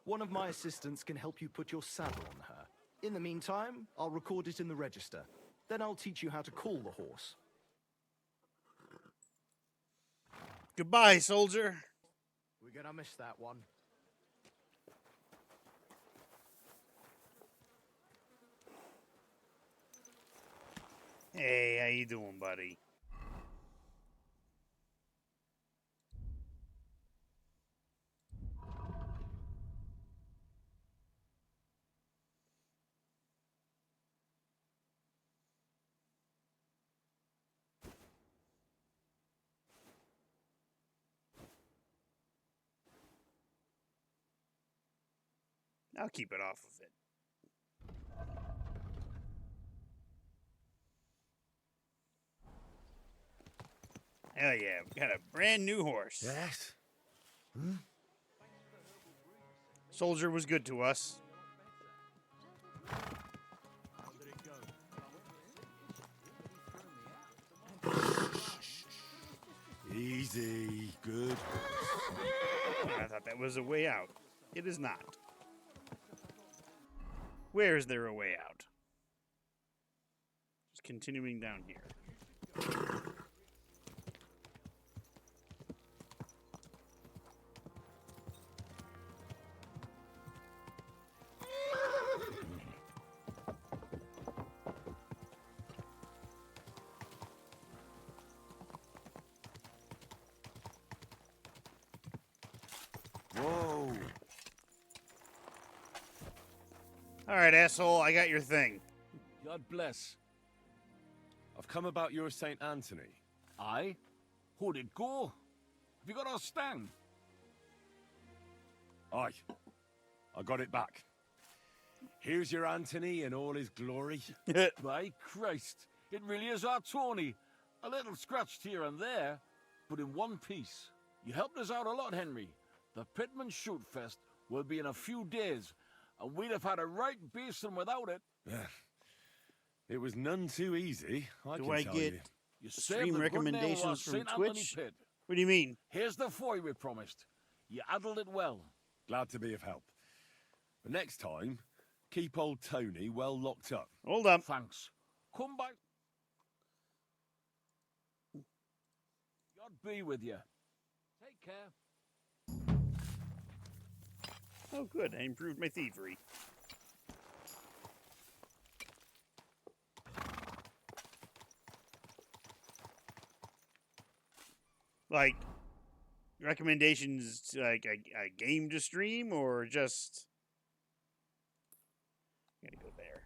One of my assistants can help you put your saddle on her. In the meantime, I'll record it in the register. Then I'll teach you how to call the horse. Goodbye, soldier. We're gonna miss that one. Hey, how you doing, buddy? I'll keep it off of it. Hell yeah, we got a brand new horse. Yes. Soldier was good to us. Easy. Good. I thought that was a way out. It is not. Where is there a way out? Just continuing down here. Whoa. All right, asshole, I got your thing. God bless. I've come about your St. Anthony. Aye? How'd it go? Have you got our stang? Aye. I got it back. Here's your Anthony in all his glory. By Christ, it really is our Tony. A little scratched here and there, but in one piece. You helped us out a lot, Henry. The Pitman Shoot Fest will be in a few days, and we'd have had a right basin without it. It was none too easy, I Do can I tell get you. You stream saved the good name of our recommendations from St. Anthony Twitch? Pit. What do you mean? Here's the foy we promised. You handled it well. Glad to be of help. But next time, keep old Tony well locked up. Hold up. Thanks. Come back. God be with you. Take care. Oh, good. I improved my thievery. Like, recommendations, like a game to stream, or just... Gotta go there.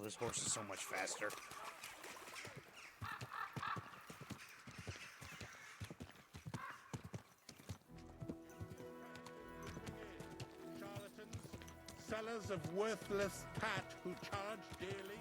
this horse is so much faster. Charlatans, sellers of worthless tat who charge dearly.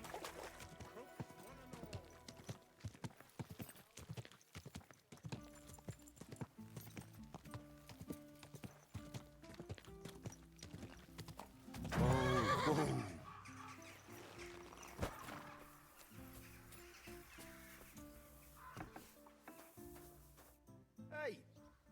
Hey,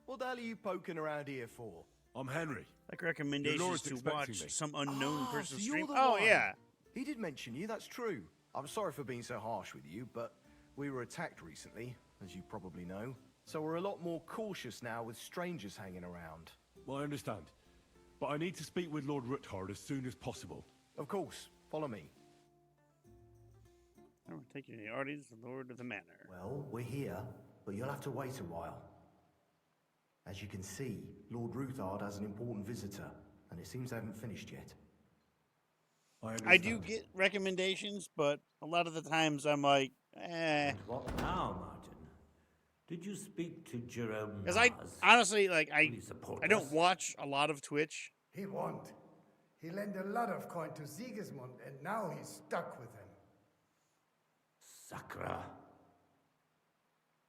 what the hell are you poking around here for? I'm Henry. Like recommendations Your lord's to expecting watch me. some unknown person so stream. you're the Oh one. yeah. He did mention you, that's true. I'm sorry for being so harsh with you, but we were attacked recently, as you probably know. So we're a lot more cautious now with strangers hanging around. Well, I understand. But I need to speak with Lord Ruthard as soon as possible. Of course. Follow me. I'm taking the audience, the Lord of the Manor. Well, we're here, but you'll have to wait a while. As you can see, Lord Ruthard has an important visitor, and it seems they haven't finished yet. I do get recommendations, but a lot of the times I'm like, eh. What now, Martin? Did you speak to Jerome? Because I honestly, like, I support don't us? watch a lot of Twitch. He won't. He lent a lot of coin to Sigismund, and now he's stuck with him. Sakra.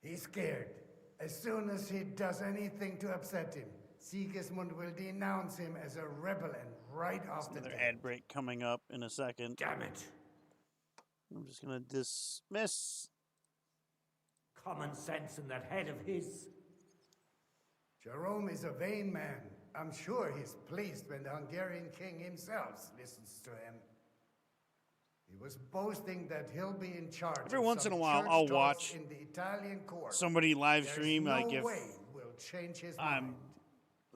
He's scared. As soon as he does anything to upset him, Sigismund will denounce him as a rebel and right off the Another bat. ad break coming up in a second. Damn it. I'm just going to dismiss. Common sense in that head of his. Jerome is a vain man. I'm sure he's pleased when the Hungarian king himself listens to him. He was boasting that he'll be in charge. Every of once some in a while, church I'll talks watch in the Italian court. somebody live There's stream, no like if way we'll change his mind.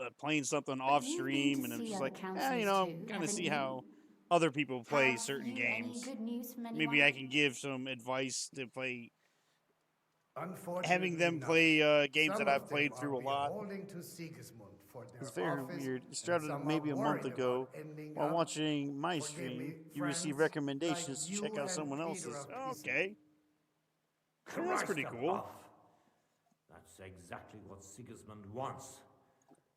I'm playing something off you've been stream, to and I'm see just other like, councillors you know, too, I'm kind of haven't see you? how other people play Have certain you any games. good news from Maybe I anyone? can give some advice to play. Unfortunately, Having them not. play games Some that of I've played them through are a lot. beholden to Sigismund for their It's very office, weird. It and started some maybe are a month worried ago. about ending While up, watching my forgive stream, me, you receive friends recommendations like to you check out and someone Peter else's. of Oh, Pisa. okay. So that's pretty Christ cool. above. That's exactly what Sigismund wants.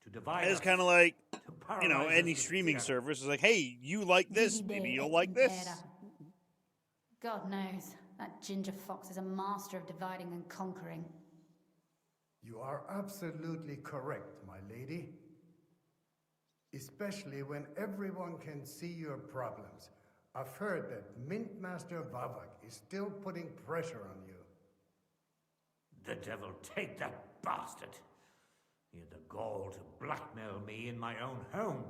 To divide It's us, kind of like, to you know, paralyze any us with streaming fear. service is like, hey, you like this, maybe you'll like this. God knows, that ginger fox is a master of dividing and conquering. You are absolutely correct, my lady. Especially when everyone can see your problems. I've heard that Mint Master Vavak is still putting pressure on you. The devil take that bastard. He had the gall to blackmail me in my own home.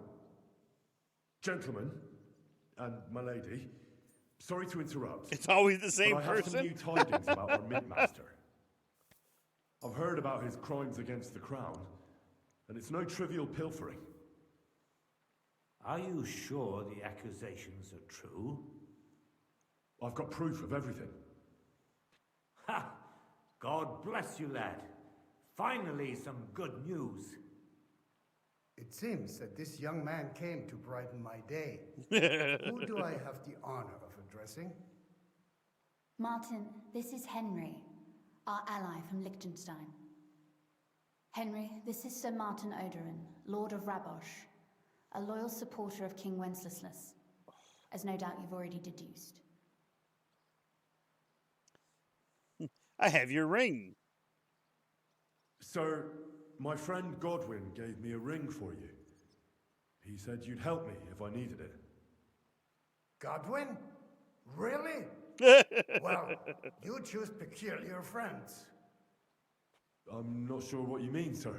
Gentlemen, and my lady, sorry to interrupt. It's always the same but I have person. some new tidings about our Mintmaster. I've heard about his crimes against the crown, and it's no trivial pilfering. Are you sure the accusations are true? I've got proof of everything. Ha! God bless you, lad. Finally, some good news. It seems that this young man came to brighten my day. Who do I have the honor of addressing? Martin, this is Henry, our ally from Liechtenstein. Henry, this is Sir Martin Odorin, Lord of Rabosh, a loyal supporter of King Wenceslas, as no doubt you've already deduced. I have your ring. Sir, my friend Godwin gave me a ring for you. He said you'd help me if I needed it. Godwin? Really? Well, you choose peculiar friends. I'm not sure what you mean, sir.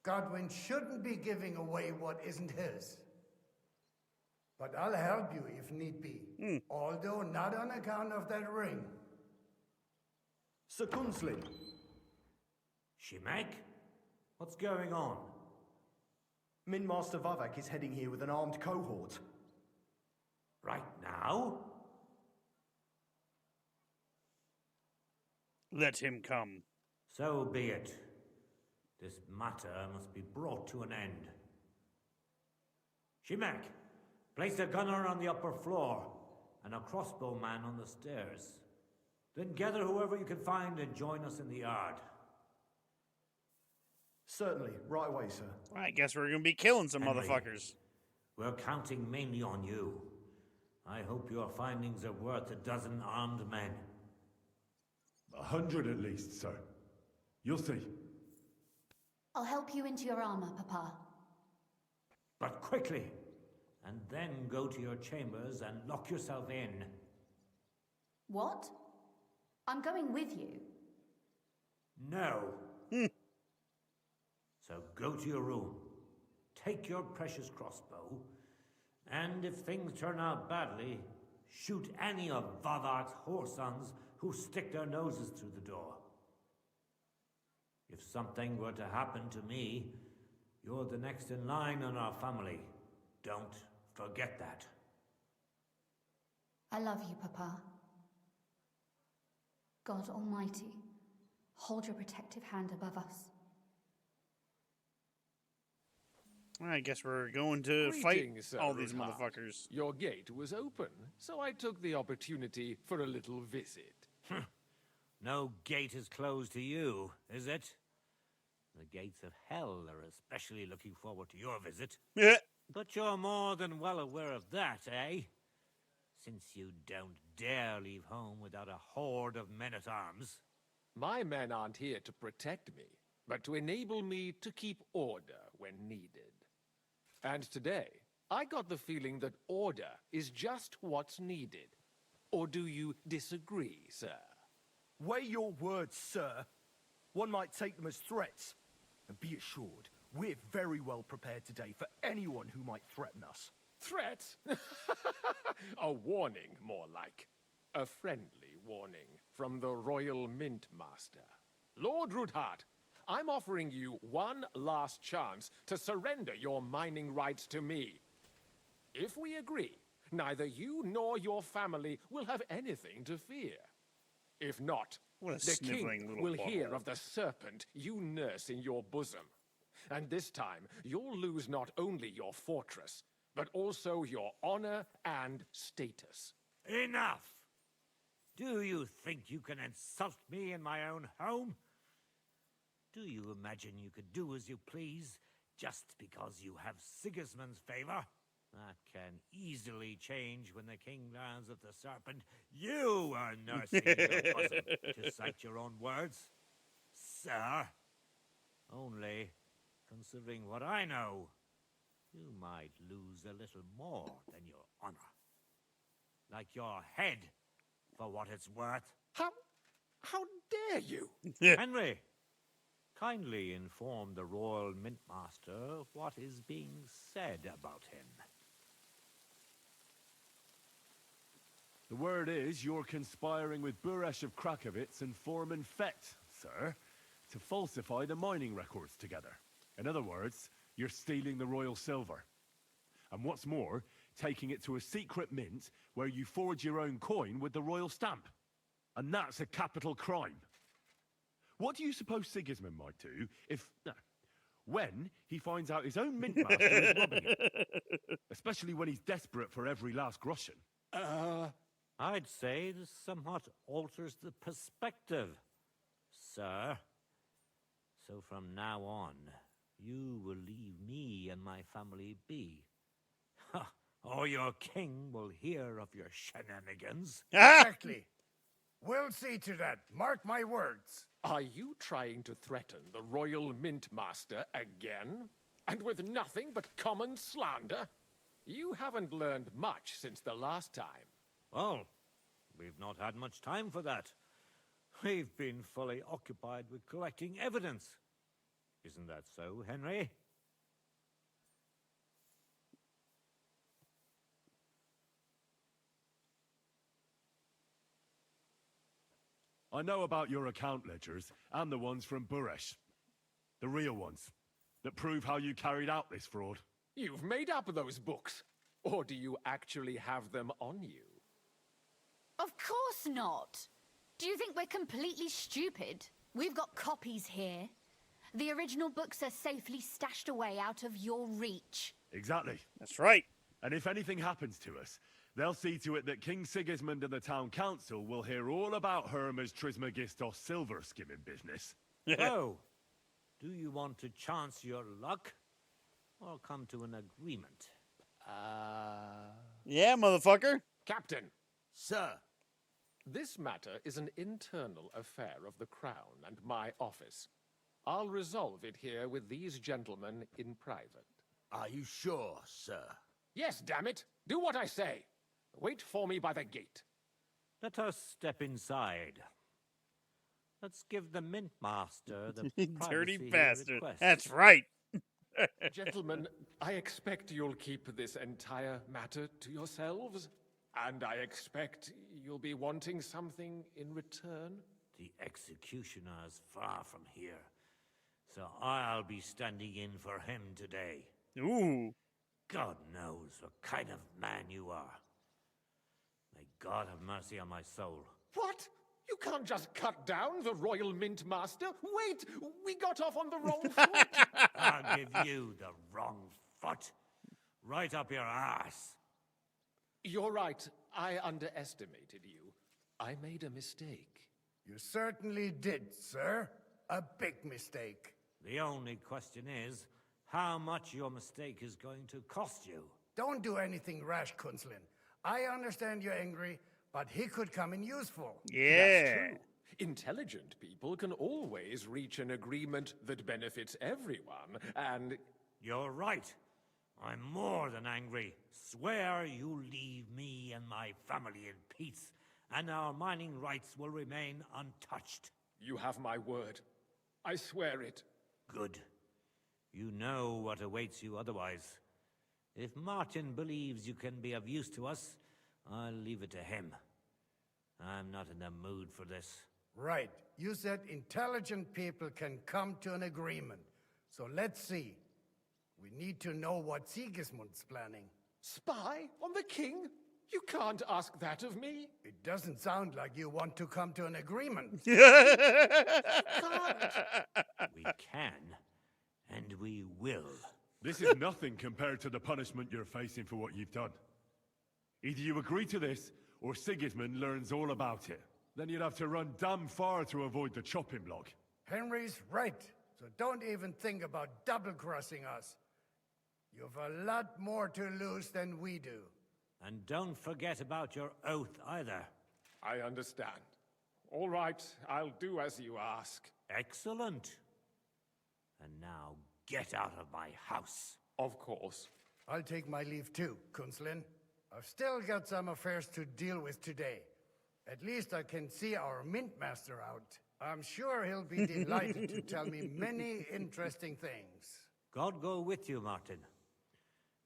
Godwin shouldn't be giving away what isn't his. But I'll help you if need be, although not on account of that ring. Sir Kunzlin. Shimek? What's going on? Min Master Vavak is heading here with an armed cohort. Right now? Let him come. So be it. This matter must be brought to an end. Shimek, place a gunner on the upper floor and a crossbowman on the stairs. Then gather whoever you can find and join us in the yard. Certainly, right away, sir. I guess we're gonna be killing some Henry, motherfuckers. We're counting mainly on you. I hope your findings are worth 12 armed men. 100 at least, sir. You'll see. I'll help you into your armor, Papa. But quickly, and then go to your chambers and lock yourself in. What? I'm going with you. No. So go to your room, take your precious crossbow, and if things turn out badly, shoot any of Vavark's whoresons who stick their noses through the door. If something were to happen to me, you're the next in line in our family. Don't forget that. I love you, Papa. God Almighty, hold your protective hand above us. I guess we're going to fight Greetings, Sir all these Ruthard. motherfuckers. Your gate was open, so I took the opportunity for a little visit. No gate is closed to you, is it? The gates of hell are especially looking forward to your visit. Yeah. But you're more than well aware of that, eh? Since you don't dare leave home without a horde of men-at-arms. My men aren't here to protect me, but to enable me to keep order when needed. And today, I got the feeling that order is just what's needed. Or do you disagree, sir? Weigh your words, sir. One might take them as threats. And be assured, we're very well prepared today for anyone who might threaten us. Threat? A warning, more like. A friendly warning from the Royal Mint Master. Lord Ruthard, I'm offering you one last chance to surrender your mining rights to me. If we agree, neither you nor your family will have anything to fear. If not, What a the sniveling king little will ball. hear of the serpent you nurse in your bosom. And this time, you'll lose not only your fortress, but also your honor and status. Enough! Do you think you can insult me in my own home? Do you imagine you could do as you please just because you have Sigismund's favor? That can easily change when the king learns of the serpent you are nursing in your bosom, to cite your own words. Sir, only, considering what I know, you might lose a little more than your honor. Like your head, for what it's worth. How dare you? Henry, kindly inform the Royal Mint Master what is being said about him. The word is you're conspiring with Buresh of Krakowitz and Foreman Fett, sir, to falsify the mining records together. In other words, you're stealing the royal silver. And what's more, taking it to a secret mint where you forge your own coin with the royal stamp. And that's a capital crime. What do you suppose Sigismund might do if... when he finds out his own mint master is robbing him? Especially when he's desperate for every last groschen. I'd say this somewhat alters the perspective, sir. So from now on, you will leave me and my family be. Or your king will hear of your shenanigans. Exactly. We'll see to that. Mark my words. Are you trying to threaten the Royal Mint Master again? And with nothing but common slander? You haven't learned much since the last time. Well, we've not had much time for that. We've been fully occupied with collecting evidence. Isn't that so, Henry? I know about your account ledgers and the ones from Buresh. The real ones, that prove how you carried out this fraud. You've made up those books. Or do you actually have them on you? Of course not. Do you think we're completely stupid? We've got copies here. The original books are safely stashed away out of your reach. Exactly. That's right. And if anything happens to us, They'll see to it that King Sigismund and the town council will hear all about Hermes Trismegistos silver skimming business. So, do you want to chance your luck, or come to an agreement? Yeah, motherfucker. Captain. Sir. This matter is an internal affair of the Crown and my office. I'll resolve it here with these gentlemen in private. Are you sure, sir? Yes, damn it. Do what I say. Wait for me by the gate. Let us step inside. Let's give the Mint Master the Dirty privacy he bastard. requests. That's right. Gentlemen, I expect you'll keep this entire matter to yourselves. And I expect you'll be wanting something in return. The executioner is far from here, so I'll be standing in for him today. Ooh. God knows what kind of man you are. May God have mercy on my soul. What? You can't just cut down the Royal Mint Master. Wait, we got off on the wrong foot. I'll give you the wrong foot. Right up your ass. You're right. I underestimated you. I made a mistake. You certainly did, sir. A big mistake. The only question is, how much your mistake is going to cost you. Don't do anything rash, Kunzlin. I understand you're angry, but he could come in useful. Yeah. That's true. Intelligent people can always reach an agreement that benefits everyone, and... You're right. I'm more than angry. Swear you leave me and my family in peace, and our mining rights will remain untouched. You have my word. I swear it. Good. You know what awaits you otherwise. If Martin believes you can be of use to us, I'll leave it to him. I'm not in the mood for this. Right. You said intelligent people can come to an agreement. So let's see. We need to know what Sigismund's planning. Spy on the king? You can't ask that of me. It doesn't sound like you want to come to an agreement. We can, and we will. This is nothing compared to the punishment you're facing for what you've done. Either you agree to this, or Sigismund learns all about it. Then you'd have to run damn far to avoid the chopping block. Henry's right. So don't even think about double-crossing us. You've a lot more to lose than we do. And don't forget about your oath either. I understand. All right, I'll do as you ask. Excellent. And now get out of my house. Of course. I'll take my leave too, Kunzlin. I've still got some affairs to deal with today. At least I can see our Mint Master out. I'm sure he'll be delighted to tell me many interesting things. God go with you, Martin.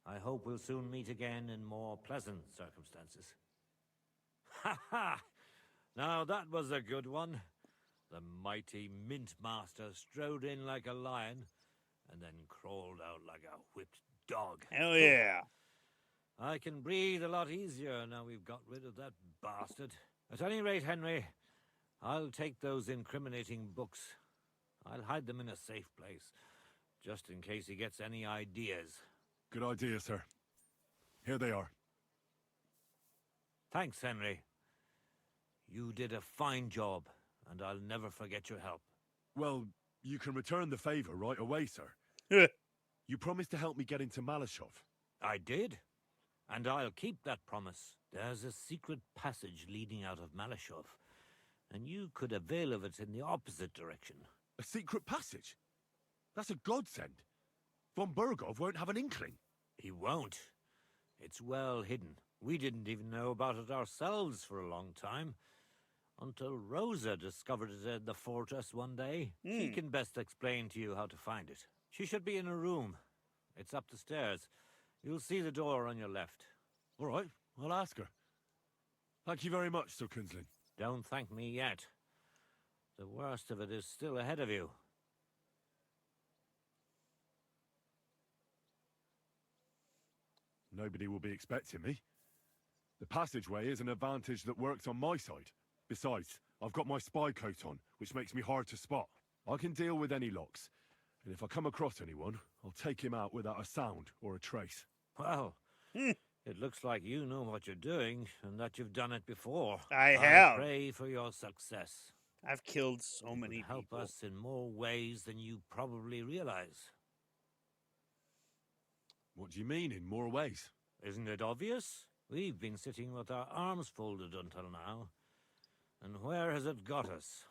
I hope we'll soon meet again in more pleasant circumstances. Ha ha! Now that was a good one. The mighty Mint Master strode in like a lion and then crawled out like a whipped dog. Hell yeah. I can breathe a lot easier now we've got rid of that bastard. At any rate, Henry, I'll take those incriminating books. I'll hide them in a safe place, just in case he gets any ideas. Good idea, sir. Here they are. Thanks, Henry. You did a fine job, and I'll never forget your help. Well, you can return the favor right away, sir. You promised to help me get into Malashov. I did, and I'll keep that promise. There's a secret passage leading out of Malashov, and you could avail of it in the opposite direction. A secret passage? That's a godsend. Von Burgov won't have an inkling. He won't. It's well hidden. We didn't even know about it ourselves for a long time. Until Rosa discovered it in the fortress one day. She can best explain to you how to find it. She should be in a room. It's up the stairs. You'll see the door on your left. All right, I'll ask her. Thank you very much, Sir Kunzlin. Don't thank me yet. The worst of it is still ahead of you. Nobody will be expecting me. The passageway is an advantage that works on my side. Besides, I've got my spy coat on, which makes me hard to spot. I can deal with any locks, and if I come across anyone, I'll take him out without a sound or a trace. Well, It looks like you know what you're doing, and that you've done it before. I have. Pray for your success. I've killed so You many could help people. us in more ways than you probably realize. What do you mean, in more ways? Isn't it obvious? We've been sitting with our arms folded until now. And where has it got us?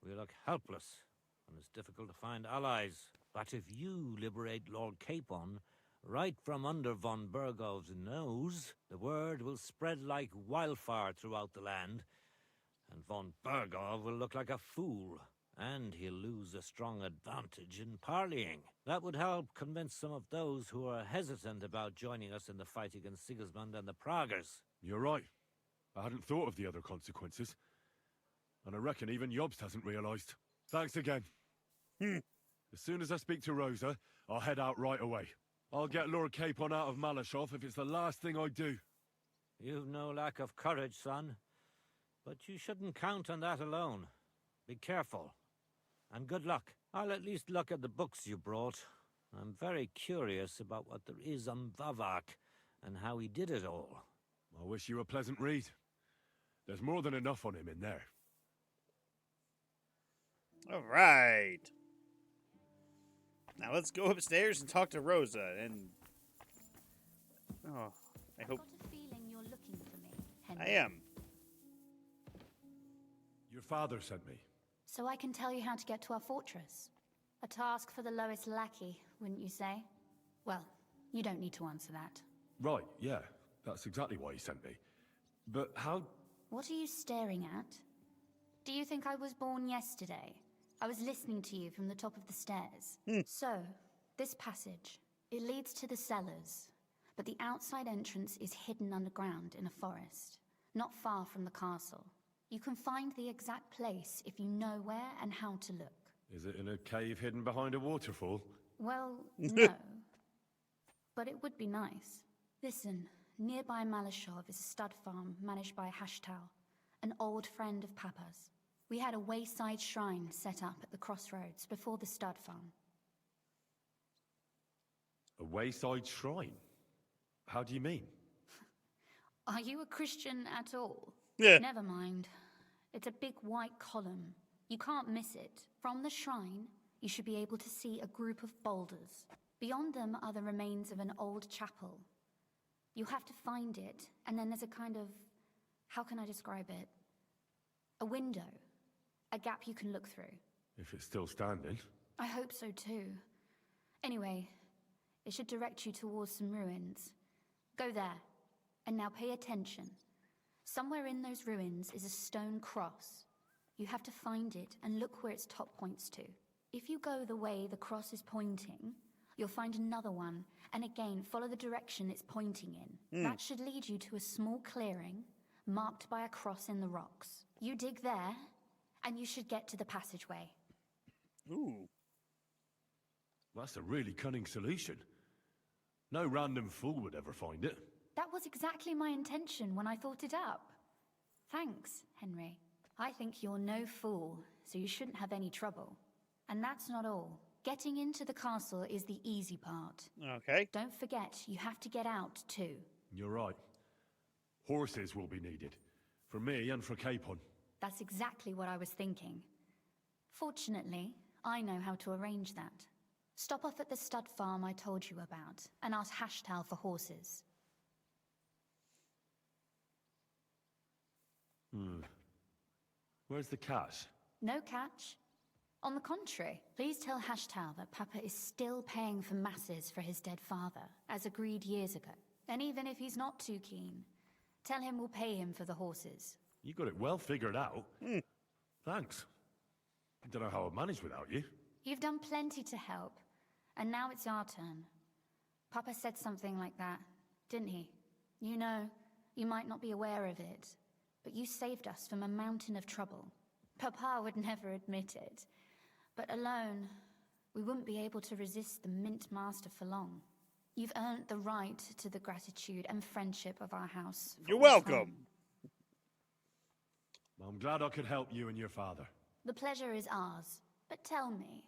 We look helpless, and it's difficult to find allies. But if you liberate Lord Capon, right from under von Burgov's nose, the word will spread like wildfire throughout the land, and von Burgov will look like a fool, and he'll lose a strong advantage in parleying. That would help convince some of those who are hesitant about joining us in the fight against Sigismund and the Praguers. You're right. I hadn't thought of the other consequences. And I reckon even Jobst hasn't realized. Thanks again. As soon as I speak to Rosa, I'll head out right away. I'll get Lord Capon out of Malashov if it's the last thing I do. You've no lack of courage, son. But you shouldn't count on that alone. Be careful. And good luck. I'll at least look at the books you brought. I'm very curious about what there is on Vavak and how he did it all. I wish you a pleasant read. There's more than enough on him in there. All right. Now let's go upstairs and talk to Rosa and... Oh, I hope... I've got a feeling you're looking for me, Henry. I am. Your father sent me. So I can tell you how to get to our fortress. A task for the lowest lackey, wouldn't you say? Well, you don't need to answer that. Right, yeah. That's exactly why he sent me. But how... What are you staring at? Do you think I was born yesterday? I was listening to you from the top of the stairs. So, this passage, it leads to the cellars, but the outside entrance is hidden underground in a forest, not far from the castle. You can find the exact place if you know where and how to look. Is it in a cave hidden behind a waterfall? Well, no. But it would be nice. Listen, nearby Malashov is a stud farm managed by Hashtal, an old friend of Papa's. We had a wayside shrine set up at the crossroads before the stud farm. A wayside shrine? How do you mean? Are you a Christian at all? Yeah. Never mind. It's a big white column. You can't miss it. From the shrine, you should be able to see a group of boulders. Beyond them are the remains of an old chapel. You have to find it, and then there's a kind of... how can I describe it? A window. A gap you can look through. If it's still standing. I hope so too. Anyway, it should direct you towards some ruins. Go there. And now pay attention. Somewhere in those ruins is a stone cross. You have to find it and look where its top points to. If you go the way the cross is pointing, you'll find another one, and again follow the direction it's pointing in. That should lead you to a small clearing, marked by a cross in the rocks. You dig there, and you should get to the passageway. Ooh. That's a really cunning solution. No random fool would ever find it. That was exactly my intention when I thought it up. Thanks, Henry. I think you're no fool, so you shouldn't have any trouble. And that's not all. Getting into the castle is the easy part. Okay. Don't forget, you have to get out too. You're right. Horses will be needed. For me and for Capon. That's exactly what I was thinking. Fortunately, I know how to arrange that. Stop off at the stud farm I told you about, and ask Hashtal for horses. Where's the catch? No catch. On the contrary, please tell Hashtal that Papa is still paying for masses for his dead father, as agreed years ago. And even if he's not too keen, tell him we'll pay him for the horses. You got it well figured out. Thanks. I don't know how I'd manage without you. You've done plenty to help, and now it's our turn. Papa said something like that, didn't he? You know, you might not be aware of it, but you saved us from a mountain of trouble. Papa would never admit it, but alone, we wouldn't be able to resist the Mint Master for long. You've earned the right to the gratitude and friendship of our house. You're welcome. I'm glad I could help you and your father. The pleasure is ours, but tell me,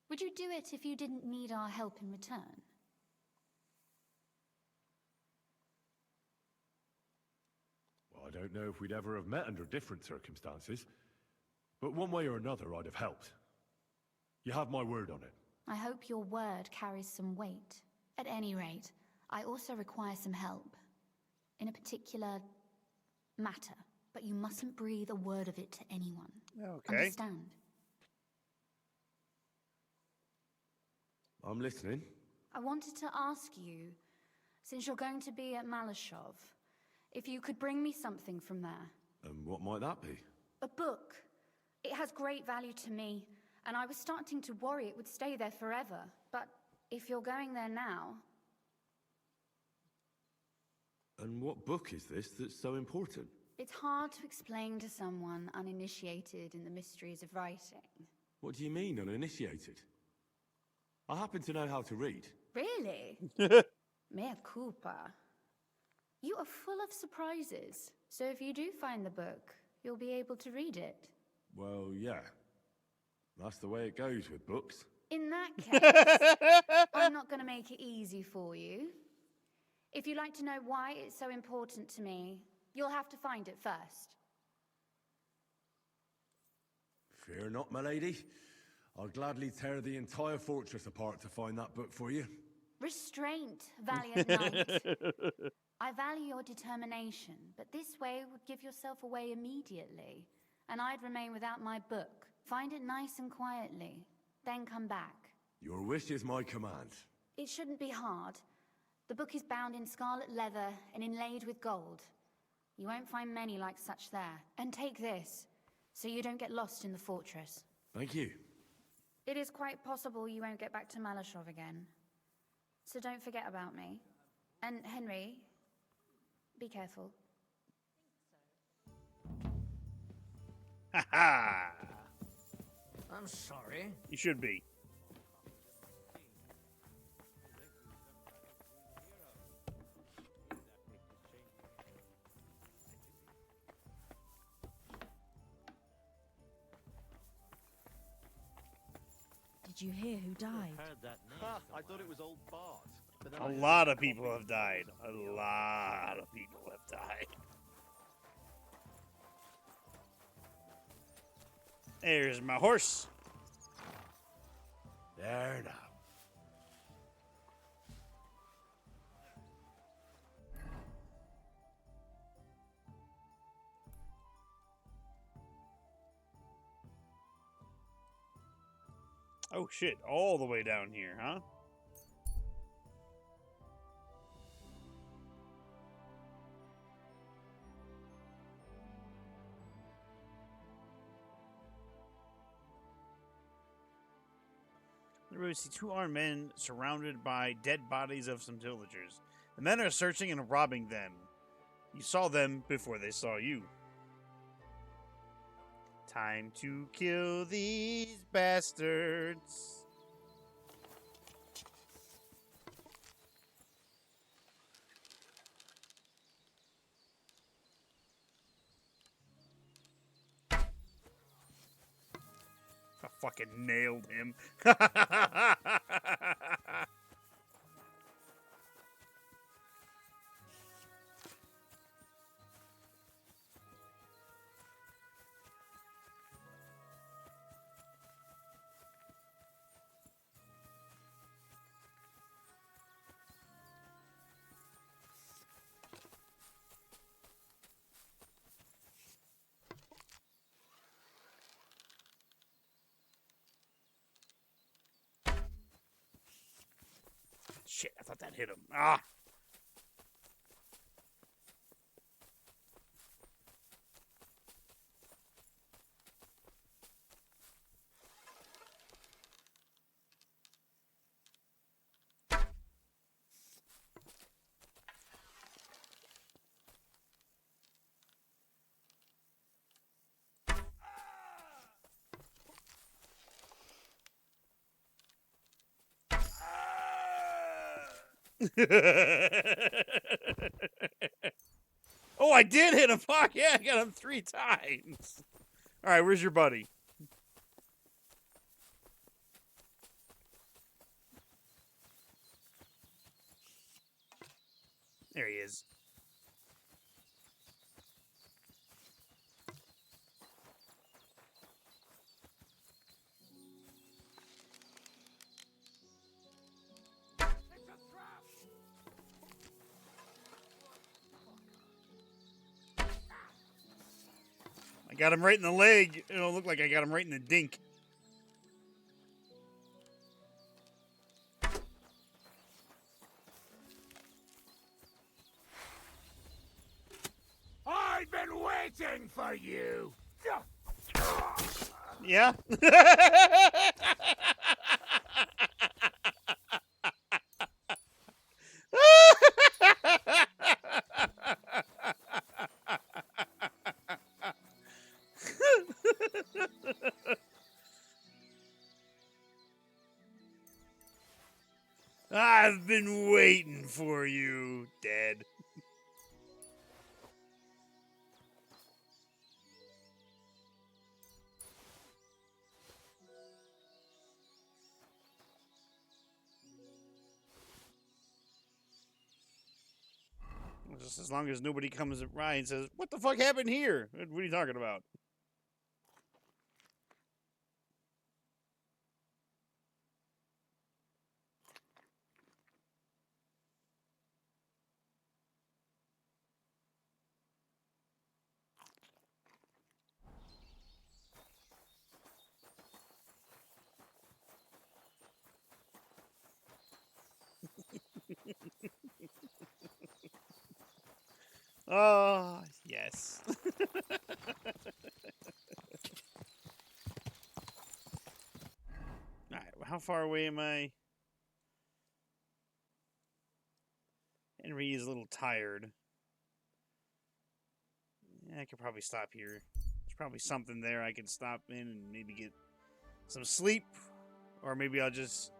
would you do it if you didn't need our help in return? I don't know if we'd ever have met under different circumstances, but one way or another I'd have helped. You have my word on it. I hope your word carries some weight. At any rate, I also require some help. In a particular matter. But you mustn't breathe a word of it to anyone. Okay. Understand? I'm listening. I wanted to ask you, since you're going to be at Malashov, if you could bring me something from there. And what might that be? A book. It has great value to me, and I was starting to worry it would stay there forever. But if you're going there now... And what book is this that's so important? It's hard to explain to someone uninitiated in the mysteries of writing. What do you mean, uninitiated? I happen to know how to read. Really? Mea culpa. You are full of surprises. So if you do find the book, you'll be able to read it. Well, yeah. That's the way it goes with books. In that case, I'm not going to make it easy for you. If you'd like to know why it's so important to me, you'll have to find it first. Fear not, my lady. I'll gladly tear the entire fortress apart to find that book for you. Restraint, valiant knight. I value your determination, but this way would give yourself away immediately, and I'd remain without my book. Find it nice and quietly, then come back. Your wish is my command. It shouldn't be hard. The book is bound in scarlet leather and inlaid with gold. You won't find many like such there. And take this, so you don't get lost in the fortress. Thank you. It is quite possible you won't get back to Malashov again. So don't forget about me. And Henry, be careful. Ha ha! I'm sorry. You should be. Did you hear who died? I thought it was old Bart. But then A lot of people have died. A lot of people have died. There's my horse. There now. Oh shit, all the way down here, huh? We see two armed men surrounded by dead bodies of some villagers. The men are searching and robbing them. You saw them before they saw you. Time to kill these bastards. I fucking nailed him. Shit, I thought that hit him. Ah! Oh, I did hit him. Fuck yeah, I got him 3 times. All right, where's your buddy? There he is. got him right in the leg. It don't look like I got him right in the dink. I've been waiting for you. Yeah. I've been waiting for you, Dad. Just as long as nobody comes at Ryan and says, "What the fuck happened here? What are you talking about?" Oh, yes. All right, how far away am I? Henry is a little tired. Yeah, I could probably stop here. There's probably something there I can stop in and maybe get some sleep. Or maybe I'll just...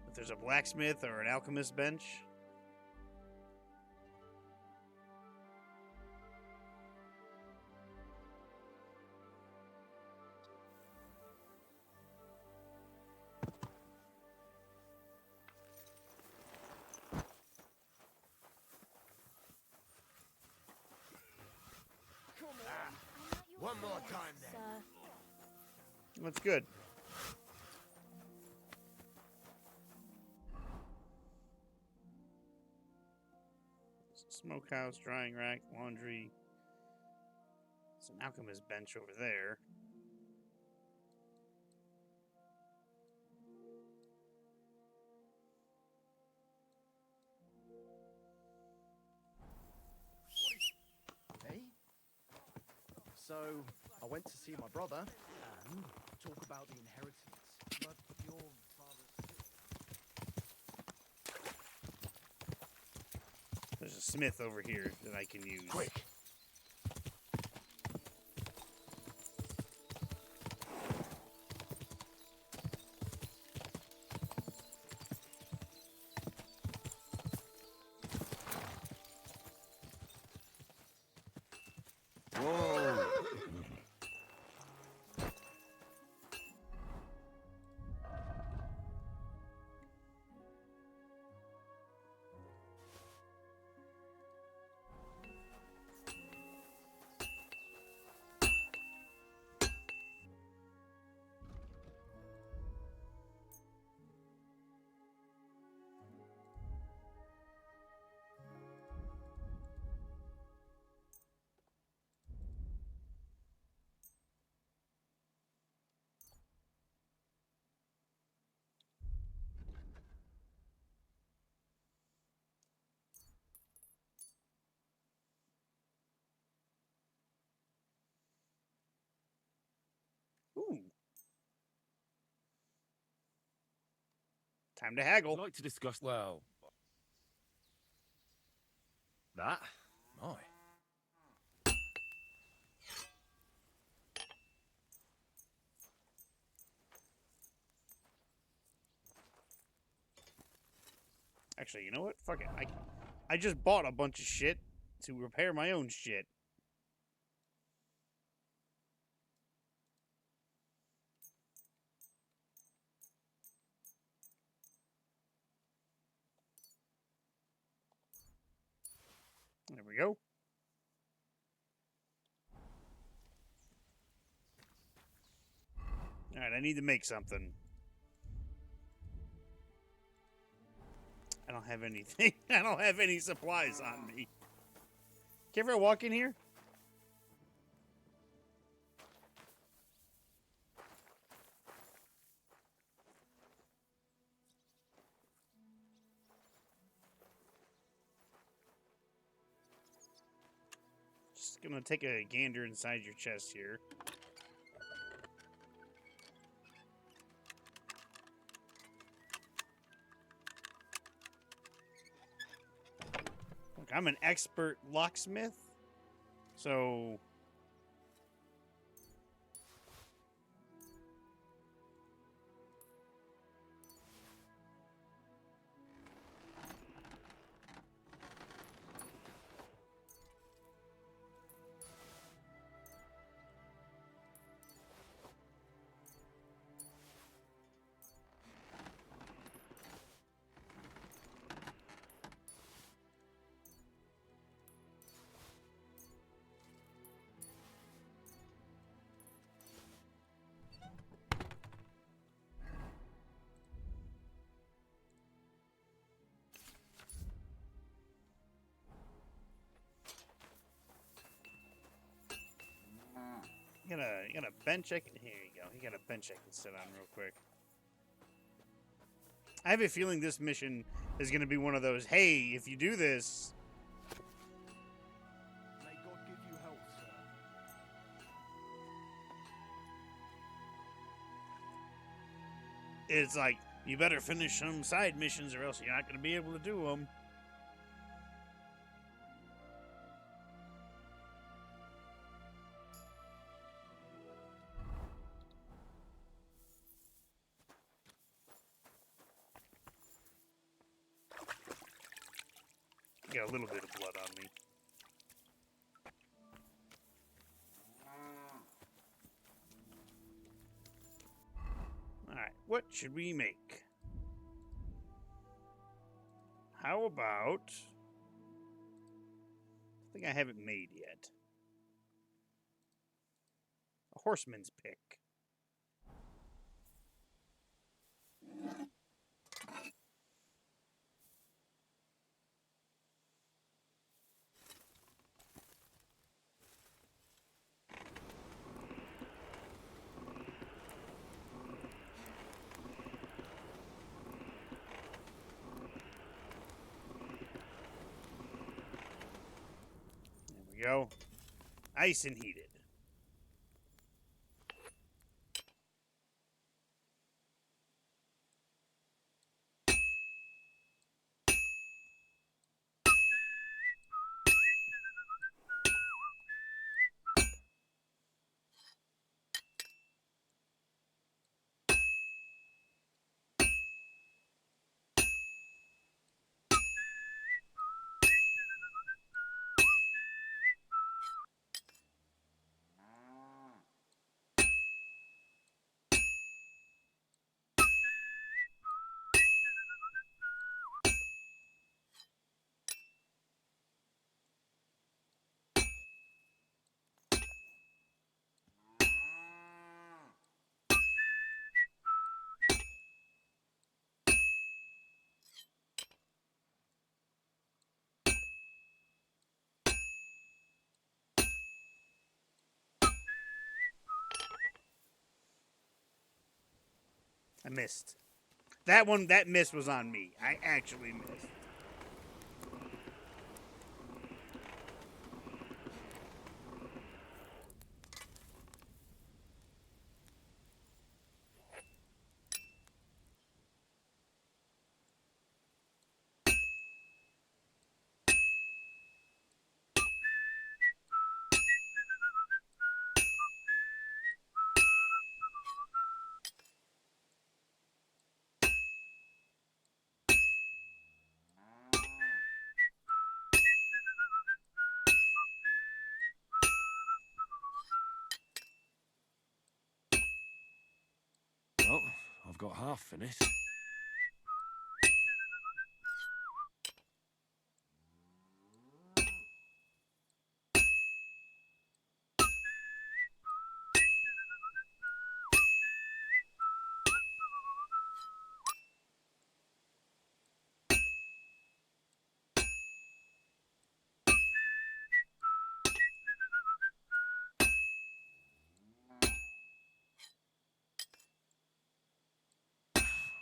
If there's a blacksmith or an alchemist bench... One more time then. That's good. Smokehouse, drying rack, laundry. It's an alchemist bench over there. Hey? So, I went to see my brother and talk about the inheritance, but your father's... There's a smith over here that I can use. Quick. Ooh. Time to haggle. I'd like to discuss... Well... That? My. Actually, you know what? Fuck it. I just bought a bunch of shit to repair my own shit. There we go. Alright, I need to make something. I don't have anything. I don't have any supplies on me. Can I walk in here? Just gonna take a gander inside your chest here. Look, I'm an expert locksmith, so you got a bench I can. Here you go. You got a bench I can sit on real quick. I have a feeling this mission is going to be one of those. Hey, if you do this, May God give you help, sir. it's like you better finish some side missions, or else you're not going to be able to do them. Got a little bit of blood on me. Alright, what should we make? How about... I think I haven't made yet. A horseman's pick. Go. Ice and heated. I missed. That miss was on me. I actually missed. Well, I've got half finished.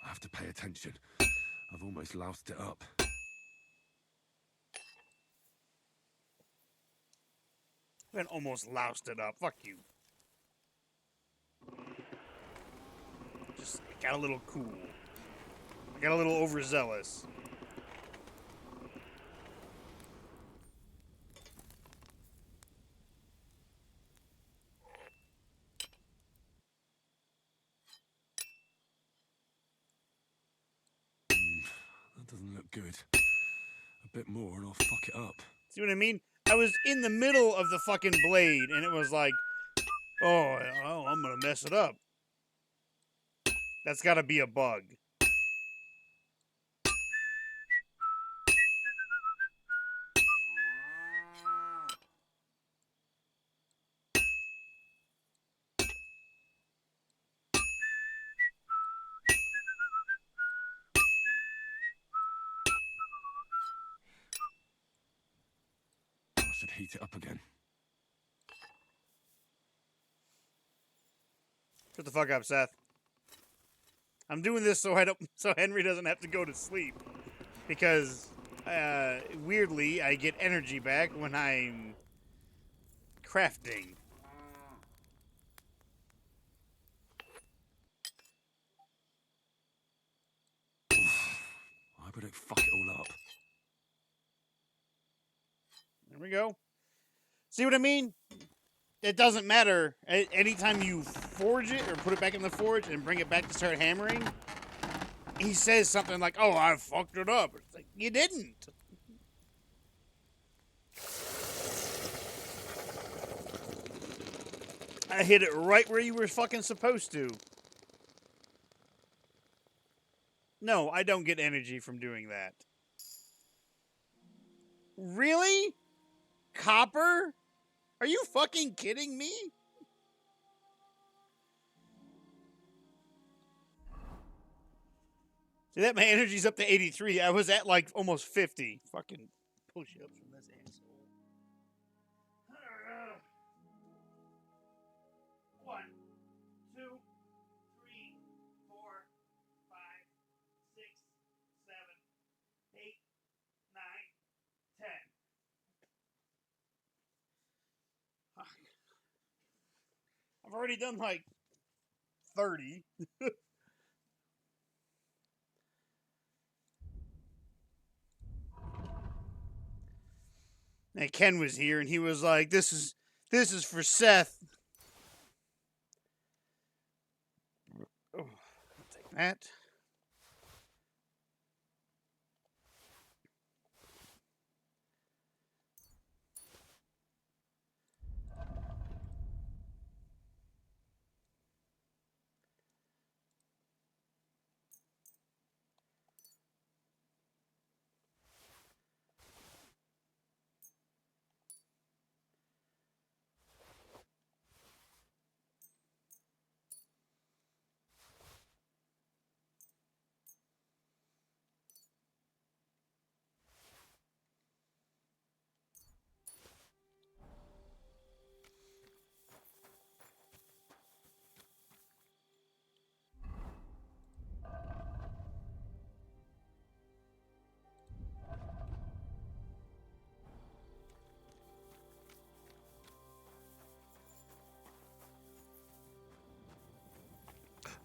I have to pay attention. I've almost loused it up. Been almost loused it up. Fuck you. Just got a little cool. I got a little overzealous. That doesn't look good. A bit more and I'll fuck it up. See what I mean? I was in the middle of the fucking blade, and it was like, oh, I'm gonna mess it up. That's gotta be a bug. I should heat it up again. Shut the fuck up, Seth. I'm doing this so Henry doesn't have to go to sleep, because weirdly I get energy back when I'm crafting. I better fuck it all up. There we go. See what I mean? It doesn't matter. Anytime you forge it or put it back in the forge and bring it back to start hammering, he says something like, oh, I fucked it up. It's like, you didn't. I hit it right where you were fucking supposed to. No, I don't get energy from doing that. Really? Copper? Are you fucking kidding me? See that? My energy's up to 83. I was at like almost 50. Fucking push-ups from this asshole. 1, 2, 3, 4, 5, 6, 7, 8, 9, 10. I've already done like 30. And Ken was here, and he was like, "This is for Seth." Oh, I'll take that.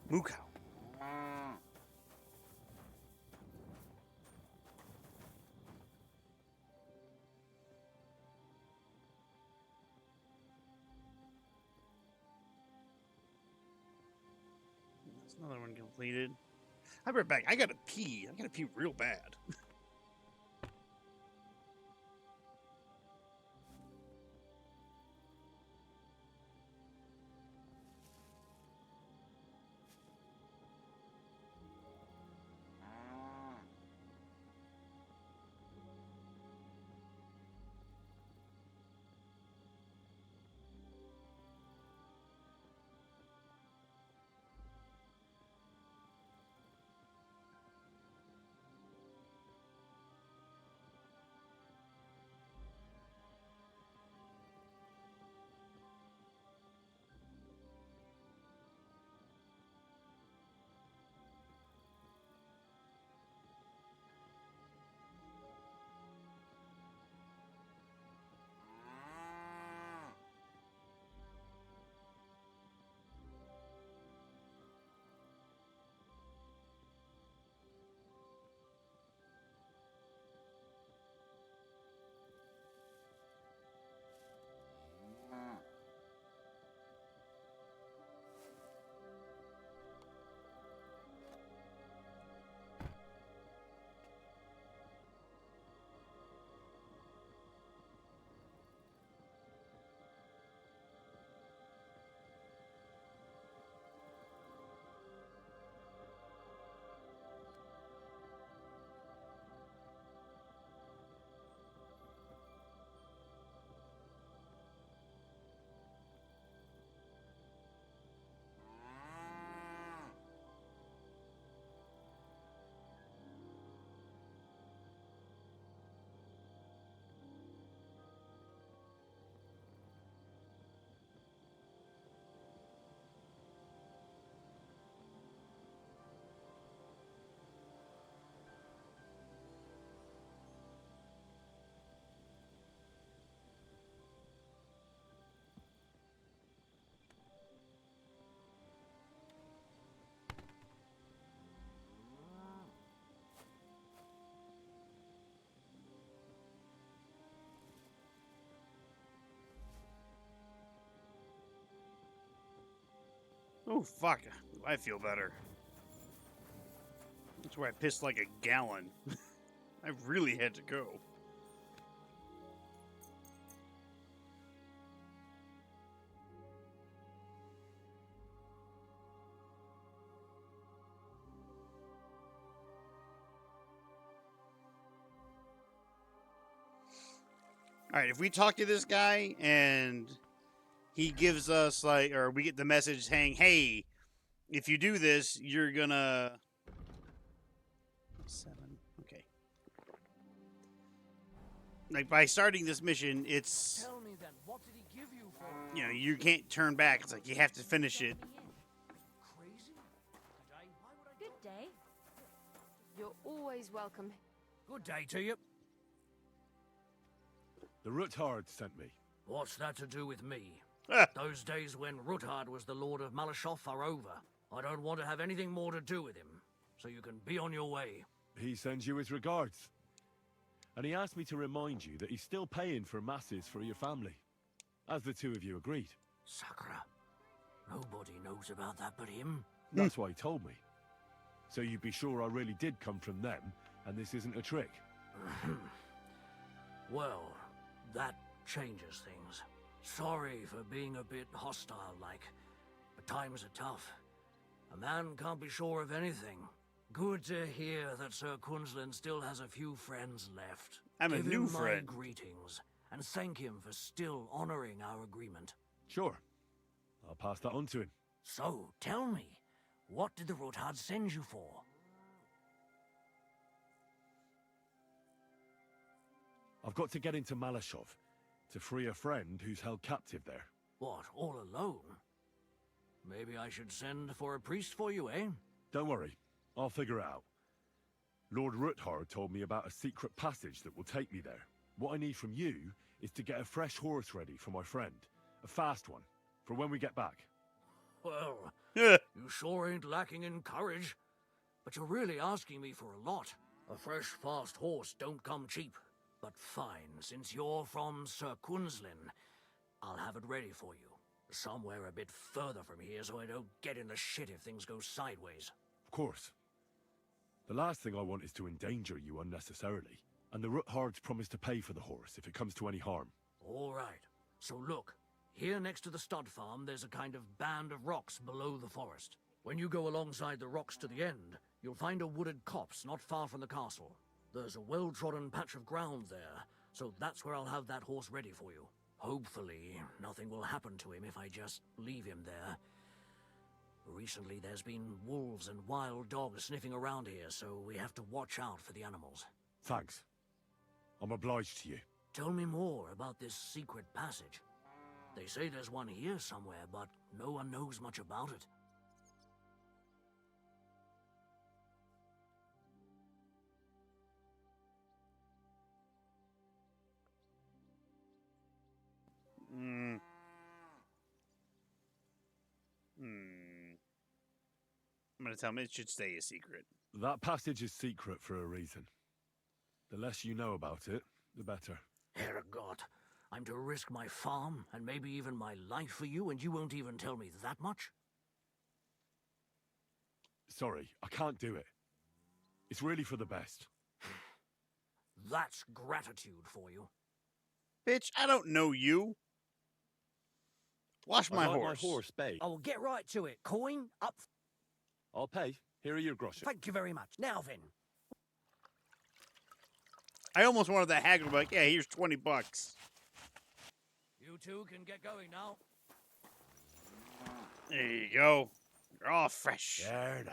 Moo cow. That's another one completed. I'll be right back. I gotta pee. I gotta pee real bad. Oh, fuck. I feel better. That's where I pissed like a gallon. I really had to go. All right, if we talk to this guy and he gives us like, or we get the message saying, "Hey, if you do this, you're gonna 7." Okay. Like by starting this mission, it's Tell me then, what did he give you for it? you know you can't turn back. It's like you have to finish it. Crazy? Good day. You're always welcome. Good day to you. The Ruthard sent me. What's that to do with me? Ah. Those days when Ruthard was the Lord of Malashov are over. I don't want to have anything more to do with him, so you can be on your way. He sends you his regards. And he asked me to remind you that he's still paying for masses for your family, as the two of you agreed. Sakura. Nobody knows about that but him. That's why he told me. So you'd be sure I really did come from them, and this isn't a trick. Well, that changes things. Sorry for being a bit hostile-like, but times are tough. A man can't be sure of anything. Good to hear that Sir Kunzlin still has a few friends left. I'm a Give new him friend. my greetings, and thank him for still honoring our agreement. Sure. I'll pass that on to him. So, tell me, what did the Ruthard send you for? I've got to get into Malashov to free a friend who's held captive there. What, all alone? Maybe I should send for a priest for you, eh? Don't worry, I'll figure it out. Lord Ruthard told me about a secret passage that will take me there. What I need from you is to get a fresh horse ready for my friend. A fast one, for when we get back. Well, Yeah. you sure ain't lacking in courage. But you're really asking me for a lot. A fresh, fast horse don't come cheap. But fine, since you're from Sir Kunzlin, I'll have it ready for you. Somewhere a bit further from here so I don't get in the shit if things go sideways. Of course. The last thing I want is to endanger you unnecessarily. And the Ruthards promise to pay for the horse if it comes to any harm. All right. So look, here next to the stud farm, there's a kind of band of rocks below the forest. When you go alongside the rocks to the end, you'll find a wooded copse not far from the castle. There's a well-trodden patch of ground there, so that's where I'll have that horse ready for you. Hopefully, nothing will happen to him if I just leave him there. Recently, there's been wolves and wild dogs sniffing around here, so we have to watch out for the animals. Thanks. I'm obliged to you. Tell me more about this secret passage. They say there's one here somewhere, but no one knows much about it. I'm gonna tell him it should stay a secret. That passage is secret for a reason. The less you know about it, the better. Herregott, I'm to risk my farm and maybe even my life for you, and you won't even tell me that much? Sorry, I can't do it. It's really for the best. That's gratitude for you. Bitch, I don't know you. Wash my I'd like horse. my horse paid. I will get right to it. Coin up. I'll pay. Here are your groschen. Thank you very much. Now then. I almost wanted to haggle, like, yeah, here's $20. You two can get going now. There you go. You're all fresh. There now.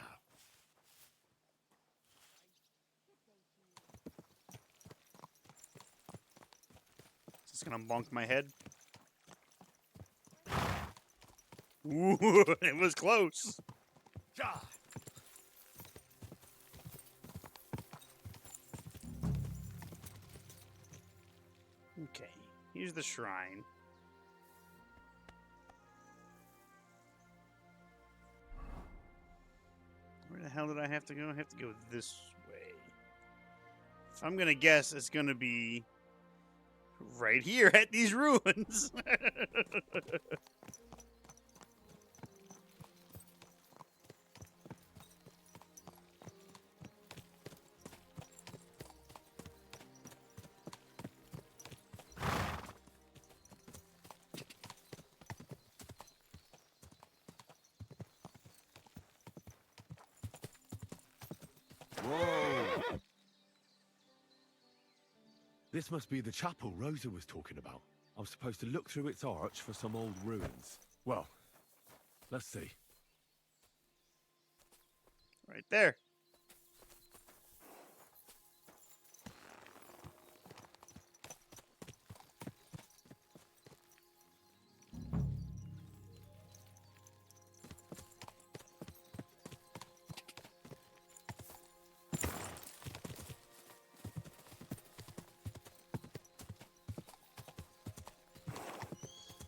Is this gonna bonk my head? Ooh, it was close. Okay, here's the shrine. Where the hell did I have to go? I have to go this way. So I'm gonna guess it's gonna be right here at these ruins. Whoa! This must be the chapel Rosa was talking about. I'm supposed to look through its arch for some old ruins. Well, let's see. Right there.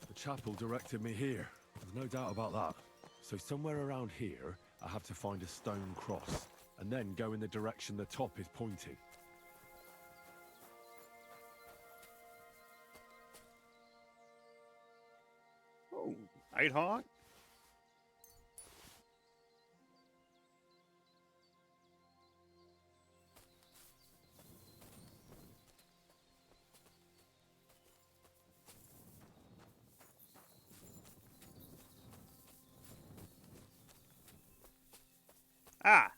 The chapel directed me here. There's no doubt about that. So somewhere around here, I have to find a stone cross, and then go in the direction the top is pointing. Oh, Nighthawk. Ah.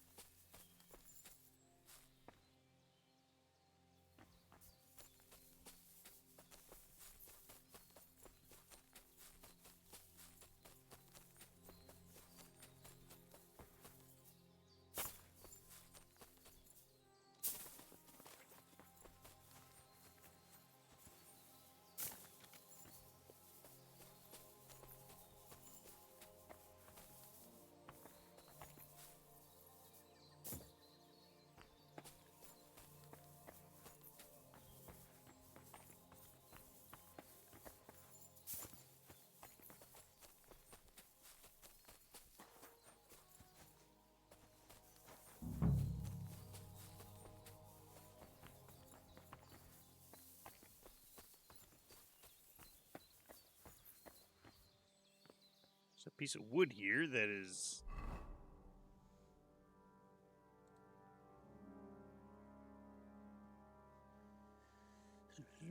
There's a piece of wood here that is...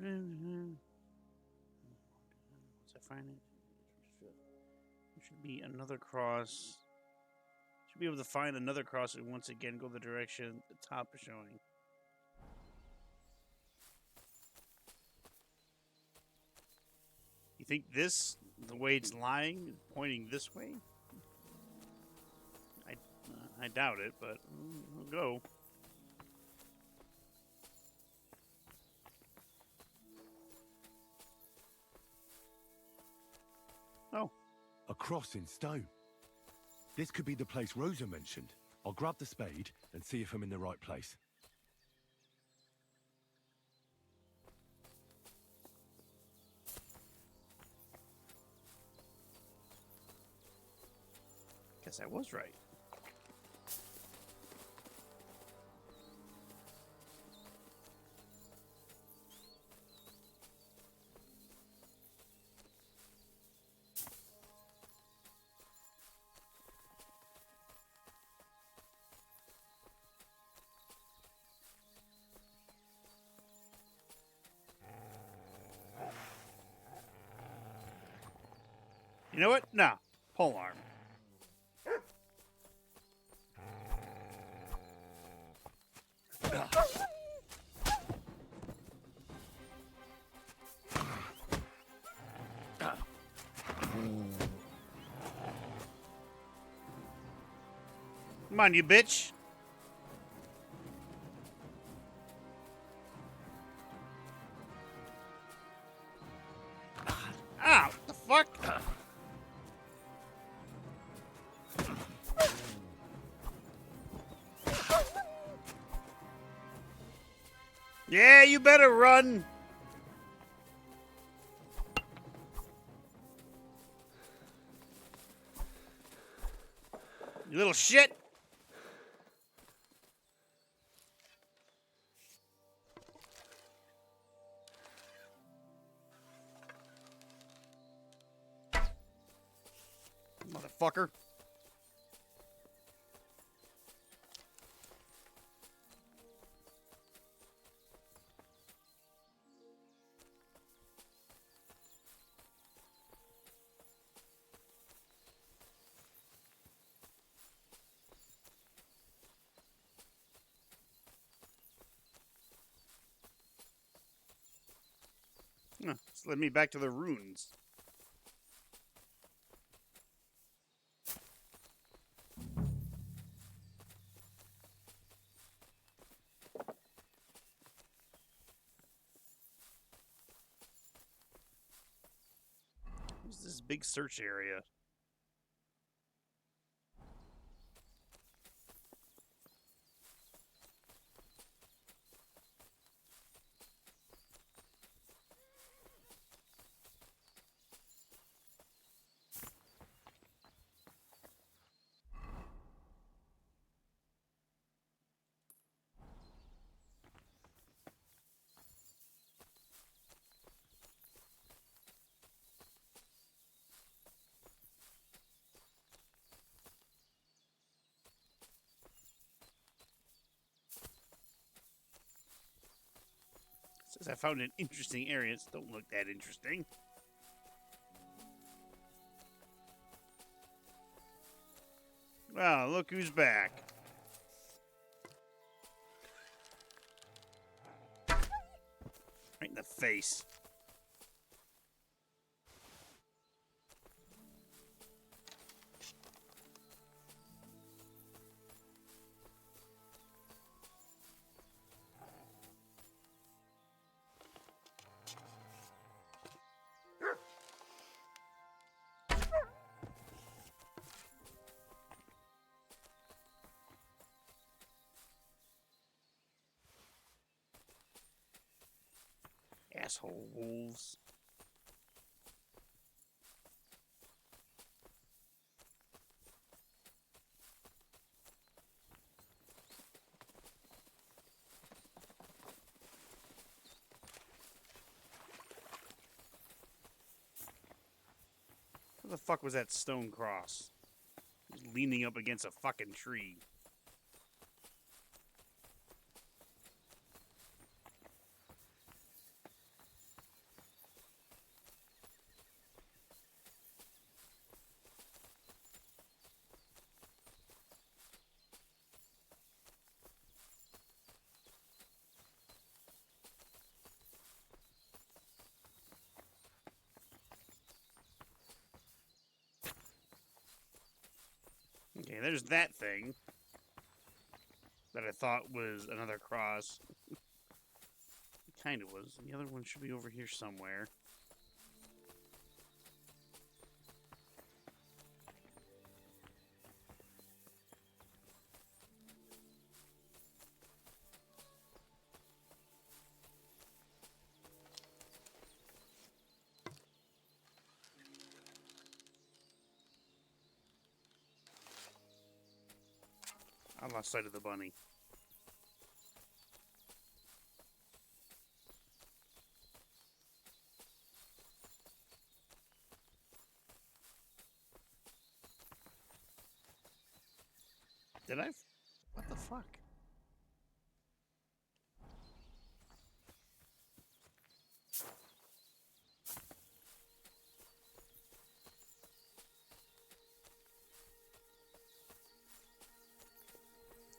Once I find it, there should be another cross. Should be able to find another cross and once again go the direction the top is showing. You think this, the way it's lying, is pointing this way? I doubt it, but we'll go. Oh. A cross in stone. This could be the place Rosa mentioned. I'll grab the spade and see if I'm in the right place. Guess I was right. You know what? Nah. Pole arm. Come on, you bitch. Ow! What the fuck? Yeah, you better run. You little shit. Motherfucker. This led me back to the ruins. What's this big search area? Says I found an interesting area. Don't look that interesting. Wow, look who's back. Right in the face. Asshole wolves. What the fuck was that stone cross? He's leaning up against a fucking tree. Okay, there's that thing that I thought was another cross. It kind of was. The other one should be over here somewhere. I lost sight of the bunny. Did I? What the fuck?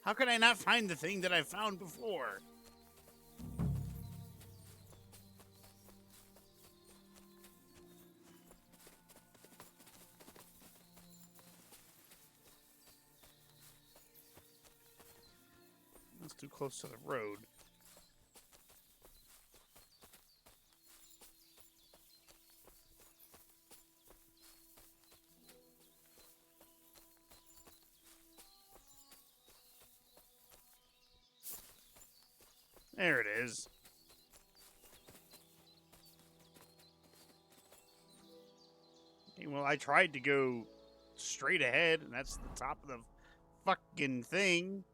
How could I not find the thing that I found before? That's too close to the road. There it is. Okay, well, I tried to go straight ahead, and that's the top of the fucking thing.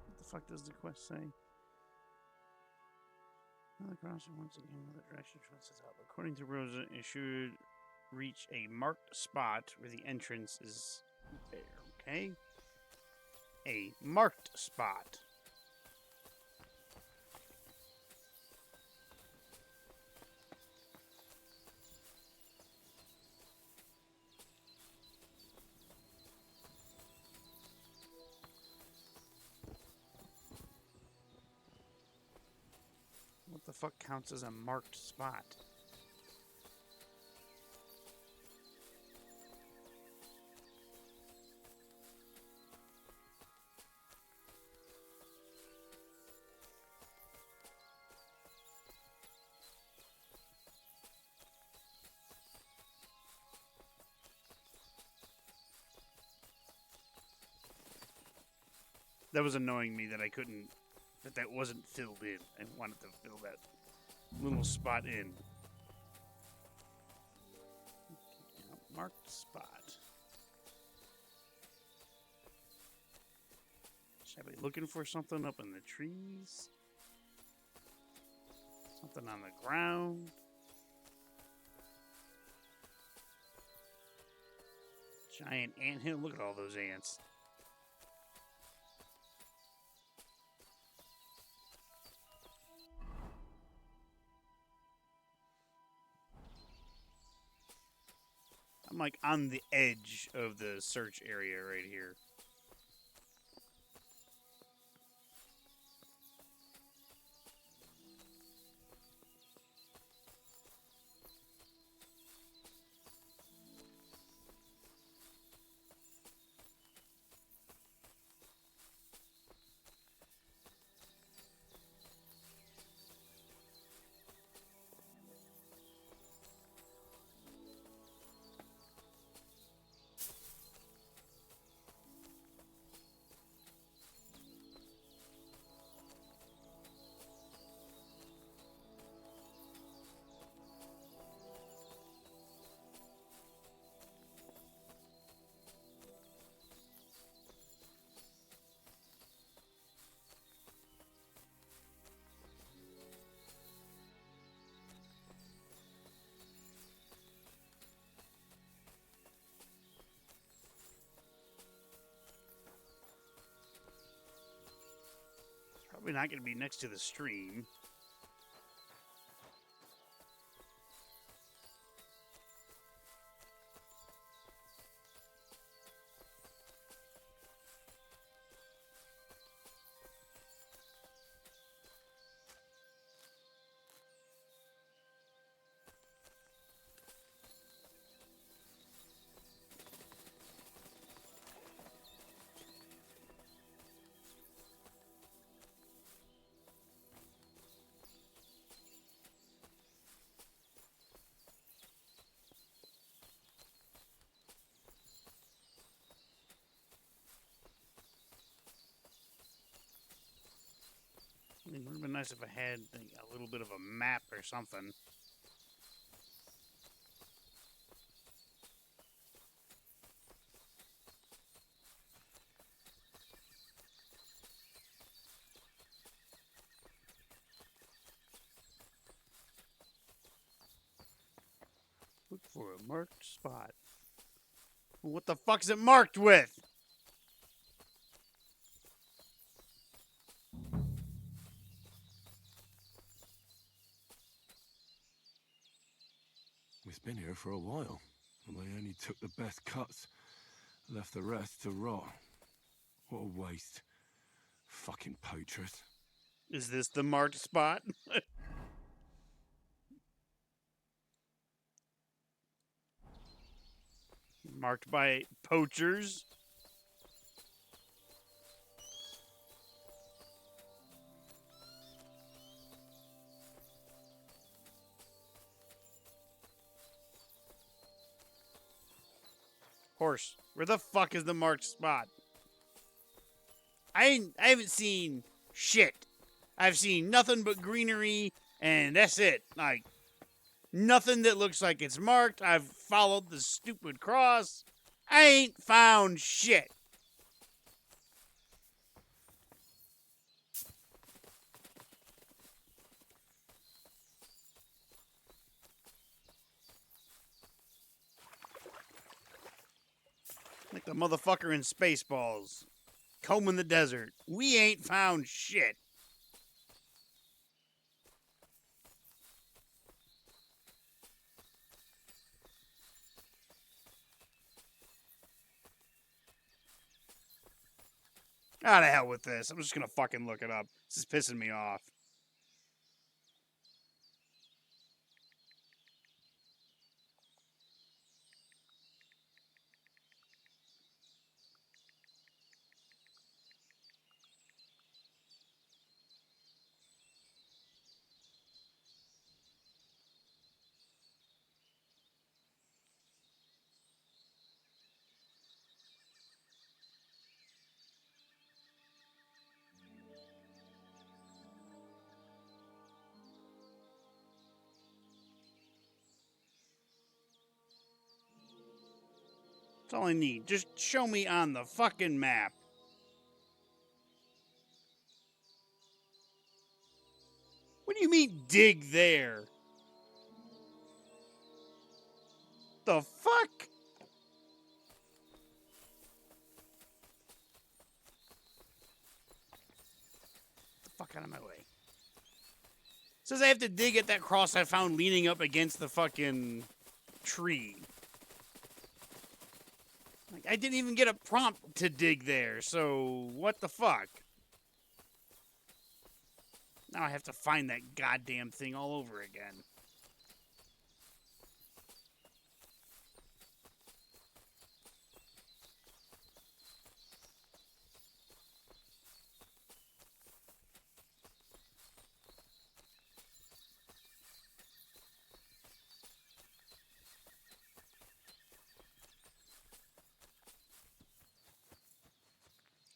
What the fuck does the quest say? The crossing once again with the direction trusses out. According to Rosa, it should reach a marked spot where the entrance is there. Okay. A marked spot. What the fuck counts as a marked spot? That was annoying me that I couldn't, that wasn't filled in. I wanted to fill that little spot in. Marked spot. Should I be looking for something up in the trees? Something on the ground? Giant anthill. Look at all those ants. I'm like on the edge of the search area right here. Probably not going to be next to the stream. It would have been nice if I had a little bit of a map or something. Look for a marked spot. What the fuck's it marked with? We've been here for a while, and they only took the best cuts, left the rest to rot. What a waste. Fucking poachers. Is this the marked spot? Marked by poachers? Horse, where the fuck is the marked spot? I haven't seen shit. I've seen nothing but greenery, and that's it. Like, nothing that looks like it's marked. I've followed the stupid cross. I ain't found shit. Like the motherfucker in Spaceballs. Combing the desert. We ain't found shit. Ah, the hell with this. I'm just gonna fucking look it up. This is pissing me off. That's all I need. Just show me on the fucking map. What do you mean dig there? The fuck? The fuck out of my way. It says I have to dig at that cross I found leaning up against the fucking tree. Like, I didn't even get a prompt to dig there, so what the fuck? Now I have to find that goddamn thing all over again.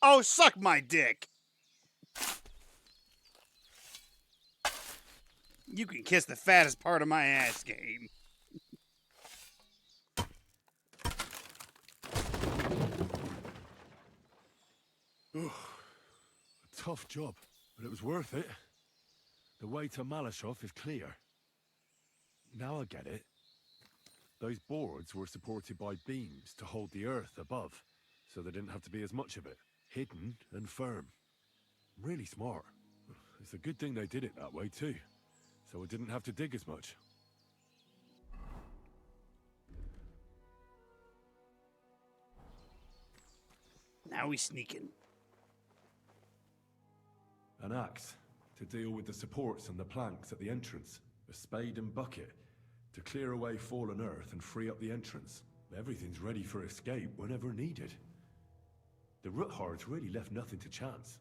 Oh, suck my dick! You can kiss the fattest part of my ass game. A tough job, but it was worth it. The way to Malashov is clear. Now I get it. Those boards were supported by beams to hold the earth above, so there didn't have to be as much of it. Hidden and firm. Really smart. It's a good thing they did it that way too, so I didn't have to dig as much. Now we sneaking. An axe to deal with the supports and the planks at the entrance. A spade and bucket to clear away fallen earth and free up the entrance. Everything's ready for escape whenever needed. The Ruthards really left nothing to chance.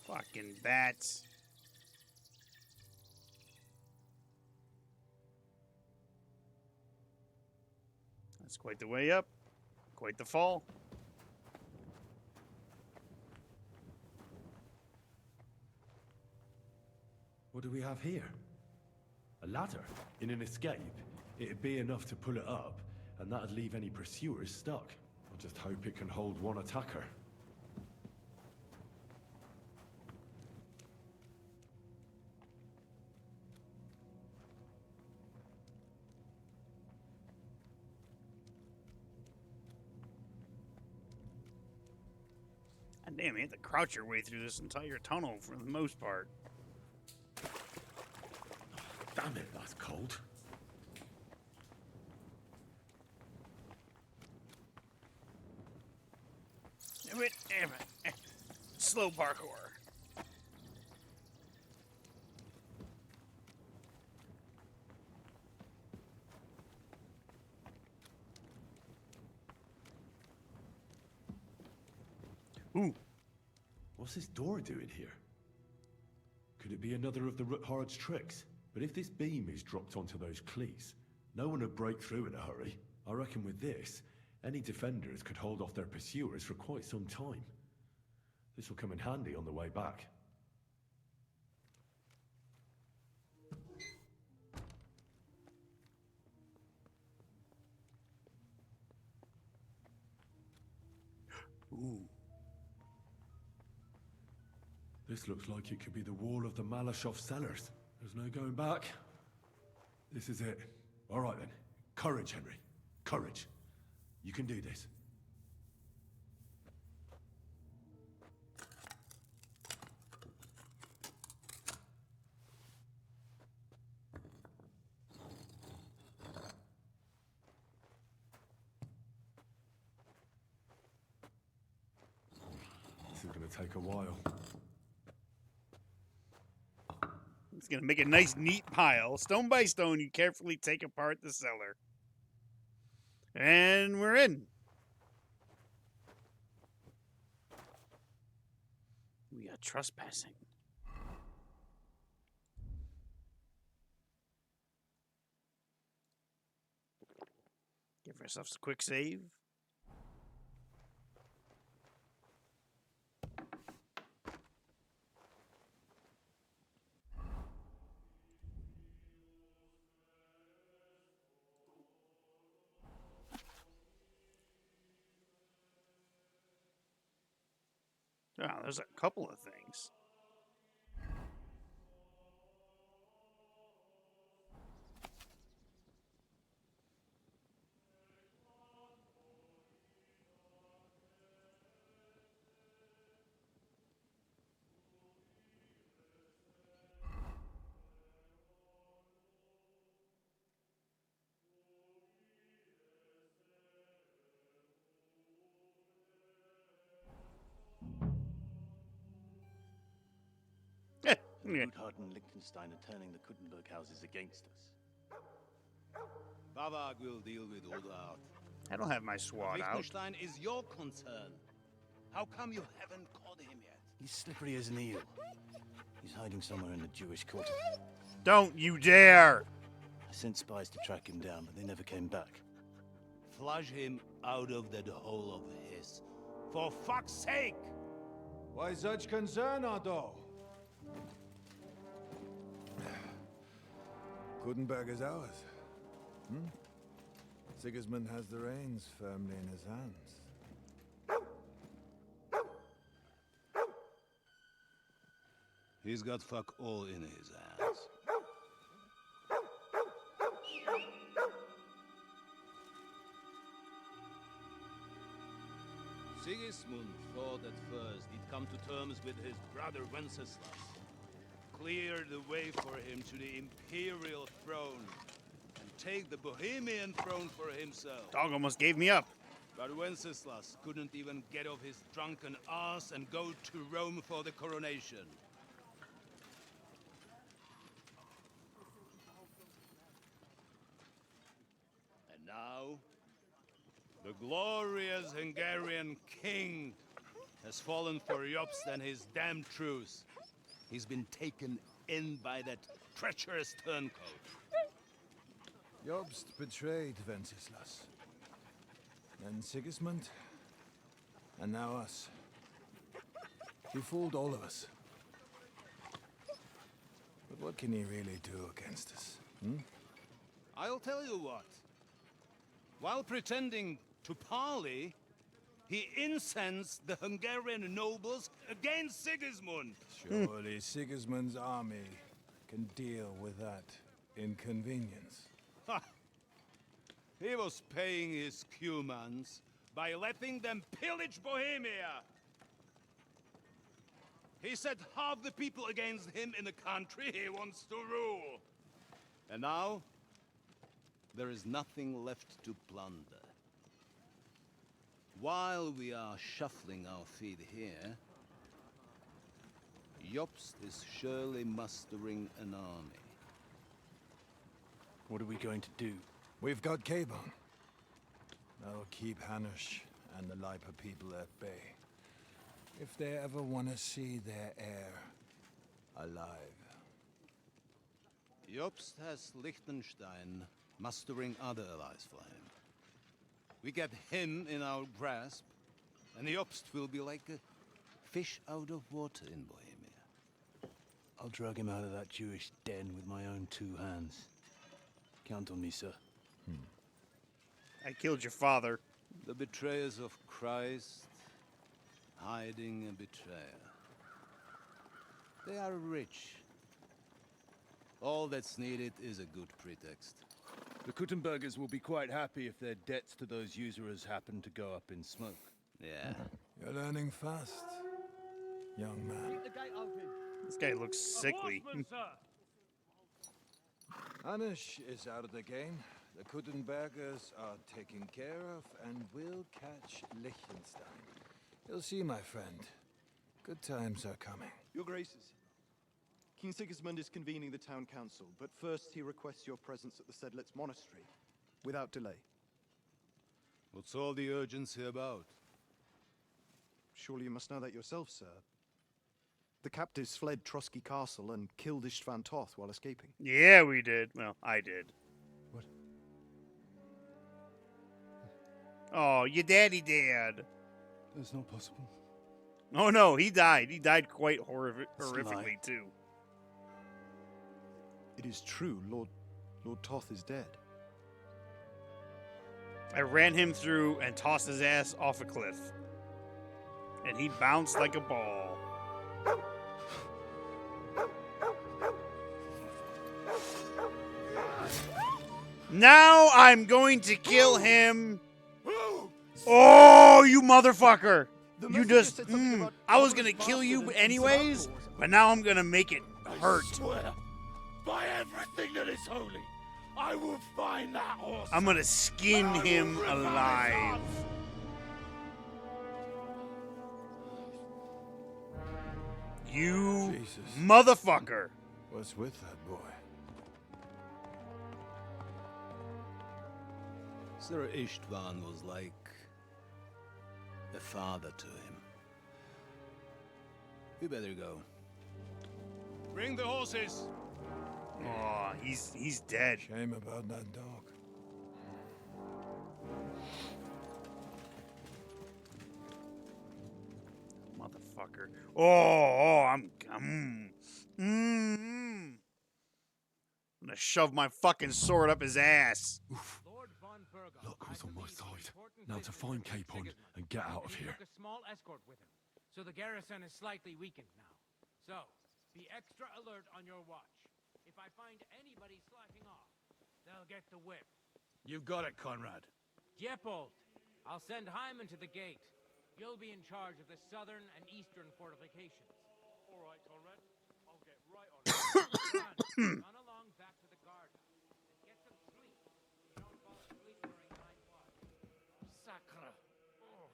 Fucking bats. That's quite the way up. Quite the fall. What do we have here? A ladder? In an escape, it'd be enough to pull it up, and that'd leave any pursuers stuck. I just hope it can hold one attacker. God damn, you have to crouch your way through this entire tunnel for the most part. Damn it, that's cold. Damn it. Slow parkour. Ooh. What's this door doing here? Could it be another of the Ruthard's tricks? But if this beam is dropped onto those cleats, no one would break through in a hurry. I reckon with this, any defenders could hold off their pursuers for quite some time. This will come in handy on the way back. Ooh. This looks like it could be the wall of the Malashov cellars. There's no going back. This is it. All right then. Courage, Henry. Courage. You can do this. This is going to take a while. It's going to make a nice, neat pile. Stone by stone, you carefully take apart the cellar. And we're in. We got trespassing. Give ourselves a quick save. Oh, there's a couple of things. Ruthard and Liechtenstein are turning the Kuttenberg houses against us. Bavag will deal with Ruthard. I don't have my sword out. Liechtenstein is your concern. How come you haven't caught him yet? He's slippery as an eel. He's hiding somewhere in the Jewish quarter. Don't you dare! I sent spies to track him down, but they never came back. Flush him out of that hole of his. For fuck's sake! Why such concern, Otto? Kuttenberg is ours. Sigismund has the reins firmly in his hands. He's got fuck all in his hands. Sigismund thought at first he'd come to terms with his brother Wenceslas. Clear the way for him to the imperial throne and take the Bohemian throne for himself. Dog almost gave me up. But Wenceslas couldn't even get off his drunken ass and go to Rome for the coronation. And now, the glorious Hungarian king has fallen for Jobst and his damned truce. He's been taken in by that treacherous turncoat. Jobst betrayed Wenceslas. Then Sigismund. And now us. He fooled all of us. But what can he really do against us? I'll tell you what. While pretending to parley, he incensed the Hungarian nobles against Sigismund. Surely Sigismund's army can deal with that inconvenience. Ha! He was paying his Cumans by letting them pillage Bohemia. He set half the people against him in the country he wants to rule. And now, there is nothing left to plunder. While we are shuffling our feet here, Jobst is surely mustering an army. What are we going to do? We've got Cabon. That'll keep Hanush and the Lipa people at bay. If they ever want to see their heir alive. Jobst has Liechtenstein mustering other allies for him. We get him in our grasp, and Jobst will be like a fish out of water in Bohemia. I'll drag him out of that Jewish den with my own 2 hands. Count on me, sir. I killed your father. The betrayers of Christ, hiding a betrayer. They are rich. All that's needed is a good pretext. The Kuttenbergers will be quite happy if their debts to those usurers happen to go up in smoke. Yeah. You're learning fast, young man. This guy looks sickly. Anish is out of the game. The Kuttenbergers are taken care of and will catch Liechtenstein. You'll see, my friend. Good times are coming. Your Graces, King Sigismund is convening the town council, but first he requests your presence at the Sedlitz monastery, without delay. What's all the urgency about? Surely you must know that yourself, sir. The captives fled Trotsky Castle and killed Istvan Toth while escaping. Yeah, we did. Well, I did. What? Oh, your daddy dad. That's not possible. Oh no, he died. He died quite lie. horrifically too. It is true, Lord Toth is dead. I ran him through and tossed his ass off a cliff. And he bounced like a ball. Now I'm going to kill him. Oh, you motherfucker. You just... I was going to kill you anyways, but now I'm going to make it hurt. I swear, by everything that is holy, I will find that horse. I'm going to skin him rip out his alive. heart. You Jesus. motherfucker. What's with that boy? Sir Istvan was like a father to him. We better go. Bring the horses. Oh, he's dead. Shame about that dog. Motherfucker. Oh, I'm gonna shove my fucking sword up his ass. Luck was on my side. Now to find Capon and get out of here. A small escort with him, so the garrison is slightly weakened now. So, be extra alert on your watch. If I find anybody slacking off, they'll get the whip. You've got it, Conrad. Diepold, I'll send Hyman to the gate. You'll be in charge of the southern and eastern fortifications. All right, Conrad. I'll get right on it. Run along back to the guardhouse and get some sleep. You don't fall asleep during night watch. Sacre. Oh.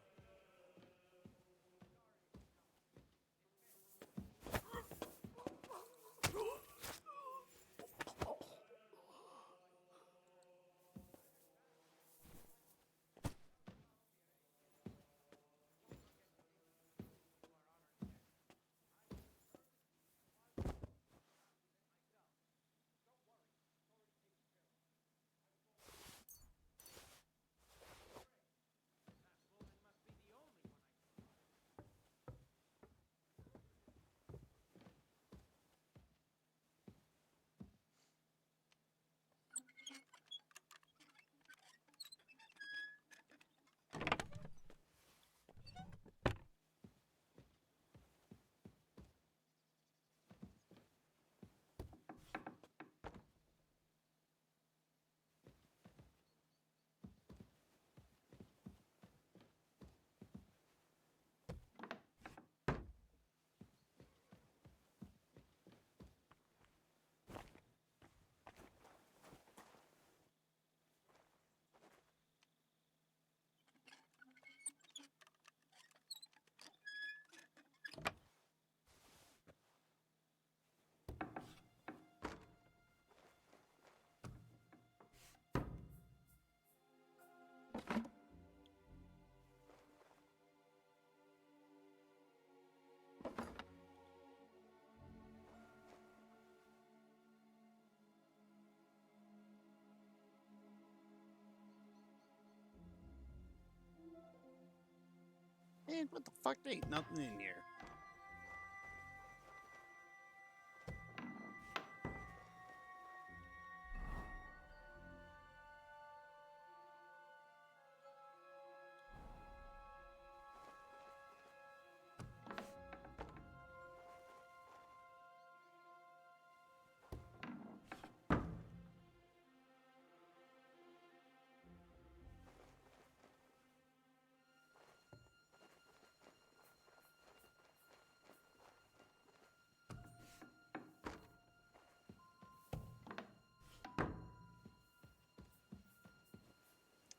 Man, what the fuck? There ain't nothing in here.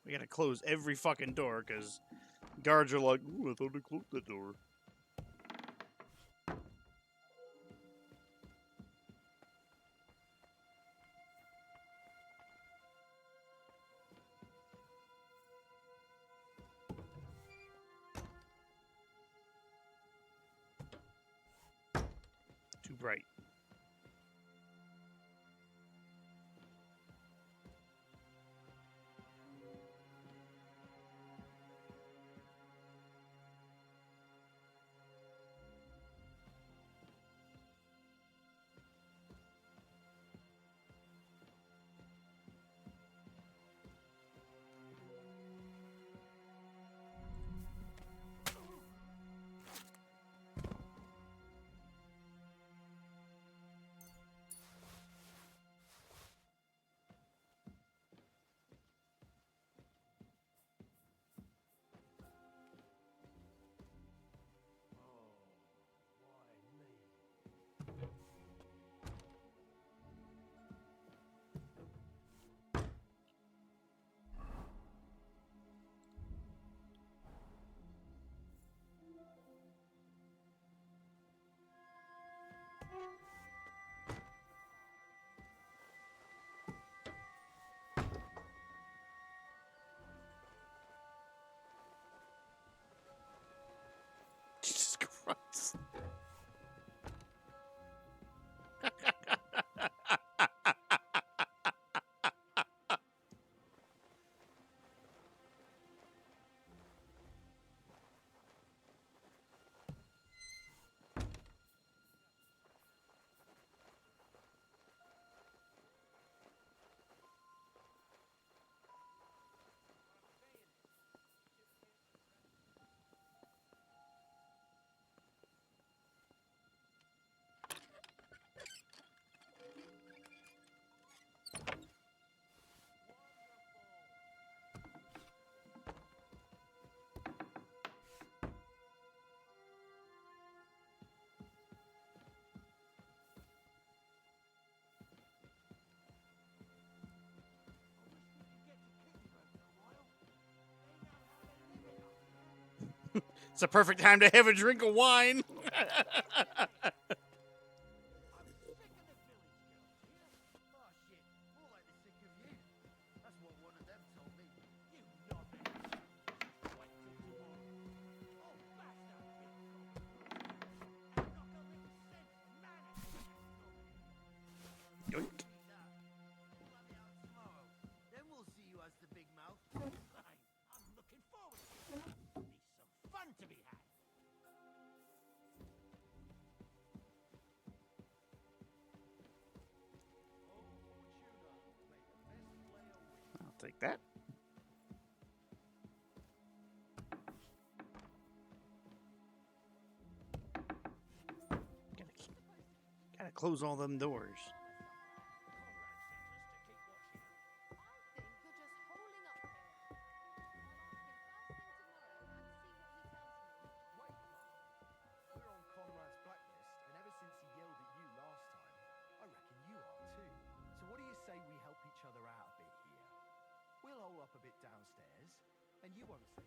We gotta close every fucking door because guards are like, ooh, I thought I closed the door. Too bright. Jesus Christ. It's a perfect time to have a drink of wine. Yoink. Then we'll see you as the big mouth. I'm looking forward to it. Be some fun to be had. I'll take that. Gotta close all them doors. We help each other out a bit here. We'll hole up a bit downstairs, and you won't say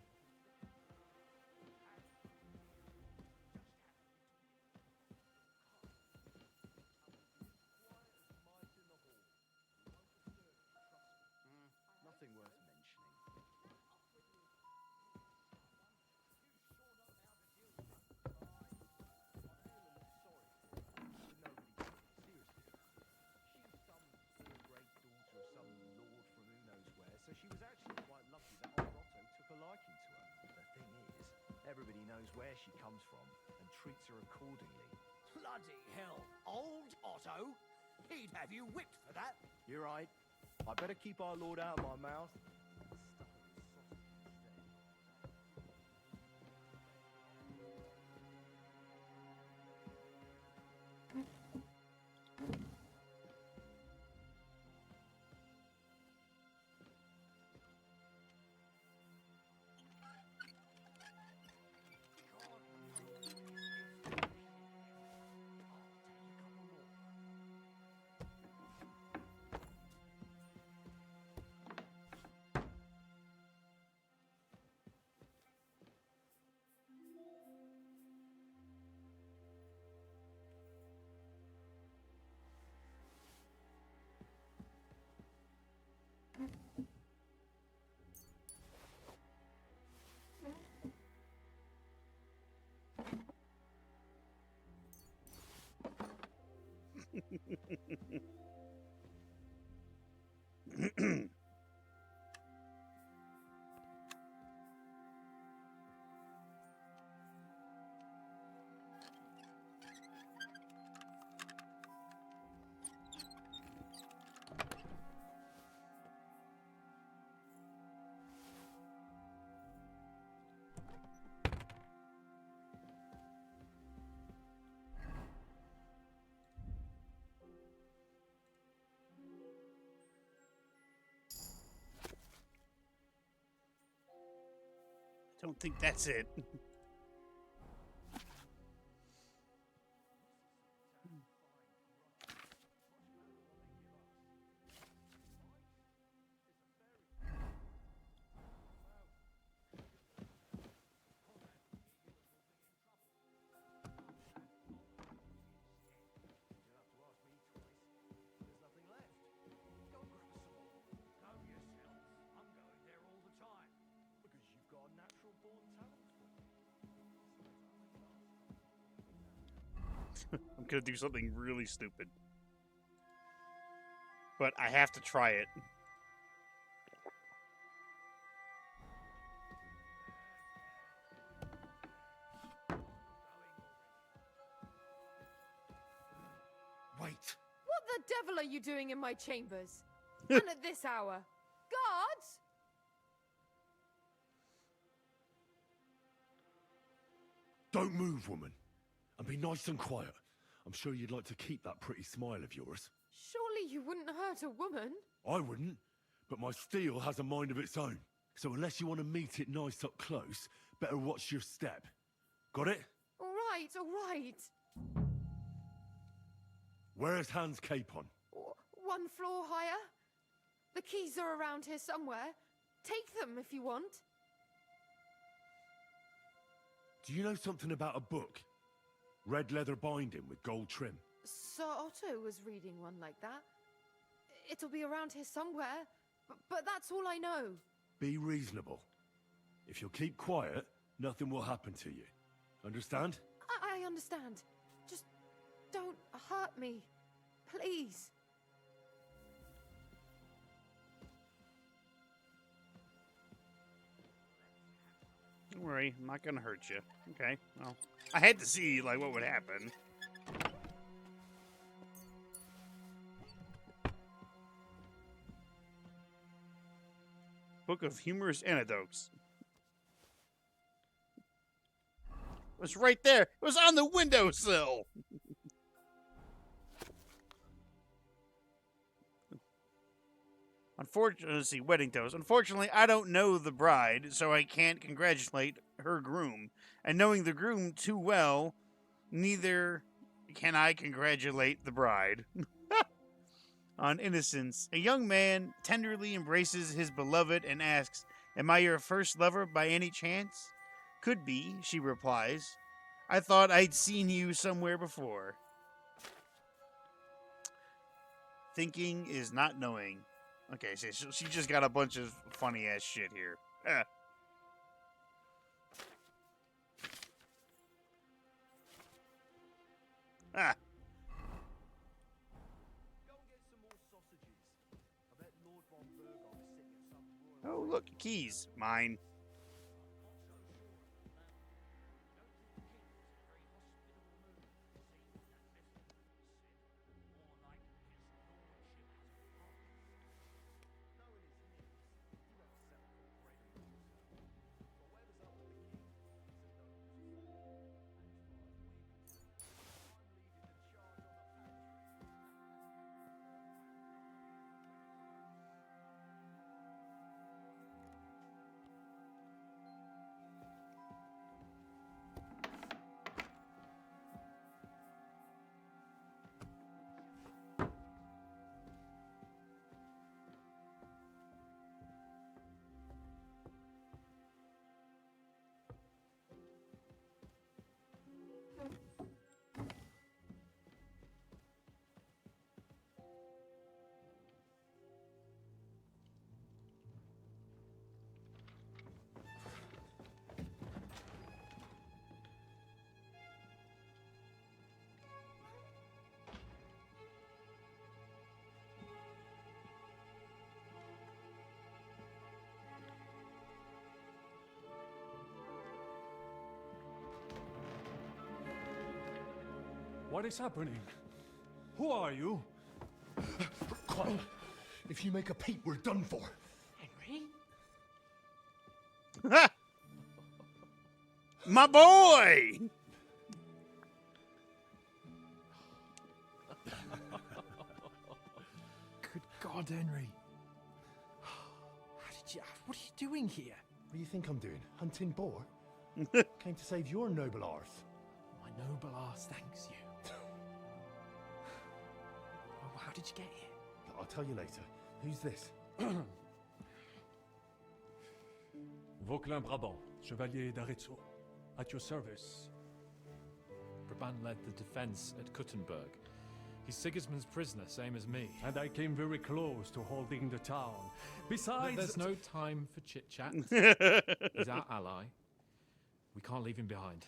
nothing worth mentioning. So she was actually quite lucky that old Otto took a liking to her. where she comes from and treats her accordingly. Bloody hell. Old Otto? He'd have you whipped for that. You're right. I better keep our lord out of my mouth. Don't think that's it. I'm gonna do something really stupid. But I have to try it. Wait! What the devil are you doing in my chambers? And at this hour? Guards? Don't move, woman. And be nice and quiet. I'm sure you'd like to keep that pretty smile of yours. Surely you wouldn't hurt a woman? I wouldn't, but my steel has a mind of its own. So unless you want to meet it nice up close, better watch your step. Got it? All right, all right. Where's Hans Capon? One floor higher. The keys are around here somewhere. Take them if you want. Do you know something about a book? Red leather binding with gold trim. Sir Otto was reading one like that. It'll be around here somewhere, but that's all I know. Be reasonable. If you'll keep quiet, nothing will happen to you. Understand? I understand. Just don't hurt me. Please. Don't worry, I'm not gonna hurt you. Okay, well, I had to see, like, what would happen. Book of Humorous Anecdotes. It was right there. It was on the windowsill. Unfortunately, let's see, wedding toast. Unfortunately, I don't know the bride, so I can't congratulate her groom. And knowing the groom too well, neither can I congratulate the bride. On innocence, a young man tenderly embraces his beloved and asks, "Am I your first lover by any chance?" "Could be," she replies. "I thought I'd seen you somewhere before." Thinking is not knowing. Okay, so she just got a bunch of funny ass shit here. Ah. Oh, look, keys. Mine. What is happening? Who are you? Quiet. If you make a peep, we're done for. Henry? My boy! Good God, Henry. What are you doing here? What do you think I'm doing? Hunting boar? Came to save your noble arse. My noble arse thanks you. Well, how did you get here? I'll tell you later. Who's this? Vauquelin Brabant, Chevalier d'Arezzo. At your service. Brabant led the defense at Kuttenberg. He's Sigismund's prisoner, same as me. And I came very close to holding the town. Besides... There's no time for chit-chat. He's our ally. We can't leave him behind.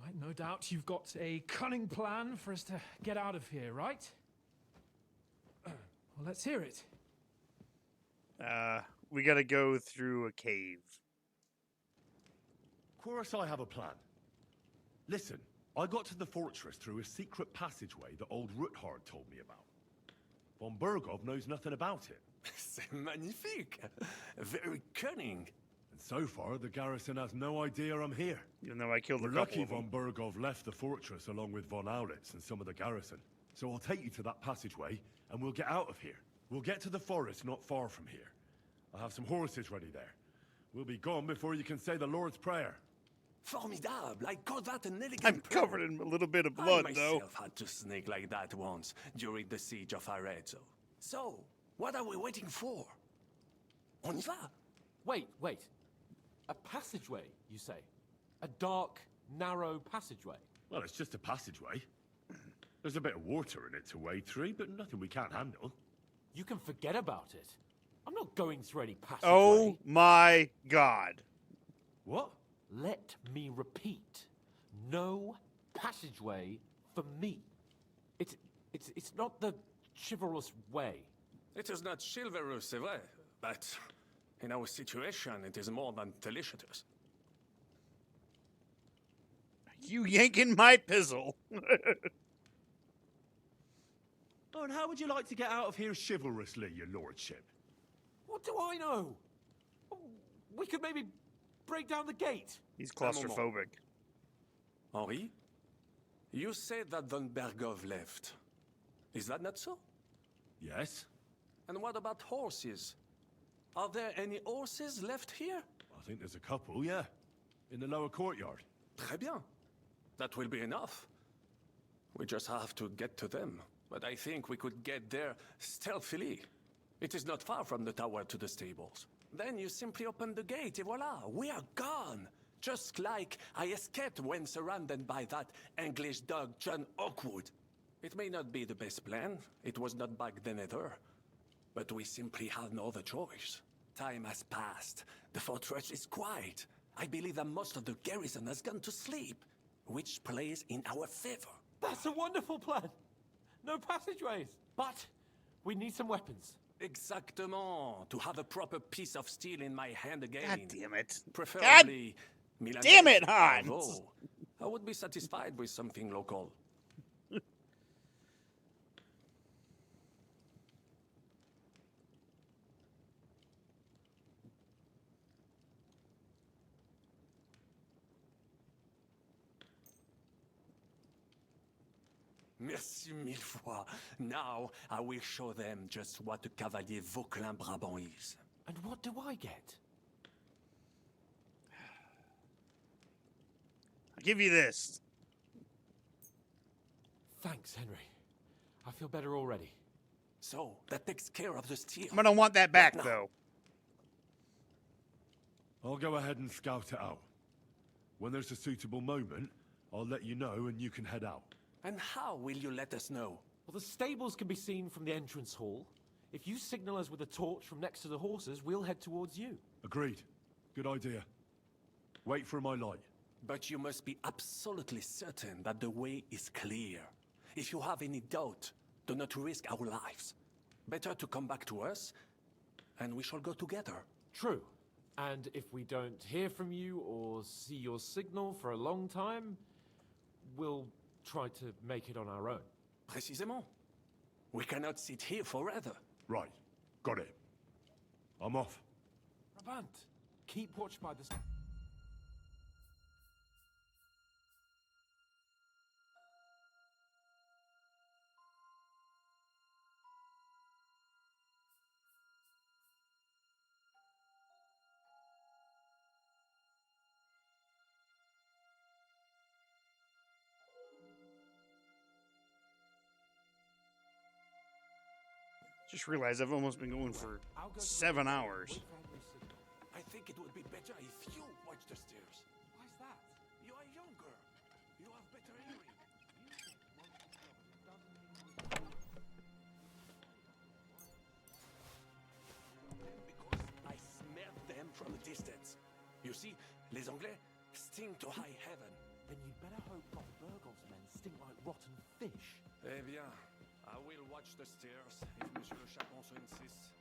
Right, no doubt you've got a cunning plan for us to get out of here, right? Well, let's hear it. We gotta go through a cave. Of course I have a plan. Listen, I got to the fortress through a secret passageway that old Ruthard told me about. Von Bergov knows nothing about it. C'est magnifique. Very cunning. And so far, the garrison has no idea I'm here. Even though I killed We're a couple lucky of them. von Bergov left the fortress along with von Aulitz and some of the garrison. So I'll take you to that passageway, and we'll get out of here. We'll get to the forest not far from here. I'll have some horses ready there. We'll be gone before you can say the Lord's Prayer. Formidable. I call that an elegant I'm plan. covered in a little bit of blood, I though. myself had to sneak like that once during the siege of Arezzo. So, what are we waiting for? On y va? Wait. A passageway, you say? A dark, narrow passageway? Well, it's just a passageway. There's a bit of water in it to wade through, but nothing we can't handle. You can forget about it. I'm not going through any passageway. Oh my god. What? Let me repeat. No passageway for me. It's not the chivalrous way. It is not chivalrous, c'est vrai, but in our situation, it is more than delicious. You yanking my pizzle. Oh, and how would you like to get out of here chivalrously, your lordship? What do I know? We could maybe break down the gate. He's claustrophobic. Henri, you said that von Bergov left. Is that not so? Yes. And what about horses? Are there any horses left here? I think there's a couple, yeah. In the lower courtyard. Très bien. That will be enough. We just have to get to them. But I think we could get there stealthily. It is not far from the tower to the stables. Then you simply open the gate, et voila, we are gone. Just like I escaped when surrounded by that English dog John Oakwood. It may not be the best plan. It was not back then either. But we simply have no other choice. Time has passed. The fortress is quiet. I believe that most of the garrison has gone to sleep, which plays in our favor. That's a wonderful plan. No passageways. But we need some weapons. Exactement. To have a proper piece of steel in my hand again. God damn it. Preferably God damn it, Hans. Although, I would be satisfied with something local. Merci mille fois. Now I will show them just what a Cavalier Vauquelin Brabant is. And what do I get? I'll give you this. Thanks, Henry. I feel better already. So, that takes care of the steel. I'm gonna want that back, though. I'll go ahead and scout it out. When there's a suitable moment, I'll let you know and you can head out. And how will you let us know? Well, the stables can be seen from the entrance hall. If you signal us with a torch from next to the horses, we'll head towards you. Agreed. Good idea. Wait for my light. But you must be absolutely certain that the way is clear. If you have any doubt, do not risk our lives. Better to come back to us, and we shall go together. True. And if we don't hear from you or see your signal for a long time, we'll try to make it on our own. Précisément. We cannot sit here forever. Right. Got it. I'm off. Brabant, keep watch by the... Just realized I've almost been going for 7 hours. I think it would be better if you watch the stairs. Why is that? You are younger. You have better hearing. Because I smelled them from a distance. You see, les Anglais sting to high heaven. Then you'd better hope Von Burgol's men stink like rotten fish. Eh bien, I will watch the stairs if Monsieur le Chapon so insists.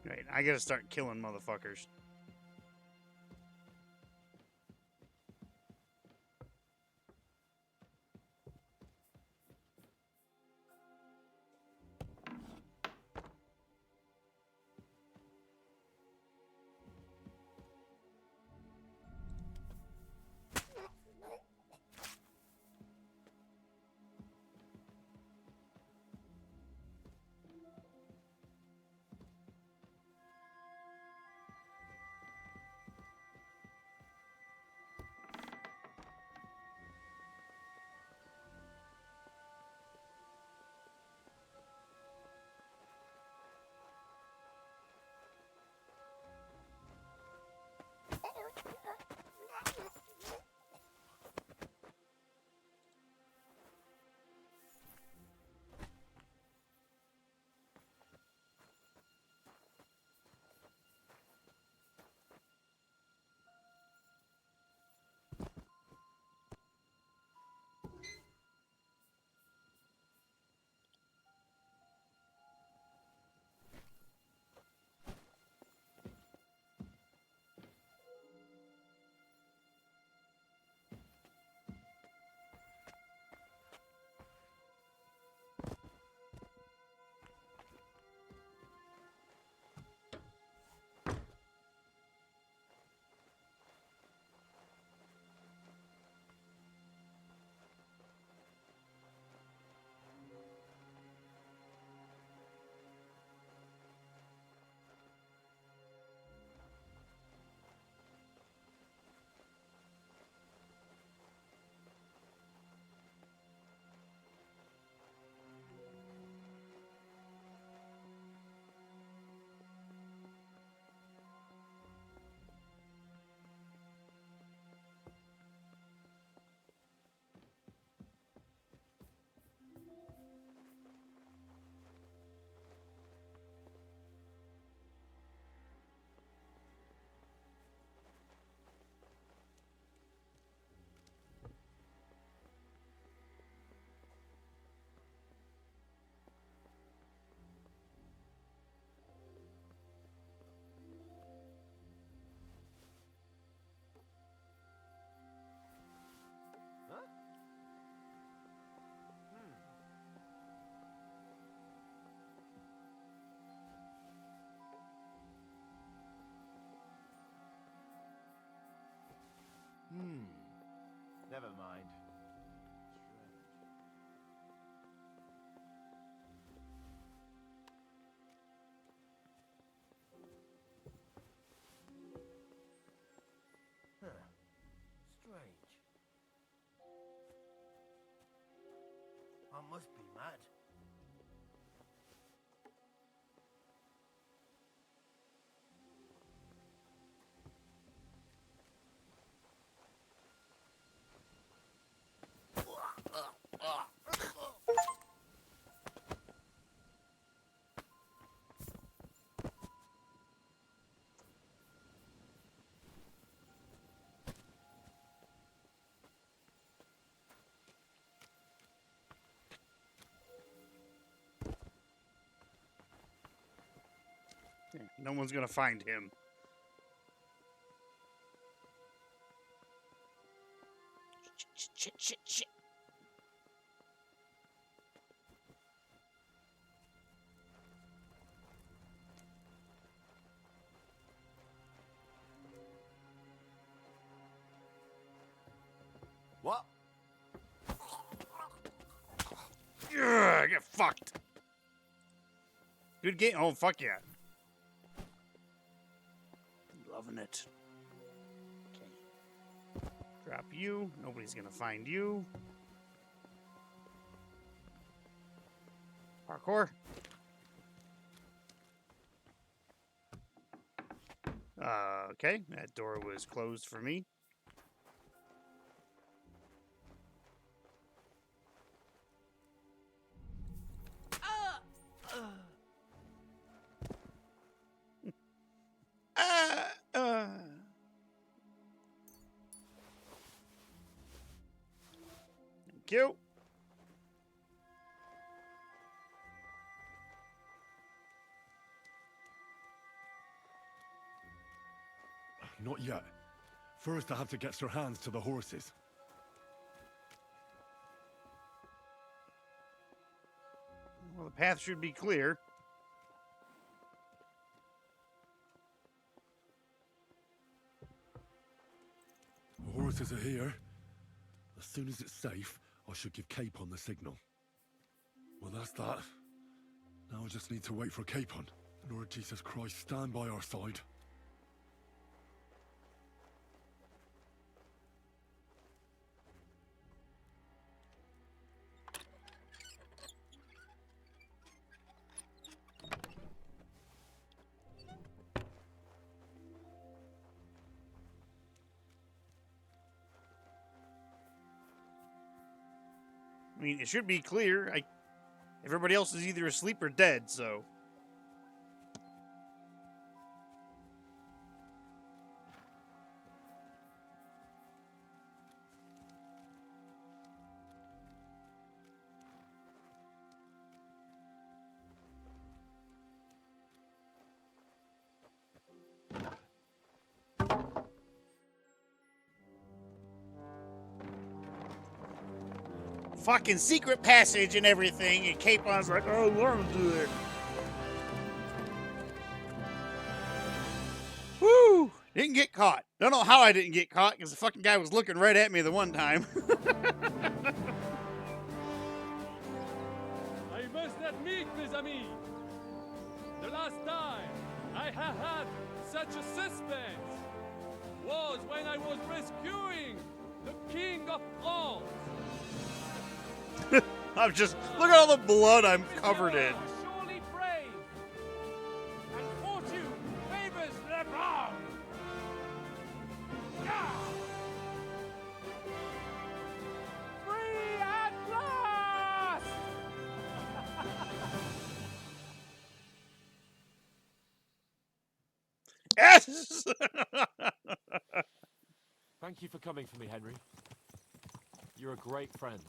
Right, I gotta start killing motherfuckers. Never mind. Huh. Strange. I must be mad. No one's gonna find him. Shit. What? Yeah, get fucked. Good game. Oh, fuck yeah. Loving it. Okay. Drop you. Nobody's gonna find you. Parkour. Okay, that door was closed for me. Thank you. Not yet. First, I have to get Sir Hans to the horses. Well, the path should be clear. The horses are here. As soon as it's safe, I should give Capon the signal. Well, that's that. Now I just need to wait for Capon. Lord Jesus Christ, stand by our side. I mean, it should be clear. Everybody else is either asleep or dead, so. Fucking secret passage and everything, and Capon's like, oh, I want to do it. Woo! Didn't get caught. Don't know how I didn't get caught, because the fucking guy was looking right at me the one time. I must admit, mes amis, the last time I have had such a suspense was when I was rescuing the King of France. I'm just, look at all the blood I'm covered in. Surely brave, and fortune favors the brave. Free at last! Yes! Thank you for coming for me, Henry. You're a great friend.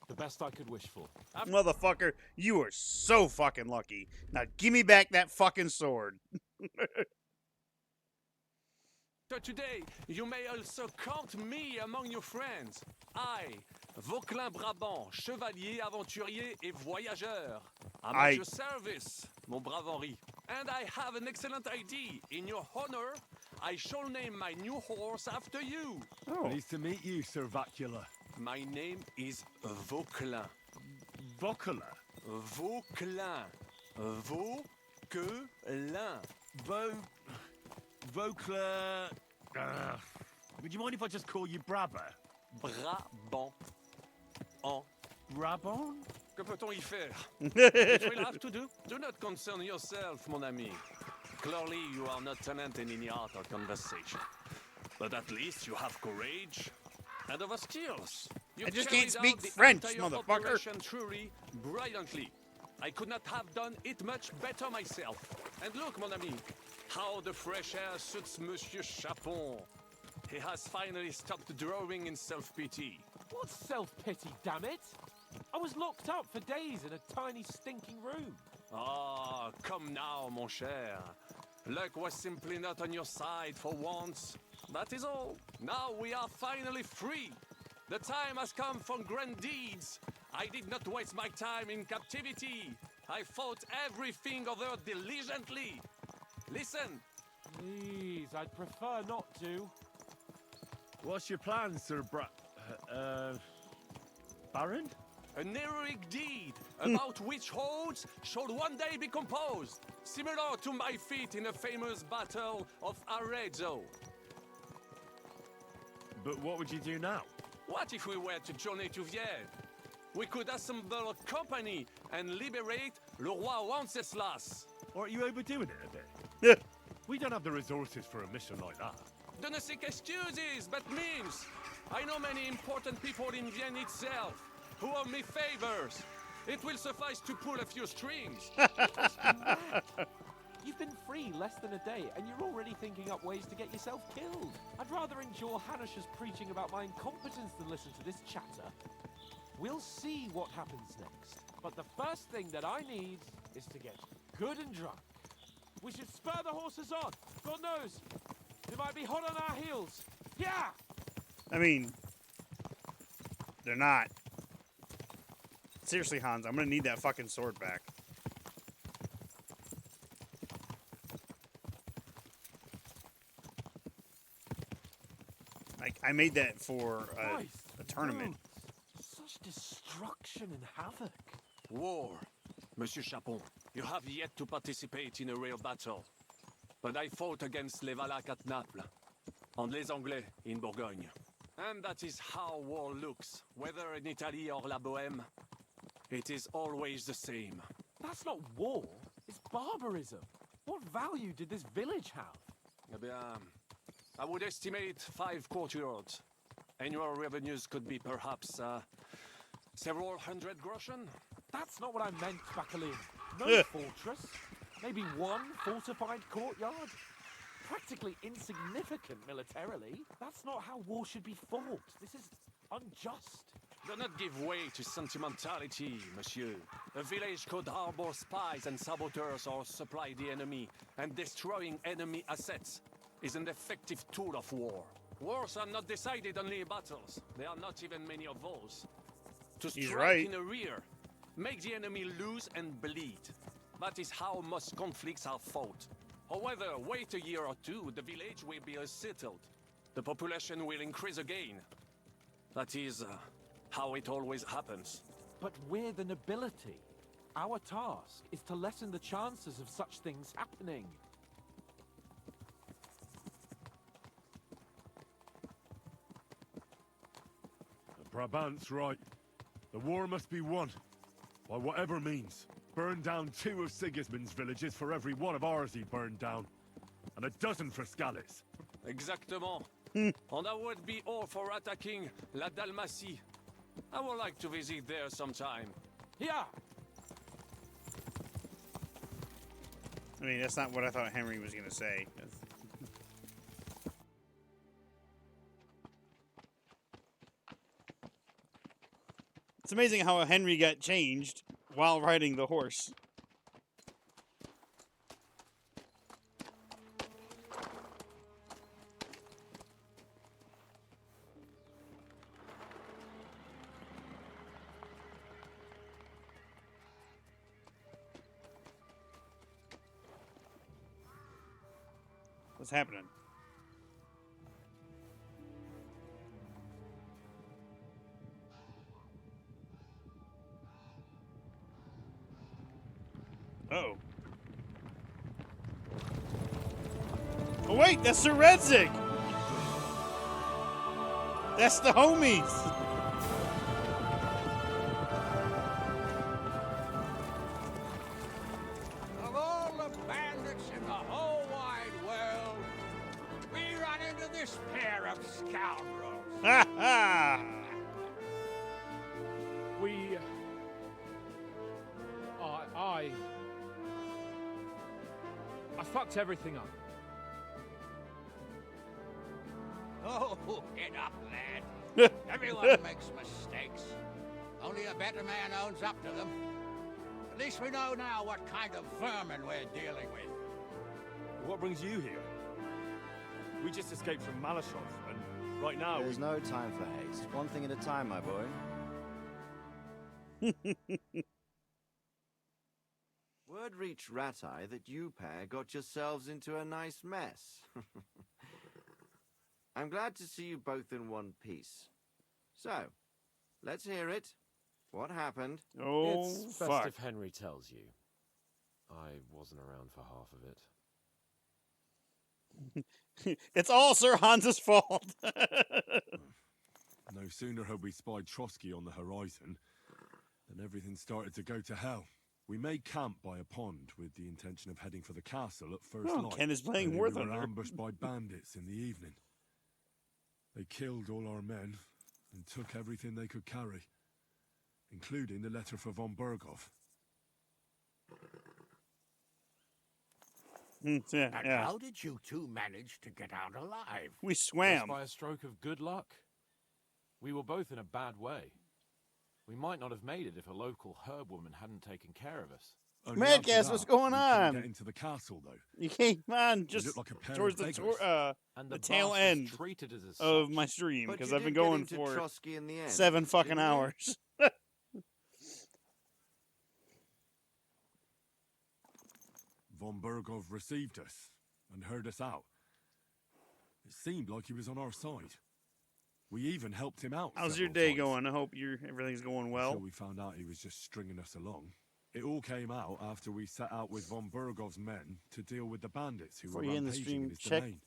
The best I could wish for. Motherfucker, you are so fucking lucky. Now give me back that fucking sword. So today, you may also count me among your friends. I, Vauquelin Brabant, chevalier, aventurier et voyageur. I'm at your service, mon brave Henri. And I have an excellent idea. In your honor, I shall name my new horse after you. Pleased to meet you, Sir Vacula. My name is Vauquelin. Vauquelin? Vauquelin. Vauquelin. Vauquelin... would you mind if I just call you Brabber? Brabant. En. Brabant? Que peut-on y faire? Which we'll have to do. Do not concern yourself, mon ami. Clearly, you are not tenant in any art or conversation. But at least you have courage and other skills. You I just carried can't speak out the French, entire motherfucker. operation truly brilliantly. I could not have done it much better myself. And look, mon ami, how the fresh air suits Monsieur Chapon. He has finally stopped drawing in self-pity. What self-pity, damn it? I was locked up for days in a tiny stinking room. Ah, come now, mon cher. Luck was simply not on your side for once. That is all. Now we are finally free. The time has come for grand deeds. I did not waste my time in captivity. I fought everything over diligently. Listen. Please, I'd prefer not to. What's your plan, Sir Baron? An heroic deed about which holds should one day be composed, similar to my feat in the famous Battle of Arezzo. But what would you do now? What if we were to journey to Vienne? We could assemble a company and liberate Le Roi Wenceslas. Aren't you overdoing it a bit? We don't have the resources for a mission like that. De ne seek excuses, but means. I know many important people in Vienne itself who owe me favors. It will suffice to pull a few strings. You've been free less than a day, and you're already thinking up ways to get yourself killed. I'd rather endure Hanush's preaching about my incompetence than listen to this chatter. We'll see what happens next. But the first thing that I need is to get good and drunk. We should spur the horses on. God knows, they might be hot on our heels. Yeah! I mean, they're not. Seriously, Hans, I'm gonna need that fucking sword back. I made that for a tournament. Such destruction and havoc. War. Monsieur Chapon, you have yet to participate in a real battle. But I fought against les Valaques at Naples, and les Anglais in Bourgogne. And that is how war looks, whether in Italy or La Bohème. It is always the same. That's not war, it's barbarism. What value did this village have? Eh bien, I would estimate 5 courtyards. Annual revenues could be perhaps several hundred groschen. That's not what I meant, Bacalin. No fortress. Maybe one fortified courtyard. Practically insignificant militarily. That's not how war should be fought. This is unjust. Do not give way to sentimentality, monsieur. A village could harbor spies and saboteurs or supply the enemy, and destroying enemy assets is an effective tool of war. Wars are not decided only in battles. There are not even many of those. To strike in the rear, make the enemy lose and bleed. That is how most conflicts are fought. However, wait a year or two, the village will be settled. The population will increase again. That is how it always happens. But we're the nobility. Our task is to lessen the chances of such things happening. Brabant's right. The war must be won. By whatever means. Burn down 2 of Sigismund's villages for every one of ours he burned down. And a dozen for Scalise. Exactement. And I would be all for attacking La Dalmatie. I would like to visit there sometime. Yeah. I mean, that's not what I thought Henry was going to say. It's amazing how Henry got changed while riding the horse. What's happening? Uh-oh. Oh wait, that's Sir Redzig! That's the homies! Of all the bandits in the whole wide world, we run into this pair of scoundrels. Ha ha! I fucked everything up. Oh, get up, lad. Everyone makes mistakes. Only a better man owns up to them. At least we know now what kind of vermin we're dealing with. What brings you here? We just escaped from Malashov, and Right now, There's no time for haste. One thing at a time, my boy. Word reached Rat-Eye that you pair got yourselves into a nice mess. I'm glad to see you both in one piece. So, let's hear it. What happened? Oh, it's best fuck. if Henry tells you. I wasn't around for half of it. It's all Sir Hans's fault. No sooner had we spied Trotsky on the horizon than everything started to go to hell. We made camp by a pond with the intention of heading for the castle at first light. Ken is playing Only War we were Thunder. ambushed by bandits in the evening. They killed all our men and took everything they could carry, including the letter for von Berghoff. And how did you two manage to get out alive? We Just swam. by a stroke of good luck. We were both in a bad way. We might not have made it if a local herb woman hadn't taken care of us. Madcast, what's going Get on? into the castle, though. You came on just look like a pair towards of the, beggars. And the the tail bastards end treated us as of such. my stream But because you I've been did get going into for Trotsky in the end, 7 fucking didn't you? hours. Von Berghoff received us and heard us out. It seemed like he was on our side. We even helped him out. How's your several day times. going? I hope everything's going well. Until we found out he was just stringing us along. It all came out after we set out with von Berghoff's men to deal with the bandits who Before were you end the rampaging stream, in his check domain.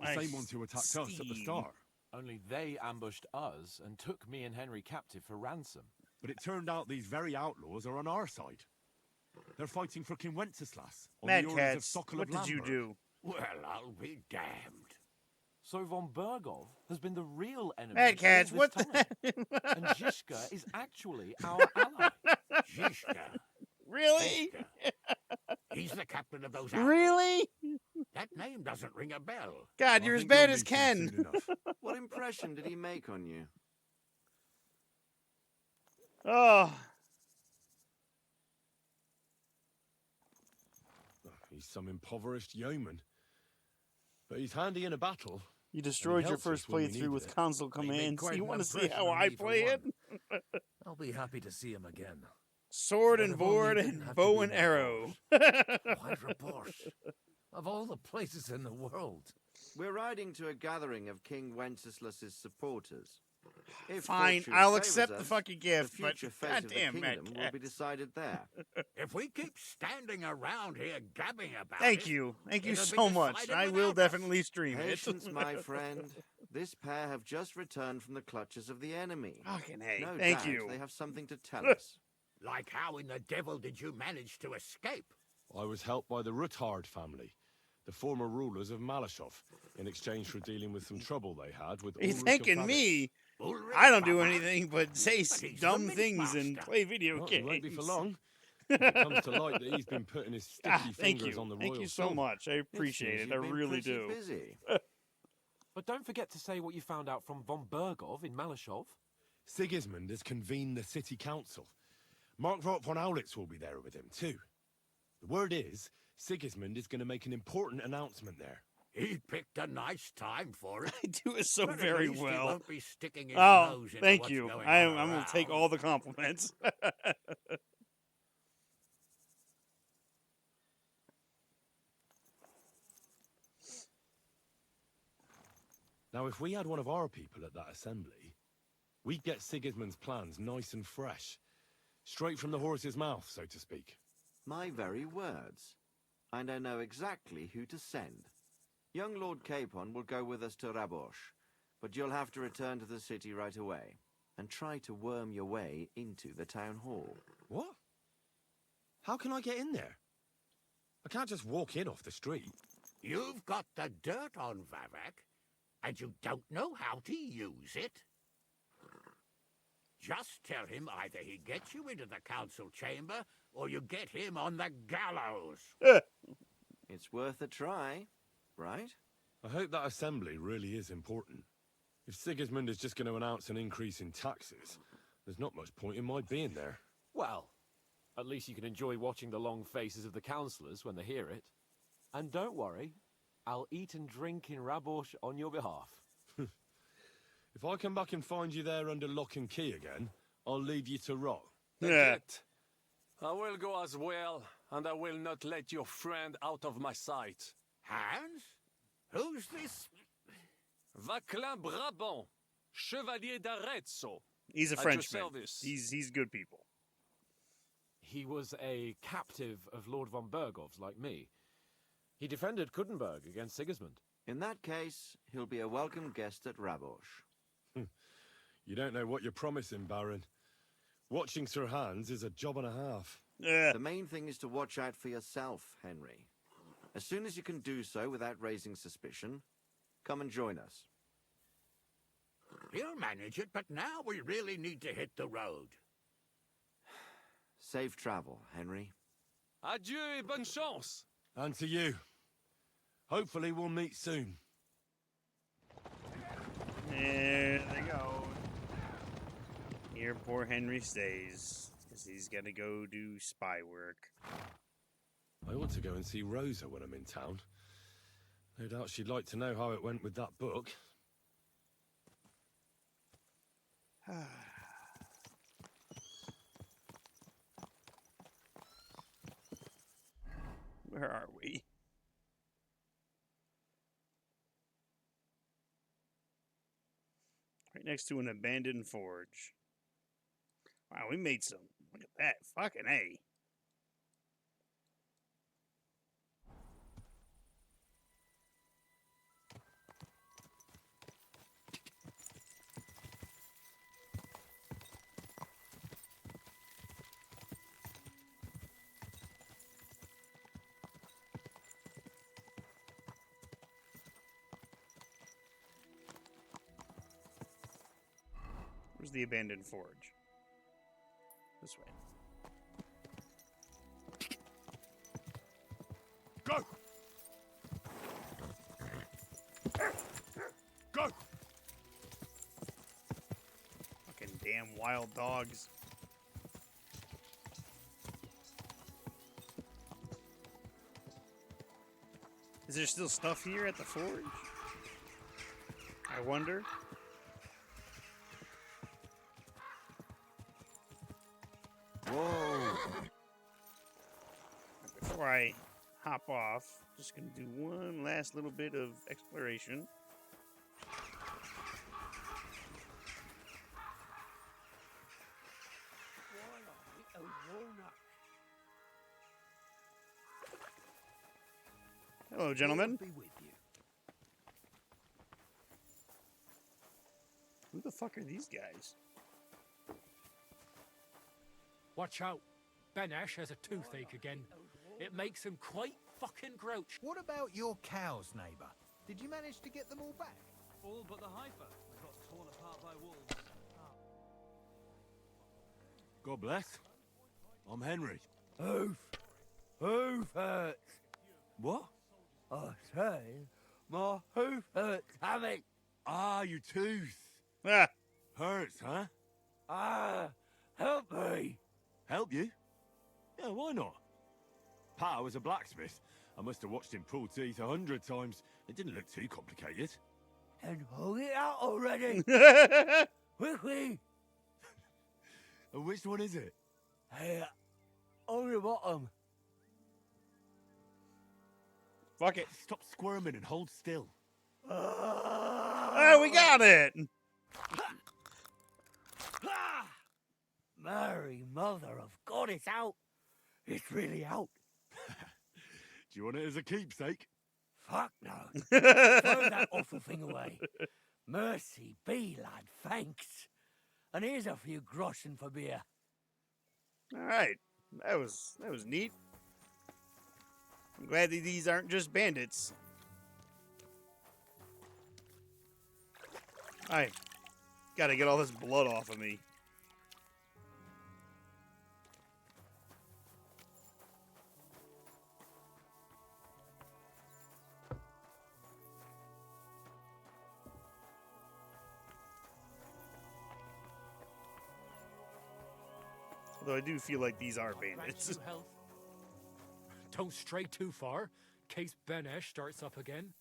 my The same ones who attacked us at the Steam. start. Only they ambushed us and took me and Henry captive for ransom. But it turned out these very outlaws are on our side. They're fighting for King Wenceslas on Mad the orders of Cats, Sokol what of did you Lamberg. do? Well, I'll be damned. So von Berghoff has been the real enemy. Mad all Cats, this what time. the And Zizka is actually our ally. Zizka. Really? Zizka. He's the captain of those outlaws. Really? That name doesn't ring a bell. God, you're as bad as Ken. What impression did he make on you? Oh, He's some impoverished yeoman. But he's handy in a battle. you destroyed your helps us first when we playthrough needed with it. console He made commands. quite You an want to see impression how on I me, for play it? I'll be happy to see him again. Sword But and if only board it didn't and have to bow be and my arrow. Quite of all the places in the world. We're riding to a gathering of King Wenceslas's supporters. If Fine, fortune I'll favours accept the us, fucking gift, the but future fate of the goddamn, Mad kingdom will be Cat. decided there. If we keep standing around here gabbing about Thank it, you. Thank you it'll be so much. decided I will without us. definitely stream it. Patience, my friend. This pair have just returned from the clutches of the enemy. Fucking hey, No thank doubt you. they have something to tell us. Like how in the devil did you manage to escape? I was helped by the Ruthard family, the former rulers of Malashov, in exchange for dealing with some trouble they had with Are you Ulrich of thanking Baden. me? Ulrich I don't do Baba? anything but say But he's dumb the things and master. play video Well, games. it won't be for long. If it comes to light that he's been putting his sticky Thank fingers you. on the Thank royal you so silver. much. I appreciate seems it. I you've been really pretty do. busy. But don't forget to say what you found out from von Berghoff in Malashov. Sigismund has convened the city council. Markvart von Aulitz will be there with him, too. The word is, Sigismund is going to make an important announcement there. He picked a nice time for it. I do it so But at very least he well. won't be sticking his Oh, nose into thank what's you. going I'm on going to take around. all the compliments. Now, if we had one of our people at that assembly, we'd get Sigismund's plans nice and fresh. Straight from the horse's mouth, so to speak. My very words. And I know exactly who to send. Young Lord Capon will go with us to Rabosh, but you'll have to return to the city right away and try to worm your way into the town hall. What? How can I get in there? I can't just walk in off the street. You've got the dirt on Vavak, and you don't know how to use it? Just tell him either he gets you into the council chamber, or you get him on the gallows. It's worth a try, right? I hope that assembly really is important. If Sigismund is just going to announce an increase in taxes, there's not much point in my being there. Well, at least you can enjoy watching the long faces of the councillors when they hear it. And don't worry, I'll eat and drink in Rabosh on your behalf. If I come back and find you there under lock and key again, I'll leave you to rot. Yeah. I will go as well, and I will not let your friend out of my sight. Hans? Who's this? Vaclin Brabant, Chevalier d'Arezzo. He's a At your Frenchman. service. He's good people. He was a captive of Lord von Bergov's, like me. He defended Kuttenberg against Sigismund. In that case, he'll be a welcome guest at Rabosh. You don't know what you're promising, Baron. Watching Sir Hans is a job and a half. The main thing is to watch out for yourself, Henry. As soon as you can do so without raising suspicion, come and join us. You'll manage it, but now we really need to hit the road. Safe travel, Henry. Adieu et bonne chance. And to you. Hopefully we'll meet soon. There they go. Here poor Henry stays, because he's got to go do spy work. I ought to go and see Rosa when I'm in town. No doubt she'd like to know how it went with that book. Where are we? Right next to an abandoned forge. Wow, we made some. Look at that. Fucking A. Where's the abandoned forge? This way. Go! Go! Fucking damn wild dogs. Is there still stuff here at the forge? I wonder. Whoa! Before I hop off, just gonna do one last little bit of exploration. Hello, gentlemen. Who the fuck are these guys? Watch out. Benesh has a toothache again. It makes him quite fucking grouch. What about your cows, neighbour? Did you manage to get them all back? All but the heifer. They got torn apart by wolves. God bless. I'm Henry. Hoof hurts. What? I say, my hoof hurts, have it? Ah, your tooth. Ah. Hurts, huh? Ah, help me. Help you? Yeah, why not? Pa was a blacksmith. I must have watched him pull teeth 100 times. It didn't look too complicated. And pull it out already. Quickly. And which one is it? Hey, on the bottom. Fuck it. Stop squirming and hold still. Oh, we got it! Mary, mother of God, it's out. It's really out. Do you want it as a keepsake? Fuck no. Throw that awful thing away. Mercy be, lad, thanks. And here's a few groschen for beer. All right, that was neat. I'm glad that these aren't just bandits. I gotta get all this blood off of me. Although I do feel like these are bandits. Don't stray too far, in case Benesh starts up again.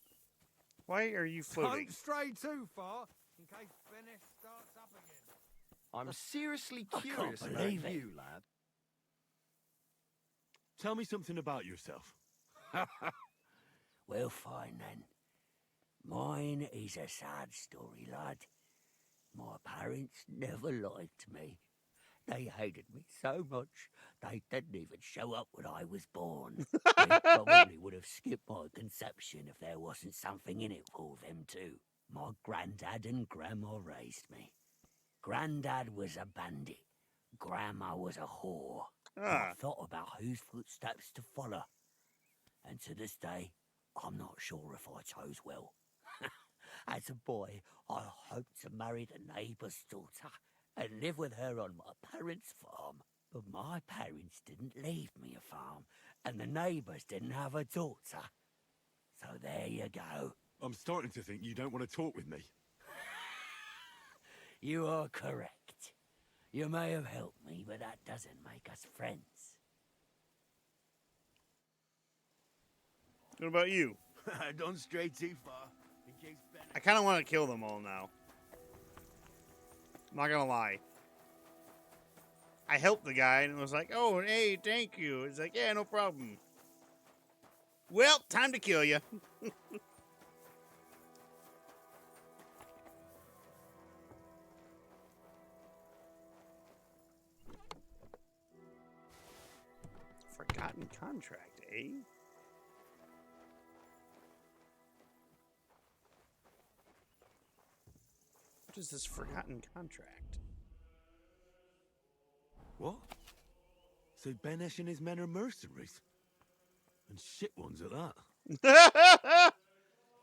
Why are you floating? Don't stray too far. in case Benesh starts up again. I'm seriously I can't curious about believe it. you, lad. Tell me something about yourself. Well, fine then. Mine is a sad story, lad. My parents never liked me. They hated me so much, they didn't even show up when I was born. They probably would have skipped my conception if there wasn't something in it for them too. My granddad and grandma raised me. Granddad was a bandit. Grandma was a whore. I thought about whose footsteps to follow. And to this day, I'm not sure if I chose well. As a boy, I hoped to marry the neighbour's daughter and live with her on my parents' farm. But my parents didn't leave me a farm, and the neighbours didn't have a daughter. So there you go. I'm starting to think you don't want to talk with me. You are correct. You may have helped me, but that doesn't make us friends. What about you? Don't stray too far. In case I kind of want to kill them all now. I'm not gonna lie. I helped the guy and was like, "Oh, hey, thank you." It's like, "Yeah, no problem." Well, time to kill you. Forgotten contract, eh? What is this forgotten contract? What? So Benesh and his men are mercenaries? And shit ones at that.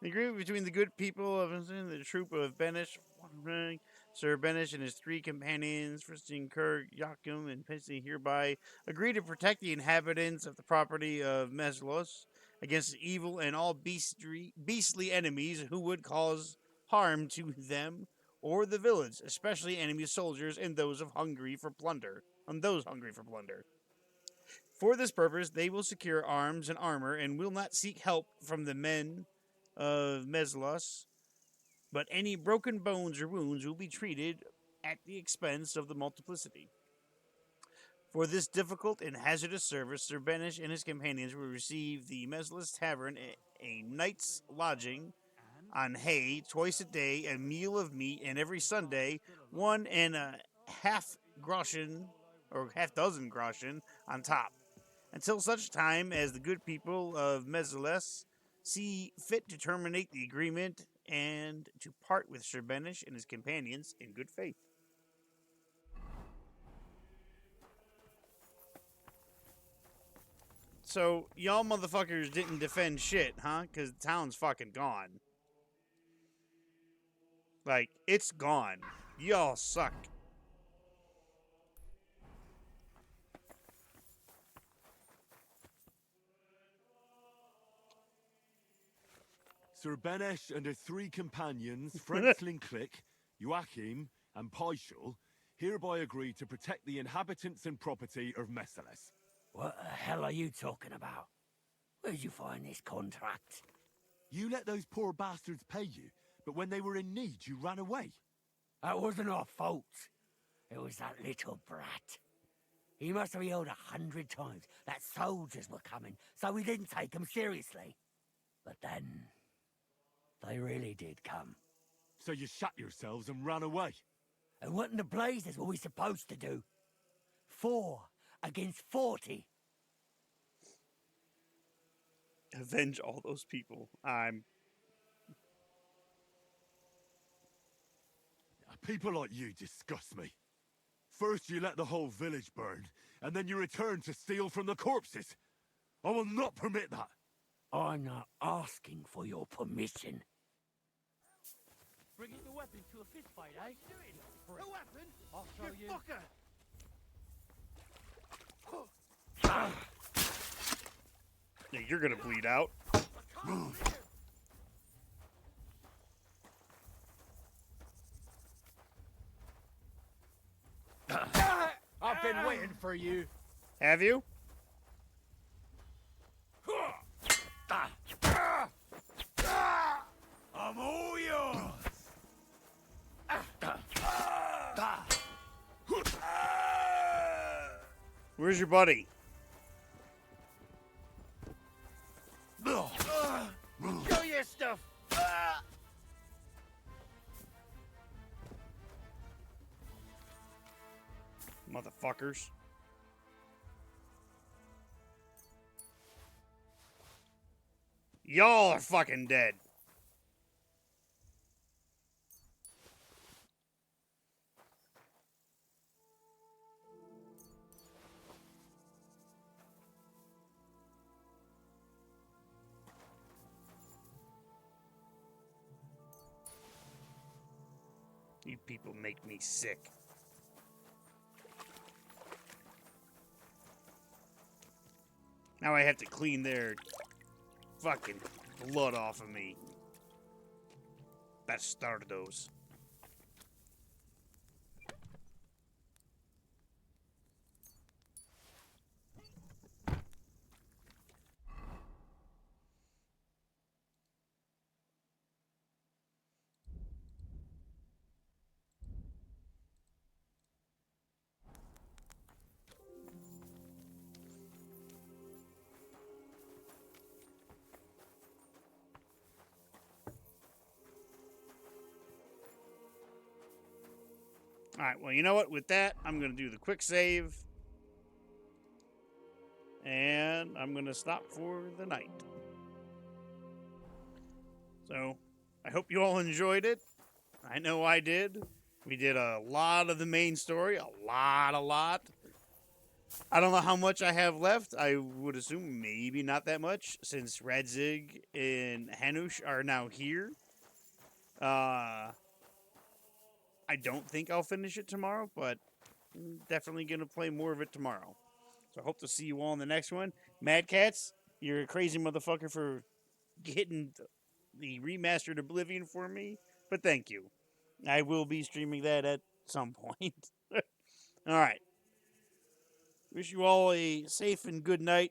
The agreement between the good people of the troop of Benesh, Sir Benesh and his 3 companions, Fristing, Kirk, Yakum, and Pensy, hereby agree to protect the inhabitants of the property of Meslos against evil and all beastly enemies who would cause harm to them or the village, especially enemy soldiers and those hungry for plunder. For this purpose, they will secure arms and armor and will not seek help from the men of Meslos, but any broken bones or wounds will be treated at the expense of the multiplicity. For this difficult and hazardous service, Sir Benesh and his companions will receive the Meslos Tavern a night's lodging on hay twice a day, a meal of meat, and every Sunday 1.5 groschen or half dozen groschen on top, until such time as the good people of Meslos see fit to terminate the agreement and to part with Sir Benesh and his companions in good faith. So, y'all motherfuckers didn't defend shit, huh? Because the town's fucking gone. Like, it's gone. Y'all suck. Sir Benesh and his 3 companions, Frenzling Click, Joachim, and Paishal, hereby agree to protect the inhabitants and property of Messeles. What the hell are you talking about? Where'd you find this contract? You let those poor bastards pay you, but when they were in need, you ran away. That wasn't our fault. It was that little brat. He must have yelled 100 times that soldiers were coming, so we didn't take them seriously. But then, they really did come. So you shut yourselves and ran away? And what in the blazes were we supposed to do? 4 against 40. Avenge all those people. People like you disgust me. First you let the whole village burn, and then you return to steal from the corpses. I will not permit that. I'm not asking for your permission. Bringing the weapon to a fist fight, eh? A weapon? I'll show You you. fucker! Yeah, you're gonna bleed out. I've been waiting for you. Have you? I'm all yours! Where's your buddy? Show your stuff. Motherfuckers. Y'all are fucking dead. You people make me sick. Now I have to clean their fucking blood off of me. Bastardos. Alright, well, you know what? With that, I'm going to do the quick save. And I'm going to stop for the night. So, I hope you all enjoyed it. I know I did. We did a lot of the main story. A lot. I don't know how much I have left. I would assume maybe not that much, since Radzig and Hanush are now here. I don't think I'll finish it tomorrow, but I'm definitely going to play more of it tomorrow. So I hope to see you all in the next one. Mad Cats, you're a crazy motherfucker for getting the remastered Oblivion for me, but thank you. I will be streaming that at some point. All right. Wish you all a safe and good night.